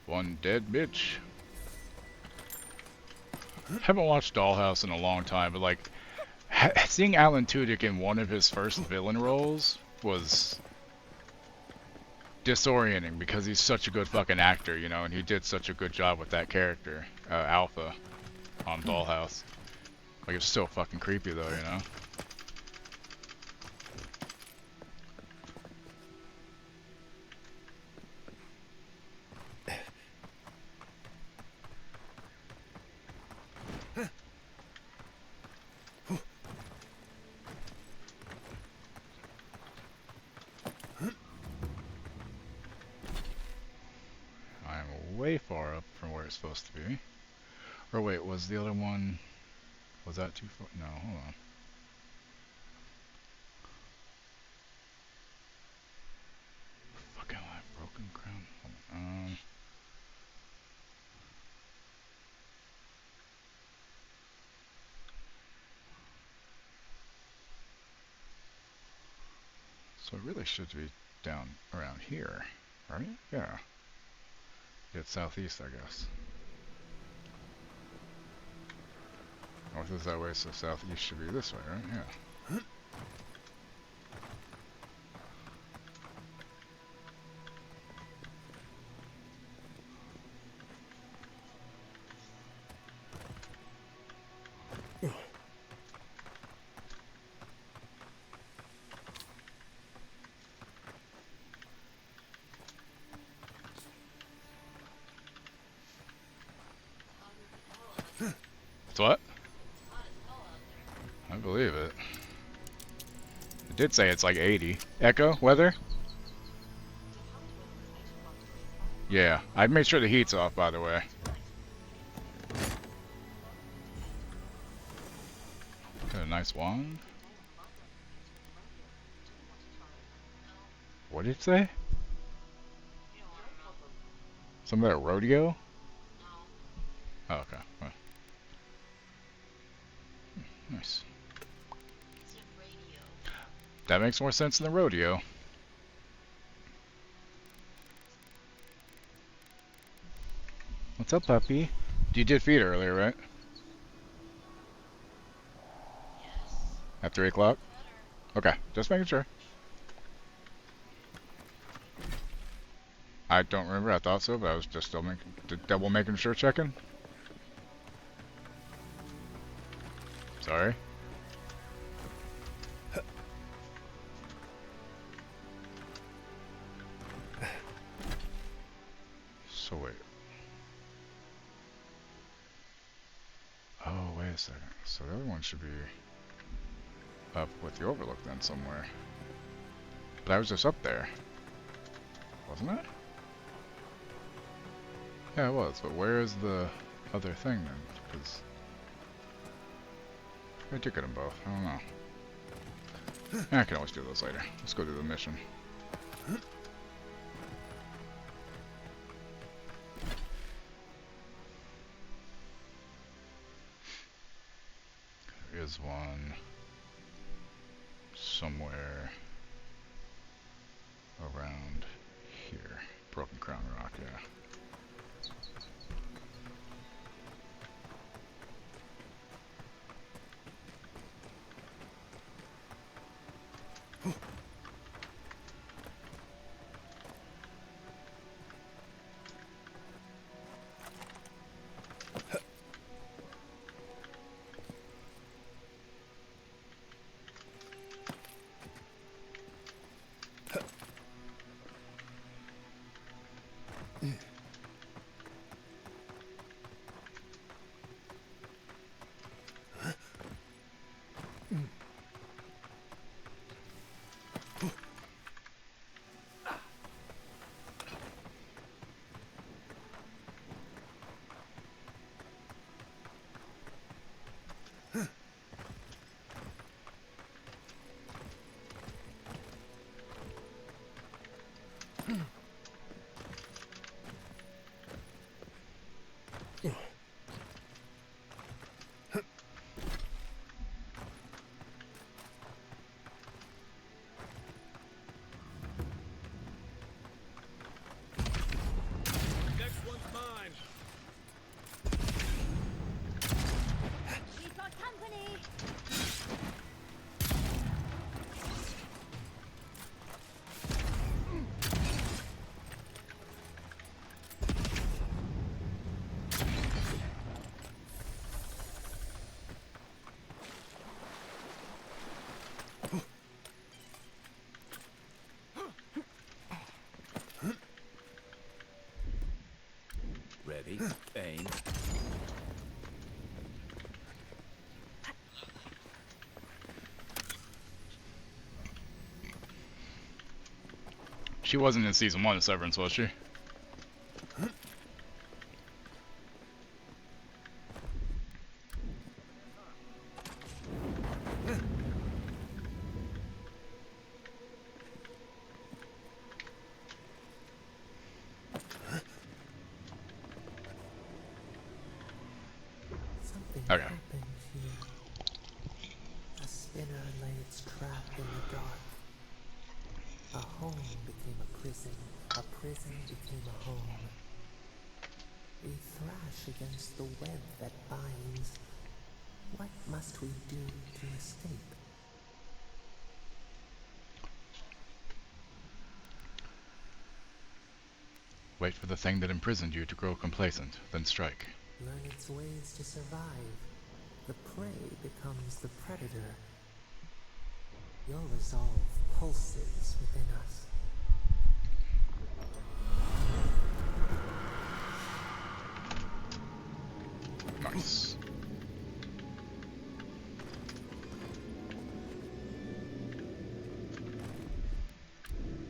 One dead bitch. Haven't watched Dollhouse in a long time, but like, seeing Alan Tudyk in one of his first villain roles was disorienting because he's such a good fucking actor, you know, and he did such a good job with that character, Alpha, on Dollhouse. Like, it's so fucking creepy though, you know? it's supposed to be. Or wait, was the other one... Was that too far? No, hold on. Fucking life, broken crown. Hold on. So it really should be down around here, right? Yeah. It's southeast, I guess. North is that way, so southeast should be this way, right? Yeah. It's what? I believe it. It did say it's like 80. Echo, weather? Yeah, I made sure the heat's off, by the way. Got a nice wand. What did it say? Something about a rodeo? Oh, okay. Well. Nice. That makes more sense than the rodeo. What's up, puppy? You did feed earlier, right? At 3 o'clock? Okay, just making sure. I don't remember, I thought so, but I was just still double making sure checking. Sorry. So wait. Oh, wait a second. So the other one should be up with the overlook then somewhere. But I was just up there. Wasn't it? Yeah, it was. But where is the other thing then? Because I did get them both. I don't know. I can always do those later. Let's go do the mission. There is one somewhere around here. Broken Crown Rock, yeah. Ready, aim. She wasn't in season 1 of Severance, was she? lay its trap in the dark. A home became a prison became a home. We thrash against the web that binds. What must we do to escape? Wait for the thing that imprisoned you to grow complacent, then strike. Learn its ways to survive. The prey becomes the predator. Your resolve pulses within us. Nice.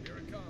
Here it comes.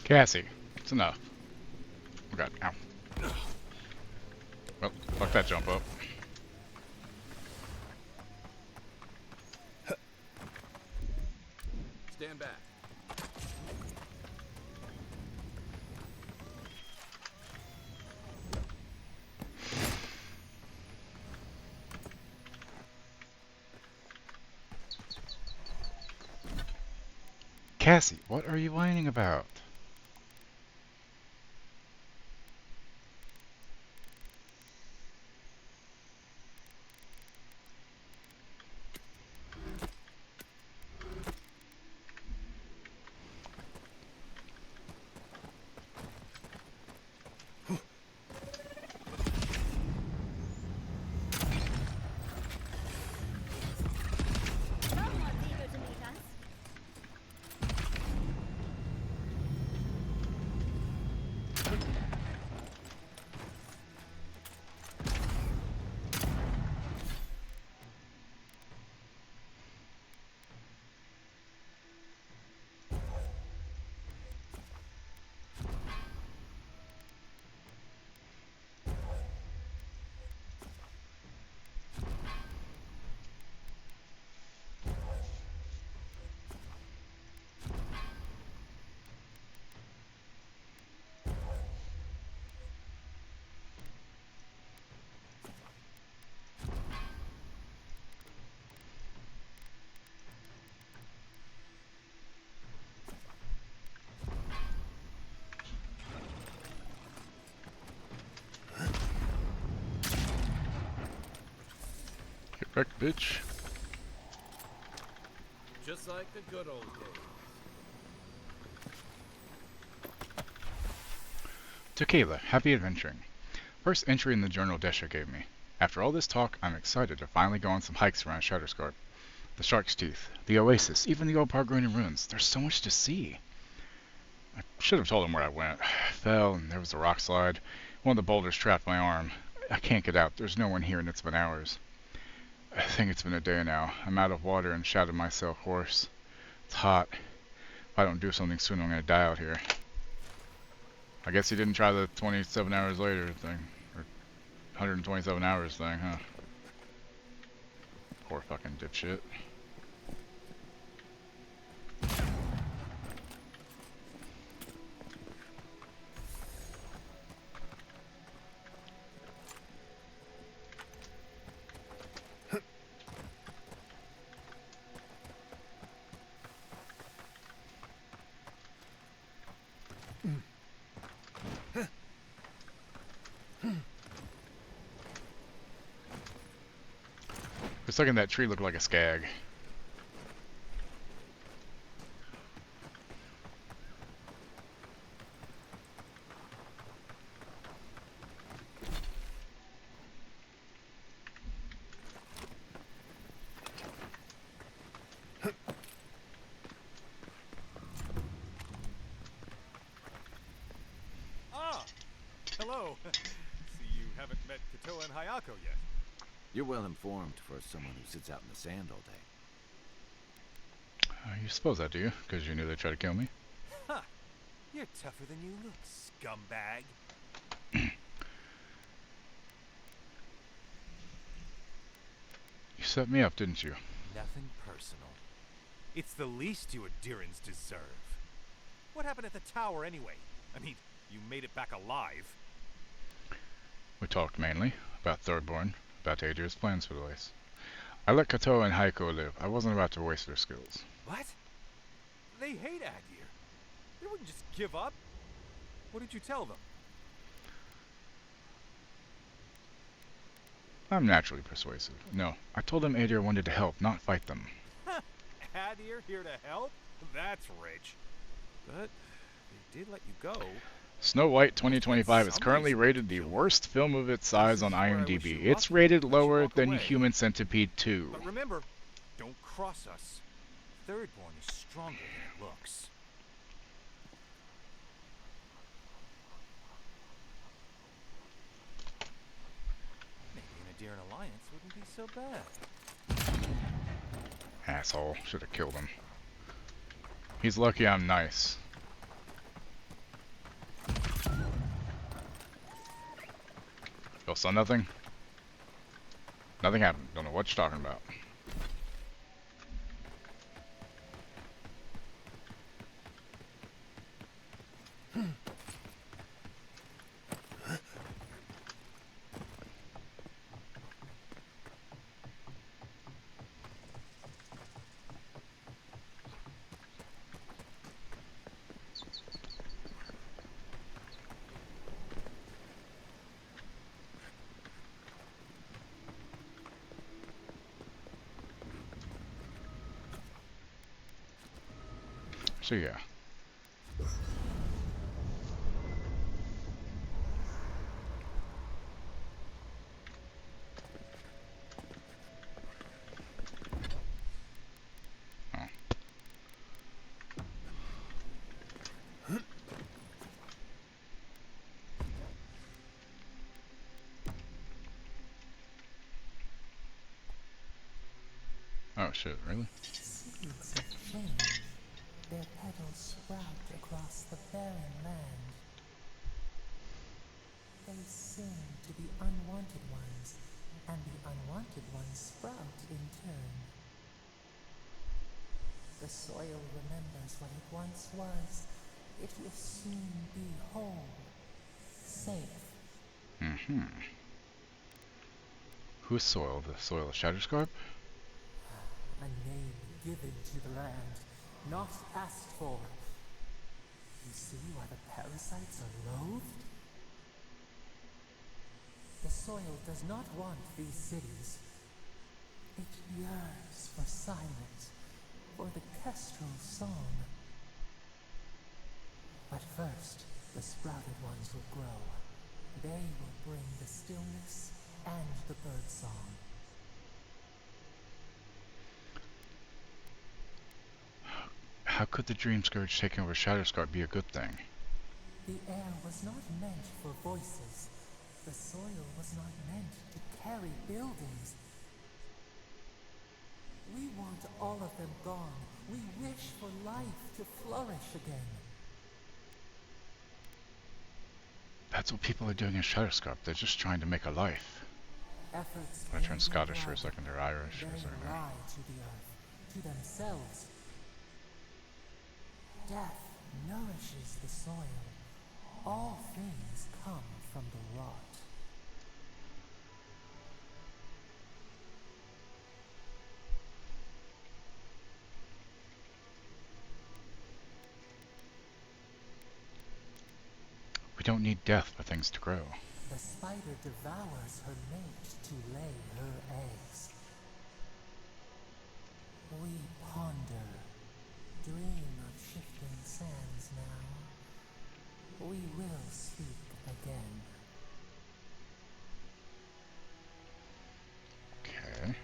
Cassie, it's enough. Oh god, ow. Well, fuck that jump up. Stand back. Cassie, what are you whining about? Get wrecked, bitch. Just like the good old days. Tequila, happy adventuring. First entry in the journal Desha gave me. After all this talk, I'm excited to finally go on some hikes around Shatterscarp. The Shark's Teeth, the Oasis, even the old Pargrunian ruins. There's so much to see. I should have told him where I went. I fell, and there was a rock slide. One of the boulders trapped my arm. I can't get out. There's no one here, and it's been hours. I think it's been a day now. I'm out of water and shouted myself hoarse. It's hot. If I don't do something soon, I'm gonna die out here. I guess he didn't try the 27 hours later thing. Or 127 hours thing, huh? Poor fucking dipshit. a second, that tree looked like a skag. Ah! Hello. See, you haven't met Katoa and Hayako yet. You're well informed for someone who sits out in the sand all day. You suppose that, do you? Because you knew they'd try to kill me? Ha! You're tougher than you look, scumbag. You set me up, didn't you? Nothing personal. It's the least you Adirans deserve. What happened at the tower anyway? I mean, you made it back alive. We talked mainly about Thirdborn, about Adria's plans for the race. I let Katoa and Haiko live. I wasn't about to waste their skills. What? They hate Adir. They wouldn't just give up. What did you tell them? I'm naturally persuasive. No, I told them Adria wanted to help, not fight them. Adir here to help? That's rich. But they did let you go. Snow White 2025 is currently rated the worst film of its size on IMDb. It's rated lower than Human Centipede 2. But remember, don't cross us. Thirdborn is stronger than it looks. Maybe an Adiran alliance wouldn't be so bad. Asshole. Should have killed him. He's lucky I'm nice. Y'all saw nothing? Nothing happened. Don't know what you're talking about. So yeah. Oh shit, really? Seeds of change. Their petals sprout across the barren land. They sing to the unwanted ones, and the unwanted ones sprout in turn. The soil remembers what it once was. It will soon be whole, safe. Mm-hmm. Whose soil? The soil of Shatterscarp? A name given to the land, not asked for. You see why the parasites are loathed? The soil does not want these cities. It yearns for silence, for the kestrel song. But first, the sprouted ones will grow. They will bring the stillness and the bird song. How could the Dream Scourge taking over Shatterscarp be a good thing? The air was not meant for voices. The soil was not meant to carry buildings. We want all of them gone. We wish for life to flourish again. That's what people are doing in Shatterscarp. They're just trying to make a life. Efforts I turned Scottish for a second, or Irish for a they second. lie to the earth, to themselves. Death nourishes the soil. All things come from the rot. We don't need death for things to grow. The spider devours her mate to lay her eggs. We ponder, dream of shifting sands now. We will speak again. Okay.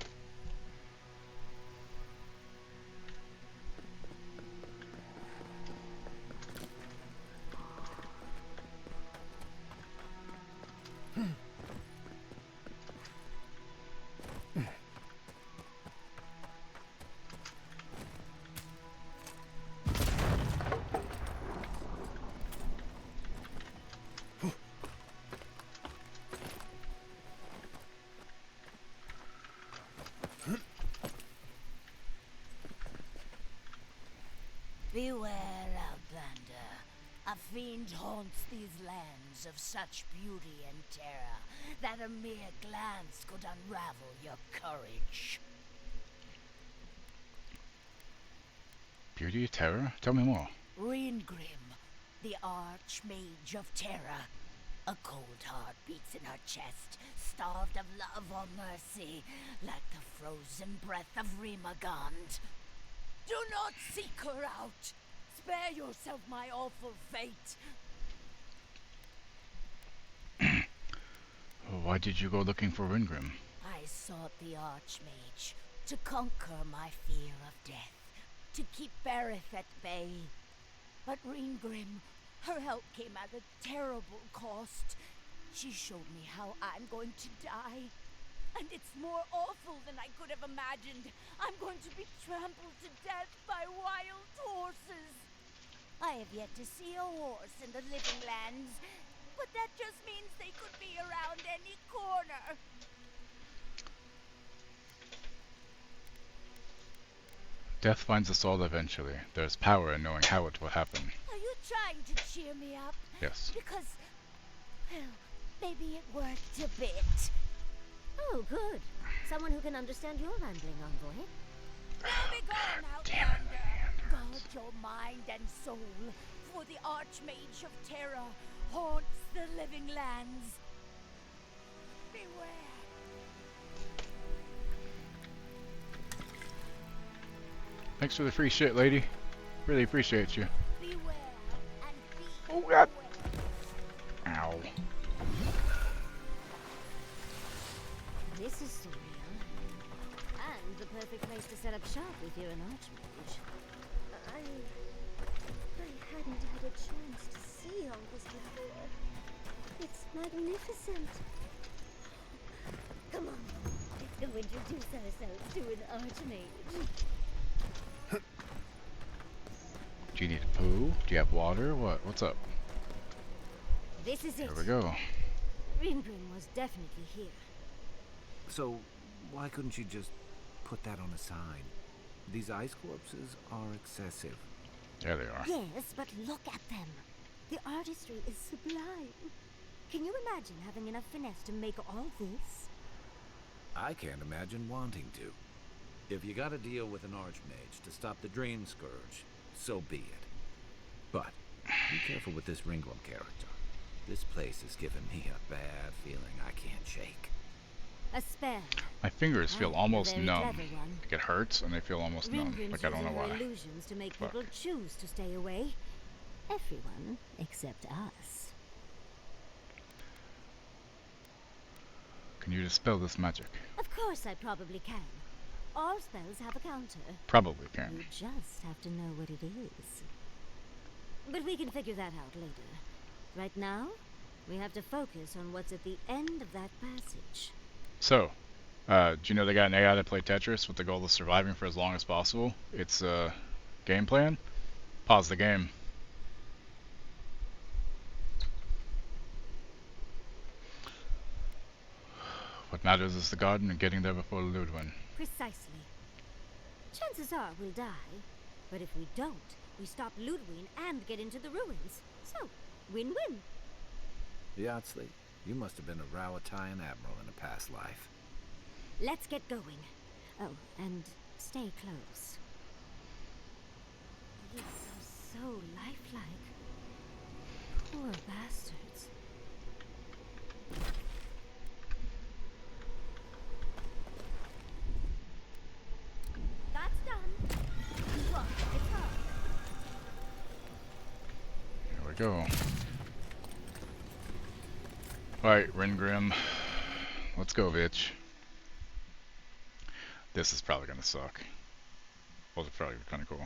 Beware, Outlander. A fiend haunts these lands of such beauty and terror that a mere glance could unravel your courage. Beauty, terror? Tell me more. Reengrim, the Archmage of Terror. A cold heart beats in her chest, starved of love or mercy, like the frozen breath of Rimagond. Do not seek her out. Spare yourself my awful fate. Why did you go looking for Ringrim? I sought the Archmage to conquer my fear of death, to keep Berith at bay. But Reengrim, her help came at a terrible cost. She showed me how I'm going to die. And it's more awful than I could have imagined. I'm going to be trampled to death by wild horses. I have yet to see a horse in the living lands, but that just means they could be around any corner. Death finds us all eventually. There's power in knowing how it will happen. Are you trying to cheer me up? Yes. Because, well, maybe it worked a bit. Oh, good. Someone who can understand your rambling, envoy. Let me go now, Outlander. Guard your mind and soul, for the Archmage of Terror haunts the living lands. Beware. Thanks for the free shit, lady. Really appreciate you. Beware and be Oh, God. Ow. This is surreal. And the perfect place to set up shop if you're an archmage. I hadn't had a chance to see all this before. It's magnificent. Come on, let's go introduce ourselves to an archmage. Do you need a poo? Do you have water? What's up? This is it. Here we go. Ringrim was definitely here. So, why couldn't you just put that on a sign? These ice corpses are excessive. There they are. Yes, but look at them. The artistry is sublime. Can you imagine having enough finesse to make all this? I can't imagine wanting to. If you gotta deal with an archmage to stop the Dream Scourge, so be it. But be careful with this Ringrim character. This place has given me a bad feeling I can't shake. A spell. My fingers feel almost very numb. clever one. Like it hurts and they feel almost numb. Ringrim's Like I don't know using her why. illusions to make Fuck. people choose to stay away. Everyone except us. Can you dispel this magic? Of course I probably can. All spells have a counter. Probably can. You just have to know what it is. But we can figure that out later. Right now, we have to focus on what's at the end of that passage. So, do you know they got an AI to play Tetris with the goal of surviving for as long as possible? It's a game plan. Pause the game. What matters is the garden and getting there before Ludwin. Precisely. Chances are we'll die. But if we don't, we stop Ludwig and get into the ruins. So, win-win. Yatsley, you must have been a Rawatayan admiral in a past life. Let's get going. Oh, and stay close. These are so lifelike. Poor bastards. That's done. go. Alright, Rengrim. Let's go, bitch. This is probably gonna suck. Well, it's probably kinda cool.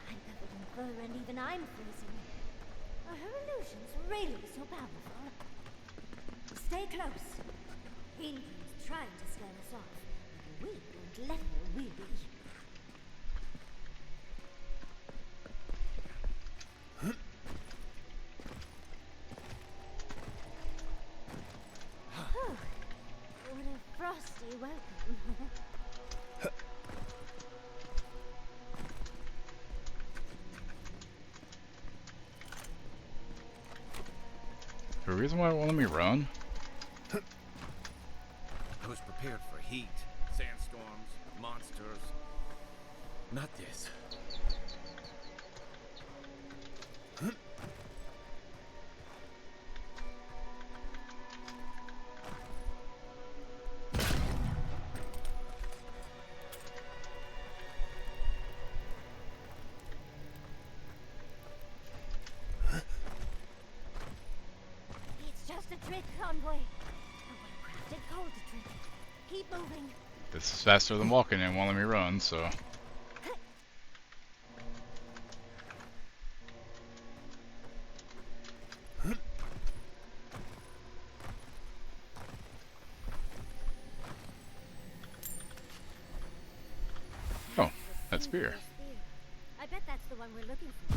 I'm covered in fur and even I'm freezing. Are her illusions really so powerful? Stay close. England's trying to scare us off, but we won't let her, will we? What a frosty welcome. The reason why it won't let me run? I was prepared for heat, sandstorms, monsters. Not this. It's just a trick, Convoy. I would have crafted called a trick. Keep moving. This is faster than walking and won't let me run, so. Oh, that spear. I bet that's the one we're looking for.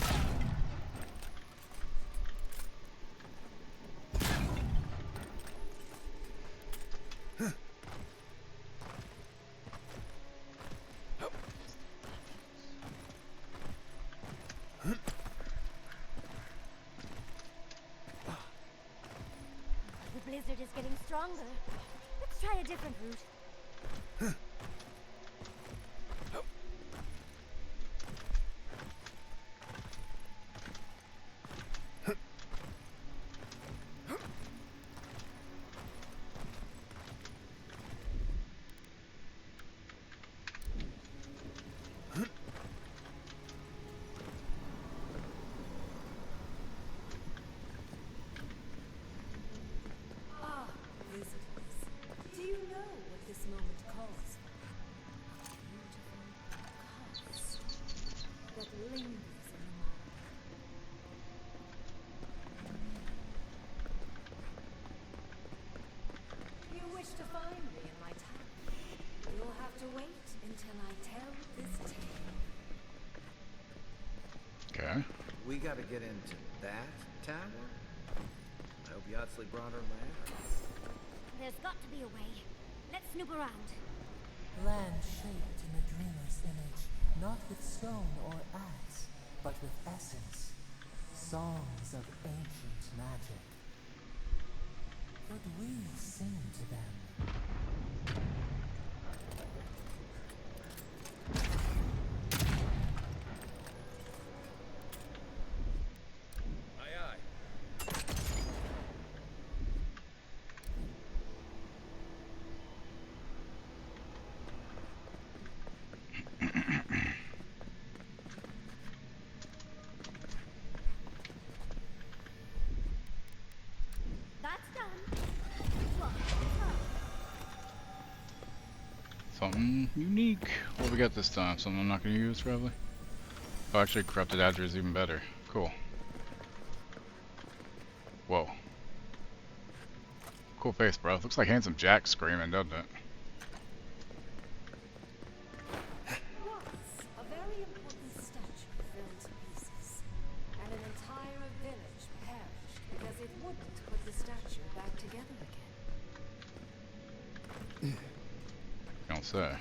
The blizzard is getting stronger. Let's try a different route. Ah, visitors. Do you know what this moment calls for? A beautiful cost that lingers in the mind. You wish to find me in my tower? You'll have to wait until I tell this tale. Okay. We gotta get into that tower? I hope Yatsley brought her ladder. There's got to be a way. Let's snoop around. Land shaped in the dreamer's image, not with stone or axe, but with essence. Songs of ancient magic. Could we sing to them? Aye, aye. That's done. Something unique. What we got this time? Something I'm not going to use, probably? Oh, actually, Corrupted Adder is even better. Cool. Whoa. Cool face, bro. Looks like Handsome Jack screaming, doesn't it? Once, a very important statue fell to pieces, and an entire village perished because it wouldn't put the statue back together again. Don't say.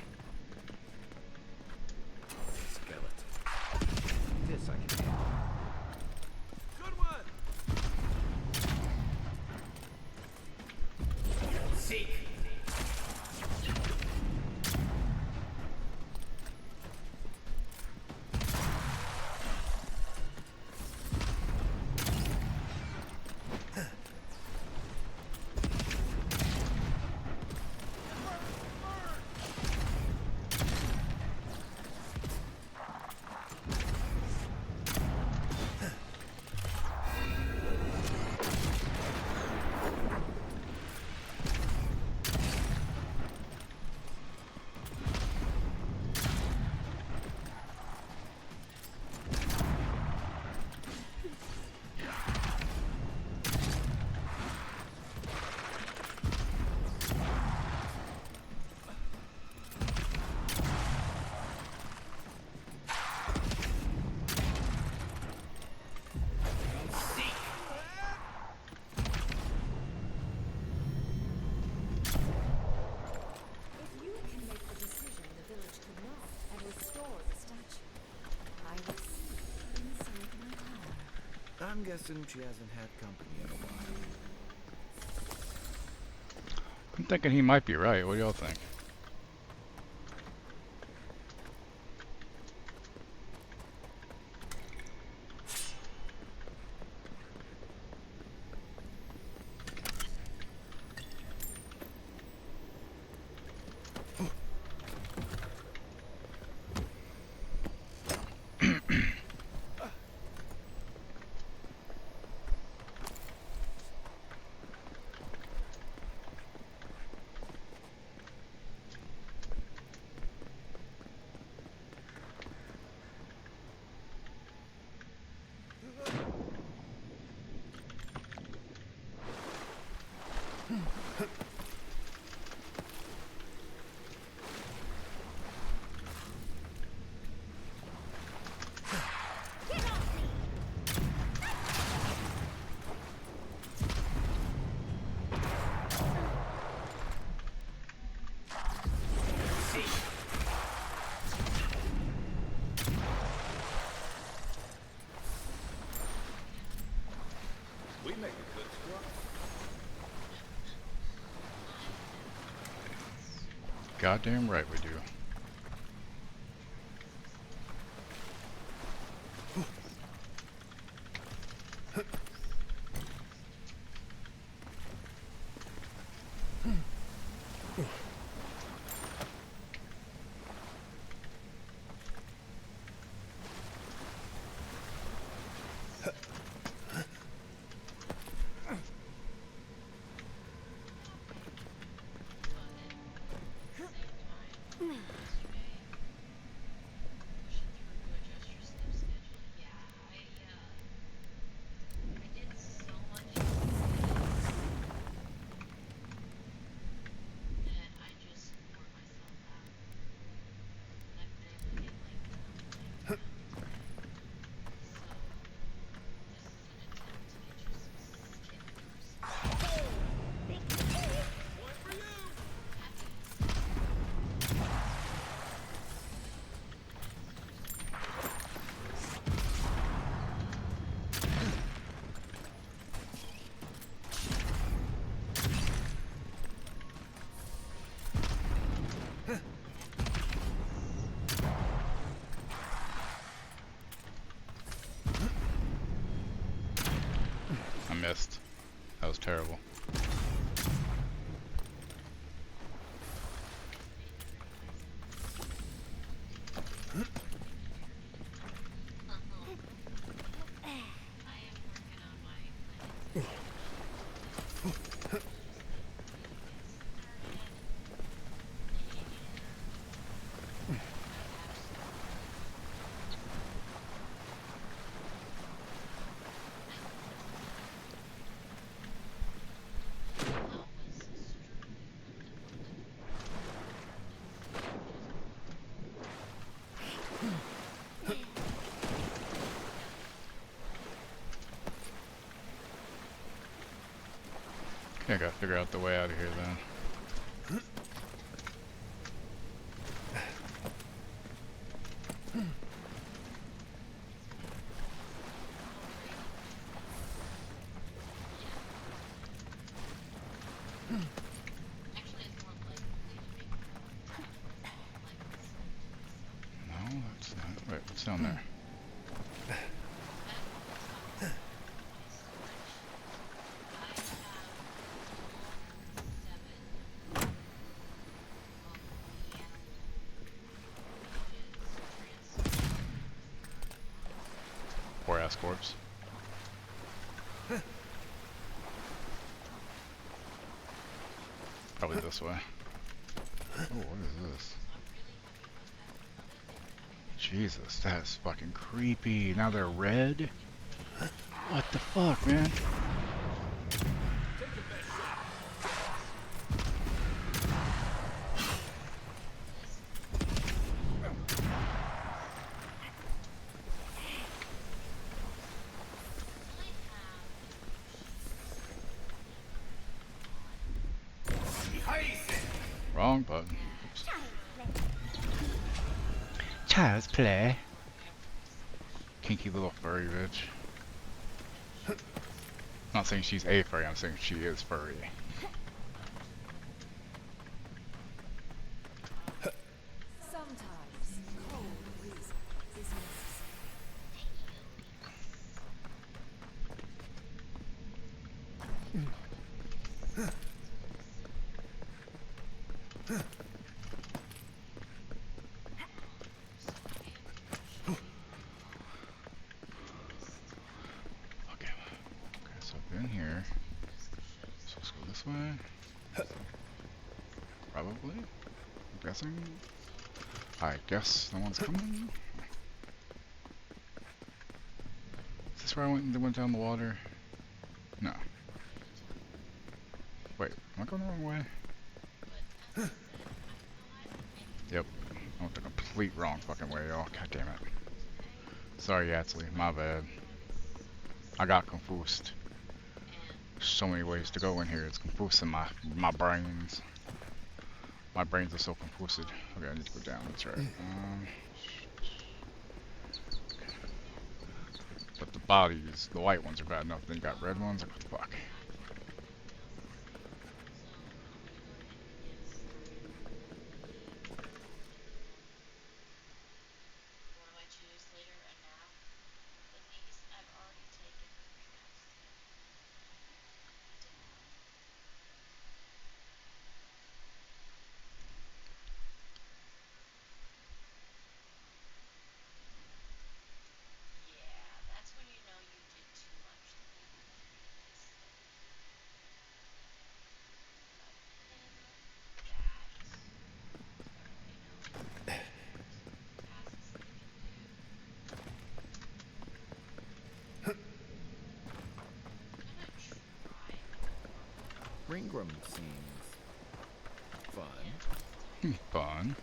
I'm guessing she hasn't had company in a while. I'm thinking he might be right. What do y'all think? We make a good squad. Goddamn right we do. I missed. That was terrible. I gotta figure out the way out of here then. No, that's not. Wait, what's down there? Poor ass corpse. Probably this way. Oh, what is this? Jesus, that is fucking creepy. Now they're red? What the fuck, man? Wrong button. Oops. Child's play. Kinky little furry bitch. I'm not saying she's a furry, I'm saying she is furry. Sometimes cold reason is necessary. Okay, so I've been here. So let's go this way. Probably. I'm guessing. I guess no one's coming. Is this where I went down the water? No. Wait, am I going the wrong way? Yep. I went the complete wrong fucking way, y'all. God damn it. Sorry, Yatzley. My bad. I got confused. So many ways to go in here. It's confusing my brains. My brains are so confused. Okay, I need to go down. That's right. But the bodies, the white ones are bad enough. Then you got red ones. Like, what the fuck? Ringram seems fun. Fun.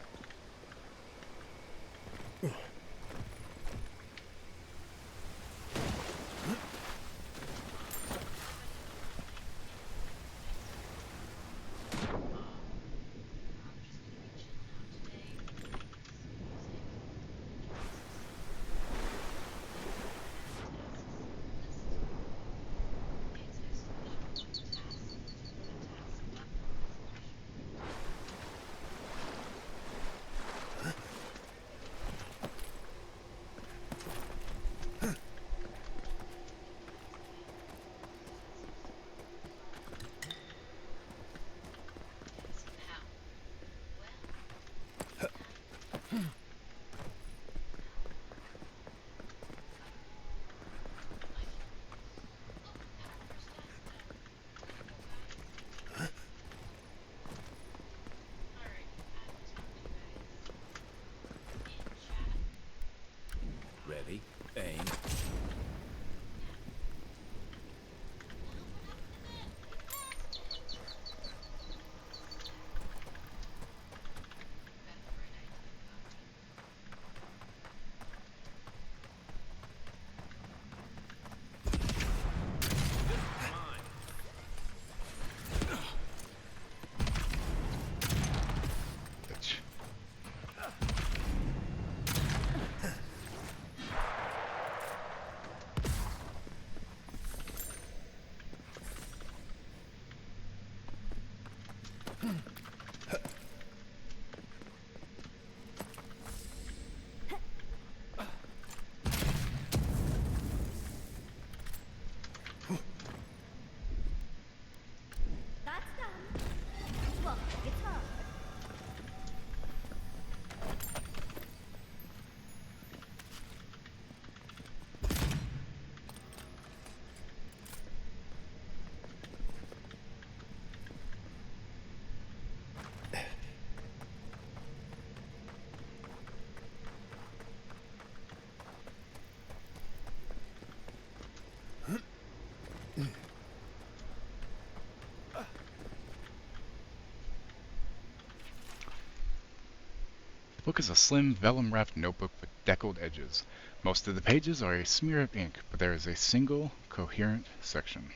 Ready, aim. Bitch. That's done. Look, it's hard. The book is a slim, vellum-wrapped notebook with deckled edges. Most of the pages are a smear of ink, but there is a single, coherent section.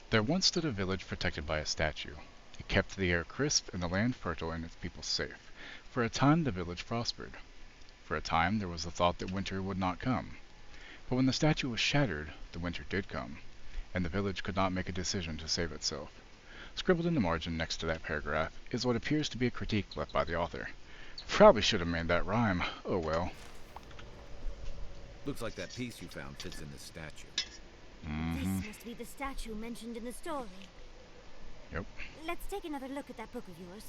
There once stood a village protected by a statue. It kept the air crisp and the land fertile and its people safe. For a time the village prospered. For a time there was the thought that winter would not come. But when the statue was shattered, the winter did come, and the village could not make a decision to save itself. Scribbled in the margin next to that paragraph is what appears to be a critique left by the author. Probably should have made that rhyme. Oh well. Looks like that piece you found fits in this statue. This must be the statue mentioned in the story. Yep. Let's take another look at that book of yours.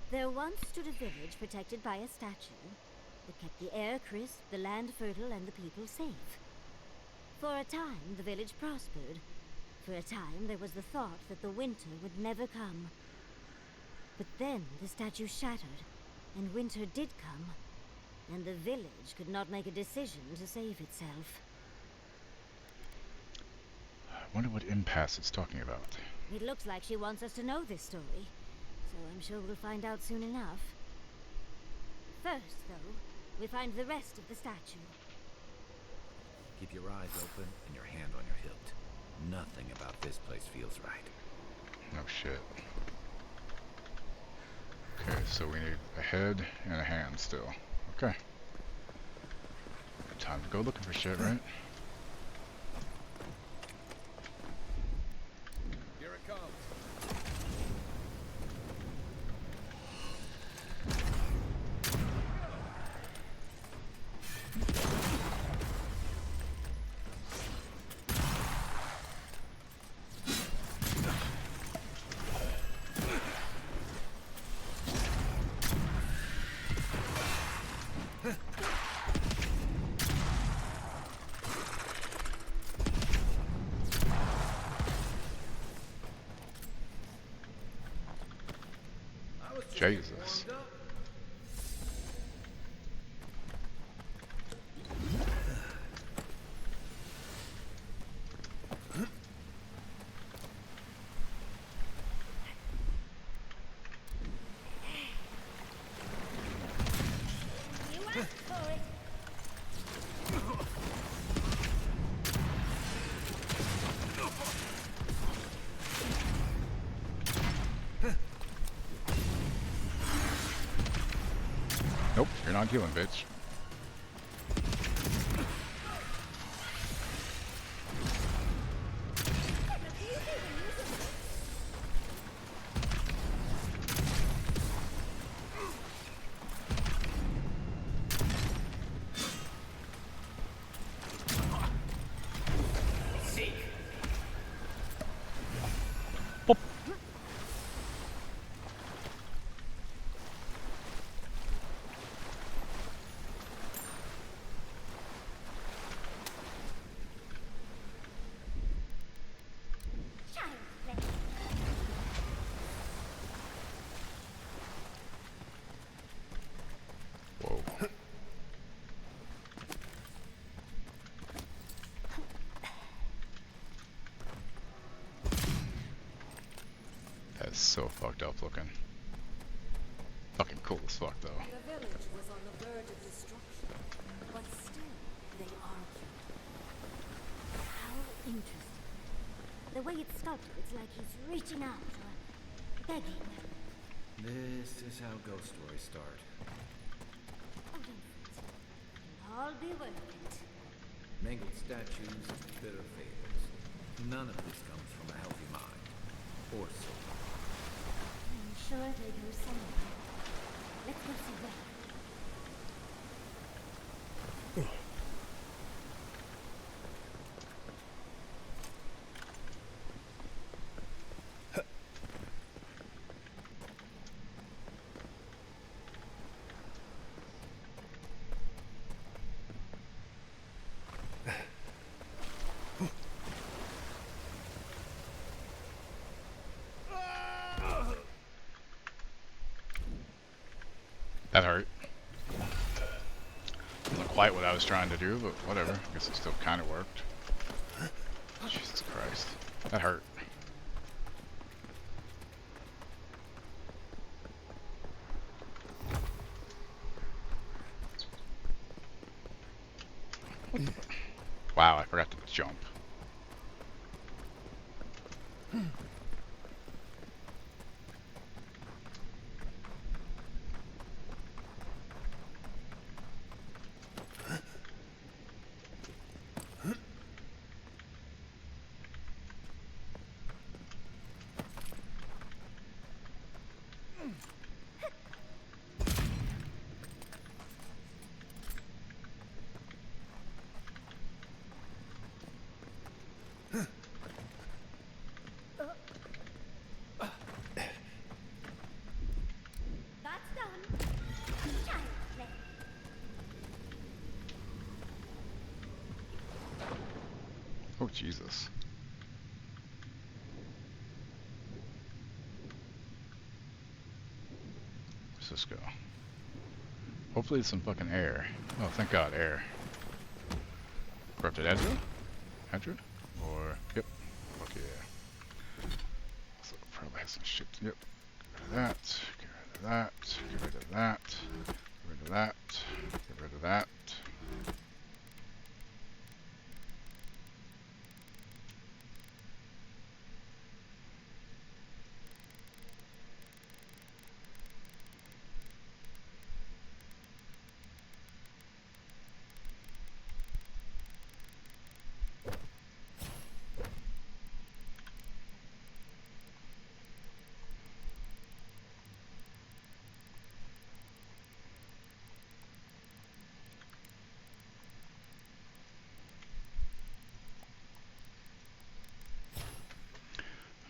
There once stood a village protected by a statue that kept the air crisp, the land fertile, and the people safe. For a time, the village prospered. For a time, there was the thought that the winter would never come. But then the statue shattered, and winter did come, and the village could not make a decision to save itself. I wonder what impasse it's talking about. It looks like she wants us to know this story, so I'm sure we'll find out soon enough. First, though, we find the rest of the statue. Keep your eyes open and your hand on your hilt. Nothing about this place feels right. No shit. Okay, so we need a head and a hand still. Okay. Time to go looking for shit, right? Here it comes. Jesus. You asked for it. Nope, you're not healing, bitch. Seek. Whoa. That's so fucked up looking. Fucking cool as fuck though. The village was on the verge of destruction, but still they argued. How interesting. The way it's sculpted, it's like he's reaching out or begging. This is how ghost stories start. Oh, don't fret. It'll all be worth it. Mangled statues and bitter fables. None of this comes from a healthy mind. Or soul. I'm sure they go somewhere. Let's go see where. That hurt. Not quite what I was trying to do, but whatever. I guess it still kind of worked. Jesus Christ. That hurt. What the wow, I forgot to jump. Jesus. Where's this go? Hopefully it's some fucking air. Oh, thank God, air. Corrupted Edra? Edra? Or, yep. Fuck yeah. So probably has some shit. Yep. Get rid of that. Get rid of that. Get rid of that. Get rid of that. Get rid of that.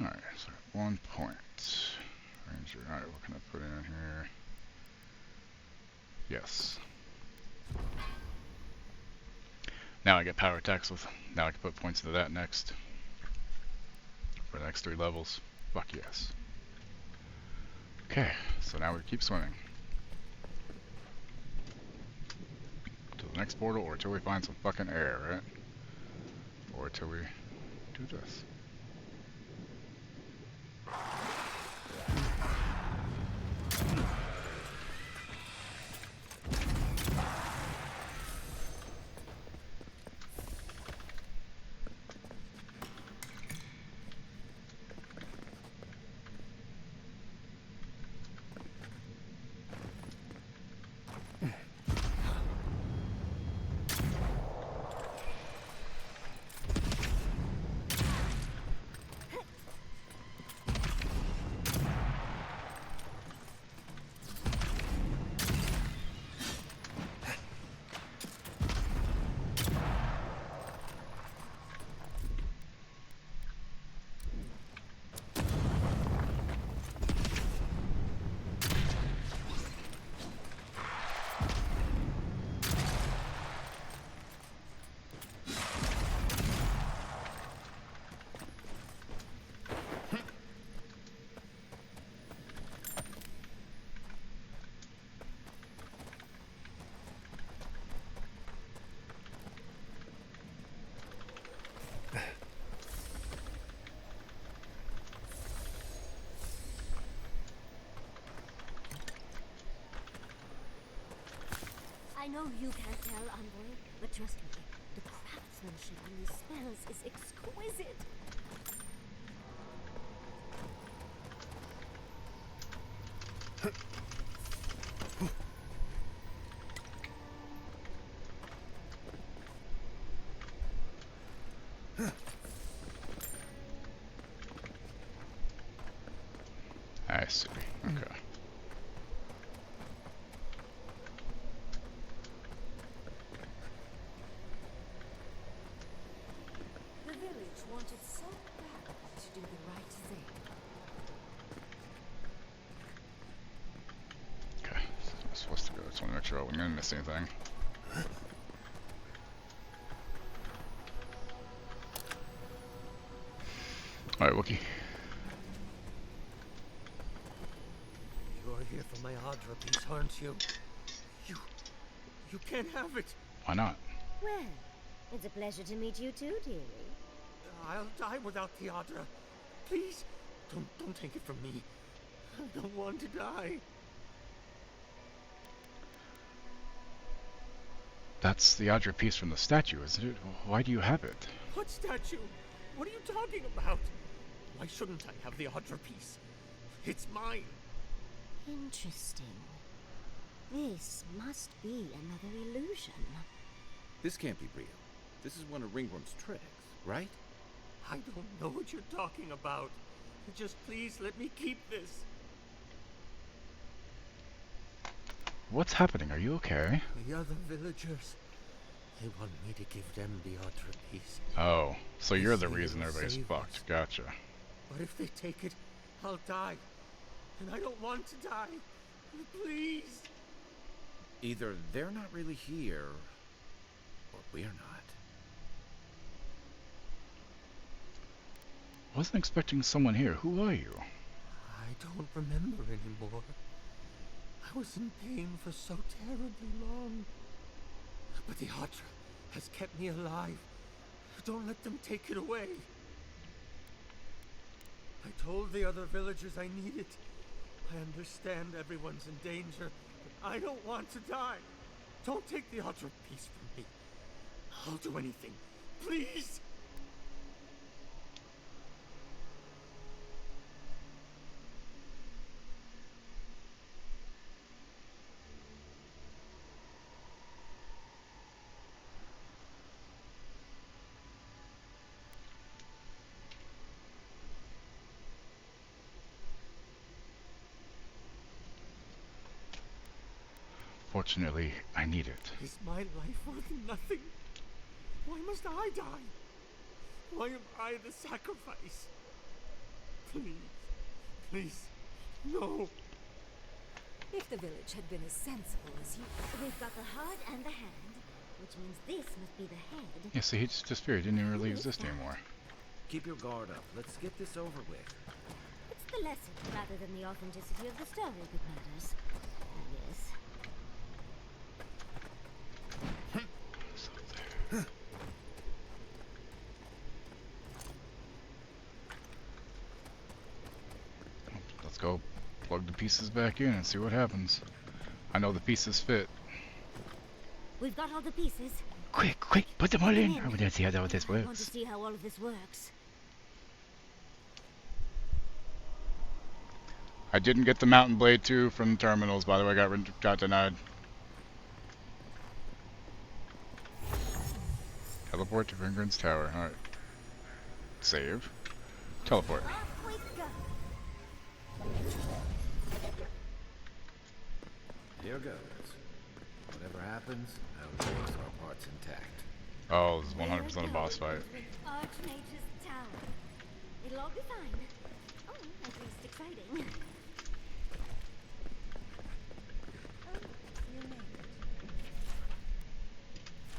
Alright, so 1 point. Ranger, alright, what can I put in here? Yes. Now I get power attacks with, now I can put points into that next. For the next 3 levels. Fuck yes. Okay, so now we keep swimming. To the next portal, or till we find some fucking air, right? Or till we do this. I know you can't tell, Envoy, but trust me, the craftsmanship in these spells is exquisite. I see. Okay. The village wanted so bad to do the right thing. Okay, so I'm supposed to go. Just want to make sure I wouldn't miss anything. Alright, Wookie. You're here for my Adra piece, aren't you? You can't have it. Why not? Well, it's a pleasure to meet you too, dearie. I'll die without the Adra. Please, don't take it from me. I don't want to die. That's the Adra piece from the statue, isn't it? Why do you have it? What statue? What are you talking about? Why shouldn't I have the Adra piece? It's mine. Interesting. This must be another illusion. This can't be real. This is one of Ringworm's tricks, right? I don't know what you're talking about. Just please let me keep this. What's happening? Are you okay? The other villagers, they want me to give them the Adra piece. Oh, so you're the They say reason it'll everybody's save fucked. us. Gotcha. But if they take it, I'll die. And I don't want to die. Please. Either they're not really here, or we're not. Wasn't expecting someone here. Who are you? I don't remember anymore. I was in pain for so terribly long. But the Hydra has kept me alive. Don't let them take it away. I told the other villagers I need it. I understand everyone's in danger, but I don't want to die. Don't take the Hydra piece from me. I'll do anything. Please! Fortunately, I need it. Is my life worth nothing? Why must I die? Why am I the sacrifice? Please, please, no. If the village had been as sensible as you... We've got the heart and the hand, which means this must be the head. Yeah, see, he just disappeared. Didn't even really exist anymore. Keep your guard up. Let's get this over with. It's the lesson rather than the authenticity of the story that matters. Yes. Let's go plug the pieces back in and see what happens. I know the pieces fit. We've got all the pieces. Quick, quick, put them all in. I want to see how this I want to works. see how all of this works. I didn't get the Mountain Blade 2 from the terminals, by the way. Got denied. Teleport to Ringren's Tower. Alright. Save. Teleport. Here goes. Whatever happens, I'll take our parts intact. Oh, this is 100% a boss fight. Archmage's Tower. It'll all be fine. Oh, at least exciting.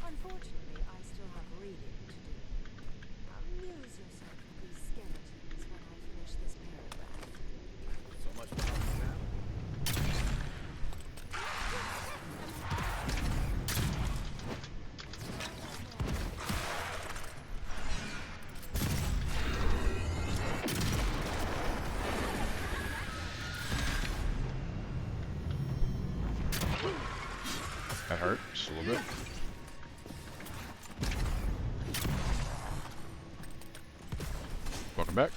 Unfortunately, I still have reading to do. Amuse yourself with these skeletons when I finish this paragraph. So much for now. That hurt just a little bit. Welcome back.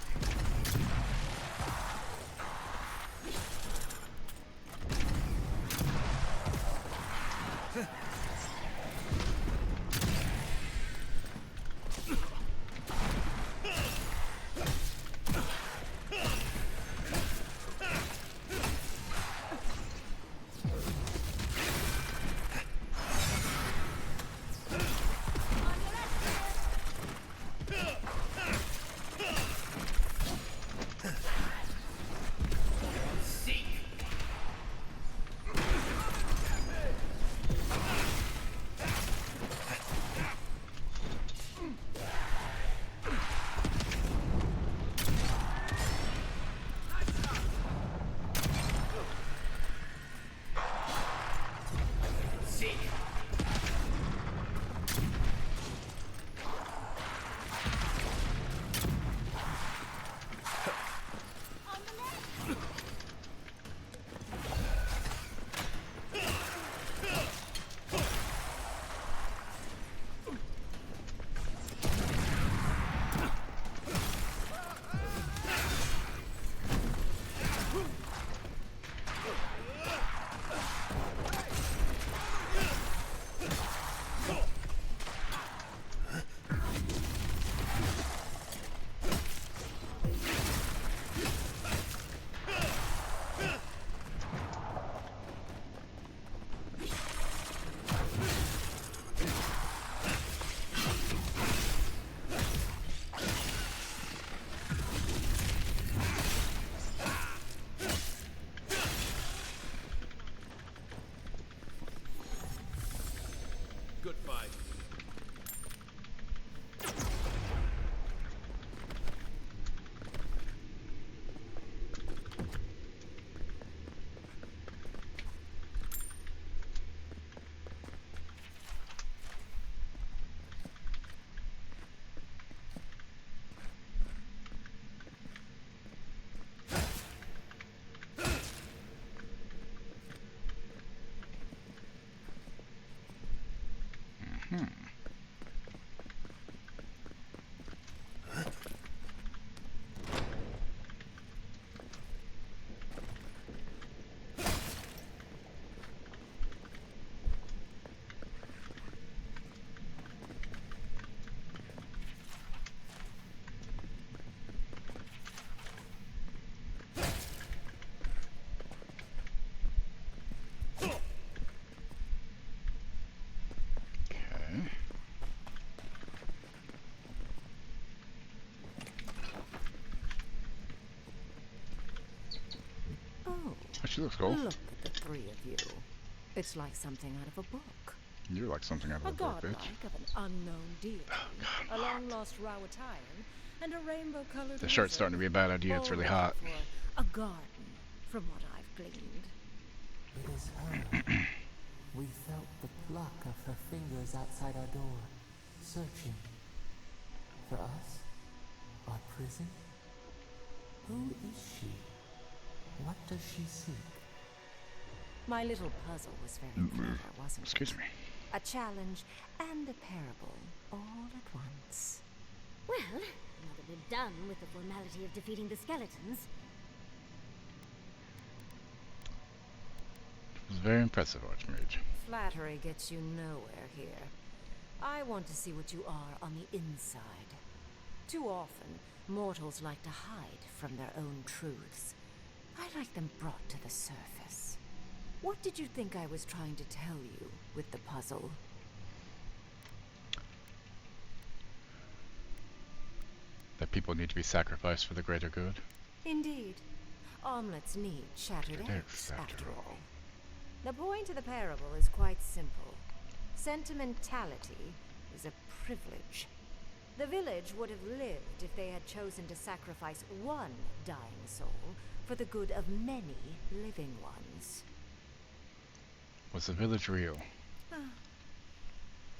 Good fight. She looks cool. Look at the three of you. It's like something out of a book. You're like something out of a book, bitch. Godlike of an unknown deity, a long-lost Rawatayan, and a rainbow-colored The shirt's starting to be a bad idea. It's really hot. For a garden, from what I've gleaned. It is her. We felt the pluck of her fingers outside our door, searching. For us? Our prison? Who is she? What does she seek? My little puzzle was very clever, wasn't it? Excuse me. A challenge and a parable all at once. Well, now that we're done with the formality of defeating the skeletons. It was very impressive, Archmage. Flattery gets you nowhere here. I want to see what you are on the inside. Too often, mortals like to hide from their own truths. I like them brought to the surface. What did you think I was trying to tell you with the puzzle? That people need to be sacrificed for the greater good? Indeed. Omelets need shattered eggs, after all. The point of the parable is quite simple. Sentimentality is a privilege. The village would have lived if they had chosen to sacrifice one dying soul for the good of many living ones. Was the village real?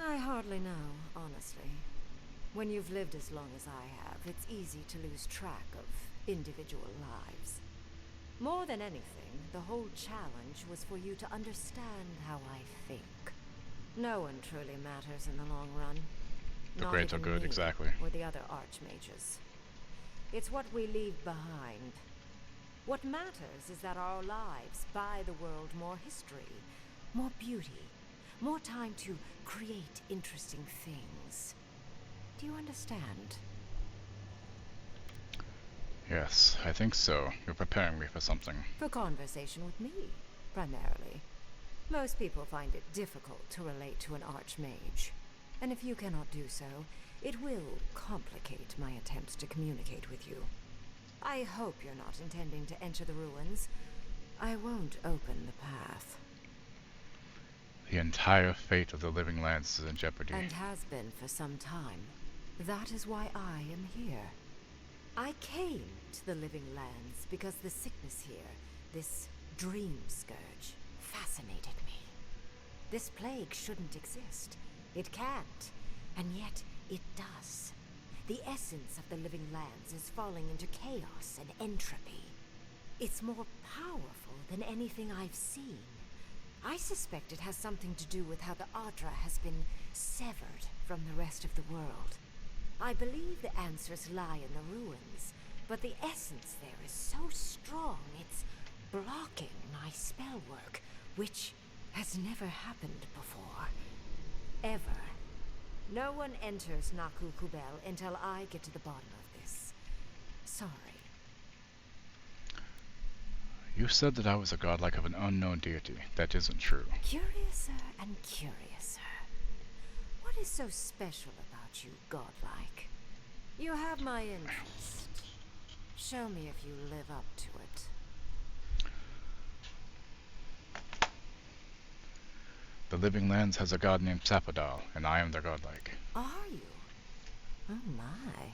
I hardly know, honestly. When you've lived as long as I have, it's easy to lose track of individual lives. More than anything, the whole challenge was for you to understand how I think. No one truly matters in the long run. The Not great or even good, me exactly. or the other archmages. It's what we leave behind. What matters is that our lives buy the world more history, more beauty, more time to create interesting things. Do you understand? Yes, I think so. You're preparing me for something. For conversation with me, primarily. Most people find it difficult to relate to an archmage. And if you cannot do so, it will complicate my attempts to communicate with you. I hope you're not intending to enter the ruins. I won't open the path. The entire fate of the living lands is in jeopardy. And has been for some time. That is why I am here. I came to the living lands because the sickness here, this dream scourge, fascinated me. This plague shouldn't exist. It can't, and yet it does. The essence of the living lands is falling into chaos and entropy. It's more powerful than anything I've seen. I suspect it has something to do with how the Adra has been severed from the rest of the world. I believe the answers lie in the ruins, but the essence there is so strong it's blocking my spell work, which has never happened before. Ever. No one enters Naku Kubel until I get to the bottom of this. Sorry. You said that I was a godlike of an unknown deity. That isn't true. Curiouser and curiouser. What is so special about you, godlike? You have my interest. Show me if you live up to it. The living lands has a god named Sapodal, and I am their godlike. Are you? Oh my.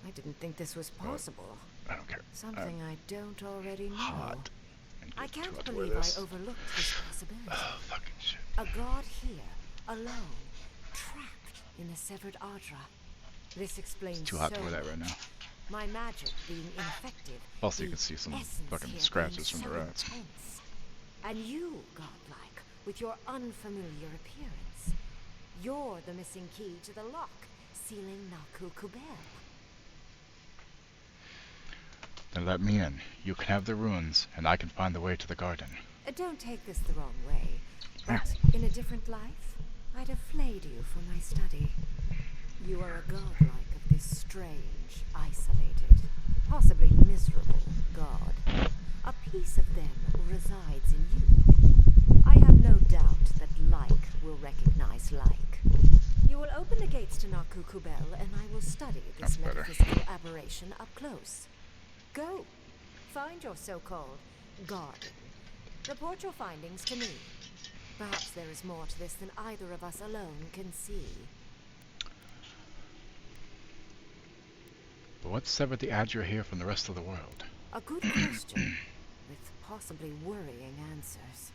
I didn't think this was possible. I don't care. Something I don't already know. Hot. I can't wear believe this. I overlooked this possibility. Oh, fucking shit. A god here, alone, trapped in the severed Adra. This explains It's too hot so to wear that right much. now. My magic being ineffective. Also, you the can see some essence fucking here scratches being from the so rats. intense. And you, godlike, with your unfamiliar appearance. You're the missing key to the lock, sealing Naku Kubel. Then let me in. You can have the ruins, and I can find the way to the garden. Don't take this the wrong way, but in a different life, I'd have flayed you for my study. You are a godlike of this strange, isolated, possibly miserable god. A piece of them resides in you. I have no doubt that like will recognize like. You will open the gates to Naku Kubel, and I will study this metaphysical aberration up close. Go. Find your so-called garden. Report your findings to me. Perhaps there is more to this than either of us alone can see. But what severed the Adra here from the rest of the world? A good question, with possibly worrying answers.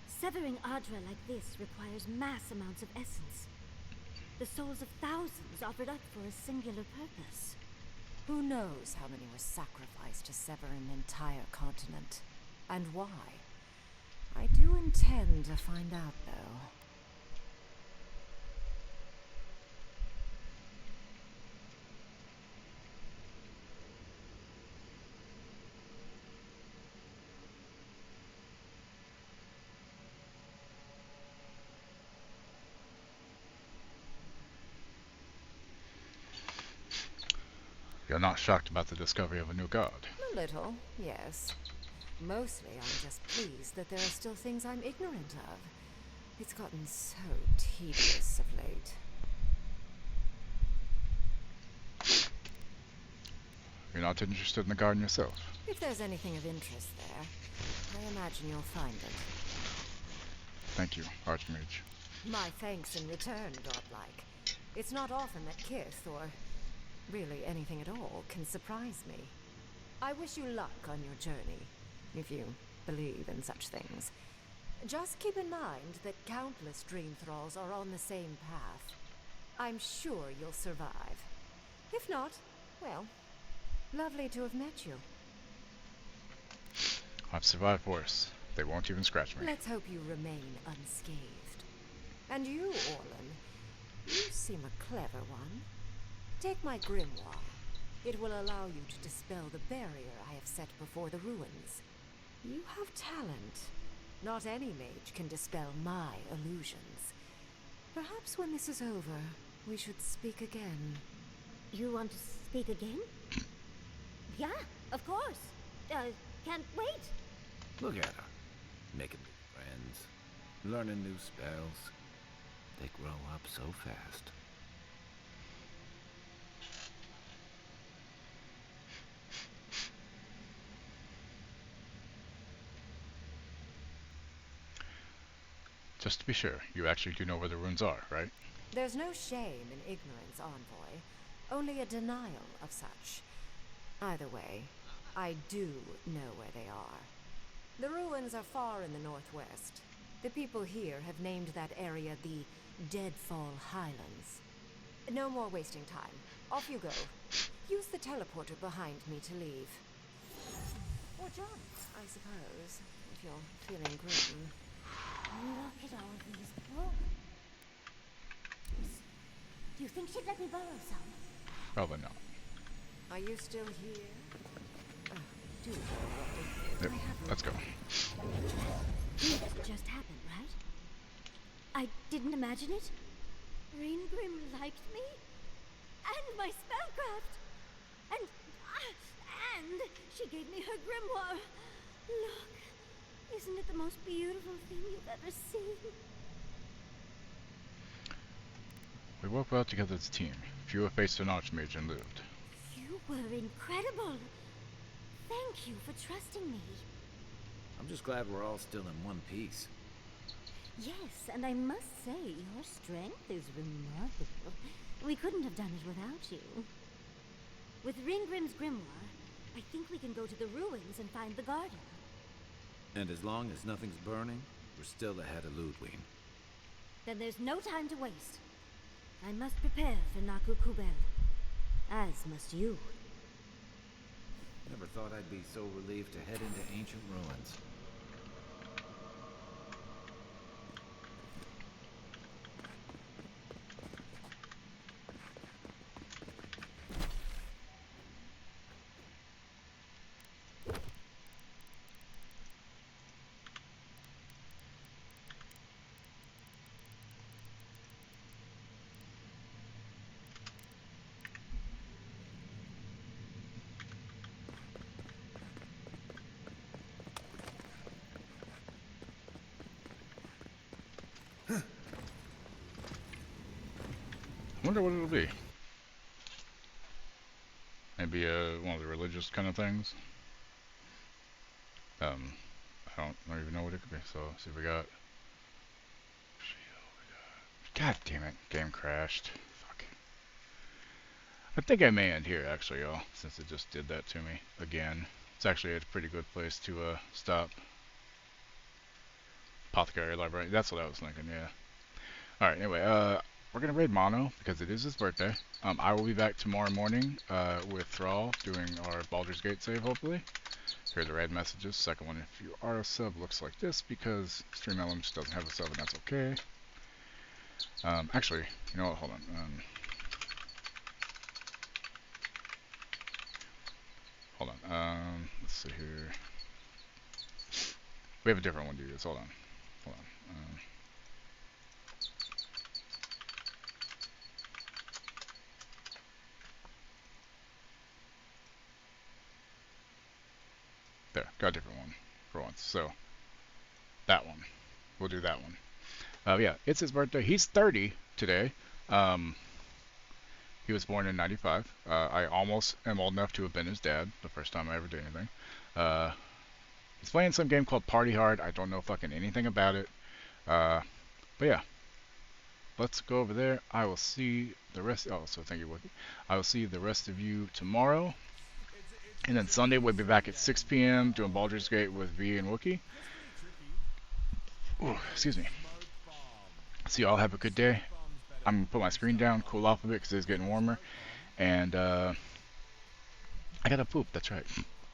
Severing Adra like this requires mass amounts of essence. The souls of thousands offered up for a singular purpose. Who knows how many were sacrificed to sever an entire continent? And why? I do intend to find out, though. You're not shocked about the discovery of a new god? A little, yes. Mostly I'm just pleased that there are still things I'm ignorant of. It's gotten so tedious of late. You're not interested in the garden yourself? If there's anything of interest there, I imagine you'll find it. Thank you, Archmage. My thanks in return, godlike. It's not often that Kith, or really anything at all, can surprise me. I wish you luck on your journey, if you believe in such things. Just keep in mind that countless dream thralls are on the same path. I'm sure you'll survive. If not, well, lovely to have met you. I've survived worse. They won't even scratch me. Let's hope you remain unscathed. And you, Orlin, you seem a clever one. Take my grimoire. It will allow you to dispel the barrier I have set before the ruins. You have talent. Not any mage can dispel my illusions. Perhaps when this is over, we should speak again. You want to speak again? Yeah, of course. Can't wait. Look at her. Making new friends. Learning new spells. They grow up so fast. Just to be sure, you actually do know where the ruins are, right? There's no shame in ignorance, envoy. Only a denial of such. Either way, I do know where they are. The ruins are far in the northwest. The people here have named that area the Deadfall Highlands. No more wasting time. Off you go. Use the teleporter behind me to leave. Or jump, I suppose, if you're feeling grim. Look at all these books. Do you think she'd let me borrow some? Probably not. Are you still here? Do go Yep, let's go. This just happened, right? I didn't imagine it. Raingrim liked me? And my spellcraft! And she gave me her grimoire. Look, isn't it the most beautiful thing you've ever seen? We work well together as a team. Few have faced an archmage and lived. You were incredible. Thank you for trusting me. I'm just glad we're all still in one piece. Yes, and I must say, your strength is remarkable. We couldn't have done it without you. With Ringgrim's grimoire, I think we can go to the ruins and find the garden. And as long as nothing's burning, we're still ahead of Ludwig. Then there's no time to waste. I must prepare for Naku Kubel. As must you. Never thought I'd be so relieved to head into ancient ruins. Wonder what it'll be. Maybe one of the religious kind of things. I don't even know what it could be. So see if we got. God damn it, game crashed. Fuck. I think I may end here actually, y'all, since it just did that to me again. It's actually a pretty good place to stop. Apothecary Library. That's what I was thinking. Yeah. All right. Anyway, we're gonna raid Mono because it is his birthday. I will be back tomorrow morning with Thrall doing our Baldur's Gate save, hopefully. Here are the red messages. Second one, if you are a sub, looks like this because Stream Elements doesn't have a sub, and that's okay. Actually, you know what? Hold on. Hold on. Let's see here. We have a different one to use. Hold on. Hold on. There, got a different one for once. So, that one. We'll do that one. Yeah, it's his birthday. He's 30 today. He was born in 95. I almost am old enough to have been his dad the first time I ever did anything. He's playing some game called Party Hard. I don't know fucking anything about it. But yeah. Let's go over there. I will see the rest. Oh, so thank you, Wookie. I will see the rest of you tomorrow. And then Sunday we'll be back at 6 p.m. doing Baldur's Gate with V and Wookie. Ooh, excuse me. So y'all have a good day. I'm going to put my screen down, cool off a bit because it's getting warmer. And I got to poop, that's right.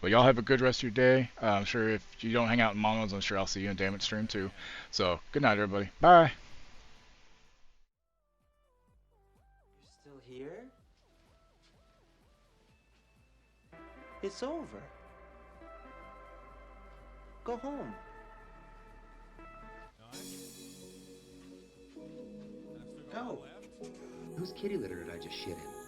But y'all have a good rest of your day. I'm sure if you don't hang out in Monos, I'm sure I'll see you in Damage Stream too. So, good night everybody. Bye! You're still here? It's over. Go home. Go. Whose kitty litter did I just shit in?